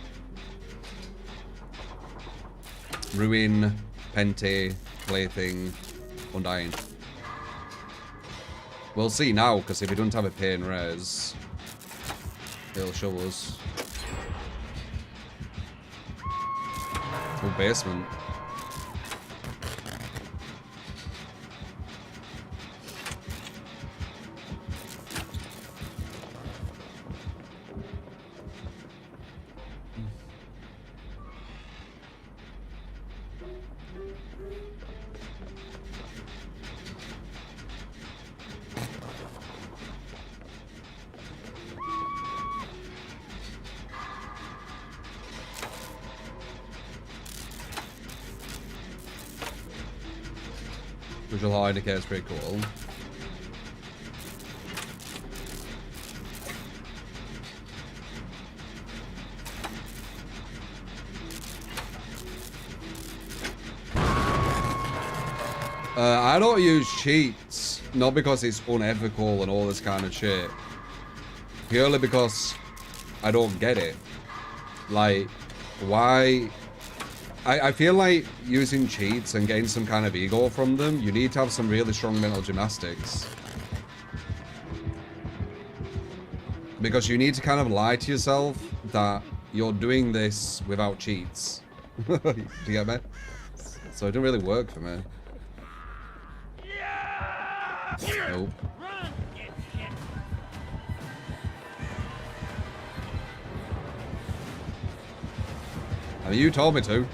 Ruin, Pente, Plaything, Undying. We'll see now, because if we don't have a pay and res, it'll show us. Oh, basement. Visual High indicator is pretty cool. I don't use cheats, not because it's unethical and all this kind of shit. Purely because I don't get it. Like, why... I feel like using cheats and getting some kind of ego from them, you need to have some really strong mental gymnastics. Because you need to kind of lie to yourself that you're doing this without cheats. Do you get me? So it didn't really work for me. Nope. I mean, you told me to.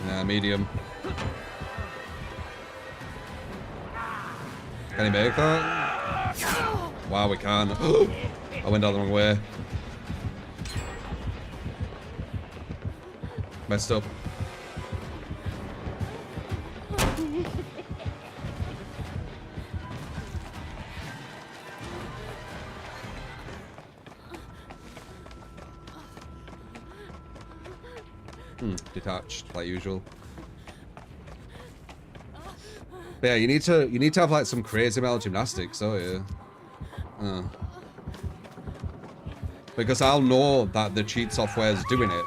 Yeah, medium. Can he make that? Wow, we can. I went down the wrong way. Messed up. Detached, like usual. But yeah, you need to have like some crazy mental gymnastics, don't you? Because I'll know that the cheat software is doing it.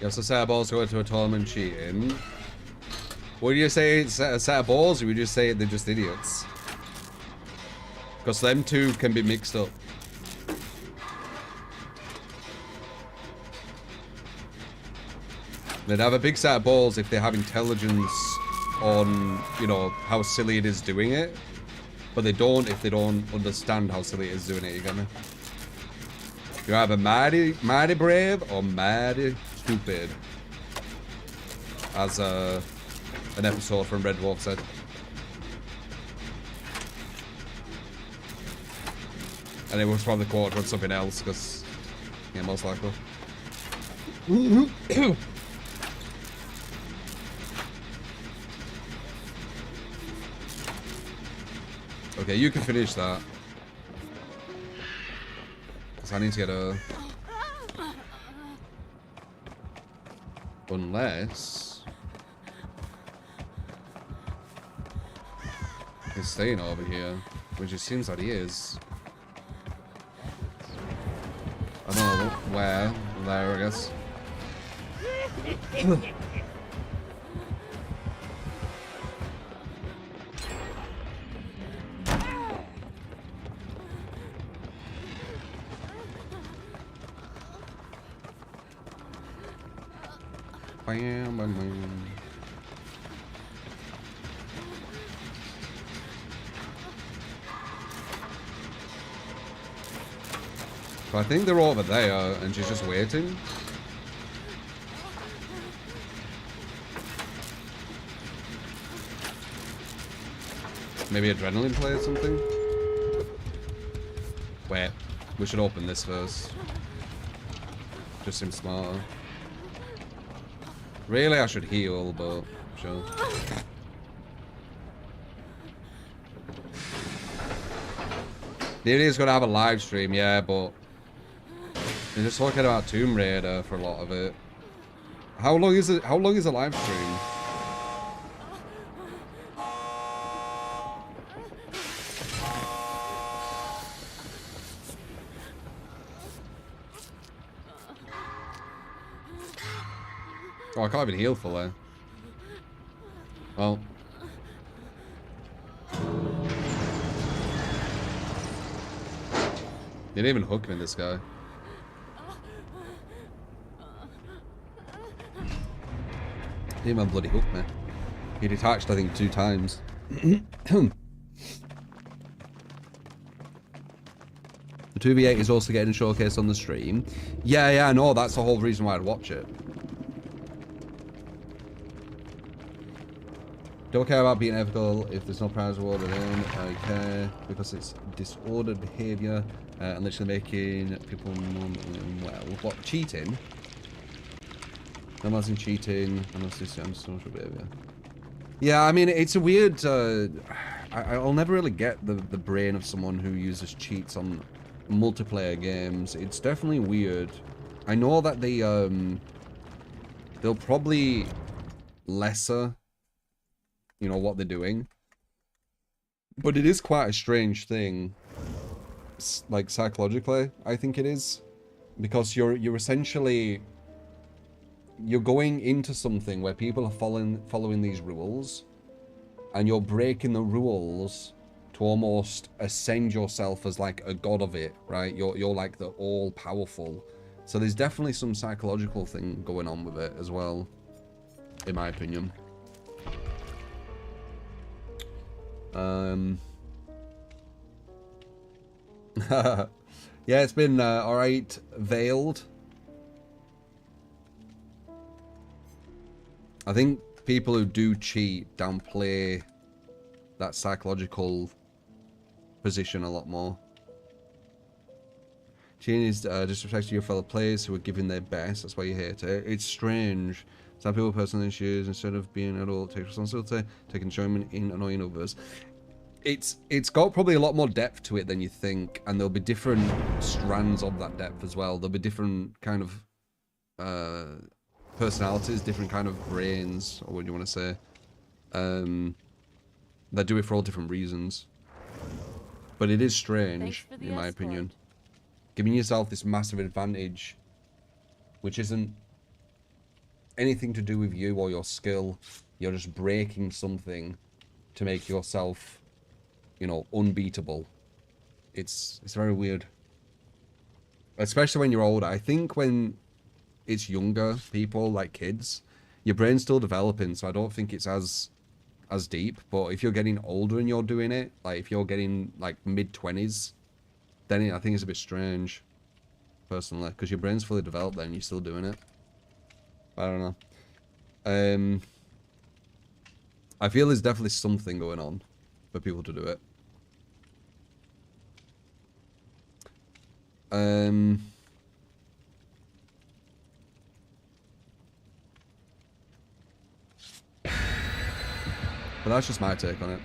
Yeah, so set of balls go into a tournament cheating. Would you say it's a set of balls, or would you say they're just idiots? Because them two can be mixed up. They'd have a big set of balls if they have intelligence on, you know, how silly it is doing it. But they don't if they don't understand how silly it is doing it, you get me? You're either mighty brave or mighty stupid. As an episode from Red Dwarf said. And it was probably quoted on something else, because, yeah, most likely. Okay, you can finish that. Because I need to get a... Unless... He's staying over here, which it seems like he is. I don't know where. There, I guess. Bam, bam, bam. So I think they're over there, and she's just waiting. Maybe adrenaline play or something? Wait, we should open this first. Just seems smarter. Really, I should heal, but sure. The idiot's gonna have a live stream, yeah, but they're just talking about Tomb Raider for a lot of it. How long is it? How long is a live stream? Oh, I can't even heal fully. Well. He didn't even hook me, this guy. He didn't even bloody hook me. He detached, I think, 2 times. The 2v8 is also getting showcased on the stream. Yeah, I know. That's the whole reason why I'd watch it. Don't care about being ethical if there's no prize awarded in. I care because it's disordered behaviour and literally making people well. What, cheating? I'm not in cheating. I'm not social behaviour. Yeah, I mean, it's a weird... I'll never really get the brain of someone who uses cheats on multiplayer games. It's definitely weird. I know that they, they'll probably lesser... you know, what they're doing. But it is quite a strange thing. Like, psychologically, I think it is. Because you're essentially... you're going into something where people are following these rules. And you're breaking the rules to almost ascend yourself as, like, a god of it, right? You're like, the all-powerful. So there's definitely some psychological thing going on with it as well. In my opinion. Yeah, it's been alright. Veiled. I think people who do cheat downplay that psychological position a lot more. Cheating is disrespect to your fellow players who are giving their best. That's why you hate it. It's strange. Some people have personal issues. Instead of being an adult, take responsibility, take enjoyment in annoying others. It's got probably a lot more depth to it than you think, and there'll be different strands of that depth as well. There'll be different kind of personalities, different kind of brains, or what you want to say, that do it for all different reasons. But it is strange, in my opinion. Giving yourself this massive advantage, which isn't anything to do with you or your skill. You're just breaking something to make yourself, you know, unbeatable. it's very weird. Especially when you're older. I think when it's younger people, like kids, your brain's still developing, so I don't think it's as deep. But if you're getting older and you're doing it, like if you're getting like mid-20s, then I think it's a bit strange, personally, because your brain's fully developed then and you're still doing it. I don't know. I feel there's definitely something going on for people to do it. But that's just my take on it.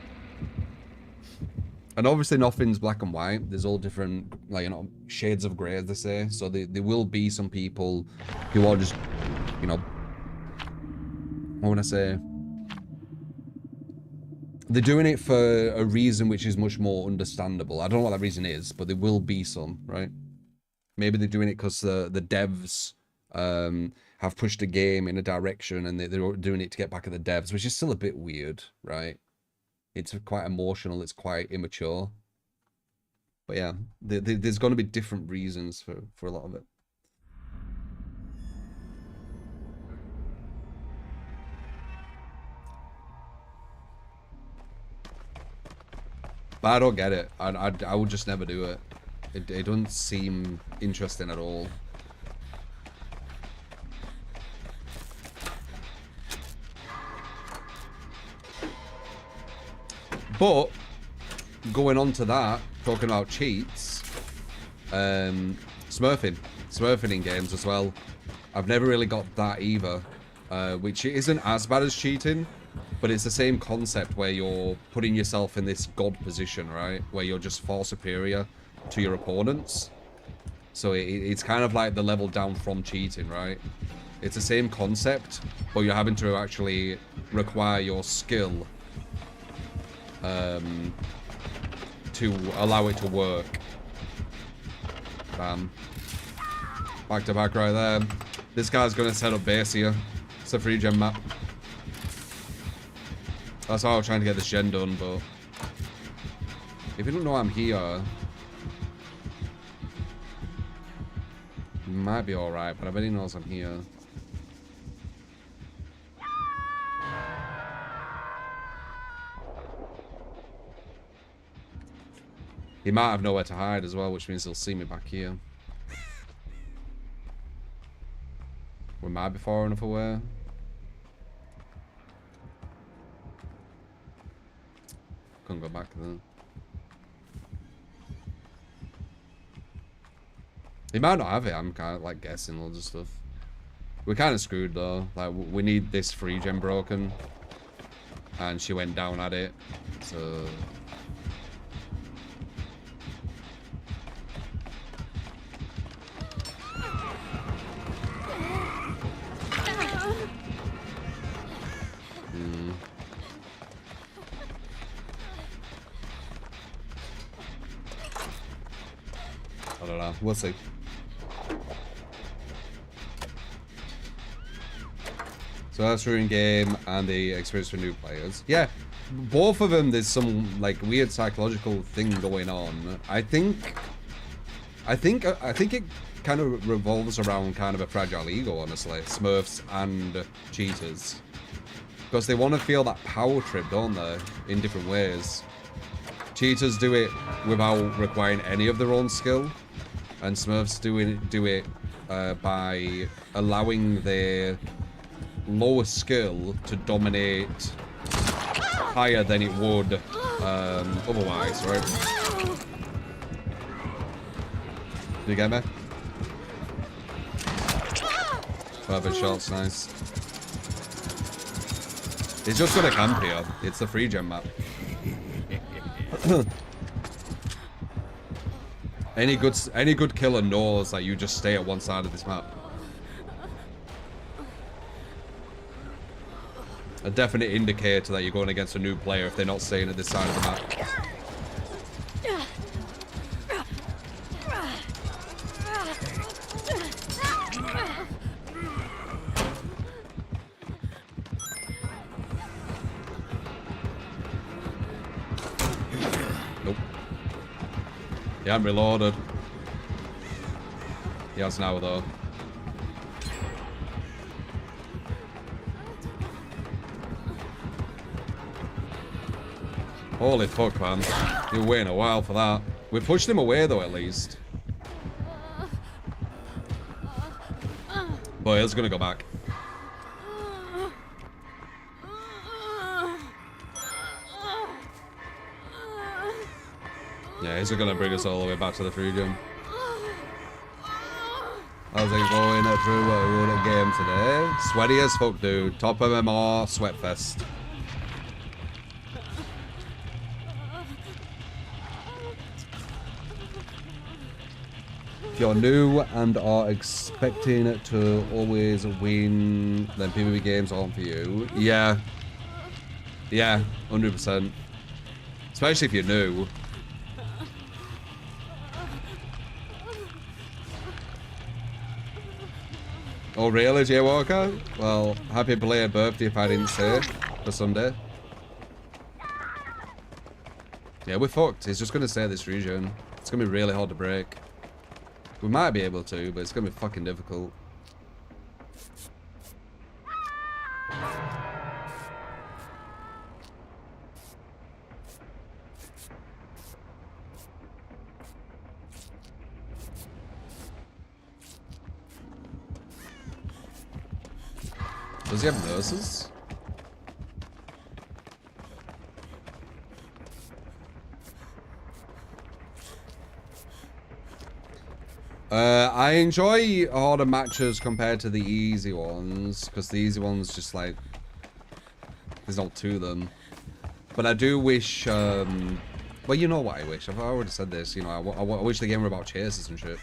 And obviously nothing's black and white. There's all different, like, you know, shades of grey, as they say. So there will be some people who are just, you know, what would I say? They're doing it for a reason which is much more understandable. I don't know what that reason is, but there will be some, right? Maybe they're doing it because the devs have pushed the game in a direction and they're doing it to get back at the devs, which is still a bit weird, right? It's quite emotional, it's quite immature. But yeah, there's going to be different reasons for a lot of it. But I don't get it. I would just never do it. It doesn't seem interesting at all. But going on to that, talking about cheats, smurfing in games as well. I've never really got that either, which isn't as bad as cheating, but it's the same concept where you're putting yourself in this god position, right? Where you're just far superior to your opponents. So it's kind of like the level down from cheating, right? It's the same concept, but you're having to actually require your skill to allow it to work. Bam. Back to back right there. This guy's gonna set up base here. It's a free gem map. That's how I was trying to get this gen done, but if you don't know I'm here, it might be alright, but I bet he knows I'm here. He might have nowhere to hide as well, which means he'll see me back here. We might be far enough away. Couldn't go back then. He might not have it. I'm kind of like guessing loads of stuff. We're kind of screwed though. Like we need this free gem broken, and she went down at it. So. I don't know. We'll see. So that's ruined game and the experience for new players. Yeah, both of them. There's some like weird psychological thing going on. I think it kind of revolves around kind of a fragile ego, honestly. Smurfs and cheaters, because they want to feel that power trip, don't they? In different ways. Cheaters do it without requiring any of their own skill, and Smurfs do it by allowing their lower skill to dominate higher than it would otherwise, right? Do you get me? Perfect shots, nice. It's just gonna camp here. It's the free gem map. Any good killer knows that you just stay at one side of this map. A definite indicator that you're going against a new player if they're not staying at this side of the map. hadn't reloaded. He has now, though. Holy fuck, man. He was waiting a while for that. We pushed him away, though, at least. But he's gonna go back. Yeah, he's gonna bring us all the way back to the free gym. How's it going through a game today? Sweaty as fuck, dude. Top MMR, Sweatfest. If you're new and are expecting to always win, then PvP games aren't for you. Yeah. Yeah, 100%. Especially if you're new. Oh really, Jay Walker? Well, happy belated birthday if I didn't say for Sunday. Yeah, we're fucked. He's just gonna stay at this region. It's gonna be really hard to break. We might be able to, but it's gonna be fucking difficult. Does he have nurses? I enjoy harder matches compared to the easy ones, because the easy ones just like, there's not to them. But I do wish, well, you know what I wish. I've already said this, you know, I wish the game were about chases and shit.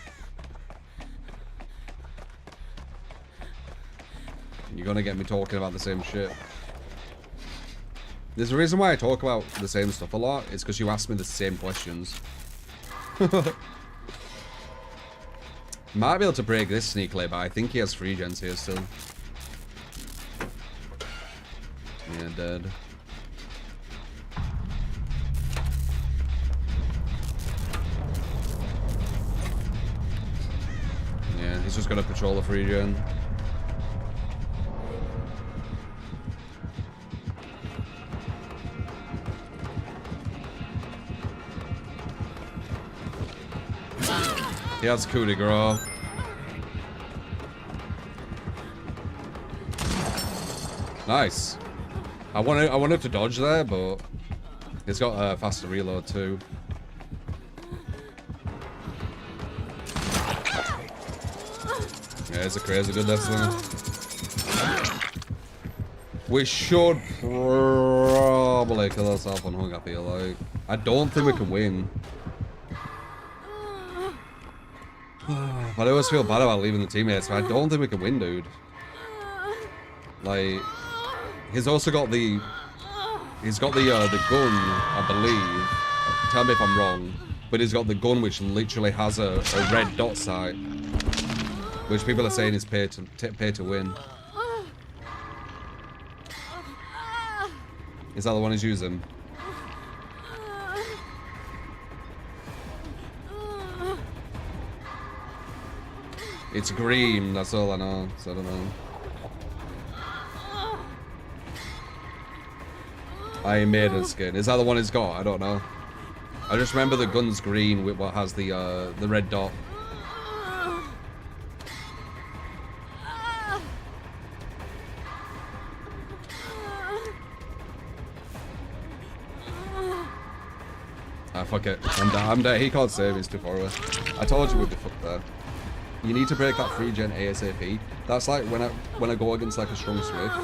You're gonna get me talking about the same shit. There's a reason why I talk about the same stuff a lot. It's because you ask me the same questions. Might be able to break this sneakily, but I think he has free gens here still. Yeah, dead. Yeah, he's just gonna patrol the free gen. He has coup de grace. Nice. I wanted to dodge there, but it's got a faster reload too. Yeah, it's a crazy good destiny. We should probably kill ourselves on Hung, I feel like. I don't think we can win. But I always feel bad about leaving the teammates, but I don't think we can win, dude. Like, he's also got the gun, I believe. Tell me if I'm wrong, but he's got the gun which literally has a red dot sight, which people are saying is pay to win. Is that the one he's using? It's green, that's all I know, so I don't know. Iron Maiden skin. Is that the one he's got? I don't know. I just remember the gun's green with what has the red dot. Ah, fuck it. I'm dead. He can't save, he's too far away. I told you we'd be fucked there. You need to break that free gen ASAP. That's like when I go against like a strong Swift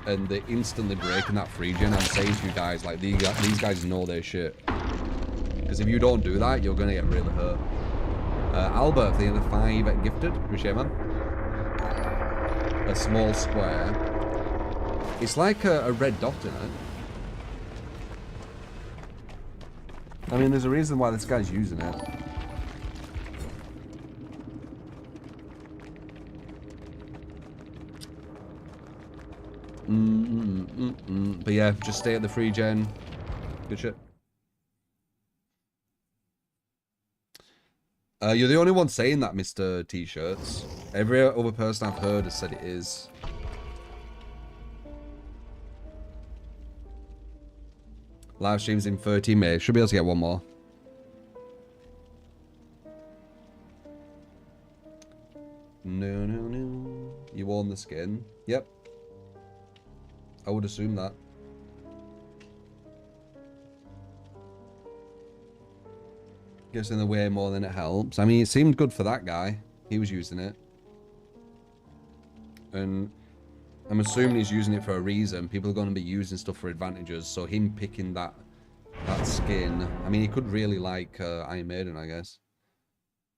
and they're instantly breaking that free gen. I'm saying to you guys, like these guys know their shit. Because if you don't do that, you're gonna get really hurt. Albert, for the end of 5 gifted, appreciate man. A small square. It's like a red dot in it. I mean, there's a reason why this guy's using it. But yeah, just stay at the free gen. Good shit. You're the only one saying that, Mr. T-shirts. Every other person I've heard has said it is. Live streams in 13 May. Should be able to get one more. No, no, no. You won the skin. Yep. I would assume that. Gets in the way more than it helps. I mean, it seemed good for that guy. He was using it. And I'm assuming he's using it for a reason. People are going to be using stuff for advantages. So him picking that skin. I mean, he could really like Iron Maiden, I guess.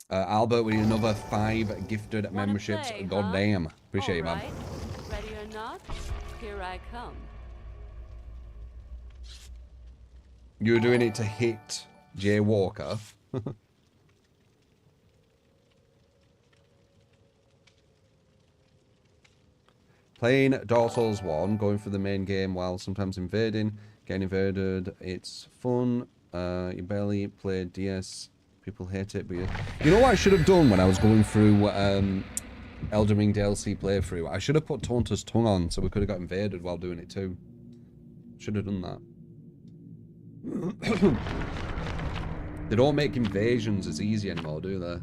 Albert, we need another 5 gifted memberships. Play, God damn. Appreciate All you, man. right. Ready or not, here I come. You were doing it to hit Jay Walker. Playing Dark Souls 1, going for the main game while sometimes invading. Getting invaded, it's fun. You barely play DS. People hate it, but you know what I should have done when I was going through Elden Ring DLC playthrough? I should have put Taunter's tongue on so we could have got invaded while doing it too. Should have done that. They don't make invasions as easy anymore, do they?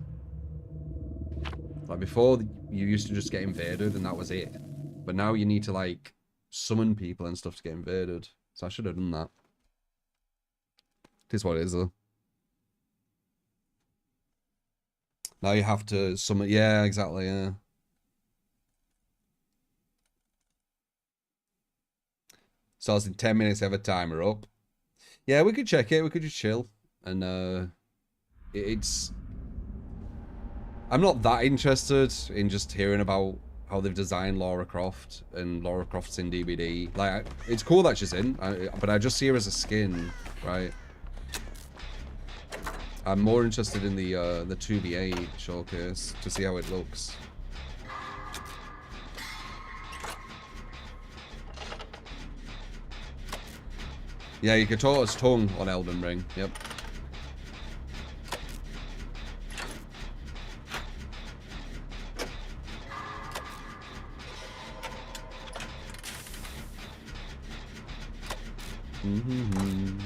Like before, you used to just get invaded and that was it. But now you need to like summon people and stuff to get invaded. So I should have done that. It is what it is though. Now you have to summon. Yeah, exactly. Yeah. So it's in 10 minutes. Have a timer up. Yeah, we could check it. We could just chill, and it's. I'm not that interested in just hearing about how they've designed Lara Croft and Lara Croft's in DBD. Like, it's cool that she's in, but I just see her as a skin, right? I'm more interested in the 2v8 showcase to see how it looks. Yeah, you can Taunter's tongue on Elden Ring. Yep. Mm-hmm.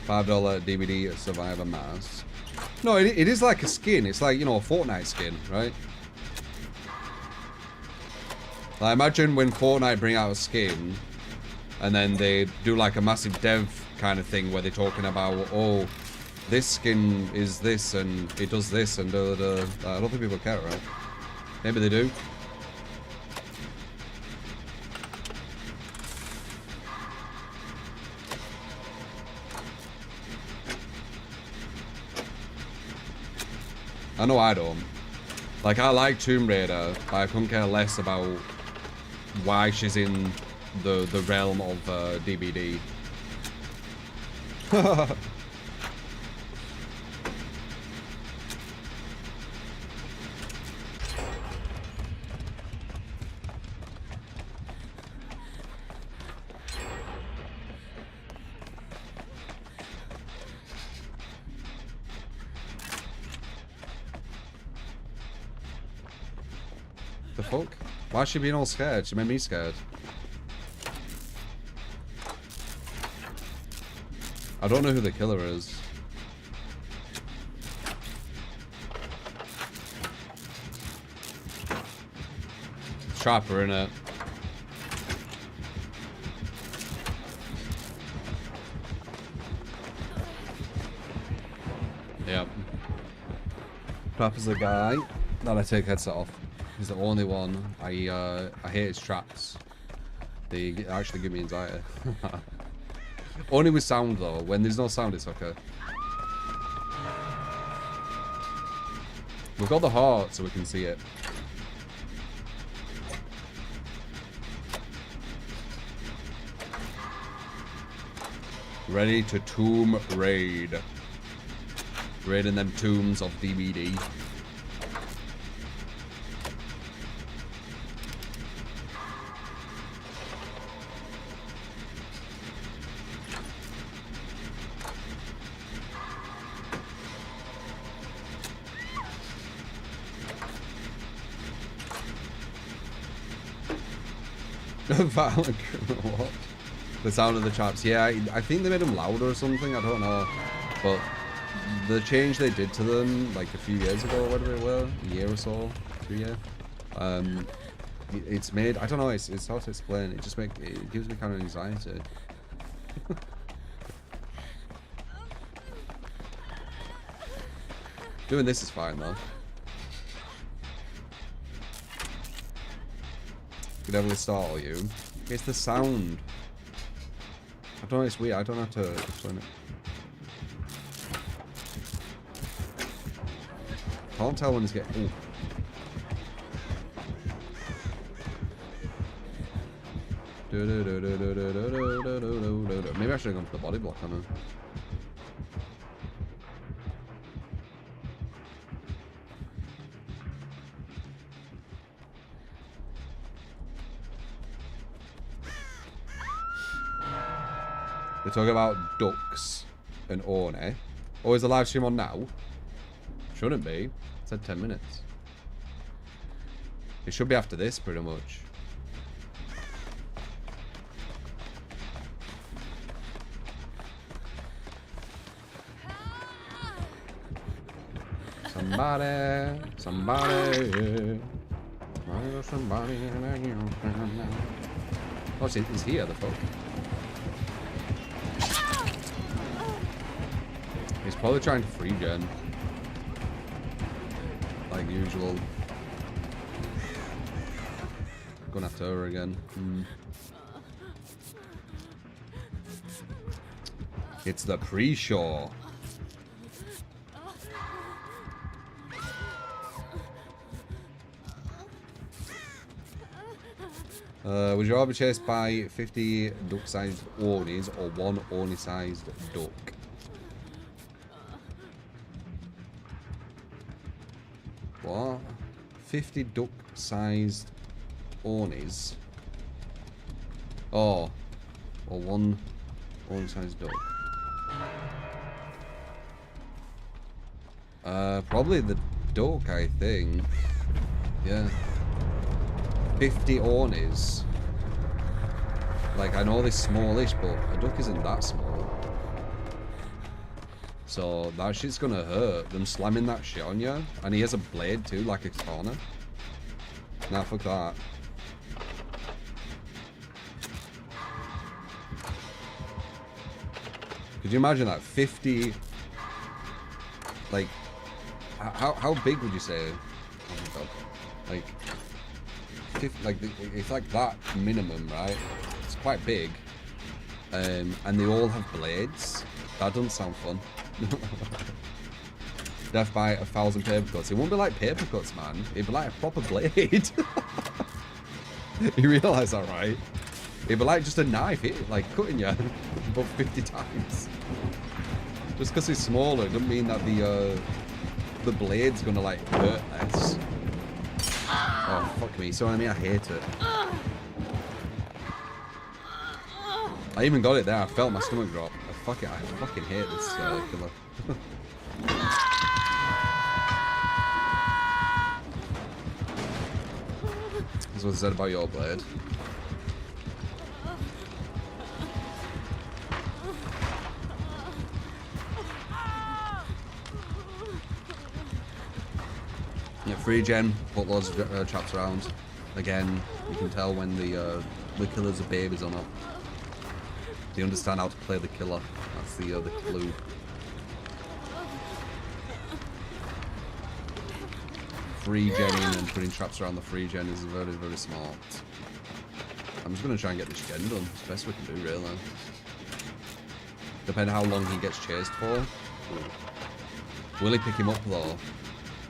$5 DVD Survivor mask. No, it is like a skin. It's like, you know, a Fortnite skin, right? Like, imagine when Fortnite bring out a skin and then they do like a massive dev kind of thing where they're talking about, oh, this skin is this and it does this and I don't think people care, right? Maybe they do. I know I don't. Like, I like Tomb Raider, but I couldn't care less about why she's in the realm of DBD. The fuck? Why is she being all scared? She made me scared. I don't know who the killer is. Trapper, innit? Yep. Trapper's the guy that I take headset off. He's the only one. I hate his traps. They actually give me anxiety. Only with sound though. When there's no sound, it's okay. We've got the heart so we can see it. Ready to tomb raid. Raiding them tombs of DBD. What? The sound of the chaps. Yeah, I think they made them louder or something. I don't know. But the change they did to them like a few years ago, whatever it were, a year or so, 3 years. It's made. I don't know. It's hard to explain. It just it gives me kind of anxiety. Doing this is fine though. Could definitely startle you. It's the sound. I don't know, it's weird. I don't know how to explain it. Can't tell when it's getting. Ooh. Maybe I should have gone for the body block on her. We're talking about ducks and Orne. Oh, is the live stream on now? Shouldn't be. It said 10 minutes. It should be after this, pretty much. Somebody. Oh, he's here, the fuck. He's probably trying to free gen. Like usual. Going after her again. It's the pre-show. Would you rather be chased by 50 duck-sized Ornies or one Orni-sized duck? What? 50 duck-sized Ornies? Oh. Or one Orni-sized duck. Probably the duck, I think. Yeah. 50 Ornies. Like, I know they're smallish, but a duck isn't that small. So, that shit's gonna hurt. Them slamming that shit on you. And he has a blade too, like a katana. Nah, fuck that. Could you imagine that? 50... Like... How big would you say? Oh my god. Like... 50, like, it's like that minimum, right? It's quite big. And they all have blades. That doesn't sound fun. Death by 1,000 paper cuts. It won't be like paper cuts, man. It'd be like a proper blade. You realise that, right? It'd be like just a knife, like cutting you about 50 times. Just because it's smaller doesn't mean that the blade's gonna like hurt less. Oh fuck me! So I mean, I hate it. I even got it there. I felt my stomach drop. I fucking hate this killer. That's what I said about your blade. Yeah, free gen, put loads of traps around. Again, you can tell when the killers are babies or not. They understand how to play the killer. That's the clue. Free genning and putting traps around the free gen is very, very smart. I'm just going to try and get this gen done. It's the best we can do, really. Depending on how long he gets chased for. Will he pick him up, though?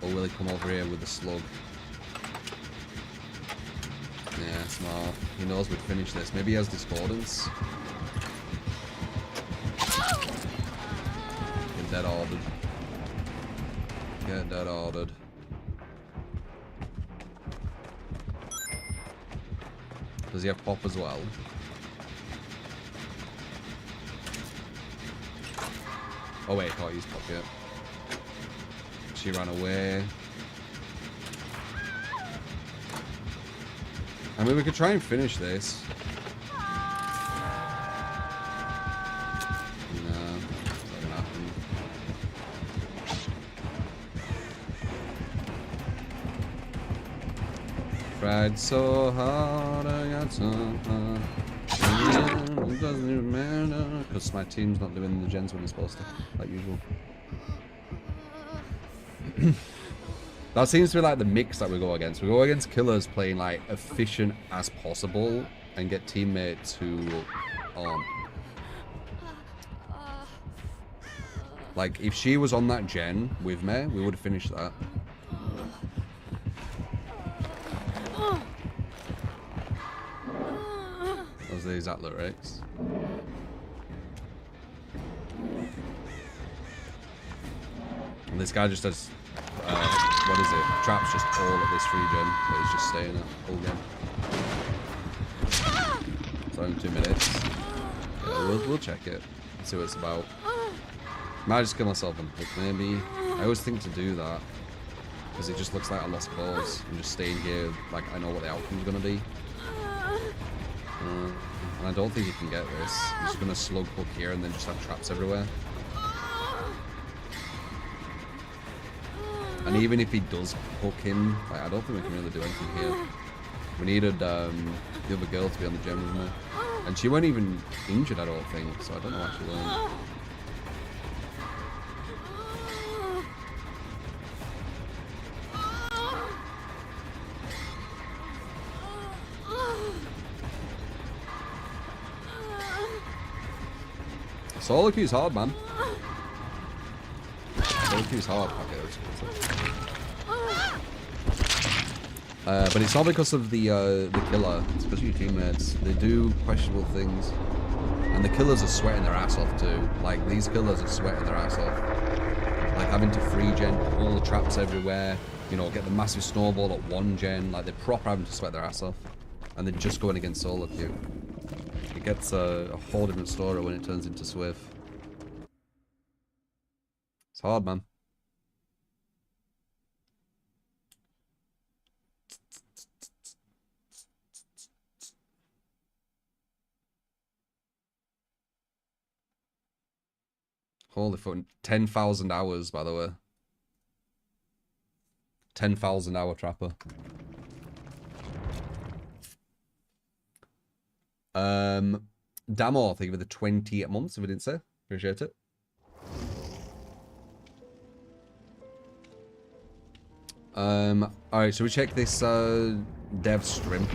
Or will he come over here with a slug? Yeah, smart. He knows we'd finish this. Maybe he has discordance. Get dead ordered. Get dead ordered. Does he have pop as well? Oh wait, I can't use pop yet. She ran away. I mean, we could try and finish this. No, not gonna happen. Tried so hard, I got so hard. It doesn't even matter because my team's not doing the gens when it's supposed to, like usual. That seems to be like the mix that we go against. We go against killers playing like efficient as possible and get teammates who aren't. Like if she was on that gen with me, we would have finished that. Those are these Atlas Rex. And this guy just does what is it? Traps just all of this free gen, so he's just staying at full game. So in 2 minutes. Yeah, we'll check it. See what it's about. Might just kill myself and pick maybe. I always think to do that. Because it just looks like a lost cause. I'm just staying here like I know what the outcome's gonna be. And I don't think you can get this. I'm just gonna slug hook here and then just have traps everywhere. And even if he does hook him, like, I don't think we can really do anything here. We needed the other girl to be on the gem with me. And she weren't even injured, I don't think, so I don't know what she learned. Solo queue's hard, man. Solo queue's hard. Okay, but it's not because of the killer. It's because of your teammates. They do questionable things, and the killers are sweating their ass off too. Like these killers are sweating their ass off. Like having to free gen, all the traps everywhere. You know, get the massive snowball at 1 gen. Like they're proper having to sweat their ass off, and they're just going against solo queue. It gets a whole different story when it turns into Swift. It's hard, man. Holy fuck, 10,000 hours, by the way. 10,000 hour trapper. Damo, thank you for the 20 months, if I didn't say. Appreciate it. Alright, so we check this dev stream.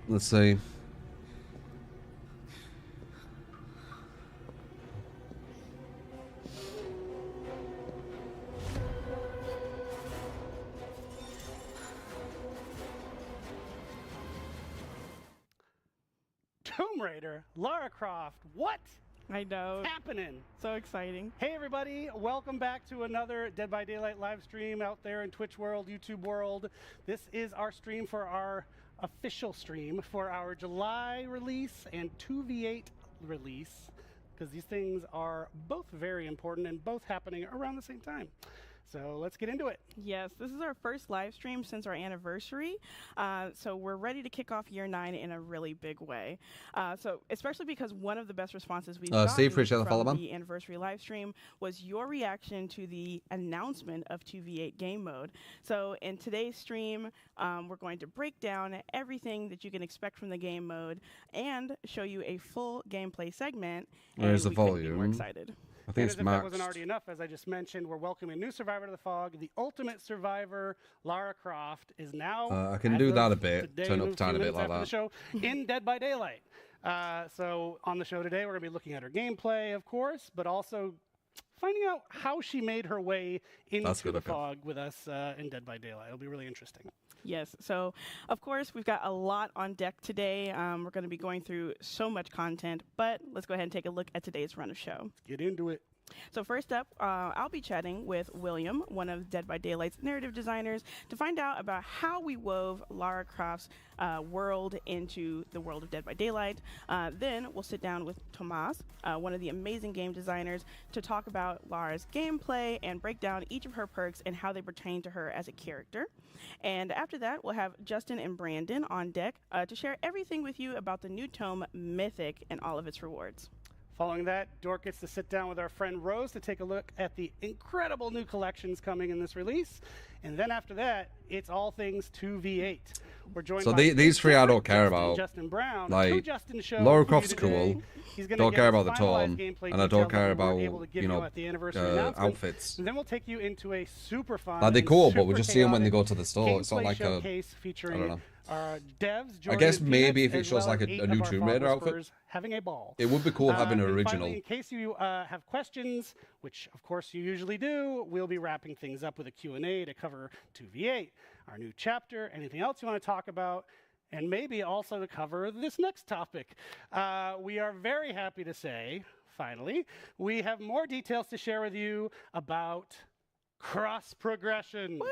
Let's see. Tomb Raider, Lara Croft, what? I know. What's happening? So exciting. Hey everybody, welcome back to another Dead by Daylight live stream out there in Twitch world, YouTube world. This is our stream for our official stream for our July release and 2v8 release, because these things are both very important and both happening around the same time. So let's get into it. Yes, this is our first live stream since our anniversary. So we're ready to kick off year 9 in a really big way. So especially because one of the best responses we've gotten from the anniversary live stream was your reaction to the announcement of 2v8 game mode. So in today's stream, we're going to break down everything that you can expect from the game mode and show you a full gameplay segment. Where's the volume? We're excited. I think and as if that wasn't already enough, as I just mentioned, we're welcoming a new survivor to the fog. The ultimate survivor, Lara Croft, is now. I can do that a bit. Turn up a tiny bit like that. The show in Dead by Daylight. So on the show today, we're going to be looking at her gameplay, of course, but also finding out how she made her way into good, the okay. fog with us in Dead by Daylight. It'll be really interesting. Yes. So, of course, we've got a lot on deck today. We're going to be going through so much content, but let's go ahead and take a look at today's run of show. Let's get into it. So first up, I'll be chatting with William, one of Dead by Daylight's narrative designers, to find out about how we wove Lara Croft's world into the world of Dead by Daylight. Then we'll sit down with Tomas, one of the amazing game designers, to talk about Lara's gameplay and break down each of her perks and how they pertain to her as a character. And after that, we'll have Justin and Brandon on deck to share everything with you about the new tome, Mythic, and all of its rewards. Following that, Dork gets to sit down with our friend Rose to take a look at the incredible new collections coming in this release. And then after that, it's all things 2v8. We're joined by these three I don't care about. Justin Brown. Like, Justin Lara Croft's today. cool. He's gonna Don't give care us about the finalized tome, gameplay and I details don't care that we weren't about, able to give at the anniversary announcement. outfits. And then we'll take you into a super fun. Like, they're and cool, but we super just see them when they chaotic go to the store. It's not gameplay like a. showcase featuring I don't know. Devs, I guess Jordan, maybe Phoenix, if it as shows well like as a 8 new of our Tomb Fog Raider outfit, Whispers having a ball. it would be cool having an And original. finally, in case you have questions, which of course you usually do, we'll be wrapping things up with a Q&A to cover 2v8, our new chapter, anything else you want to talk about, and maybe also to cover this next topic. We are very happy to say, finally, we have more details to share with you about cross progression. Woo!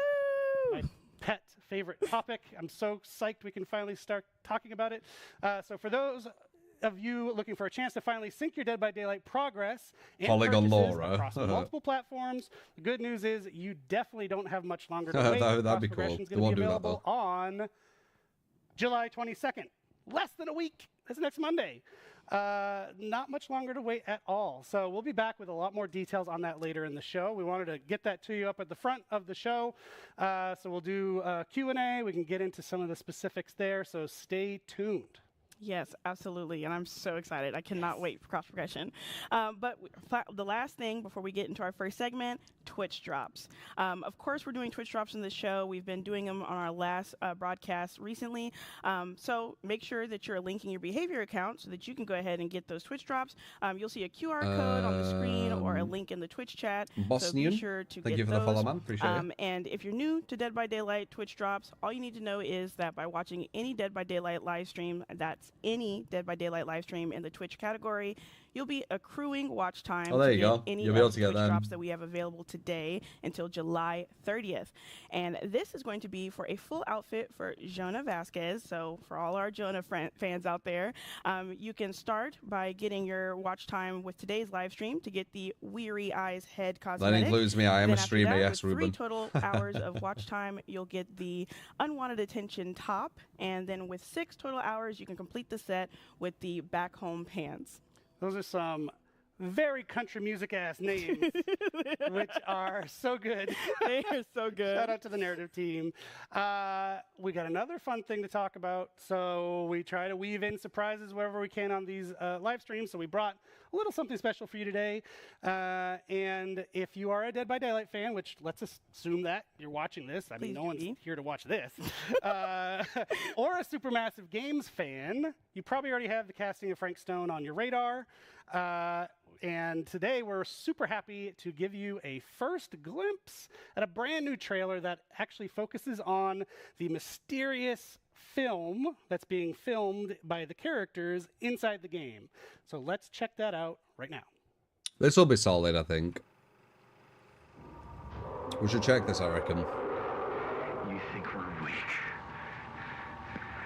My pet favorite topic. I'm so psyched we can finally start talking about it. So for those of you looking for a chance to finally sync your Dead by Daylight progress and Polygon purchases Laura. across multiple platforms, the good news is you definitely don't have much longer to wait. That'd be cool. Cross-progression's They gonna won't be do that, available on July 22nd. Less than a week. That's next Monday. Not much longer to wait at all. So we'll be back with a lot more details on that later in the show. We wanted to get that to you up at the front of the show. So we'll do Q&A. We can get into some of the specifics there. So stay tuned. Yes, absolutely, and I'm so excited. I cannot wait for cross progression. But the last thing before we get into our first segment, Twitch drops. Of course, we're doing Twitch drops in the show. We've been doing them on our last broadcast recently. So make sure that you're linking your behavior account so that you can go ahead and get those Twitch drops. You'll see a QR code on the screen or a link in the Twitch chat. Bosnian, so be sure to thank get you for those. the follow, man. Appreciate it. And if you're new to Dead by Daylight Twitch drops, all you need to know is that by watching any Dead by Daylight live stream, that's any Dead by Daylight live stream in the Twitch category, you'll be accruing watch time there to you get go. any You'll be able of to the get Twitch them. drops that we have available today until July 30th. And this is going to be for a full outfit for Jonah Vasquez. So for all our Jonah fans out there, you can start by getting your watch time with today's live stream to get the Weary Eyes head cosmetic. That includes me. I am Then a after streamer, that, yes, with 3 Ruben. total hours of watch time, you'll get the Unwanted Attention top. And then with 6 total hours, you can complete the set with the Back Home pants. Those are some very country music ass names, which are so good. They are so good. Shout out to the narrative team. We got another fun thing to talk about. So we try to weave in surprises wherever we can on these live streams. So we brought a little something special for you today. And if you are a Dead by Daylight fan, which let's assume that you're watching this. I mean, Please no one's be. here to watch this. Or a Supermassive Games fan, you probably already have the casting of Frank Stone on your radar. And today we're super happy to give you a first glimpse at a brand new trailer that actually focuses on the mysterious film that's being filmed by the characters inside the game. So let's check that out right now. This will be solid, I think. We should check this, I reckon. You think we're weak?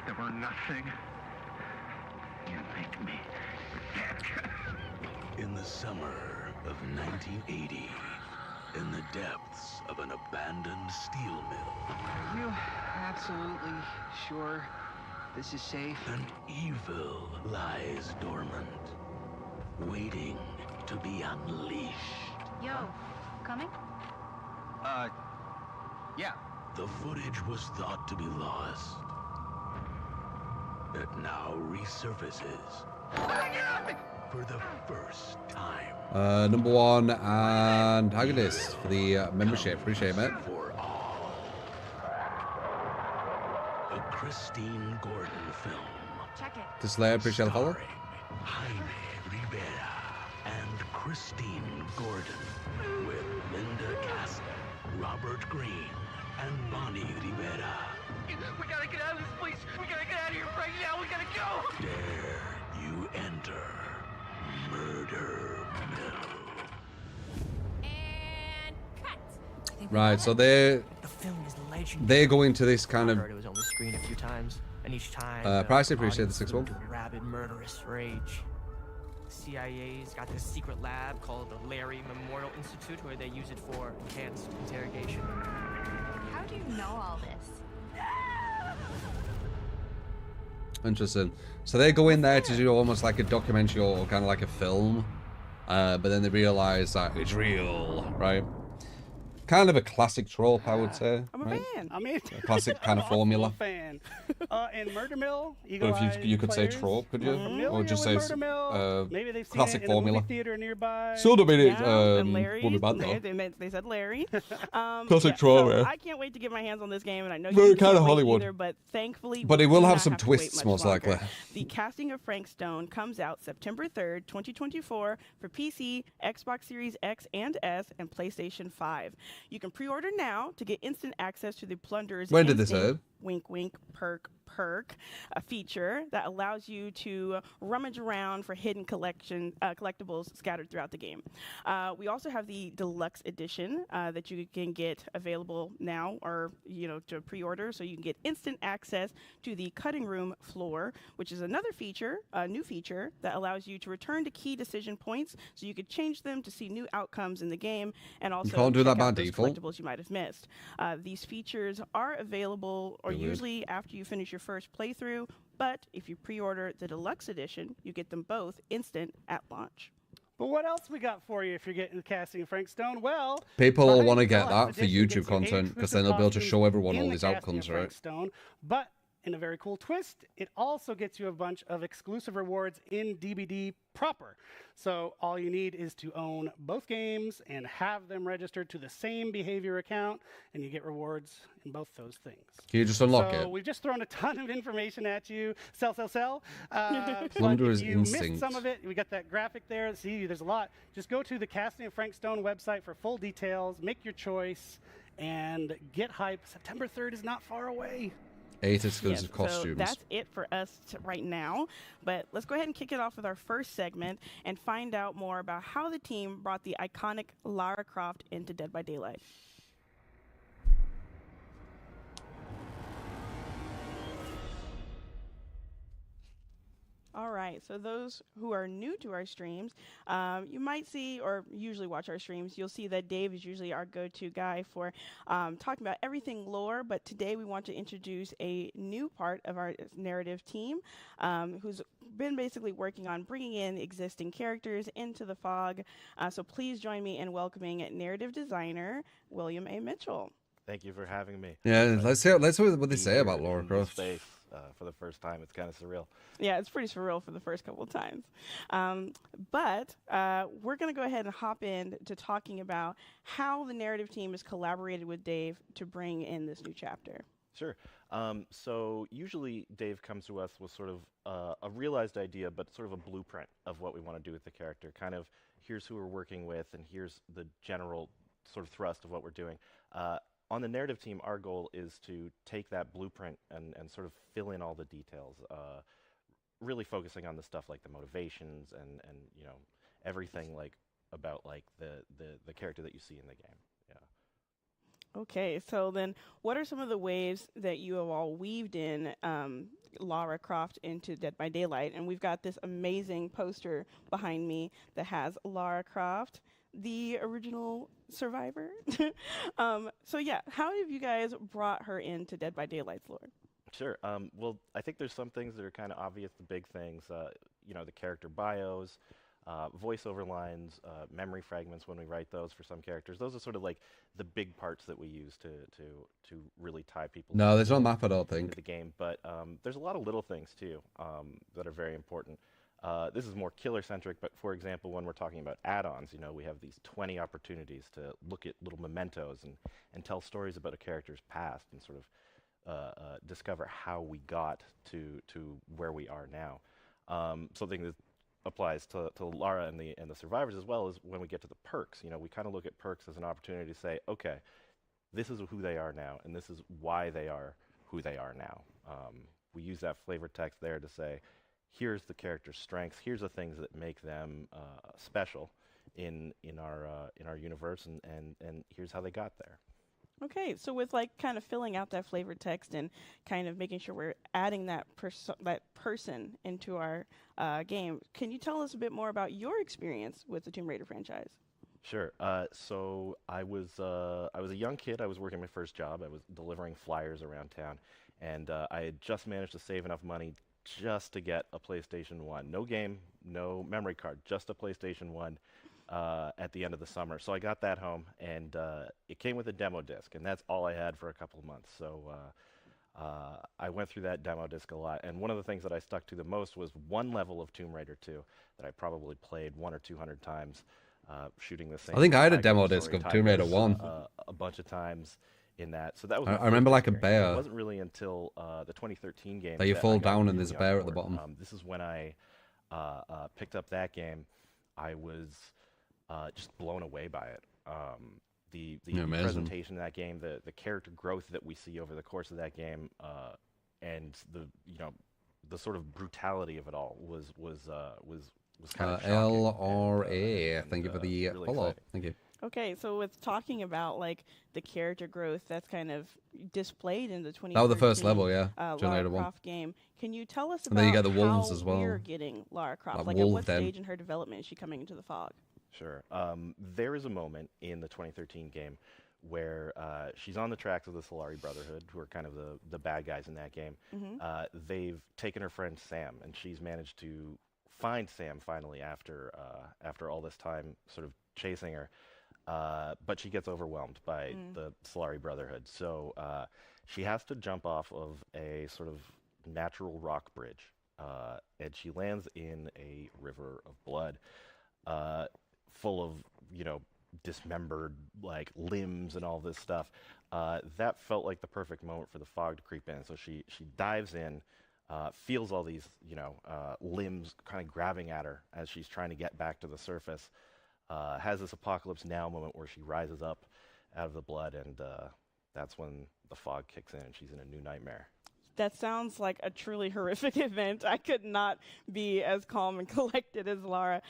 That we're nothing? You make me In the summer of 1980, in the depths of an abandoned steel mill, Are you absolutely sure this is safe? an evil lies dormant, waiting to be unleashed. Yo, coming? Yeah. The footage was thought to be lost. It now resurfaces for the first time. Number 1 and antagonist for the membership. Appreciate it, mate. For all. A Christine Gordon film. Check it. To Slayer, appreciate the follow. Starring Jaime Rivera and Christine Gordon. Robert Greene and Bonnie Rivera. We gotta get out of this place. We gotta get out of here right now. We gotta go. Dare you enter Murder Mill? And cut. Right, so they go into this kind of. It was only screened a few times, and each time. Price appreciate the 6-1. Rabid murderous rage. CIA's got this secret lab called the Larry Memorial Institute, where they use it for enhanced interrogation. How do you know all this? Interesting. So they go in there to do almost like a documentary or kind of like a film, but then they realize that it's real, right? Kind of a classic trope, I would say. I'm a right? fan. I mean, A classic kind of formula. fan. And Murder Mill, But if you could say trope, could you? Or just say Murder Mill. Maybe they've seen classic it in formula. a movie theater nearby. Still don't mean it and Larry, would be bad though. they said Larry. Classic trope, so yeah. I can't wait to get my hands on this game, and I know Very you kind can't of wait Hollywood. either, but thankfully, But it we will do have not some to wait twists, much most longer. likely. The Casting of Frank Stone comes out September 3rd, 2024 for PC, Xbox Series X and S, and PlayStation 5. You can pre-order now to get instant access to the Plunder's When did this instant air? wink wink perk, a feature that allows you to rummage around for hidden collectibles scattered throughout the game. We also have the deluxe edition that you can get available now, or to pre-order, so you can get instant access to the cutting room floor, which is another feature, a new feature that allows you to return to key decision points, so you could change them to see new outcomes in the game, and also can't do check that by out those default. collectibles you might have missed. These features are available, or usually after you finish your first playthrough, but if you pre-order the deluxe edition, you get them both instant at launch. But what else we got for you if you're getting the Casting of Frank Stone? Well, People will want to get Deluxe that for Edition YouTube gets you content because exclusive then they'll be able to costumes show everyone in all the these Casting outcomes, of Frank right? Stone, but in a very cool twist, it also gets you a bunch of exclusive rewards in DBD proper. So all you need is to own both games and have them registered to the same behavior account, and you get rewards in both those things. Can you just unlock So it? we've just thrown a ton of information at you. Sell. But Plunder's if you missed Instinct. some of it, we got that graphic there. See, there's a lot. Just go to the Casting of Frank Stone website for full details. Make your choice and get hype. September 3rd is not far away. 8 exclusive So costumes. that's it for us right now. But let's go ahead and kick it off with our first segment and find out more about how the team brought the iconic Lara Croft into Dead by Daylight. All right, so those who are new to our streams, you might see, or usually watch our streams, you'll see that Dave is usually our go-to guy for talking about everything lore, but today we want to introduce a new part of our narrative team who's been basically working on bringing in existing characters into the fog. So please join me in welcoming narrative designer William A. Mitchell. Thank you for having me. Yeah, let's hear what they say about Lara Croft. Space, for the first time, it's kind of surreal. Yeah, it's pretty surreal for the first couple of times. But we're going to go ahead and hop in to talking about how the narrative team has collaborated with Dave to bring in this new chapter. Sure. So usually Dave comes to us with sort of a realized idea, but sort of a blueprint of what we want to do with the character. Kind of here's who we're working with, and here's the general sort of thrust of what we're doing. On the narrative team, our goal is to take that blueprint and sort of fill in all the details, really focusing on the stuff like the motivations and everything like about like the character that you see in the game. Yeah. Okay, so then what are some of the ways that you have all weaved in Lara Croft into Dead by Daylight? And we've got this amazing poster behind me that has Lara Croft, the original survivor. So yeah, how have you guys brought her into Dead by Daylight's lore? Sure. Well, I think there's some things that are kind of obvious, the big things, the character bios, voiceover lines, memory fragments when we write those for some characters. Those are sort of like the big parts that we use to really tie people. No, there's no map, I don't to think. the game, but there's a lot of little things too that are very important. This is more killer-centric, but for example, when we're talking about add-ons, we have these 20 opportunities to look at little mementos and tell stories about a character's past and sort of discover how we got to where we are now. Something that applies to Lara and the survivors as well is when we get to the perks. We kind of look at perks as an opportunity to say, okay, this is who they are now, and this is why they are who they are now. We use that flavor text there to say, here's the character's strengths, here's the things that make them special in our universe, and here's how they got there. Okay, so with like kind of filling out that flavor text and kind of making sure we're adding that person into our game, can you tell us a bit more about your experience with the Tomb Raider franchise? Sure. So I was a young kid. I was working my first job. I was delivering flyers around town, and I had just managed to save enough money just to get a PlayStation 1. No game, no memory card, just a PlayStation 1 at the end of the summer. So I got that home, and it came with a demo disc, and that's all I had for a couple of months. So I went through that demo disc a lot, and one of the things that I stuck to the most was one level of Tomb Raider 2 that I probably played 100 or 200 times. Shooting the same. I think I had a demo disc of Tomb Raider 1 a bunch of times in that. So that was. I remember like a bear. It wasn't really until the 2013 game that you fall down and there's a bear at the bottom. This is when I picked up that game. I was just blown away by it. The presentation of that game, the character growth that we see over the course of that game, and the sort of brutality of it all was kind of LRA. Thank you for the really follow. exciting. Thank you. Okay, so with talking about like the character growth that's kind of displayed in the 2013 That was the first level, yeah. Lara Croft game, can you tell us and then you about get the wolves how as well. we're getting Lara Croft? Like at what den. stage in her development is she coming into the fog? Sure. There is a moment in the 2013 game where she's on the tracks of the Solari Brotherhood, who are kind of the bad guys in that game. They've taken her friend Sam, and she's managed to find Sam finally after all this time sort of chasing her. But she gets overwhelmed by the Solari Brotherhood. So she has to jump off of a sort of natural rock bridge. And she lands in a river of blood, full of, dismembered like limbs and all this stuff. That felt like the perfect moment for the fog to creep in. So she dives in, feels all these, limbs kind of grabbing at her as she's trying to get back to the surface. Has this apocalypse now moment where she rises up out of the blood, and that's when the fog kicks in and she's in a new nightmare. That sounds like a truly horrific event. I could not be as calm and collected as Lara.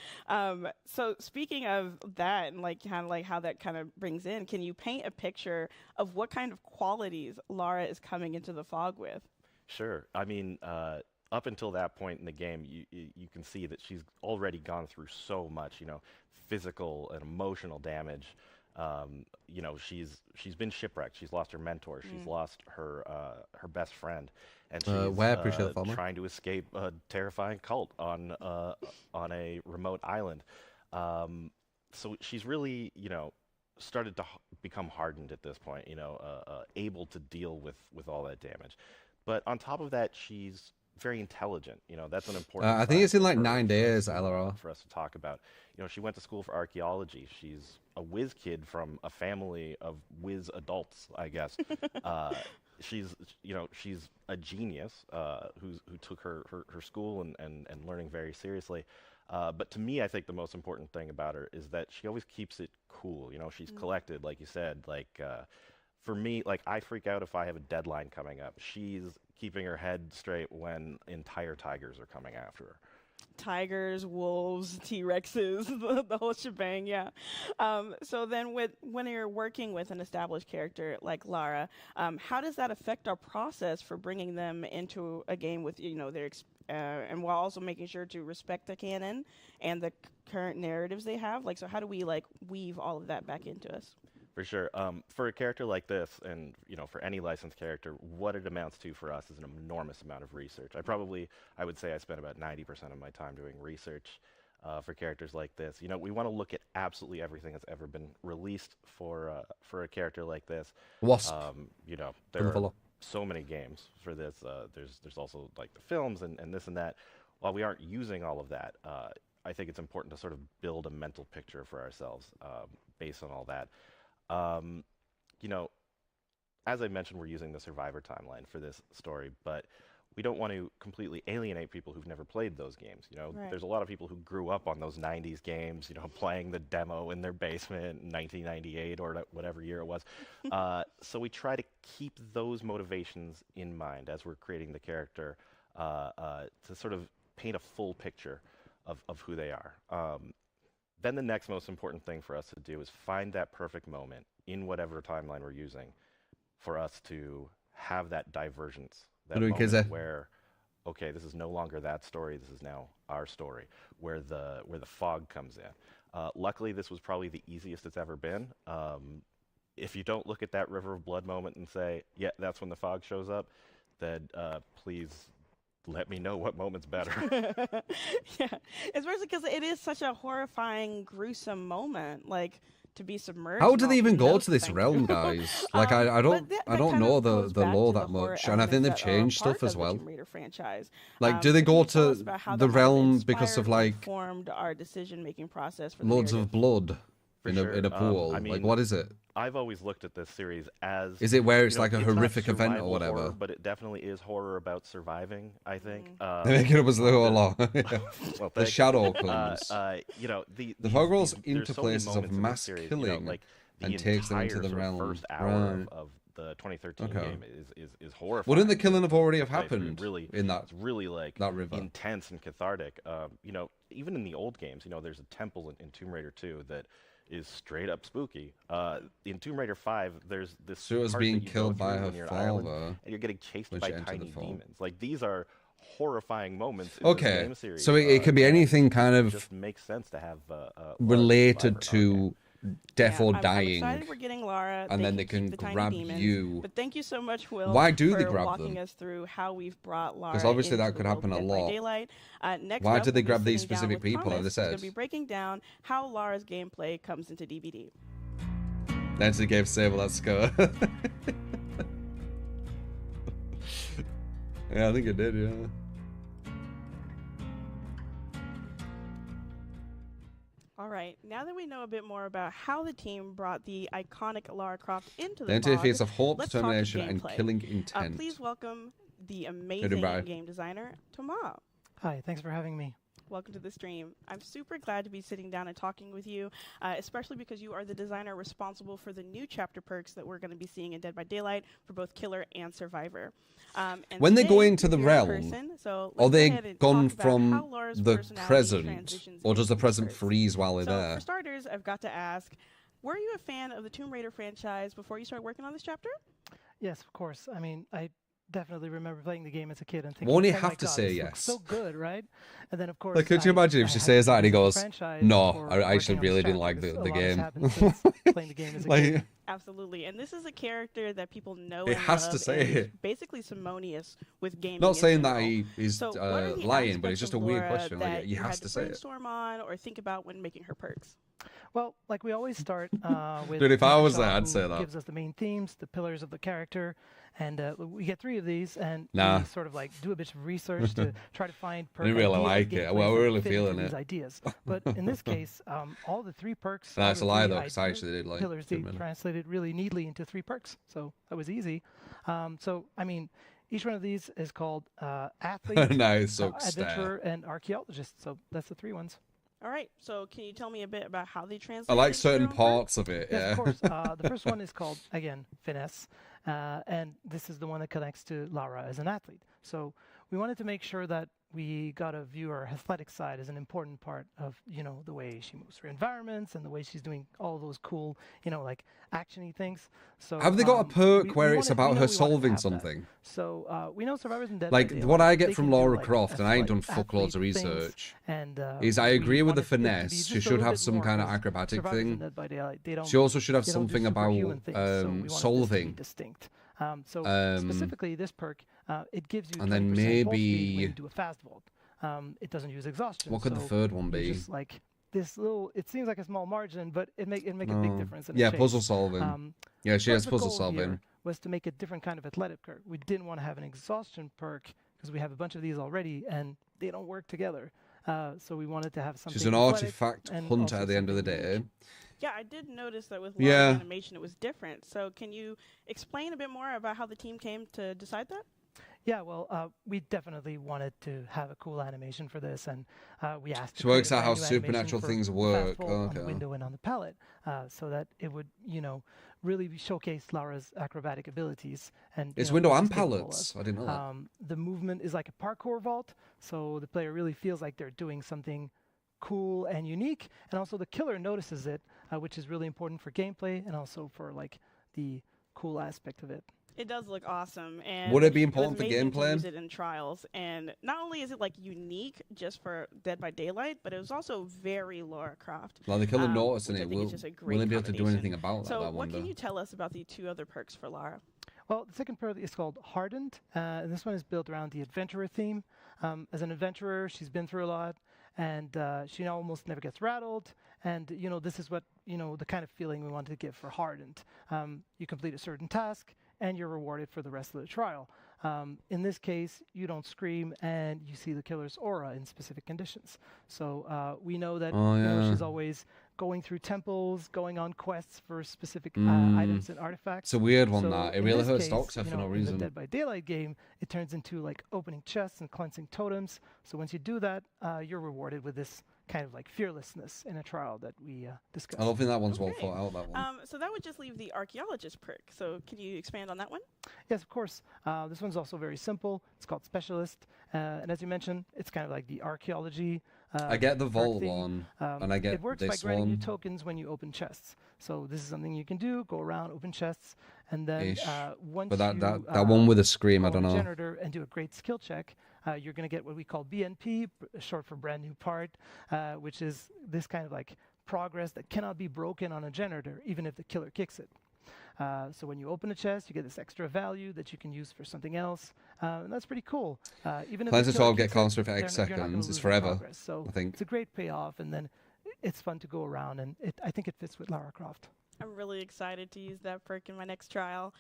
So speaking of that and like kind of like how that kind of brings in, can you paint a picture of what kind of qualities Lara is coming into the fog with? Sure. I mean, up until that point in the game, you can see that she's already gone through so much, physical and emotional damage. She's been shipwrecked. She's lost her mentor. She's lost her best friend, and she's trying to escape a terrifying cult on a remote island. So she's really, started to become hardened at this point. Able to deal with all that damage. But on top of that, she's very intelligent. That's an important. I think it's in like 9 days, LRL. For us to talk about. She went to school for archaeology. She's a whiz kid from a family of whiz adults, I guess. She's a genius who took her school and learning very seriously. But to me, I think the most important thing about her is that she always keeps it cool. She's collected, like you said. Like for me, like I freak out if I have a deadline coming up. She's keeping her head straight when entire tigers are coming after her. Tigers, wolves, T-Rexes, the whole shebang, yeah. So then when you're working with an established character like Lara, how does that affect our process for bringing them into a game with, their and while also making sure to respect the canon and the current narratives they have? Like, so how do we, weave all of that back into us? For sure. For a character like this, and for any licensed character, what it amounts to for us is an enormous amount of research. I would say I spend about 90% of my time doing research for characters like this. We want to look at absolutely everything that's ever been released for a character like this. Wasp. There are so many games for this. There's also like the films and this and that. While we aren't using all of that, I think it's important to sort of build a mental picture for ourselves based on all that. As I mentioned, we're using the Survivor timeline for this story, but we don't want to completely alienate people who've never played those games. You know, Right. there's a lot of people who grew up on those 90s games, you know, playing the demo in their basement in 1998 or whatever year it was. So we try to keep those motivations in mind as we're creating the character to sort of paint a full picture of who they are. Then the next most important thing for us to do is find that perfect moment in whatever timeline we're using for us to have that divergence, that moment where, okay, this is no longer that story, this is now our story, where the fog comes in. Luckily, this was probably the easiest it's ever been. If you don't look at that River of Blood moment and say, yeah, that's when the fog shows up, then please let me know what moment's better. Yeah, especially because it is such a horrifying, gruesome moment. Like, to be submerged. How do they even go to this realm, guys? Like, I don't know the lore that much, and I think they've changed stuff as well. Franchise. Like, do they go to the realm because of like formed our decision-making process for loads of blood in a pool? I mean, like, what is it? I've always looked at this series as... Is it where it's you know, like a it's horrific not event or survival whatever? Horror, but it definitely is horror about surviving, I think. They make it up as they go along. Well, the shadow comes. You know, the fog rolls into so many places of moments in mass series, killing, you know, like and takes them into the sort of realm. first hour of the 2013 game is horrifying. Wouldn't the killing have already have Right, happened really, in that? It's really like that river. Intense and cathartic. You know, even in the old games, you know, there's a temple in Tomb Raider 2 that is straight up spooky. In Tomb Raider 5, there's this She was part being that you killed go by through her when you're in Ireland, father and you're getting chased when by she entered tiny the fall. demons. Like, these are horrifying moments in this game series. So it could be anything kind it of just makes sense to have related to death or I'm dying, excited we're getting Lara. and then They they can keep the tiny grab demons. you. But thank you so much, Will. Why do they for grab walking them? us through how we've brought Lara. Because obviously that into could the happen a world of Dead by lot. Daylight. Next Why up, did they we'll be grab these sitting down specific with people, Thomas, as I who's said? gonna be breaking down how Lara's gameplay comes into DBD. Nancy gave Sable, let's go. Yeah, I think it did, yeah. All right, now that we know a bit more about how the team brought the iconic Lara Croft into the The interface pod, of hope, let's talk determination, and gameplay. killing intent. Please welcome the amazing game designer, Thomas. Hi, thanks for having me. Welcome to the stream. I'm super glad to be sitting down and talking with you, especially because you are the designer responsible for the new chapter perks that we're going to be seeing in Dead by Daylight for both Killer and Survivor. And when they go today, into the you're in realm, person, so are let's they go ahead and gone talk about how from Lara's the personality present, transitions or does the into present perks. freeze while they're So there? for starters, I've got to ask, were you a fan of the Tomb Raider franchise before you started working on this chapter? Yes, of course. I mean, I definitely remember playing the game as a kid and thinking, Won't he oh have my to God, say this yes? looks so good, right? And then, of course, Like, could you imagine if she says that and he goes, "No, I actually really didn't like the game." Playing the game as a Like, kid. Absolutely, and this is a character that people know It and has to love say and is it. basically Simonious with gaming. Not in saying that general. he's So what are the lying, but it's aspects just a of weird Laura question. Like, that he you has had to say it. brainstorm on or think about when making her perks. Well, like we always start with Dude, if I was there, Sean, I'd who say that. gives us the main themes, the pillars of the character, and we get 3 of these, and Nah. we sort of like do a bit of research to try to find I didn't really like it. Well, we're really feeling these it. ideas. But in this case, all the 3 perks. Nah, all it's the a lie, 3 though, 'cause I actually did like pillars. Tomb They Raider. translated really neatly into 3 perks, so that was easy. So I mean, each one of these is called athlete, Nice, so adventurer, and archaeologist. So that's the 3 ones. All right, so can you tell me a bit about how they translate? I like certain parts of it. Yes, Yeah. of course. The first one is called, again, finesse. And this is the one that connects to Lara as an athlete. So we wanted to make sure that we got to view her athletic side as an important part of, the way she moves her environments and the way she's doing all those cool, like action-y things. So Have they got a perk where it's about her to solving have that. something? So we know Survivors and Dead Like, by what Daylight, I they get from can do, Lara like, Croft, and I ain't done athlete fuckloads of things, research, and is I we agree with the wanted it to be finesse. just She a should little have bit some more, kind of 'cause acrobatic Survivors and thing. Dead by Daylight, they don't- She also should have they don't do something about superhuman things, so we wanted this to be solving. distinct. So Um, specifically, this perk, it gives you and then 20% vault speed maybe- when you do a fast vault. It doesn't use exhaustion. What could the so third one you be? Just like this little, it seems like a small margin, but it make a big No. difference. In Yeah, a chase. puzzle solving. Yeah, she part has of the puzzle goal solving. here was to make a different kind of athletic perk. We didn't want to have an exhaustion perk because we have a bunch of these already, and they don't work together. So we wanted to have something. She's an athletic artifact and hunter also at the end of the something day. unique. Yeah, I did notice that with Yeah. Lara's animation it was different. So can you explain a bit more about how the team came to decide that? Yeah, well, we definitely wanted to have a cool animation for this, and we asked. She works out how supernatural things work. On the window and on the palette, so that it would, really showcase Lara's acrobatic abilities. And it's window and palettes. I didn't know that. The movement is like a parkour vault, so the player really feels like they're doing something cool and unique, and also the killer notices it, which is really important for gameplay and also for like the cool aspect of it. It does look awesome, and would it be important for amazing gameplay? To use it in trials, and not only is it like unique just for Dead by Daylight, but it was also very Lara Croft. Well, the killer noticing it. Will they be able to do anything about that? So, what can you tell us about the 2 other perks for Lara? Well, the second perk is called Hardened, and this one is built around the adventurer theme. As an adventurer, she's been through a lot, and she almost never gets rattled. And this is what the kind of feeling we wanted to give for Hardened. You complete a certain task, and you're rewarded for the rest of the trial. In this case, you don't scream, and you see the killer's aura in specific conditions. So we know that she's always going through temples, going on quests for specific items and artifacts. It's a weird one, that. It really hurts Doctor for no reason. In the Dead by Daylight game, it turns into like opening chests and cleansing totems. So once you do that, you're rewarded with this kind of like fearlessness in a trial that we discussed. I don't think that one's well thought out, that one. So that would just leave the archaeologist perk. So can you expand on that one? Yes, of course. This one's also very simple. It's called Specialist. And as you mentioned, it's kind of like the archaeology. I get the vault one, and I get it works this by granting you one. tokens when you open chests. So this is something you can do: go around, open chests, and then once But that you that one with a scream, I don't know. Generator and do a great skill check, you're going to get what we call BNP, short for brand new part, which is this kind of like progress that cannot be broken on a generator, even if the killer kicks it. So when you open a chest, you get this extra value that you can use for something else, and that's pretty cool. Even Plans if to all get constant for X seconds. It's forever. So I think it's a great payoff, and then it's fun to go around, and I think it fits with Lara Croft. I'm really excited to use that perk in my next trial.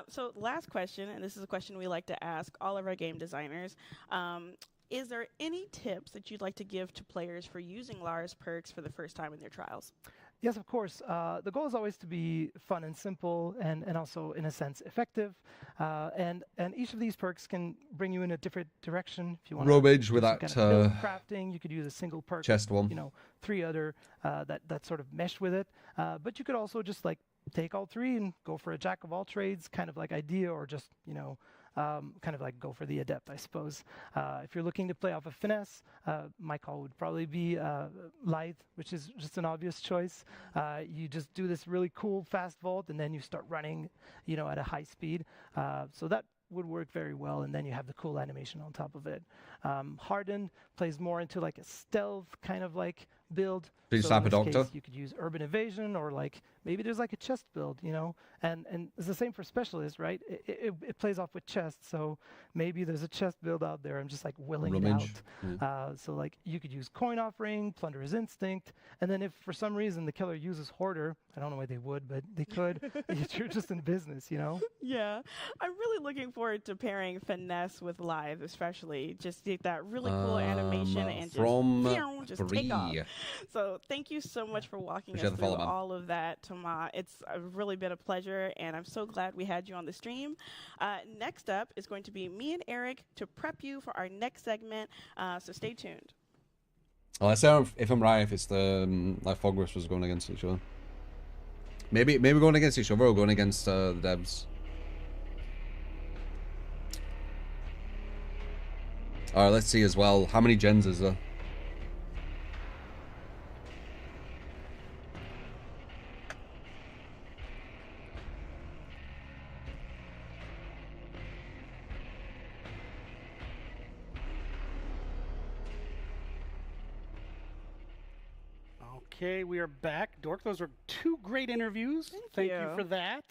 So last question, and this is a question we like to ask all of our game designers. Is there any tips that you'd like to give to players for using Lara's perks for the first time in their trials? Yes, of course. The goal is always to be fun and simple, and also, in a sense, effective. And each of these perks can bring you in a different direction. If you want Robage with that kind of crafting, you could use a single perk. Chest one. 3 other that sort of mesh with it. But you could also just like take all 3 and go for a jack of all trades kind of like idea, or just kind of like go for the adept, I suppose. If you're looking to play off of finesse, my call would probably be lithe, which is just an obvious choice. You just do this really cool fast vault, and then you start running, at a high speed. So that would work very well, and then you have the cool animation on top of it. Hardened plays more into like a stealth kind of like build. So in this case, you could use urban evasion, or like maybe there's like a chest build, and it's the same for specialist, right? It plays off with chest, so maybe there's a chest build out there. I'm just like willing it out. So like you could use coin offering, plunderer's instinct, and then if for some reason the killer uses hoarder, I don't know why they would, but they could. You're just in business, Yeah, I'm really looking forward to pairing finesse with lithe, especially just get that really cool animation and just take off. So thank you so much for walking us through all of that, Thomas. It's really been a pleasure, and I'm so glad we had you on the stream. Next up is going to be me and Eric to prep you for our next segment, so stay tuned. Well, let's say if I'm right, if it's the like Fog Whispers going against each other. Maybe going against each other or going against the devs. Alright, let's see as well. How many gens is there? Okay, we are back. Dork, those were 2 great interviews. Thank you for that.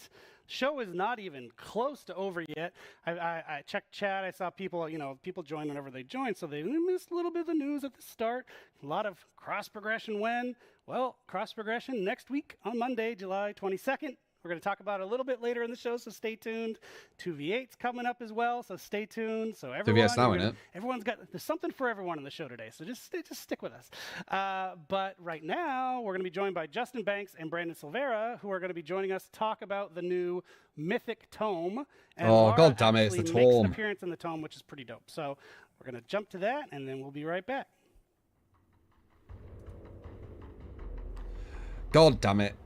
Show is not even close to over yet. I checked chat. I saw people, people join whenever they join, so they missed a little bit of the news at the start. A lot of cross progression when? Well, cross progression next week on Monday, July 22nd. We're going to talk about it a little bit later in the show, so stay tuned. 2v8's coming up as well, so stay tuned. So everyone, 2v8's now, innit? Everyone's got, there's something for everyone in the show today, so just stick with us. But right now, we're going to be joined by Justin Banks and Brandon Silvera, who are going to be joining us to talk about the new Mythic Tome. And Laura God damn it, it's the actually makes an tome. appearance in the tome, which is pretty dope. So we're going to jump to that, and then we'll be right back. God damn it.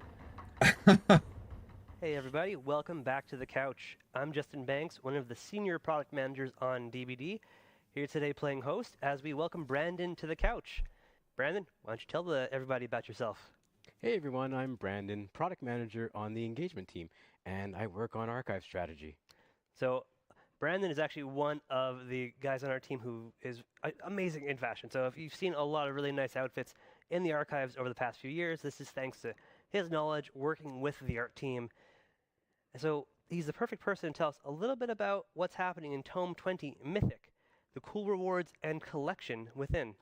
Hey everybody, welcome back to the couch. I'm Justin Banks, one of the senior product managers on DBD, here today playing host as we welcome Brandon to the couch. Brandon, why don't you tell everybody about yourself? Hey everyone, I'm Brandon, product manager on the engagement team, and I work on archive strategy. So Brandon is actually one of the guys on our team who is amazing in fashion. So if you've seen a lot of really nice outfits in the archives over the past few years, this is thanks to his knowledge working with the art team. So he's the perfect person to tell us a little bit about what's happening in Tome 20 Mythic, the cool rewards and collection within.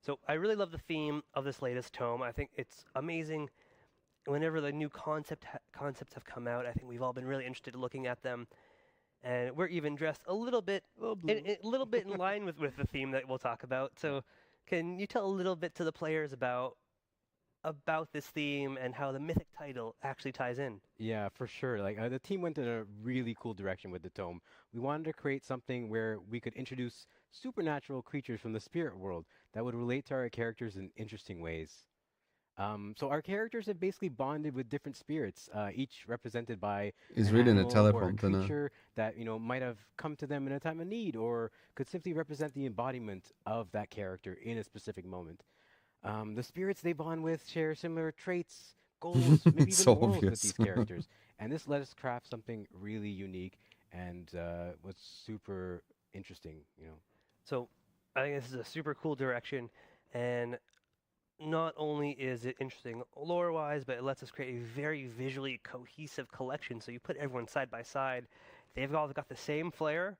So I really love the theme of this latest tome. I think it's amazing. Whenever the new concepts have come out, I think we've all been really interested in looking at them. And we're even dressed a little bit in line with the theme that we'll talk about. So can you tell a little bit to the players about this theme and how the Mythic title actually ties in? Yeah, for sure. Like the team went in a really cool direction with the tome. We wanted to create something where we could introduce supernatural creatures from the spirit world that would relate to our characters in interesting ways. So our characters have basically bonded with different spirits, each represented by He's an reading a animal or a teleprompter now. creature that might have come to them in a time of need, or could simply represent the embodiment of that character in a specific moment. The spirits they bond with share similar traits, goals, maybe even So morals with obvious. these characters, and this let us craft something really unique and was super interesting. So I think this is a super cool direction, and not only is it interesting lore-wise, but it lets us create a very visually cohesive collection. So you put everyone side by side, they've all got the same flair.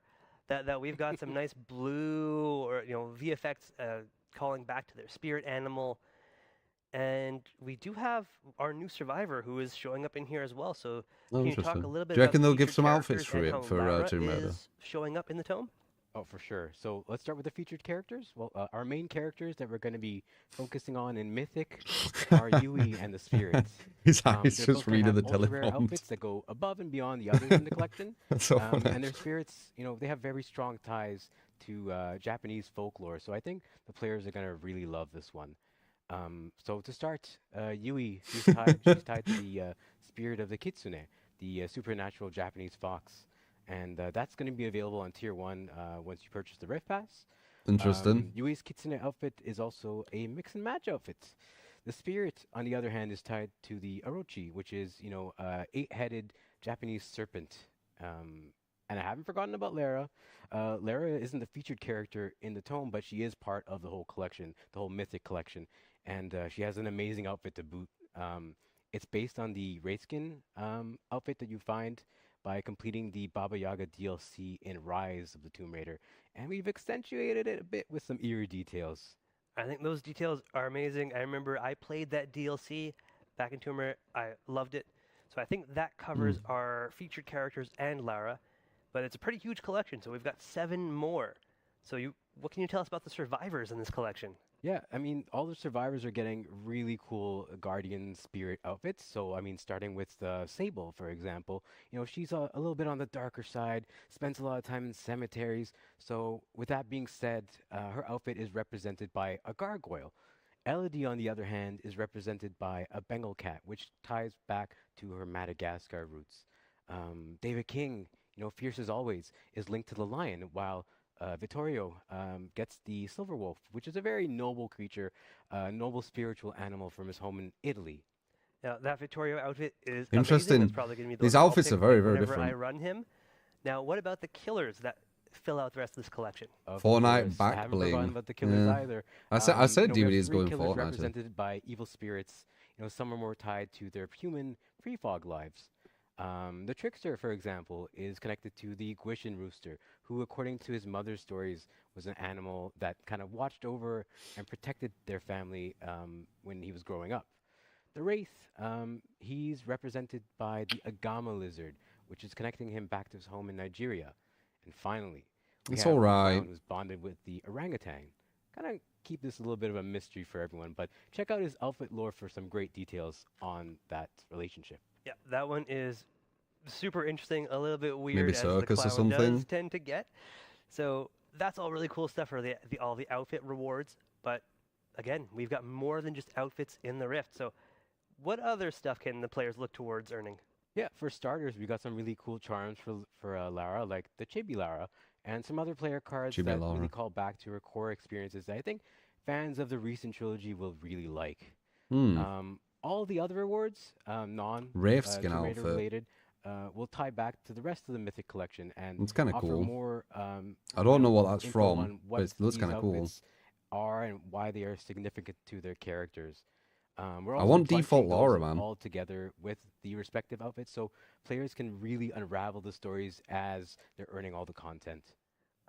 That we've got some nice blue or VFX calling back to their spirit animal, and we do have our new survivor who is showing up in here as well. So can you talk a little bit? Do you reckon about they'll give featured some outfits characters for and it how Lara Tomb Raider? is showing up in the tome? Oh, for sure. So let's start with the featured characters. Well, our main characters that we're going to be focusing on in Mythic are Yui and the spirits. He's They're just both gonna reading have the ultra-rare teleprompt. outfits that go above and beyond the others in the collection. That's so funny. And their spirits, they have very strong ties to Japanese folklore. So I think the players are going to really love this one. So to start, Yui, she's tied to the spirit of the kitsune, the supernatural Japanese fox. And that's going to be available on Tier 1 once you purchase the Rift Pass. Interesting. Yui's kitsune outfit is also a mix and match outfit. The spirit, on the other hand, is tied to the Orochi, which is, 8-headed Japanese serpent. And I haven't forgotten about Lara. Lara isn't the featured character in the tome, but she is part of the whole collection, the whole Mythic collection. And she has an amazing outfit to boot. It's based on the Wraithskin outfit that you find by completing the Baba Yaga DLC in Rise of the Tomb Raider. And we've accentuated it a bit with some eerie details. I think those details are amazing. I remember I played that DLC back in Tomb Raider. I loved it. So I think that covers our featured characters and Lara. But it's a pretty huge collection, so we've got 7 more. So what can you tell us about the survivors in this collection? Yeah, I mean, all the survivors are getting really cool Guardian Spirit outfits. So, I mean, starting with Sable, for example. She's a little bit on the darker side, spends a lot of time in cemeteries. So, with that being said, her outfit is represented by a gargoyle. Elodie, on the other hand, is represented by a Bengal cat, which ties back to her Madagascar roots. David King, fierce as always, is linked to the lion, while Vittorio gets the silver wolf, which is a very noble creature, noble spiritual animal from his home in Italy. Now, that Vittorio outfit is Interesting. amazing. That's probably going to be the These one I'll outfits pick are very, very whenever different. I run him. Now, what about the killers that fill out the rest of this collection? Fortnite I haven't forgotten back about the killers yeah. either. I said we have DVD is 3 going killers Fortnite. represented by evil spirits. Some are more tied to their human pre-fog lives. The Trickster, for example, is connected to the Guishin rooster, who, according to his mother's stories, was an animal that kind of watched over and protected their family when he was growing up. The Wraith, he's represented by the Agama lizard, which is connecting him back to his home in Nigeria. And finally, we It's have all the right. clown who's bonded with the orangutan. Kind of keep this a little bit of a mystery for everyone, but check out his outfit lore for some great details on that relationship. Yeah, that one is super interesting, a little bit weird, Maybe as circus the or clown something. does tend to get. So that's all really cool stuff for all the outfit rewards. But again, we've got more than just outfits in the Rift. So what other stuff can the players look towards earning? Yeah, for starters, we got some really cool charms for Lara, like the Chibi Lara, and some other player cards Chibi that Lara. really call back to her core experiences that I think fans of the recent trilogy will really like. All the other rewards, Wraith skin Tomb Raider outfit. related, will tie back to the rest of the Mythic collection and It's kinda offer cool. more. I don't know what that's info from, on but it looks these kinda cool. outfits are and why they are significant to their characters. We're I also want bunching default those Laura, man. all together with the respective outfits, so players can really unravel the stories as they're earning all the content.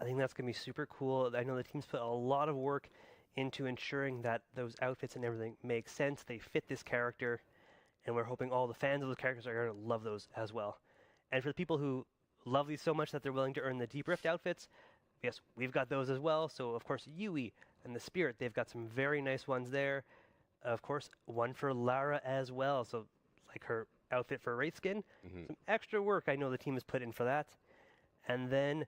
I think that's going to be super cool. I know the team's put a lot of work into ensuring that those outfits and everything make sense. They fit this character, and we're hoping all the fans of those characters are going to love those as well. And for the people who love these so much that they're willing to earn the Deep Rift outfits, yes, we've got those as well. So, of course, Yui and the Spirit, they've got some very nice ones there. Of course, one for Lara as well. So, like her outfit for Wraithskin, some extra work I know the team has put in for that. And then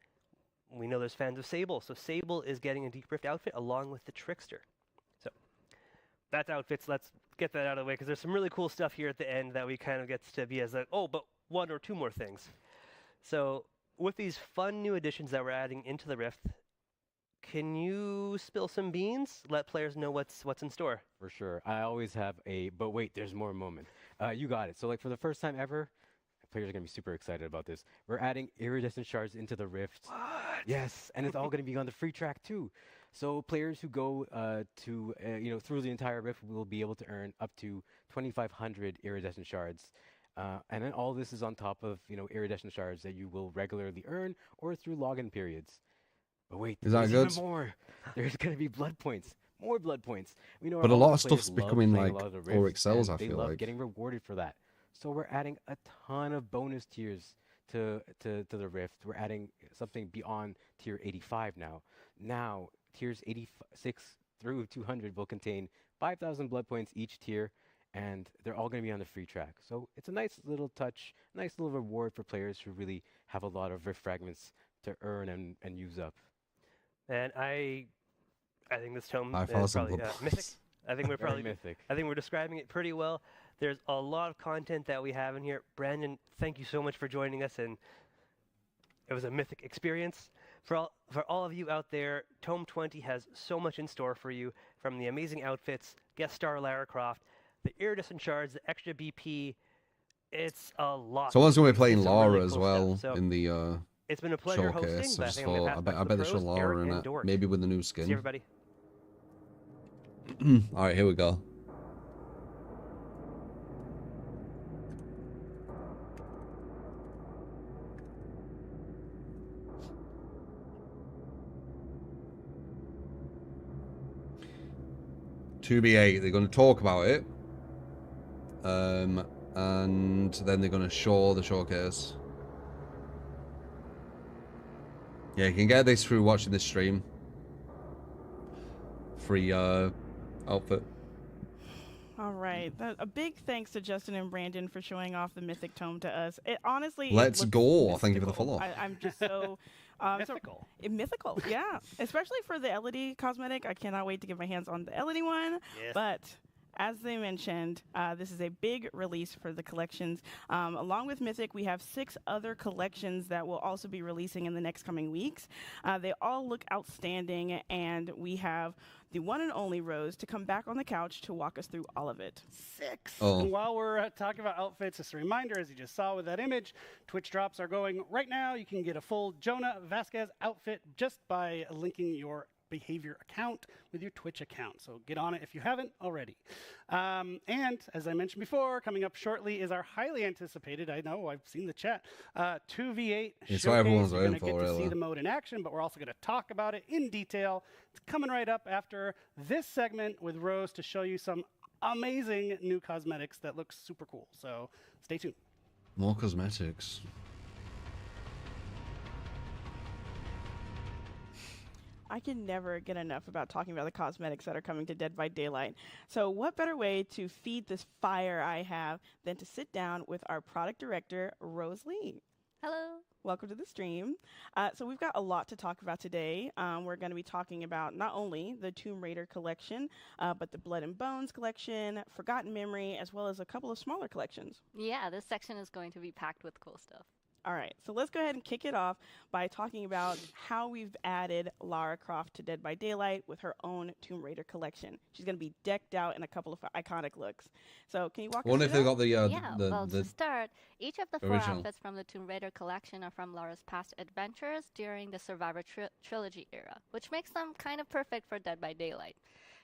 we know there's fans of Sable. So Sable is getting a Deep Rift outfit along with the Trickster. So that's outfits. Let's get that out of the way because there's some really cool stuff here at the end that we kind of gets to be as like, oh, but one or two more things. So with these fun new additions that we're adding into the Rift, can you spill some beans? Let players know what's in store. For sure. I always have a, but wait, there's more moment. You got it. So like for the first time ever, players are going to be super excited about this. We're adding iridescent shards into the Rift. What? Yes, and it's all going to be on the free track too. So players who go through the entire Rift will be able to earn up to 2,500 iridescent shards. And then all this is on top of, iridescent shards that you will regularly earn or through login periods. But wait, Is that there's good? even more. There's going to be blood points. More blood points. We know But a all lot the of stuff's players love becoming playing a like lot of the Auric Rifts, cells, and I they feel love like. getting rewarded for that. So we're adding a ton of bonus tiers to the Rift. We're adding something beyond tier 85 now. Now, tiers 86 through 200 will contain 5,000 blood points each tier, and they're all going to be on the free track. So it's a nice little touch, nice little reward for players who really have a lot of Rift fragments to earn and use up. And I think this tome is 5,000 probably blood mythic. points. I think we're Very probably mythic. I think we're describing it pretty well. There's a lot of content that we have in here. Brandon, thank you so much for joining us, and it was a mythic experience. For all of you out there, Tome 20 has so much in store for you, from the amazing outfits, guest star Lara Croft, the iridescent shards, the extra BP. It's a lot. Someone's going to be It's playing some Lara really as cool well stuff. So in the it's been a pleasure showcase. hosting. I But I just think I'm gonna thought, pass back to I the bet they show pros, Lara Eric in and it. Dort. Maybe with the new See skin. everybody. All right, here we go. To be 8, they're going to talk about it, and then they're going to show the showcase. Yeah, you can get this through watching this stream. Free outfit. All right. A big thanks to Justin and Brandon for showing off the Mythic Tome to us. It honestly. Let's it go. Thank you for the mystical. follow. I'm just so. Mythical. Mythical, yeah. Especially for the LED cosmetic. I cannot wait to get my hands on the LED one. Yes. But as they mentioned, this is a big release for the collections. Along with Mythic, we have 6 other collections that will also be releasing in the next coming weeks. They all look outstanding, and we have the one and only Rose to come back on the couch to walk us through all of it. 6. Oh. And while we're talking about outfits, just a reminder, as you just saw with that image, Twitch drops are going right now. You can get a full Jonah Vasquez outfit just by linking your behavior account with your Twitch account. So get on it if you haven't already. And as I mentioned before, coming up shortly is our highly anticipated, I know, I've seen the chat, 2v8 It's showcase. what everyone's You're waiting gonna get for, to see really. the mode in action, but we're also going to talk about it in detail. It's coming right up after this segment with Rose to show you some amazing new cosmetics that look super cool. So stay tuned. More cosmetics. I can never get enough about talking about the cosmetics that are coming to Dead by Daylight. So what better way to feed this fire I have than to sit down with our product director, Rose Lee. Hello. Welcome to the stream. So we've got a lot to talk about today. We're going to be talking about not only the Tomb Raider collection, but the Blood and Bones collection, Forgotten Memory, as well as a couple of smaller collections. Yeah, this section is going to be packed with cool stuff. All right, so let's go ahead and kick it off by talking about how we've added Lara Croft to Dead by Daylight with her own Tomb Raider collection. She's going to be decked out in a couple of iconic looks. So can you walk us through Wonder if they've got to start, each of the 4 original outfits from the Tomb Raider collection are from Lara's past adventures during the Survivor trilogy era, which makes them kind of perfect for Dead by Daylight.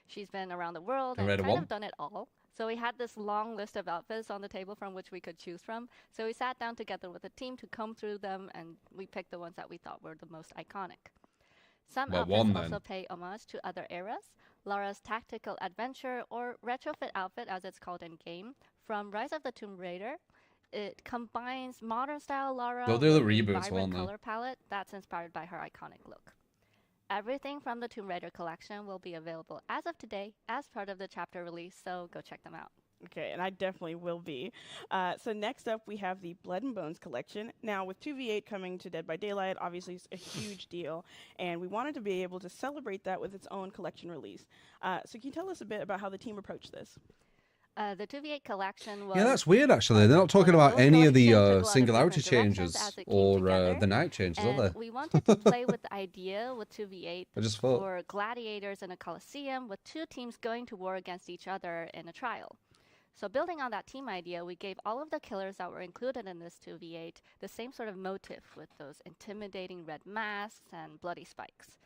She's been around the world and kind of done it all. So we had this long list of outfits on the table from which we could choose from. So we sat down together with a team to comb through them, and we picked the ones that we thought were the most iconic. Some outfits also pay homage to other eras. Lara's tactical adventure, or retrofit outfit as it's called in-game, from Rise of the Tomb Raider. It combines modern-style Lara with a vibrant color palette that's inspired by her iconic look. Everything from the Tomb Raider collection will be available as of today as part of the chapter release, so go check them out. Okay, and I definitely will be. So next up, we have the Blood and Bones collection. Now, with 2v8 coming to Dead by Daylight, obviously it's a huge deal, and we wanted to be able to celebrate that with its own collection release. So can you tell us a bit about how the team approached this? The 2v8 collection was... Yeah, that's weird, actually. They're not talking about any of the singularity changes or the night changes, are they? We wanted to play with the idea with 2v8 I just thought. for gladiators in a coliseum with 2 teams going to war against each other in a trial. So building on that team idea, we gave all of the killers that were included in this 2v8 the same sort of motif with those intimidating red masks and bloody spikes.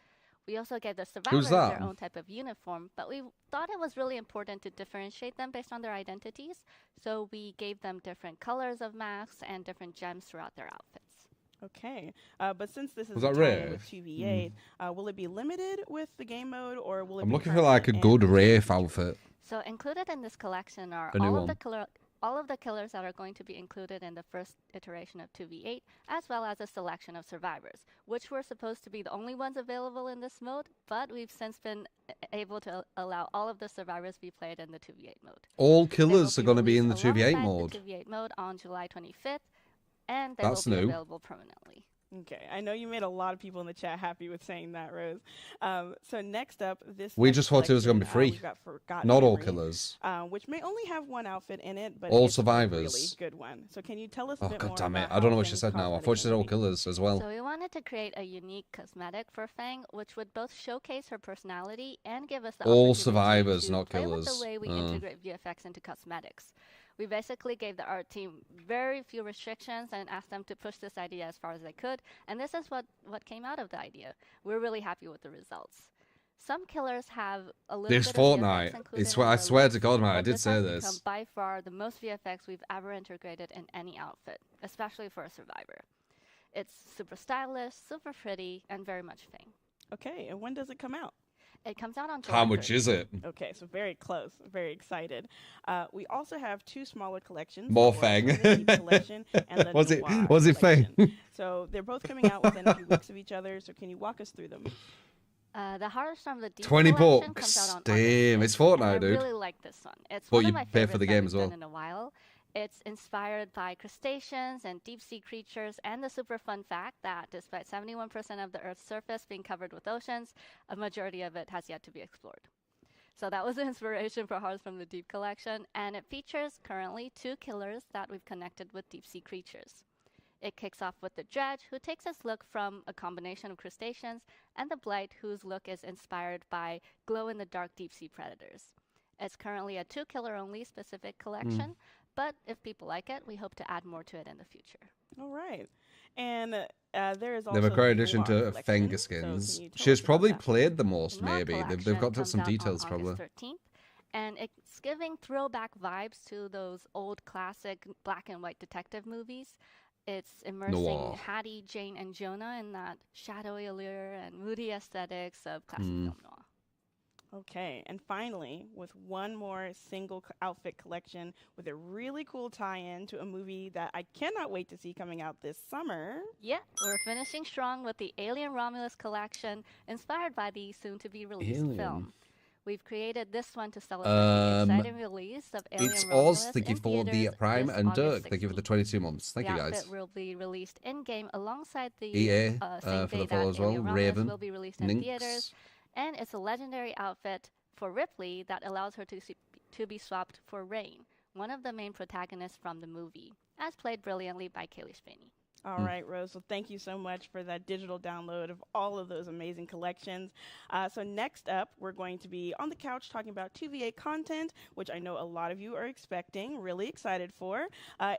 We also gave the survivors their own type of uniform, but we thought it was really important to differentiate them based on their identities, so we gave them different colors of masks and different gems throughout their outfits. Okay, but since this is a time with 2v8, will it be limited with the game mode, or will it I'm be looking for like a good Wraith outfit. So included in this collection are all of the killers that are going to be included in the first iteration of 2v8, as well as a selection of survivors, which were supposed to be the only ones available in this mode, but we've since been able to allow all of the survivors be played in the 2v8 mode. All killers are going to be in the 2v8 mode. The 2v8 mode on July 25th, and they will be available permanently. Okay, I know you made a lot of people in the chat happy with saying that, Rose. So next up, we just thought it was going to be free. Not all killers. Which may only have one outfit in it, but all it's survivors. A really good one. So can you tell us a bit God more damn it! about I don't know what how she said now. I Fang's thought she said all killers as well. So we wanted to create a unique cosmetic for Fang, which would both showcase her personality and give us the all survivors, not play killers. With the way we integrate VFX into cosmetics. We basically gave the art team very few restrictions and asked them to push this idea as far as they could, and this is what came out of the idea. We're really happy with the results. Some killers have a little bit of VFX included. I swear to God, man, I did say this. Become by far the most VFX we've ever integrated in any outfit, especially for a survivor. It's super stylish, super pretty, and very much Fang. Okay, and when does it come out? It comes out on July How much 30th. is it? Okay, so very close. Very excited. We also have 2 smaller collections. More Fang. Was it Fang? So they're both coming out within a few weeks of each other. So can you walk us through them? The Hearts from the Deep 20 collection bucks. comes out on Damn, August it's Fortnite, 5th, dude. I really like this one. It's But one you of my pay for favorites the game that as we've well. done in a while. It's inspired by crustaceans and deep-sea creatures, and the super fun fact that despite 71% of the Earth's surface being covered with oceans, a majority of it has yet to be explored. So that was the inspiration for Hearts from the Deep collection, and it features currently 2 killers that we've connected with deep-sea creatures. It kicks off with the Dredge, who takes his look from a combination of crustaceans, and the Blight, whose look is inspired by glow-in-the-dark deep-sea predators. It's currently a 2-killer-only specific collection, but if people like it, we hope to add more to it in the future. All right. And there is also They have a great the addition Noir to collection. Fanga So skins. can you tell She's us about probably that? played the most, Noir maybe. They've collection got comes some out details, on probably. August 13th, and it's giving throwback vibes to those old classic black and white detective movies. It's immersing Noir. Hattie, Jane, and Jonah in that shadowy allure and moody aesthetics of classic film noir. Okay, and finally, with one more single outfit collection with a really cool tie-in to a movie that I cannot wait to see coming out this summer. Yeah, we're finishing strong with the Alien Romulus collection, inspired by the soon-to-be-released film. We've created this one to celebrate the exciting release of Alien It's Romulus Oz. Thank you in for the theaters Prime, this and August Dirk. Thank you for the 22 months. Thank you, the guys. outfit will be released in-game alongside the EA same for day the follow that as well. Alien Romulus Raven, will be released in Nynx. theaters. And it's a legendary outfit for Ripley that allows her to be swapped for Rain, one of the main protagonists from the movie, as played brilliantly by Kaylee Spinney. All right, Rose. Well, thank you so much for that digital download of all of those amazing collections. So next up, we're going to be on the couch talking about 2v8 content, which I know a lot of you are expecting, really excited for.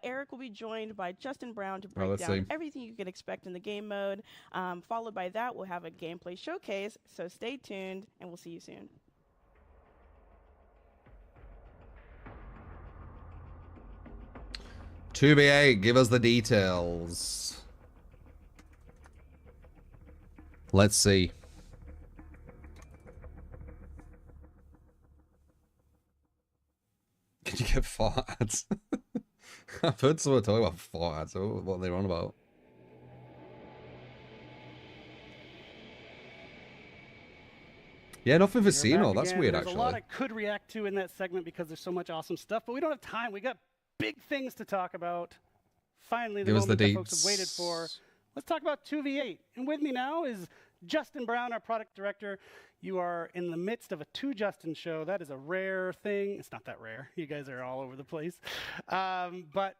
Eric will be joined by Justin Brown to break down everything you can expect in the game mode. Followed by that, we'll have a gameplay showcase. So stay tuned, and we'll see you soon. $2BA, give us the details. Let's see. Can you get 4 ads? I've heard someone talk about 4 ads. What are they on about? Yeah, nothing for Cino. That's weird, There's actually. a lot I could react to in that segment because there's so much awesome stuff, but we don't have time. We got big things to talk about. Finally, the moment that folks have waited for. Let's talk about 2v8. And with me now is Justin Brown, our product director. You are in the midst of a 2Justin show. That is a rare thing. It's not that rare. You guys are all over the place. But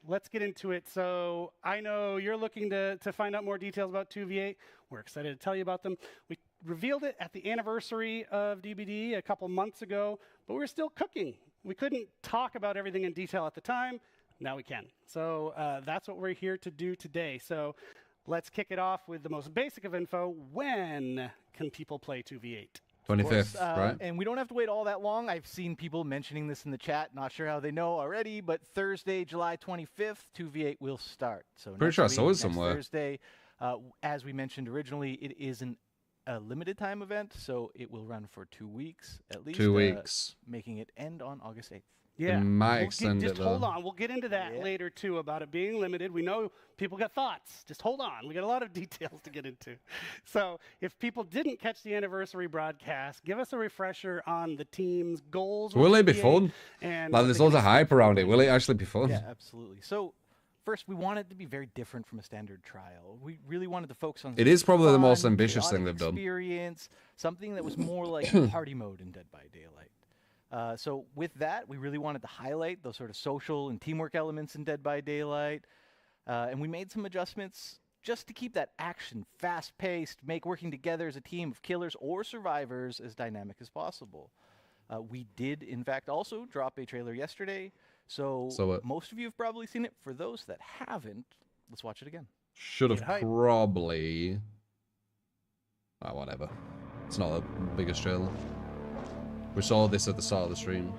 let's get into it. So I know you're looking to find out more details about 2v8. We're excited to tell you about them. We revealed it at the anniversary of DBD a couple months ago, but we were still cooking. We couldn't talk about everything in detail at the time. Now we can. So that's what we're here to do today. So let's kick it off with the most basic of info. When can people play 2v8? 25th, right? And we don't have to wait all that long. I've seen people mentioning this in the chat. Not sure how they know already, but Thursday, July 25th, 2v8 will start. So pretty sure I saw it somewhere. Thursday, as we mentioned originally, it is a limited time event, so it will run for 2 weeks at least. 2 weeks. Making it end on August 8th. Yeah, just hold on. We'll get into that later, too, about it being limited. We know people got thoughts. Just hold on. We got a lot of details to get into. So if people didn't catch the anniversary broadcast, give us a refresher on the team's goals. Will it be fun? And like, there's loads of hype around it. Will it actually be fun? Yeah, absolutely. So first, we wanted it to be very different from a standard trial. We really wanted to focus on. It is probably the most ambitious thing they've done. Experience, something that was more like party mode in Dead by Daylight. So with that, we really wanted to highlight those sort of social and teamwork elements in Dead by Daylight. And we made some adjustments just to keep that action fast-paced, make working together as a team of killers or survivors as dynamic as possible. We did, in fact, also drop a trailer yesterday. So most of you have probably seen it. For those that haven't, let's watch it again. Should have probably... whatever. It's not the biggest trailer. We saw this at the start of the stream.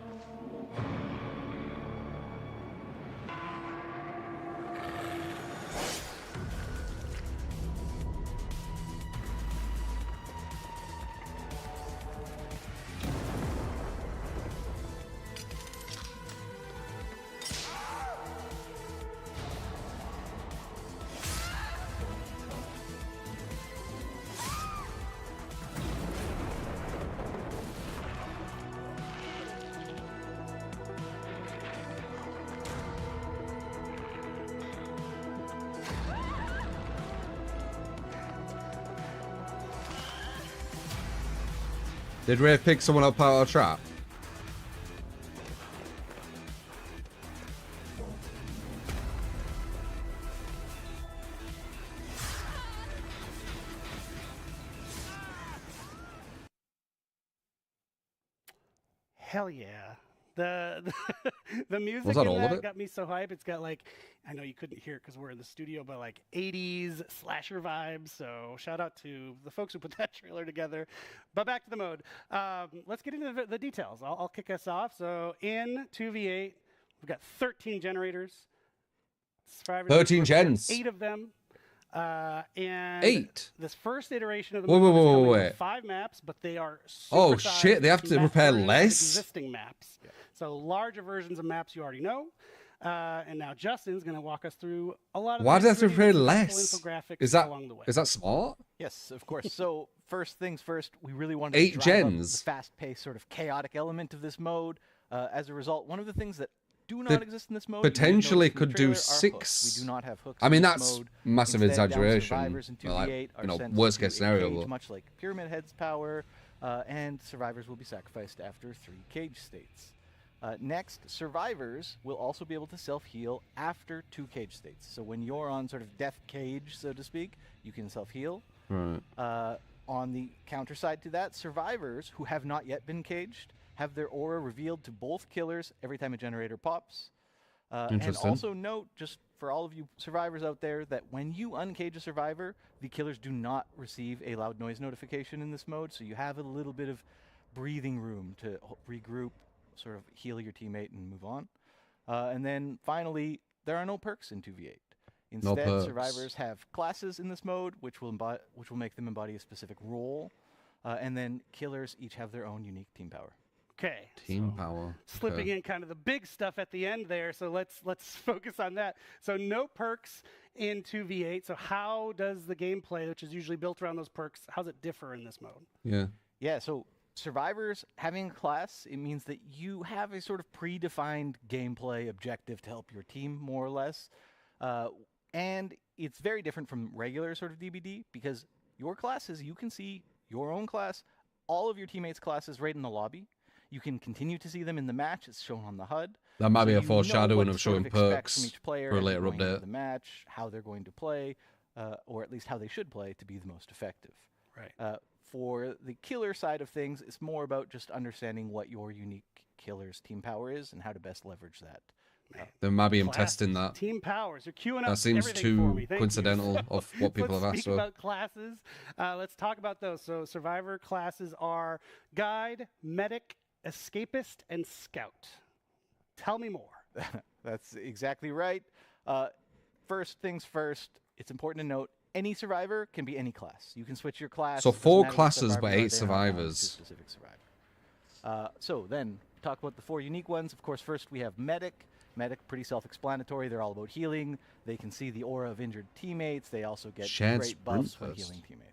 Did Ray pick someone up out of a trap? Hell yeah. The music Was that in all of that it? got me so hype. It's got like, I know you couldn't hear it because we're in the studio, but like 80s slasher vibes. So shout out to the folks who put that trailer together. But back to the mode. Let's get into the details. I'll kick us off. So in 2v8, we've got 13 generators. 13 gens. 8 of them. And 8. This first iteration of the Wait, mode is coming wait. with 5 maps, but they are Oh, supersized shit, they have to map repair versions of less? existing maps. So larger versions of maps you already know. And now Justin's going to walk us through a lot of Why do they have to nitty-gritty repair successful less? infographics along the way. Is that smart? Yes, of course. So first things first, we really wanted 8 to drive up gens. the fast-paced, sort of chaotic element of this mode. As a result, one of the things that do not exist in this mode Potentially you may have noticed in the could do trailer, are 6. hooks. We do not have hooks. I mean, in this that's mode. massive Instead, down exaggeration. survivors in 2v8 Like, are you know, sent worst to case a scenario. cage, But much like Pyramid Head's power, and survivors will be sacrificed after 3 cage states. Next, survivors will also be able to self-heal after 2 cage states. So when you're on sort of death cage, so to speak, you can self-heal. Right. On the counter side to that, survivors who have not yet been caged have their aura revealed to both killers every time a generator pops. And Interesting. also note, just for all of you survivors out there, that when you uncage a survivor, the killers do not receive a loud noise notification in this mode, so you have a little bit of breathing room to regroup, sort of heal your teammate and move on. And then finally, there are no perks in 2v8. Instead, perks. survivors have classes in this mode, which will make them embody a specific role. And then killers each have their own unique team power. Okay. Team power. Slipping in kind of the big stuff at the end there, so let's focus on that. So no perks in 2v8. So how does the gameplay, which is usually built around those perks, how does it differ in this mode? Yeah. Yeah, so survivors having a class, it means that you have a sort of predefined gameplay objective to help your team, more or less. And it's very different from regular sort of DBD, because your classes, you can see your own class, all of your teammates' classes right in the lobby. You can continue to see them in the match. It's shown on the HUD. That might be a you know foreshadowing what of to sort showing expect perks from each player for a as they're later going into update. the match, how they're going to play, or at least how they should play to be the most effective. Right. For the killer side of things, it's more about just understanding what your unique killer's team power is and how to best leverage that. There might be him Class- testing that. Team powers. You're queuing up That seems everything for too me. Thank coincidental you. of what people have Let's asked speak for. about classes. Let's talk about those. So survivor classes are guide, medic, escapist, and scout. Tell me more. That's exactly right. First things first, it's important to note any survivor can be any class. You can switch your class. So doesn't 4 matter what classes, survivor but you are, 8 they are not bound to a survivors. specific survivor. So then, talk about the 4 unique ones. Of course, first we have medic. Medic, pretty self-explanatory. They're all about healing. They can see the aura of injured teammates. They also get Shared great buffs when sprint healing test. teammates.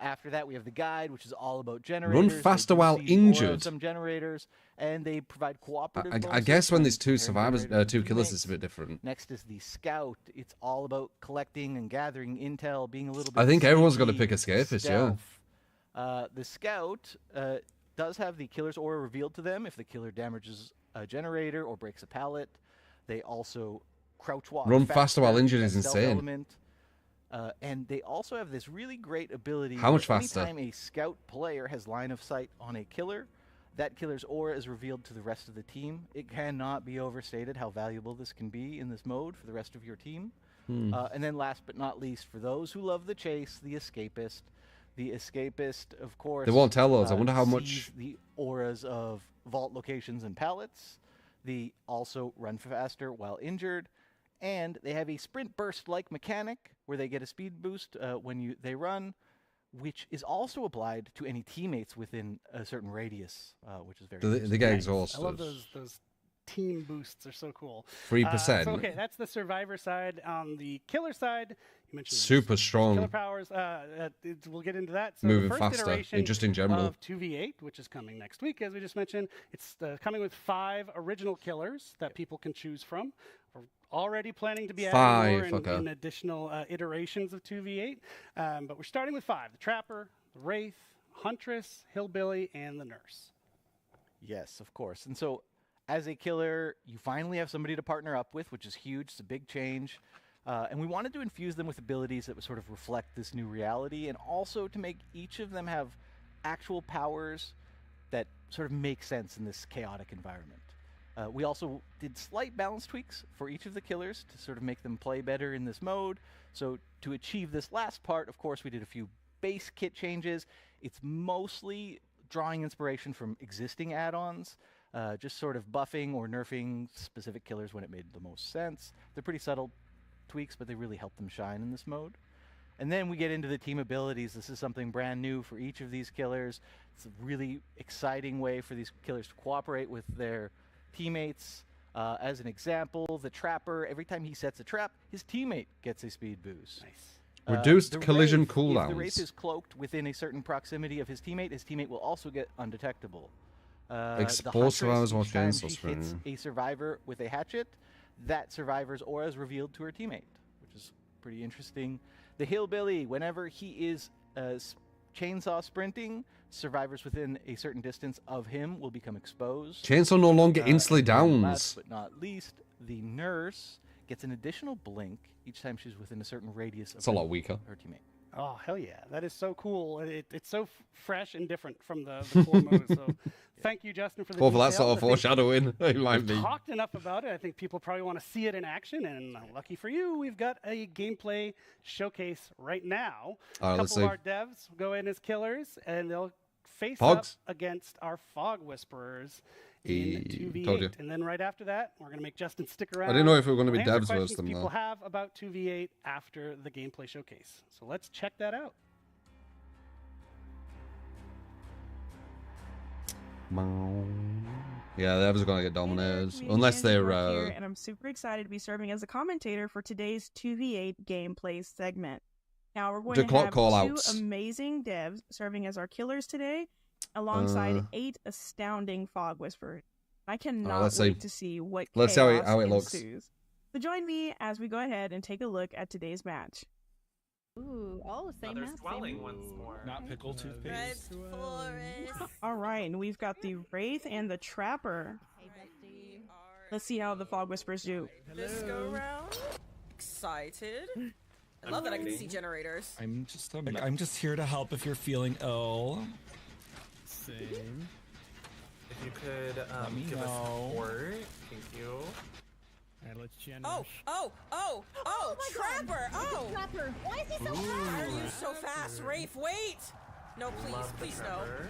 After that, we have the guide, which is all about generators. They faster do while see the aura of injured. some generators, and they provide cooperative I bonuses guess when when there's 2 pairing survivors, generators 2 with killers, teammates. it's a bit different. Next is the scout. It's all about collecting and gathering intel, being a little bit I think everyone's got to sneaky, pick escapist, yeah. stealth. The scout does have the killer's aura revealed to them if the killer damages a generator or breaks a pallet. They also crouch walk. Run faster while injured that is stealth insane. element. And they also have this really great ability. How much that faster? Anytime a scout player has line of sight on a killer, that killer's aura is revealed to the rest of the team. It cannot be overstated how valuable this can be in this mode for the rest of your team. And then last but not least, for those who love the chase, the escapist. The escapist, of course. They won't tell us. I wonder how sees much- the auras of vault locations and pallets. They also run faster while injured. And they have a sprint burst-like mechanic where they get a speed boost when they run, which is also applied to any teammates within a certain radius, which is very They get Nice. exhausted. I love those team boosts. Are so cool. 3%. So, okay, that's the survivor side. On the killer side, you mentioned Super strong. killer powers. We'll get into that. So Moving the first faster, iteration just in general. of 2v8, which is coming next week, as we just mentioned, it's coming with 5 original killers that people can choose from. We're already planning to be adding more 5, okay. in additional iterations of 2v8, but we're starting with 5: the Trapper, the Wraith, Huntress, Hillbilly, and the Nurse. Yes, of course. And so, as a killer, you finally have somebody to partner up with, which is huge. It's a big change. And we wanted to infuse them with abilities that would sort of reflect this new reality, and also to make each of them have actual powers that sort of make sense in this chaotic environment. We also did slight balance tweaks for each of the killers to sort of make them play better in this mode. So to achieve this last part, of course, we did a few base kit changes. It's mostly drawing inspiration from existing add-ons, just sort of buffing or nerfing specific killers when it made the most sense. They're pretty subtle tweaks, but they really help them shine in this mode. And then we get into the team abilities. This is something brand new for each of these killers. It's a really exciting way for these killers to cooperate with their teammates. As an example, the Trapper, every time he sets a trap, his teammate gets a speed boost. Nice. Reduced collision If the cooldowns. Wraith is cloaked within a certain proximity of his teammate will also get undetectable. Expose survivors while each time chainsaw she hits spraying. a survivor with a hatchet, that survivor's aura is revealed to her teammate, which is pretty interesting. The Hillbilly, whenever he is chainsaw sprinting, survivors within a certain distance of him will become exposed. Chainsaw no longer instantly And then downs. Last but not least, the Nurse gets an additional blink each time she's within a certain radius of It's a lot weaker. her teammate. Oh, hell yeah. That is so cool. It's so fresh and different from the core mode. So thank you, Justin, for the Oh, for that details. sort of I think foreshadowing. It might we've be. talked enough about it. I think people probably want to see it in action. And lucky for you, we've got a gameplay showcase right now. All right, a let's couple of see. our devs will go in as killers, and they'll face Fogs? up against our Fog Whisperers in 2v8. Told you. And then right after that, we're going to make Justin stick around. I didn't know if we were going to be and answer devs questions versus them, people though. have about 2v8 after the gameplay showcase. So let's check that out. Yeah, the devs are going to get dominated. Community Unless manager they're... here, and I'm super excited to be serving as a commentator for today's 2v8 gameplay segment. Now we're going to have two amazing devs serving as our killers today, alongside 8 astounding Fog Whisperers. I cannot wait to see what Let's see how it looks. ensues. So join me as we go ahead and take a look at today's match. Ooh, same Another map, swelling same once more. Not pickle toothpaste. All right, and we've got the Wraith and the Trapper. Hey, bestie. Let's see how the Fog Whisperers do. This go round. Excited. I love that I can see generators. I'm just here to help if you're feeling ill. Same. If you could me give us know. support, thank you. Alright, let's Trapper! Oh! Trapper! Why is he so Why fast? are you so fast, Rafe? Wait! No, please, Love the please no. trapper.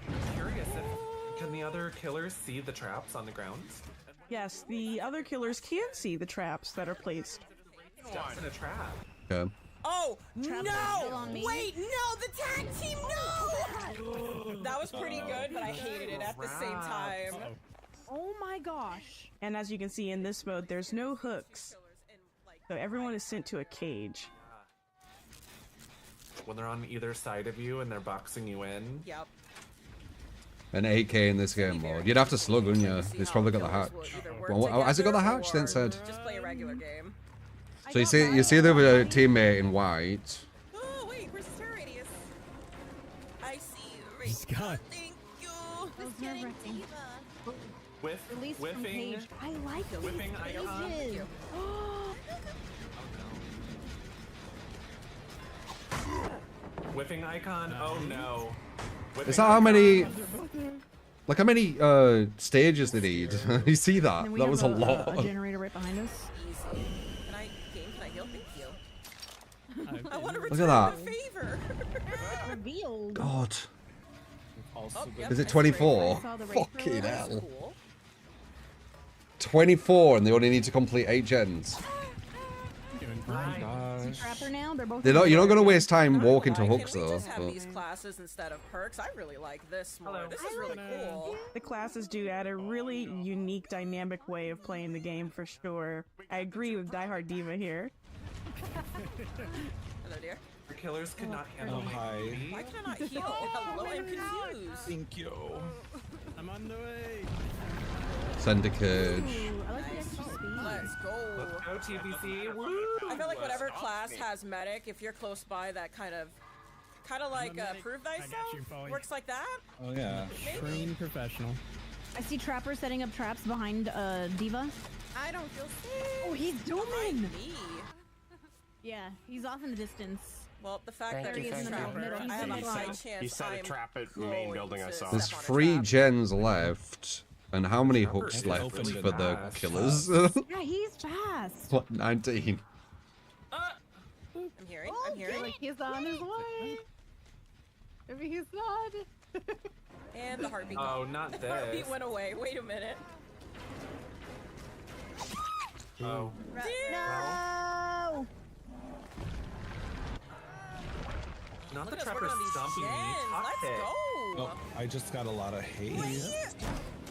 I'm curious if can the other killers see the traps on the ground? Yes, the other killers can't see the traps that are placed. Steps in a trap. Okay. Oh, Trapper no! still on me. Wait, no! The tag team, no! That was pretty good, but I hated it at the same time. Oh my gosh. And as you can see in this mode, there's no hooks. So everyone is sent to a cage. When they're on either side of you and they're boxing you in. Yep. An AK in this game mode. You'd have to slug, wouldn't you? It's probably got the hatch. Well, has it got the hatch? Then said. Just play a regular game. So you see the other teammate in white. Oh, wait, where's the turret radius? I see you, Rafe. Scott. Thank you. That was nerve-wracking. Whiffing. from cage. I like Whipping icon. cages. Whipping icon. Oh no. Whipping Is that how many? Like how many stages they need? You see that? And we That have was a lot. A generator right behind us. Easy. Can I heal? Thank you. I want to Look return at a favor. Revealed. God. Yep, Is it I 24? saw the Wraith Fucking roll. hell. Cool. 24, and they only need to complete 8 gens. Oh my gosh. Trapper now. They're both. You're not going to waste time walking to Can hooks we though. just have But... these classes instead of perks? I really like this more. This is really cool. The classes do add a really unique, dynamic way of playing the game for sure. I agree with Die Hard Diva here. Hello, dear. Your killers could not handle my hi. beauty. Why can I not heal? Hello, I'm confused. Thank you. I'm on the way. Send a cage. Let's go. Let's go, TBC. Woo! I feel like whatever class has medic, if you're close by, that kind of like prove thyself works like that. Oh yeah. Trained professional. I see Trapper setting up traps behind Diva. I don't feel safe. Oh, he's zooming. Me. Yeah, he's off in the distance. Well, the fact that he's a trapper, I have a high chance. He set a trap at the main building I saw. There's 3 gens left. And how many hooks left for the killers? Yeah, he's fast. What, 19? I'm hearing. Like he's on his way. Maybe he's not. And the heartbeat. Oh, not The this. heartbeat went away. Wait a minute. Oh. Dear. Not the Look at us trapper working on these stomping me. gens. Let's Cockpit. go. Oh, I just got a lot of hate.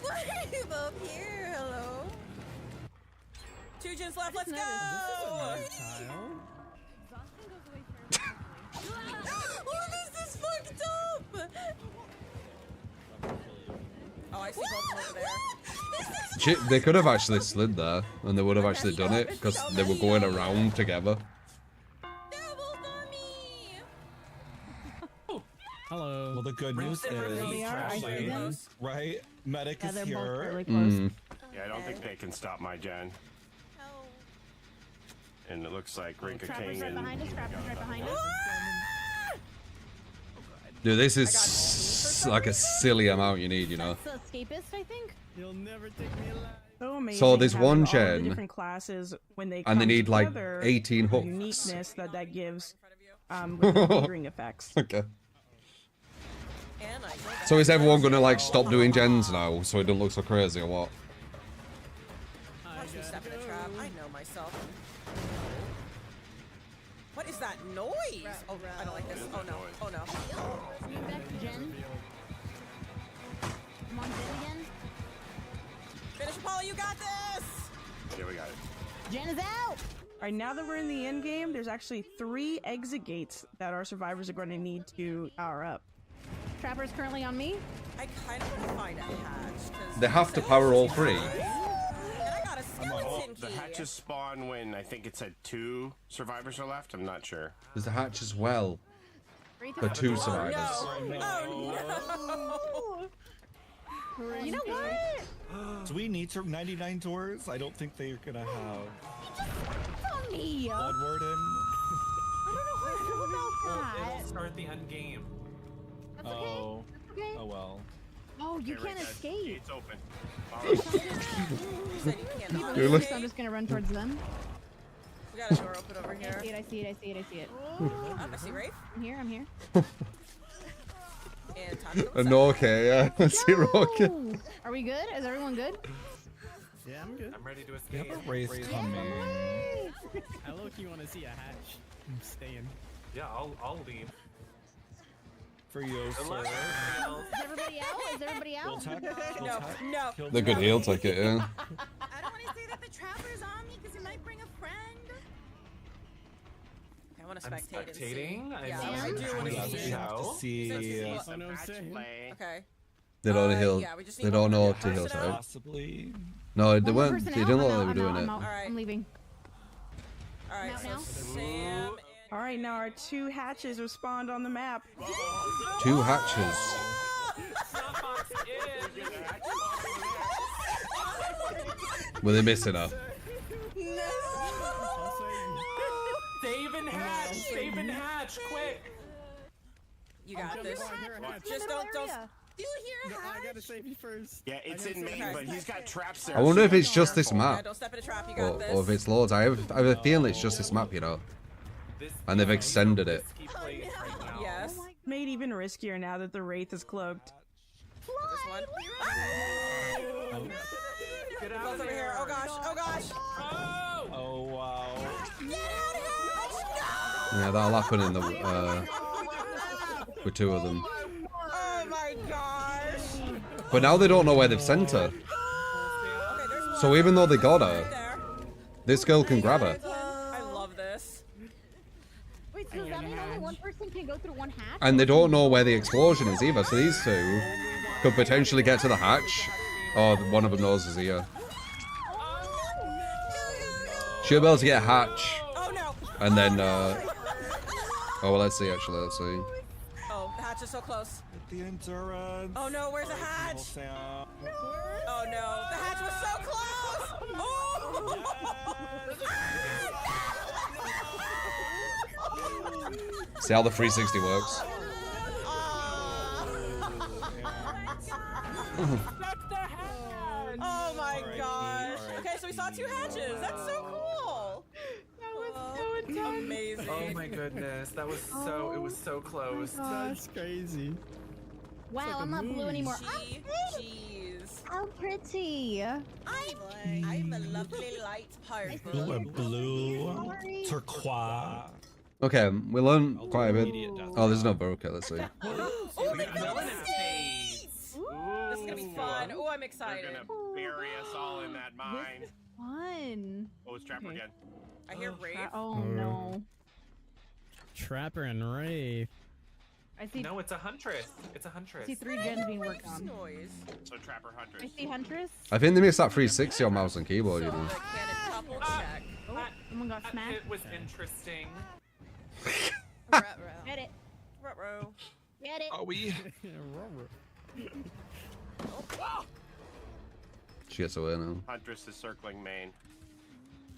Why are you both here? Hello. 2 gens left. Let's go. Tile. Look at this. This is fucked up. Oh, I see both of them over there. They could have actually slid there, and they would have actually done it because they were going around together. Hello. Well, the good news is, right? Medic is here. Yeah, I don't think they can stop my gen. And it looks like Rinka King and... Dude, this is like a silly amount you need, you know. That's the escapist, I think. You'll never take me alive. So amazing. So there's having one all the gen, different classes when they and they come need like together, 18 the hooks. uniqueness that gives with the lingering effects. Okay. So is everyone gonna like stop doing gens now so it don't look so crazy or what? Watch me step in a trap. I know myself. What is that noise? Oh, I don't like this. Oh no. Oh no. Move back to Jen. Come on, Jen again. Finish, Apollo. You got this. Yeah, we got it. Jen is out. All right, now that we're in the end game, there's actually 3 exit gates that our survivors are going to need to power up. Trapper's currently on me. I kind of want to find a hatch. They have to power all 3. And I got a skeleton key. The hatches spawn when I think it said 2 survivors are left. I'm not sure. There's a hatch as well for 2 survivors. Oh no! You know what? Do we need 99 doors? I don't think they're gonna have. On me. Blood Warden. I don't know how I feel about that. It'll start the end game. That's okay. Oh. That's okay. Oh well. Oh, you can't escape. It's open. You said you can't People look, so I'm just gonna run towards them. We got a door open over here. I see it. I see it. I see it. I see it. Oh, I see Rafe. I'm here. I'm here. And Taco. No, okay, yeah. I see Rocket. Are we good? Is everyone good? Yeah, I'm good. I'm ready to escape. We have a race coming. I low-key want to see a hatch. I'm staying. Yeah, I'll leave. For you, sir. Is everybody out? Is everybody out? No. They're good heal ticket, yeah. I don't want to say that the trapper's on me because it might bring a friend. I want to spectate and see. Spectating? Yeah, I do want to see. have to see. Okay. They don't heal. yeah, we just They need don't know one what to heal person type. Possibly. No, they One more weren't. person They out? didn't look I'm like they were out, doing it. I'm out. I'm leaving. All right, Out so now? Sam. All right, now our 2 hatches are spawned on the map. 2 hatches. Were they missing her? Save and hatch! Save and hatch! Quick! You got this. Just don't. Do you hear a I hatch? gotta save you first. Yeah, it's in me, but he's got traps there. I wonder if so it's be just this careful. map. Yeah, don't step in a trap. You got this. Or if it's loads. I have a feeling it's just this map, you know. And they've extended it. Yes. Made even riskier now that the Wraith is cloaked. This one. Get out Both of over here. Oh gosh. Oh gosh. Oh wow. Get out of here. Yeah, that'll happen in the with 2 of them. Oh my gosh. But now they don't know where they've sent her. So even though they got her, this girl can grab her. I love this. Wait, so does that mean only one person can go through one hatch? And they don't know where the explosion is either, so these 2 could potentially get to the hatch. Or one of them knows is here. She'll be able to get a hatch. Oh no. And then, oh well, let's see actually, let's see. Oh, the hatch is so close. The endurance. Oh no, where's the hatch? Oh no, the hatch was so close! Oh! See how the 360 works? Oh my gosh! Okay, so we saw 2 hatches. That's so cool. That was so intense. Amazing. Oh my goodness, that was so. It was so close. That's crazy. Wow, like a I'm not blue movie. anymore. Jeez. How pretty. I'm a lovely light purple. Blue and blue. Sorry. Turquoise. Okay, we learned quite a bit. Oh, there's no broker. Let's see. Oh, the villain estate! This is gonna be fun. Oh, I'm excited. They're gonna bury us all in that mine. This is fun. Oh, it's Trapper again. I hear Wraith. Oh no. Trapper and Wraith. I see. No, it's a Huntress. It's a Huntress. I see 3 gens being worked on. Noise. So Trapper Huntress. I see Huntress. I think they missed that 360 on mouse and keyboard, you know. Double check. Oh, someone got smacked. It was interesting. Get it. Ruh-roh. Get it. Are we? She gets away now. Huntress is circling main.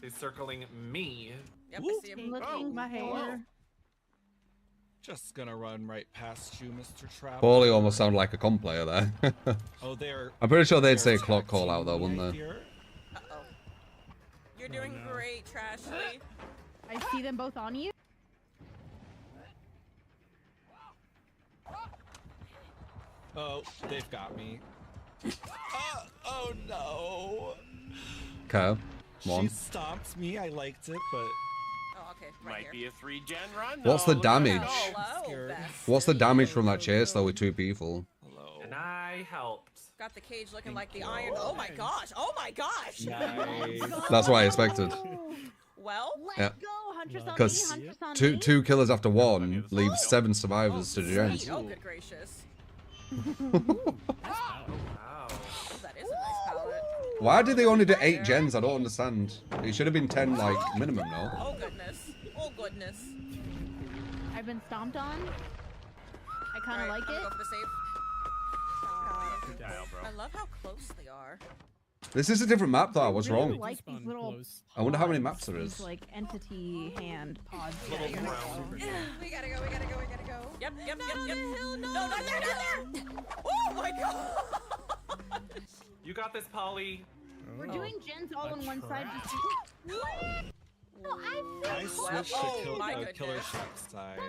He's circling me. Yep, I see him. Looking my hair. Just gonna run right past you, Mr. Trapper. Paulie almost sounded like a comp player there. Oh, they're. I'm pretty sure they'd say clock call out though, wouldn't they? Uh-oh. You're doing great, Trashley. I see them both on you. Oh, they've got me. Oh no. Okay, come on. She stomped me. I liked it, but. Oh, okay. Might be a 3-gen run. What's the though. damage? Hello, What's the damage from that chase though with 2 people? And I helped. Got the cage looking like the iron. Oh my gosh. Oh my gosh. Nice. That's what I expected. Well, Yeah. Go, Huntress on me. Because Huntress on two me. two killers after 1 leaves 7 survivors to the gens. oh good gracious. Wow. That is a nice palette. Why did they only do 8 gens? I don't understand. It should have been 10 like minimum, no? Oh goodness. Oh goodness. I've been stomped on. I kind of like I'm it. gonna go for the save. Dial, bro. I love how close they are. This is a different map though. What's I really wrong? like these little. I wonder how many maps pods, there these, is. like entity hand pods. We gotta go. We gotta go. Yep. No, not there. Oh my god. You got this, Polly. We're doing gens all on one side. Just no, I switched to Killer Shack side.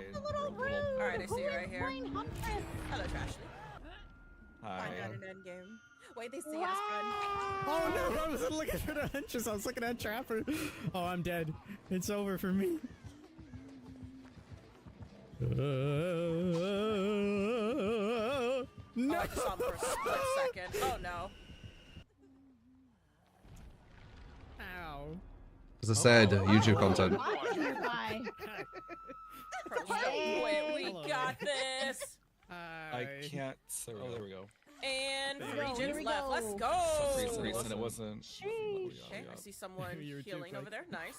Alright, I see you right here. Hello, Trashley. Hi. I'm an end game. Wait, they see us, Oh no, I wasn't looking for the Huntress. I was looking at Trapper. Oh, I'm dead. It's over for me. No. Oh, I just saw him for a split second. Oh no. Ow. As I said, YouTube content. Wait, we got this. I can't. So there we go. And Here 3 gens we left. go. Let's go. For some reason it wasn't. Okay, I see someone healing over there. Nice.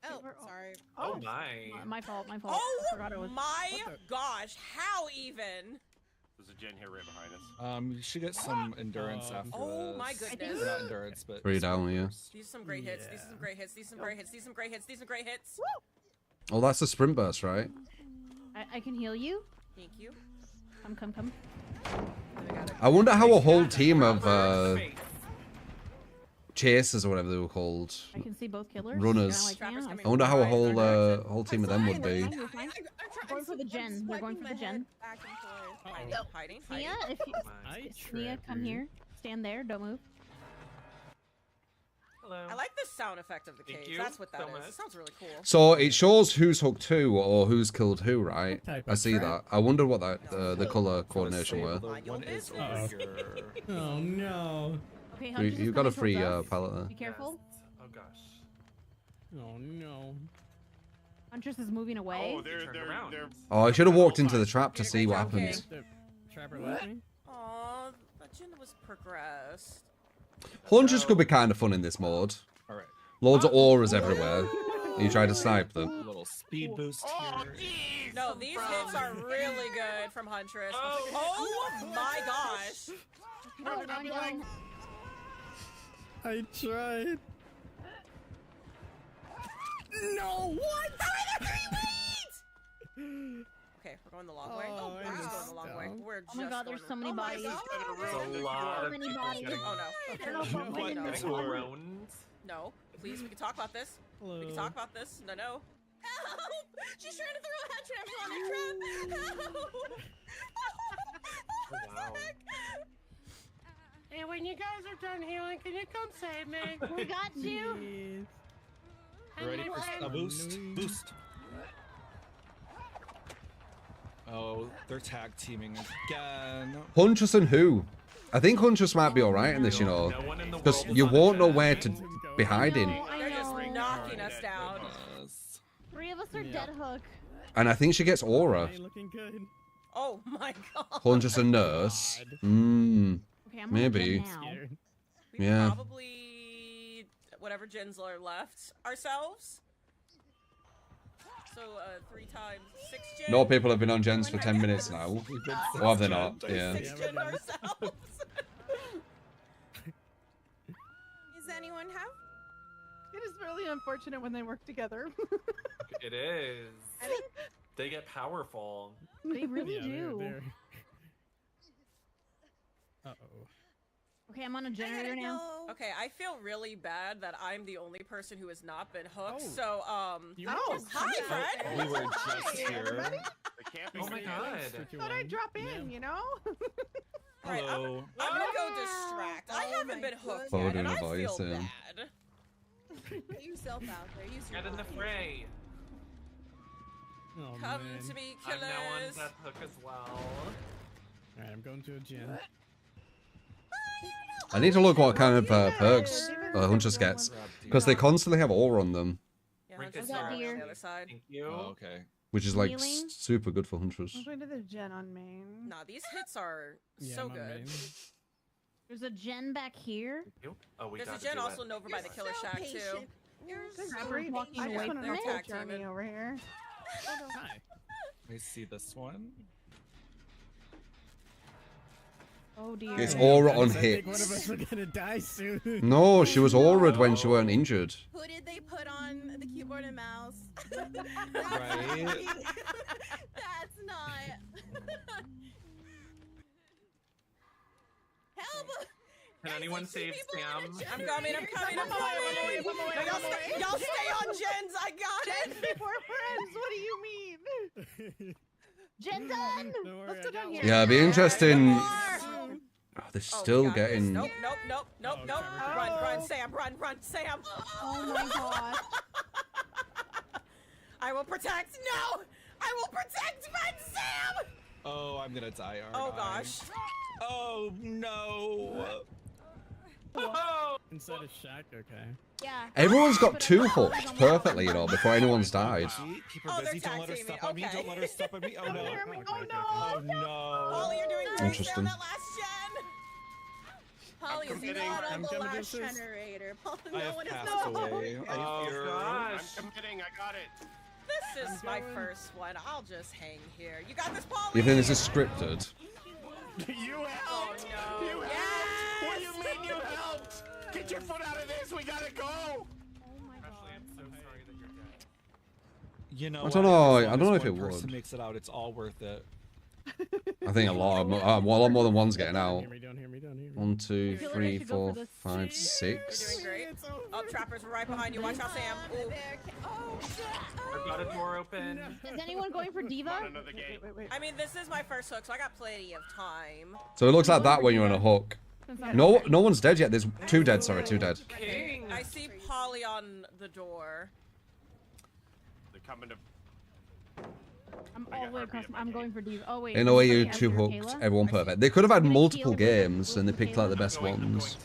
Oh, sorry. Oh my. My fault. My fault. Oh I forgot it was. my gosh! How even? There's a gen here right behind us. You should get some endurance after Oh this. my goodness. Or not endurance, but 3 down, yeah. These are some great hits. These are some great hits. These are some great hits. These are some great hits. These are some great hits. Oh, that's a sprint burst, right? I can heal you. Thank you. Come. I wonder how a whole team of chasers or whatever they were called, I can see both killers. runners. Kinda like I wonder how a whole team of them would be. They're going for the gen. They're going for the gen. Hiding. Nia, if you, Nia, come here. Stand there. Don't move. Hello. I like the sound effect of the Thank cage. you That's what that so is. much. It sounds really cool. So it shows who's hooked who or who's killed who, right? I see that. I wonder what that the color coordination were. one is over here. Oh no. Okay, You, Huntress you is got a coming free towards us. pallet there. Be careful. Oh gosh. Oh no. Huntress is moving away. Oh, they're Oh, I should have walked into the trap to see what happened. The Trapper left me. Aw, that gen was progressed. Huntress could be kind of fun in this mode. Alright. Loads of auras everywhere. You try to snipe them. A little speed boost here. No, these hits are really good from Huntress. Oh my gosh. I tried. No, what? Okay, we're going the long way. Oh, We're just going the long way. We're just Oh my god, there's so many bodies. There's a lot of many people bodies. getting Oh no. getting thrown. No, please, we can talk about this. Hello. We can talk about this. No. Help! She's trying to throw a trap on a trap. Help! Wow. Hey, when you guys are done healing, can you come save me? We got you. Ready for a boost? Boost. Oh, they're tag teaming again. Huntress and who? I think Huntress might be alright in this, you know. Because you won't know where to be hiding. They're just knocking us down. 3 of us are dead hook. And I think she gets aura. Looking good. Oh my god. Huntress and Nurse. Mmm. Okay, I'm Maybe. We Yeah. probably whatever gens are left ourselves. So 3 times 6 gens. No people have been on gens for 10 minutes now. Or have they not? Yeah. 6 gen ourselves. Does anyone have? It is really unfortunate when they work together. It is. They get powerful. They really do. Uh-oh. Okay, I'm on a generator now. Okay, I feel really bad that I'm the only person who has not been hooked. Oh. So, hi, Fred. We were just here. Oh my god. Thought I'd drop in, you know? Alright, Hello. I'm gonna go distract. I haven't been hooked Photo yet, and I device, feel yeah. bad. Get yourself out there. Use your Get in the fray. Oh, Come man. to me, I'm now on killers. that hook as well. Alright, I'm going to a gym. I need to look what kind of perks Huntress gets. Because they constantly have aura on them. Yeah, Rink just is on here. the other side. Thank you. Oh, okay. Which is like Healing? super good for Huntress. I'm going to the gen on main. Nah, these hits are so I'm on good. main. There's a gen back here. Thank you. Oh, we There's got a gen to do also it. over by the killer shack too. You're Trapper, walking I away just want from to know it. full Tag journey teaming. over here. Hi. I see this one. Oh dear. It's aura on I think one of hits. us are gonna die soon. No, she was aura'd when she weren't injured. Who did they put on the keyboard and mouse? Right? That's not. Help! Can anyone save Sam? I'm coming. Y'all stay on gens. I got it. Before friends, what do you mean? Gen done. Don't worry, Let's go I down got here. Yeah, it'd be interesting. More. Oh, they're Oh, still we got this. getting. Nope. Oh, Run, Sam. Run, Sam. Oh my god. I will protect. No, I will protect Sam. Oh, I'm gonna die, aren't Oh I? gosh. Oh no. Inside a shack, okay. Yeah. Everyone's got 2 hooks perfectly, you know, before anyone's died. Keep her Oh, they're busy. Don't let her tag step teaming. on me. Okay. Don't let her step on me. Oh no. Oh no! Oh no. Holly, you're doing great. Stay on Interesting. that last gen. Holly is committing. not on I'm the gonna last do this. generator. I No have one is passed away. I Oh fear. gosh. I'm committing. I got it. This is my going. first one. I'll just hang here. You got this, Polly? You think this is scripted? You Oh helped. no. You helped. What do you mean you helped? Get your foot out of this. We gotta go. Ashley, I'm so sorry that you're dead. You know, I don't know. as I long don't know as if it one person would. makes it out, it's all worth it. I think a lot more than one's getting out. Don't hear me. 1, 2, feel like I 3, should go 4, for this. 5, You're 6. doing great. Oh, trappers were right behind you. Watch out, Sam. Ooh. I've got a door open. Is anyone going for Diva? On another gate. I mean, this is my first hook, so I got plenty of time. So it looks like that when you're on a hook. No one's dead yet. There's 2 dead, sorry, 2 dead. King. I see Polly on the door. They're coming to. I'm all the way across. I'm going for Diva. Oh wait. In a way, somebody you else 2 for hooked, Kayla? everyone perfect. They could have had Somebody multiple heal for games and they picked like the best I'm going ones. to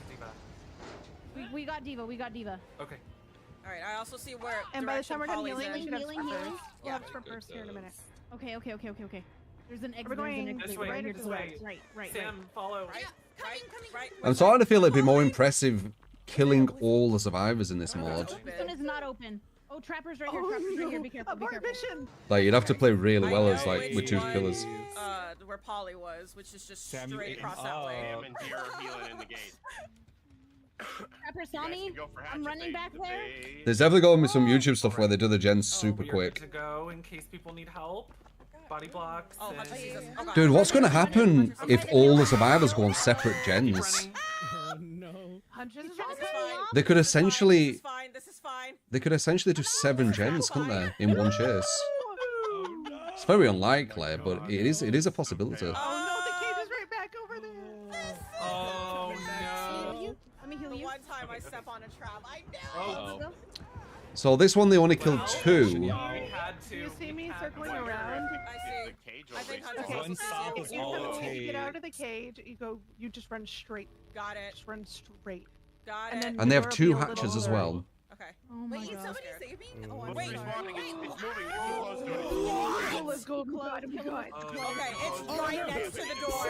Diva. We got Diva. We got Diva. Okay. All right. I also see where. And by the time we're done Polly's healing, we in. should have Healing. strippers. We'll Yeah. have strippers here in a minute. Okay. There's an exit. We're going There's an This exit way, right here this to the way. right. Right. Sam, follow. Right. I'm starting to feel it'd be more impressive killing all the survivors in this mod. This one is not open. Oh, trappers right here. Trappers right here. Be careful. Be Abort careful. mission! Like, you'd have to play really well I as, know like, which with 2 one, killers. Where Polly was, which is just Sam, you straight ate across that way. Sam and Deer are healing in the gate. Trapper saw You guys me. can go for hatch I'm if running they- back if there. they- There's definitely going to be some YouTube stuff where they do the gens super We are quick. good to go in case people need help. Body blocks. Oh, and... Jesus. Oh, God. Dude, what's going to happen if all the survivors go on separate gens? Oh no. Huntress is This is on fine. They could essentially... This is fine. They could essentially do 7 gens, couldn't they, in one chase? It's very unlikely, but it is a possibility. Oh no, the cage is right back over there. Oh no. Let me heal The you. one time I step on a trap, I know. Oh. So this one they only killed 2. We had to. Do you see me We had circling to. around? I see. The cage cage I think already. Hunter's One stop is all it You get takes. out of the cage, you just run straight. Got it. Just run straight. Got And it. And they have Nora two be a little hatches as older. well. Okay. Oh my Wait, God. somebody save me? Oh, I'm Wait, sorry. respawning. It's moving. You're too close to it. Let's go close. Okay, it's right next to the door.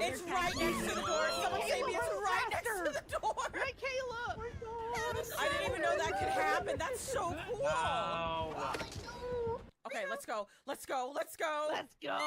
It's right next to the door. Someone save me. It's right next to the door. Right, Kayla. I didn't even know that could happen. That's so cool. Wow. Okay, let's go. Let's go. Let's go. Let's go.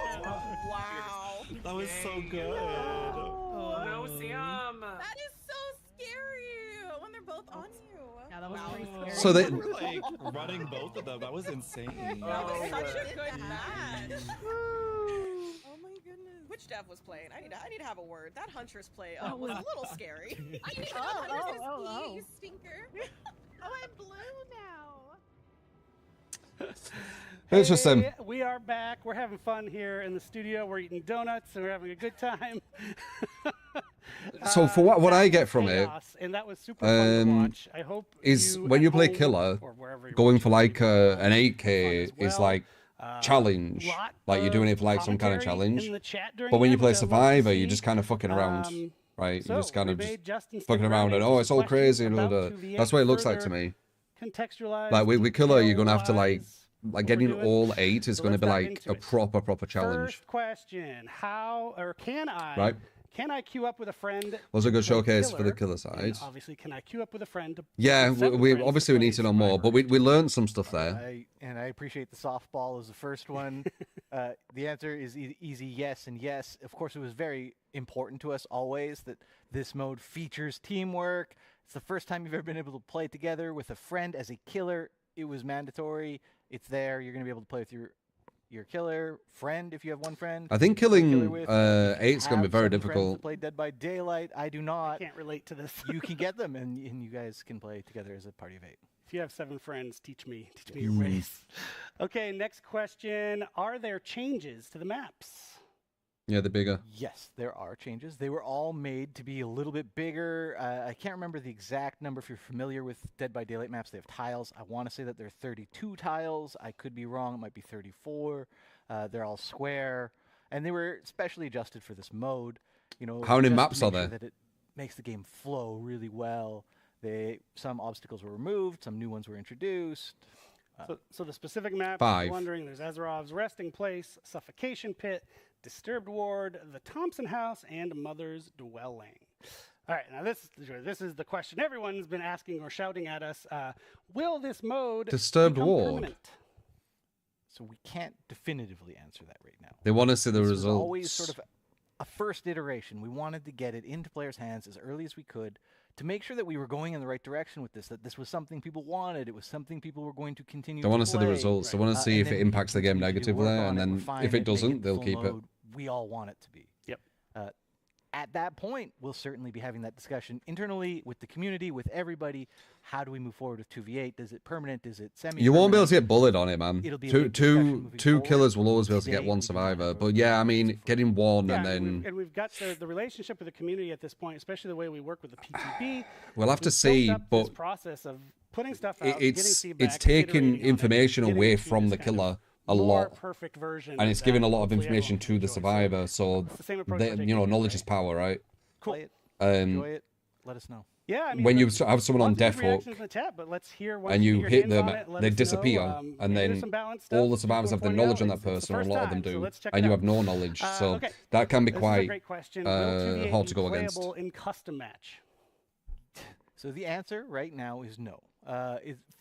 Wow. That was so good. Oh, no, Sam. That is so scary when they're both on you. Yeah, that was pretty scary. So they like running both of them. That was insane. That was such a good match. Oh my goodness. Which dev was playing? I need to have a word. That Huntress play was a little scary. I need to know Huntress you stinker. Oh, I'm blue now. Interesting. Hey, we are back. We're having fun here in the studio. We're eating donuts and we're having a good time. So for what I get from it, and that was super fun to watch. I hope is when you play killer, going for like an 8K is like challenge, like you're doing it for like some kind of challenge. But when you play survivor, you're just kind of fucking around, right? You're just kind of just fucking around and oh, it's all crazy and blah, blah. That's what it looks like to me. Like with killer, you're gonna have to like getting all 8 is going to be like a proper challenge. First question: how or can I? Right. Can I queue up with a friend? Was a good showcase for the killer side. And obviously, can I queue up with a friend? To yeah, we obviously we need to know more, but we learned some stuff there. I appreciate the softball as the first one. The answer is easy yes and yes. Of course, it was very important to us always that this mode features teamwork. It's the first time you've ever been able to play together with a friend as a killer. It was mandatory. It's there. You're going to be able to play with your killer friend if you have one friend. I think killing 8's going to be very difficult. Play Dead by Daylight. I do not. I can't relate to this. You can get them, and you guys can play together as a party of 8. If you have 7 friends, teach me your ways. Okay, next question: are there changes to the maps? Yeah, the bigger. Yes, there are changes. They were all made to be a little bit bigger. I can't remember the exact number. If you're familiar with Dead by Daylight maps, they have tiles. I want to say that there are 32 tiles. I could be wrong. It might be 34. They're all square, and they were specially adjusted for this mode. You know, how many just maps to are make there? sure that it makes the game flow really well. Some obstacles were removed. Some new ones were introduced. So the specific map, 5. I'm wondering, there's Azerov's Resting Place, Suffocation Pit, Disturbed Ward, the Thompson House, and Mother's Dwelling. All right, now this is the question everyone's been asking or shouting at us. Will this mode Disturbed become Ward? permanent? So we can't definitively answer that right now. They want to see the This results. was always sort of a first iteration. We wanted to get it into players' hands as early as we could to make sure that we were going in the right direction with this, that this was something people wanted. It was something people were going to continue They want to to see the play. results. They want to see if it impacts the game negatively, and then if it doesn't, they'll keep it. We all want it to be. Yep. At that point, we'll certainly be having that discussion internally with the community, with everybody. How do we move forward with 2v8? Is it permanent? Is it semi-permanent? You won't be able to get bullied on it, man. It'll be a Two big discussion moving two forward. killers will always be able to get Today, one survivor. But yeah, I mean, getting one and then and we've got the relationship with the community at this point, especially the way we work with the PTB. we'll have to We've see. built up this But process of putting stuff out, it's getting feedback, taking iterating on it, information getting away it to from this the kind of killer a more lot, perfect version and of it's that giving a lot of hopefully information everyone to can the enjoy. survivor. So the same approach we're taking knowledge is power, right? Cool. Play it. Um, Enjoy it. Let us know. Yeah, I mean, when you look, have someone on lots of good death reactions hook in the chat, but let's hear once and you get your hit hands them, on it, let they us know. disappear, And and there's then some balanced all stuff. the survivors have the People knowledge on pointing that out it's the person, or a first lot of time, them so do, let's check and it you out. have no knowledge. So Okay. that can be This is a quite great question. Will 2v8 hard be to go against. playable in custom match? So the answer right now is no.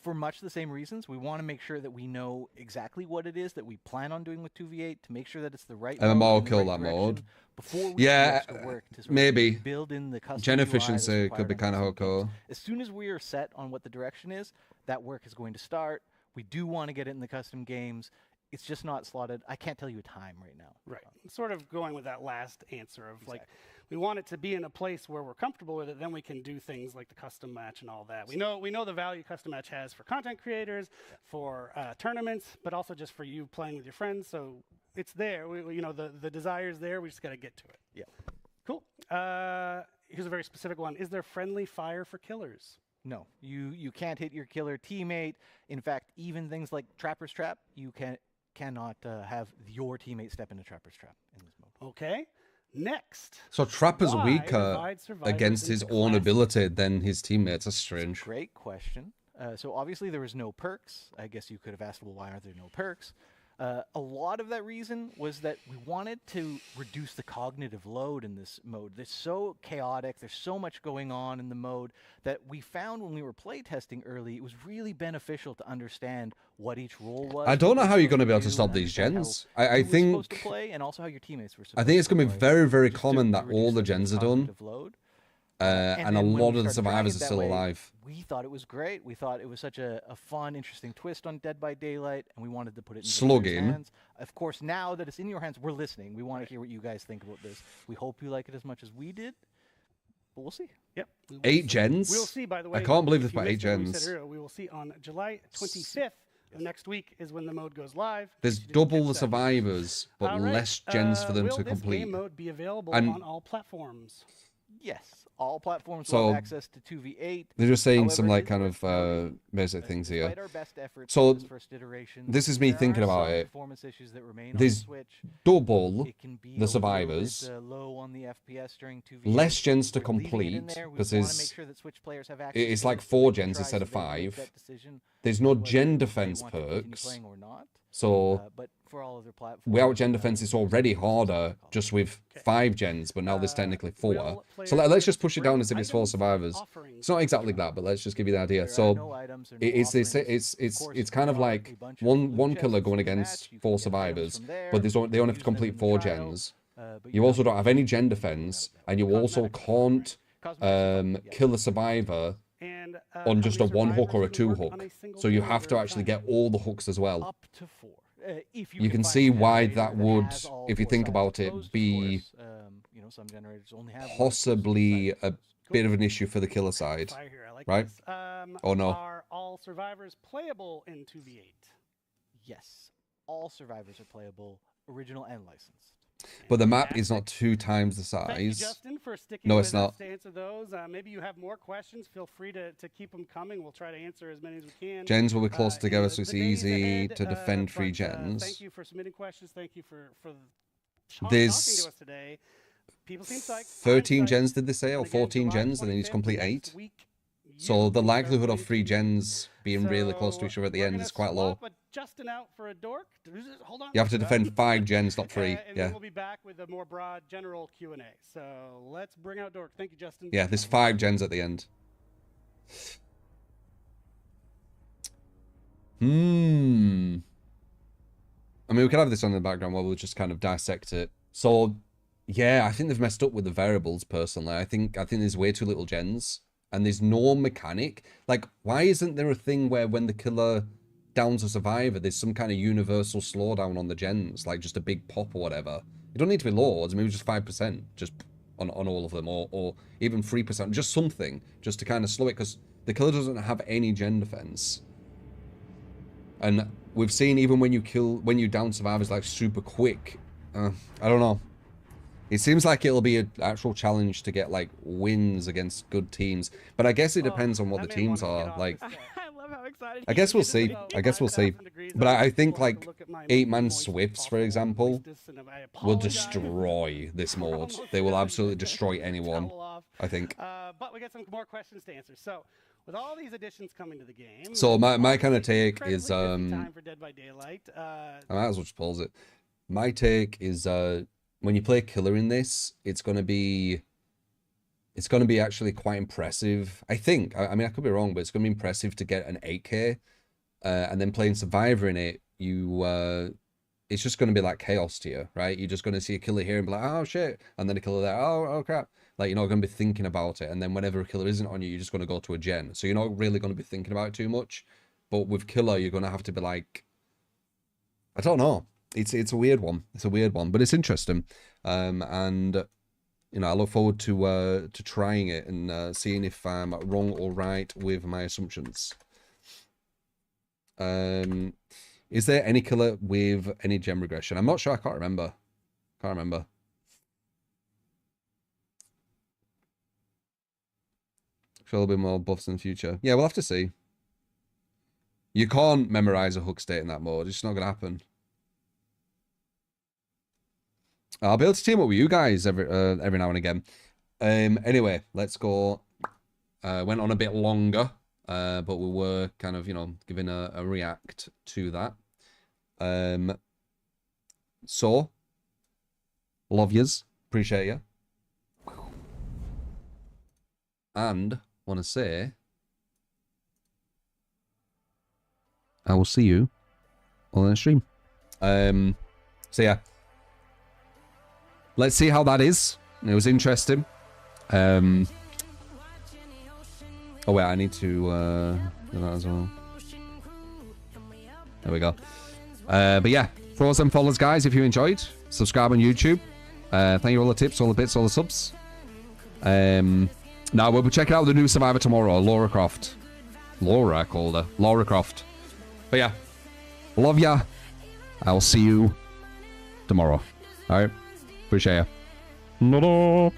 For much the same reasons. We want to make sure that we know exactly what it is that we plan on doing with 2v8 to make sure that it's the right mode MMO and the kill right that direction mode. before we Yeah, do extra work to sort of maybe. build in the custom Gen UI that's efficiency could be required kind of on custom hardcore. games. As soon as we are set on what the direction is, that work is going to start. We do want to get it in the custom games. It's just not slotted. I can't tell you a time right now. Right. Sort of going with that last answer of like, we want it to be in a place where we're comfortable with it. Then we can do things like the custom match and all that. We know the value custom match has for content creators, for tournaments, but also just for you playing with your friends. So it's there. The desire's there. We just got to get to it. Yeah. Cool. Here's a very specific one. Is there friendly fire for killers? No, you can't hit your killer teammate. In fact, even things like Trapper's Trap, you cannot have your teammate step into Trapper's Trap in this mode. Okay. Next. So Trapper's Why weaker divide survivors against his into own classes? ability than his teammates. That's strange. Great question. So obviously there was no perks. I guess you could have asked, well, why aren't there no perks? A lot of that reason was that we wanted to reduce the cognitive load in this mode. It's so chaotic, there's so much going on in the mode that we found when we were playtesting early, it was really beneficial to understand what each role was. I don't know how you're going to be able to stop these gens. I think supposed to play and also how your teammates were supposed I think it's going to be very, very just common to that all the gens are done. load. And a then when lot we of the started trying survivors it are that still way, alive. We thought it was great. We thought it was such a fun, interesting twist on Dead by Daylight, and we wanted to put it in Slugging. hands. Of course, now that it's in your hands, we're listening. We want to hear what you guys think about this. We hope you like it as much as we did, but we'll see. Yep. 8 gens? We'll see, by the way. I can't believe if there's you about 8 missed what we gens. said earlier, we will see on July 25th of next week is when the mode goes live. There's double the survivors, but All right, less gens for them will to this complete. game mode be available And- on all platforms? Yes, all platforms So, will have access to 2v8. They're just saying some However, like kind of basic things here. despite our best efforts So in this first iteration, this is me there thinking are about some it. performance issues that remain on There's the Switch. double It can be a the little survivors, bit, low on the FPS during 2v8. less gens to We're leaving it in complete there. We because wanna make there's sure that Switch players have access it's to like it so 4 they can gens try instead so of they can make 5. that decision There's no whether gen they defense want to continue perks. playing or not. So But for all other platforms, without gen defense, it's already harder just with 5 gens, but now there's technically 4. So let's just push it down as if it's 4 survivors. It's not exactly that, but let's just give you the idea. So it's kind of like one killer going against 4 survivors, but they only have to complete 4 gens. You also don't have any gen defense, and you also can't kill a survivor on just a 1 hook or a 2 hook. So you have to actually get all the hooks as well. Up to 4. If You can see why that would, if you think about it, be you know, some generators only have possibly a bit of an issue for the killer side, right? Or no? Are all survivors playable in 2v8? Yes, all survivors are playable, original and licensed. But the map is not 2 times the Thank you, size. Justin, for sticking No, with it's not. us to answer those. Maybe you have more questions. Feel free to keep them coming. We'll try to answer as many as we can. Gens will be closer together, in so it's the days easy ahead, to defend 3 but, gens. Thank you for submitting questions. Thank you for talking There's to us today. People seem psyched. 13 gens, did they say, or 14 gens, and then he's complete 8. So the likelihood of 3 gens being really close to each other at the end is quite low. Justin out for a dork. Hold on. You have to defend 5 gens, not 3. And Yeah. then we'll be back with a more broad, general Q&A. So let's bring out dork. Thank you, Justin. Yeah, there's 5 gens at the end. I mean, we could have this on in the background while we'll just kind of dissect it. So, yeah, I think they've messed up with the variables, personally. I think there's way too little gens. And there's no mechanic. Like, why isn't there a thing where when the killer downs a survivor, there's some kind of universal slowdown on the gens, like just a big pop or whatever? It don't need to be loads, maybe just 5%, just on all of them, or even 3%, just something, just to kind of slow it, because the killer doesn't have any gen defense. And we've seen even when you down survivors like super quick, I don't know. It seems like it'll be an actual challenge to get like wins against good teams, but I guess it depends on what the teams are. Like, I love how excited. I guess we'll see. I guess we'll see. But I think like 8-man Swifts, for example, will destroy this mode. They will absolutely destroy anyone, I think. But we got some more questions to answer. So, with all these additions coming to the game, So my kind of take is time for Dead by Daylight. I might as well just pause it. My take is when you play killer in this, it's gonna be actually quite impressive. I think. I mean, I could be wrong, but it's gonna be impressive to get an 8K, and then playing survivor in it. It's just gonna be like chaos to you, right? You're just gonna see a killer here and be like, oh shit, and then a killer there, oh crap. Like, you're not gonna be thinking about it, and then whenever a killer isn't on you, you're just gonna go to a gen. So you're not really gonna be thinking about it too much. But with killer, you're gonna have to be like, I don't know. It's a weird one. It's a weird one, but it's interesting. And you know, I look forward to trying it and seeing if I'm wrong or right with my assumptions. Is there any killer with any gem regression? I'm not sure. I can't remember. Can't remember. Show a little bit more buffs in the future. Yeah, we'll have to see. You can't memorize a hook state in that mode. It's just not going to happen. I'll be able to team up with you guys every now and again. Anyway, let's go. Went on a bit longer, but we were kind of, you know, giving a react to that. So, love yous. Appreciate you. And want to say, I will see you on the stream. So yeah. Let's see how that is. It was interesting. Oh wait, I need to do that as well. There we go. But yeah, throw some follows, guys, if you enjoyed. Subscribe on YouTube. Thank you for all the tips, all the bits, all the subs. Now we'll be checking out the new Survivor tomorrow, Laura Croft. Laura, I called her. Laura Croft. But yeah, love ya. I'll see you tomorrow. All right. Appreciate ya.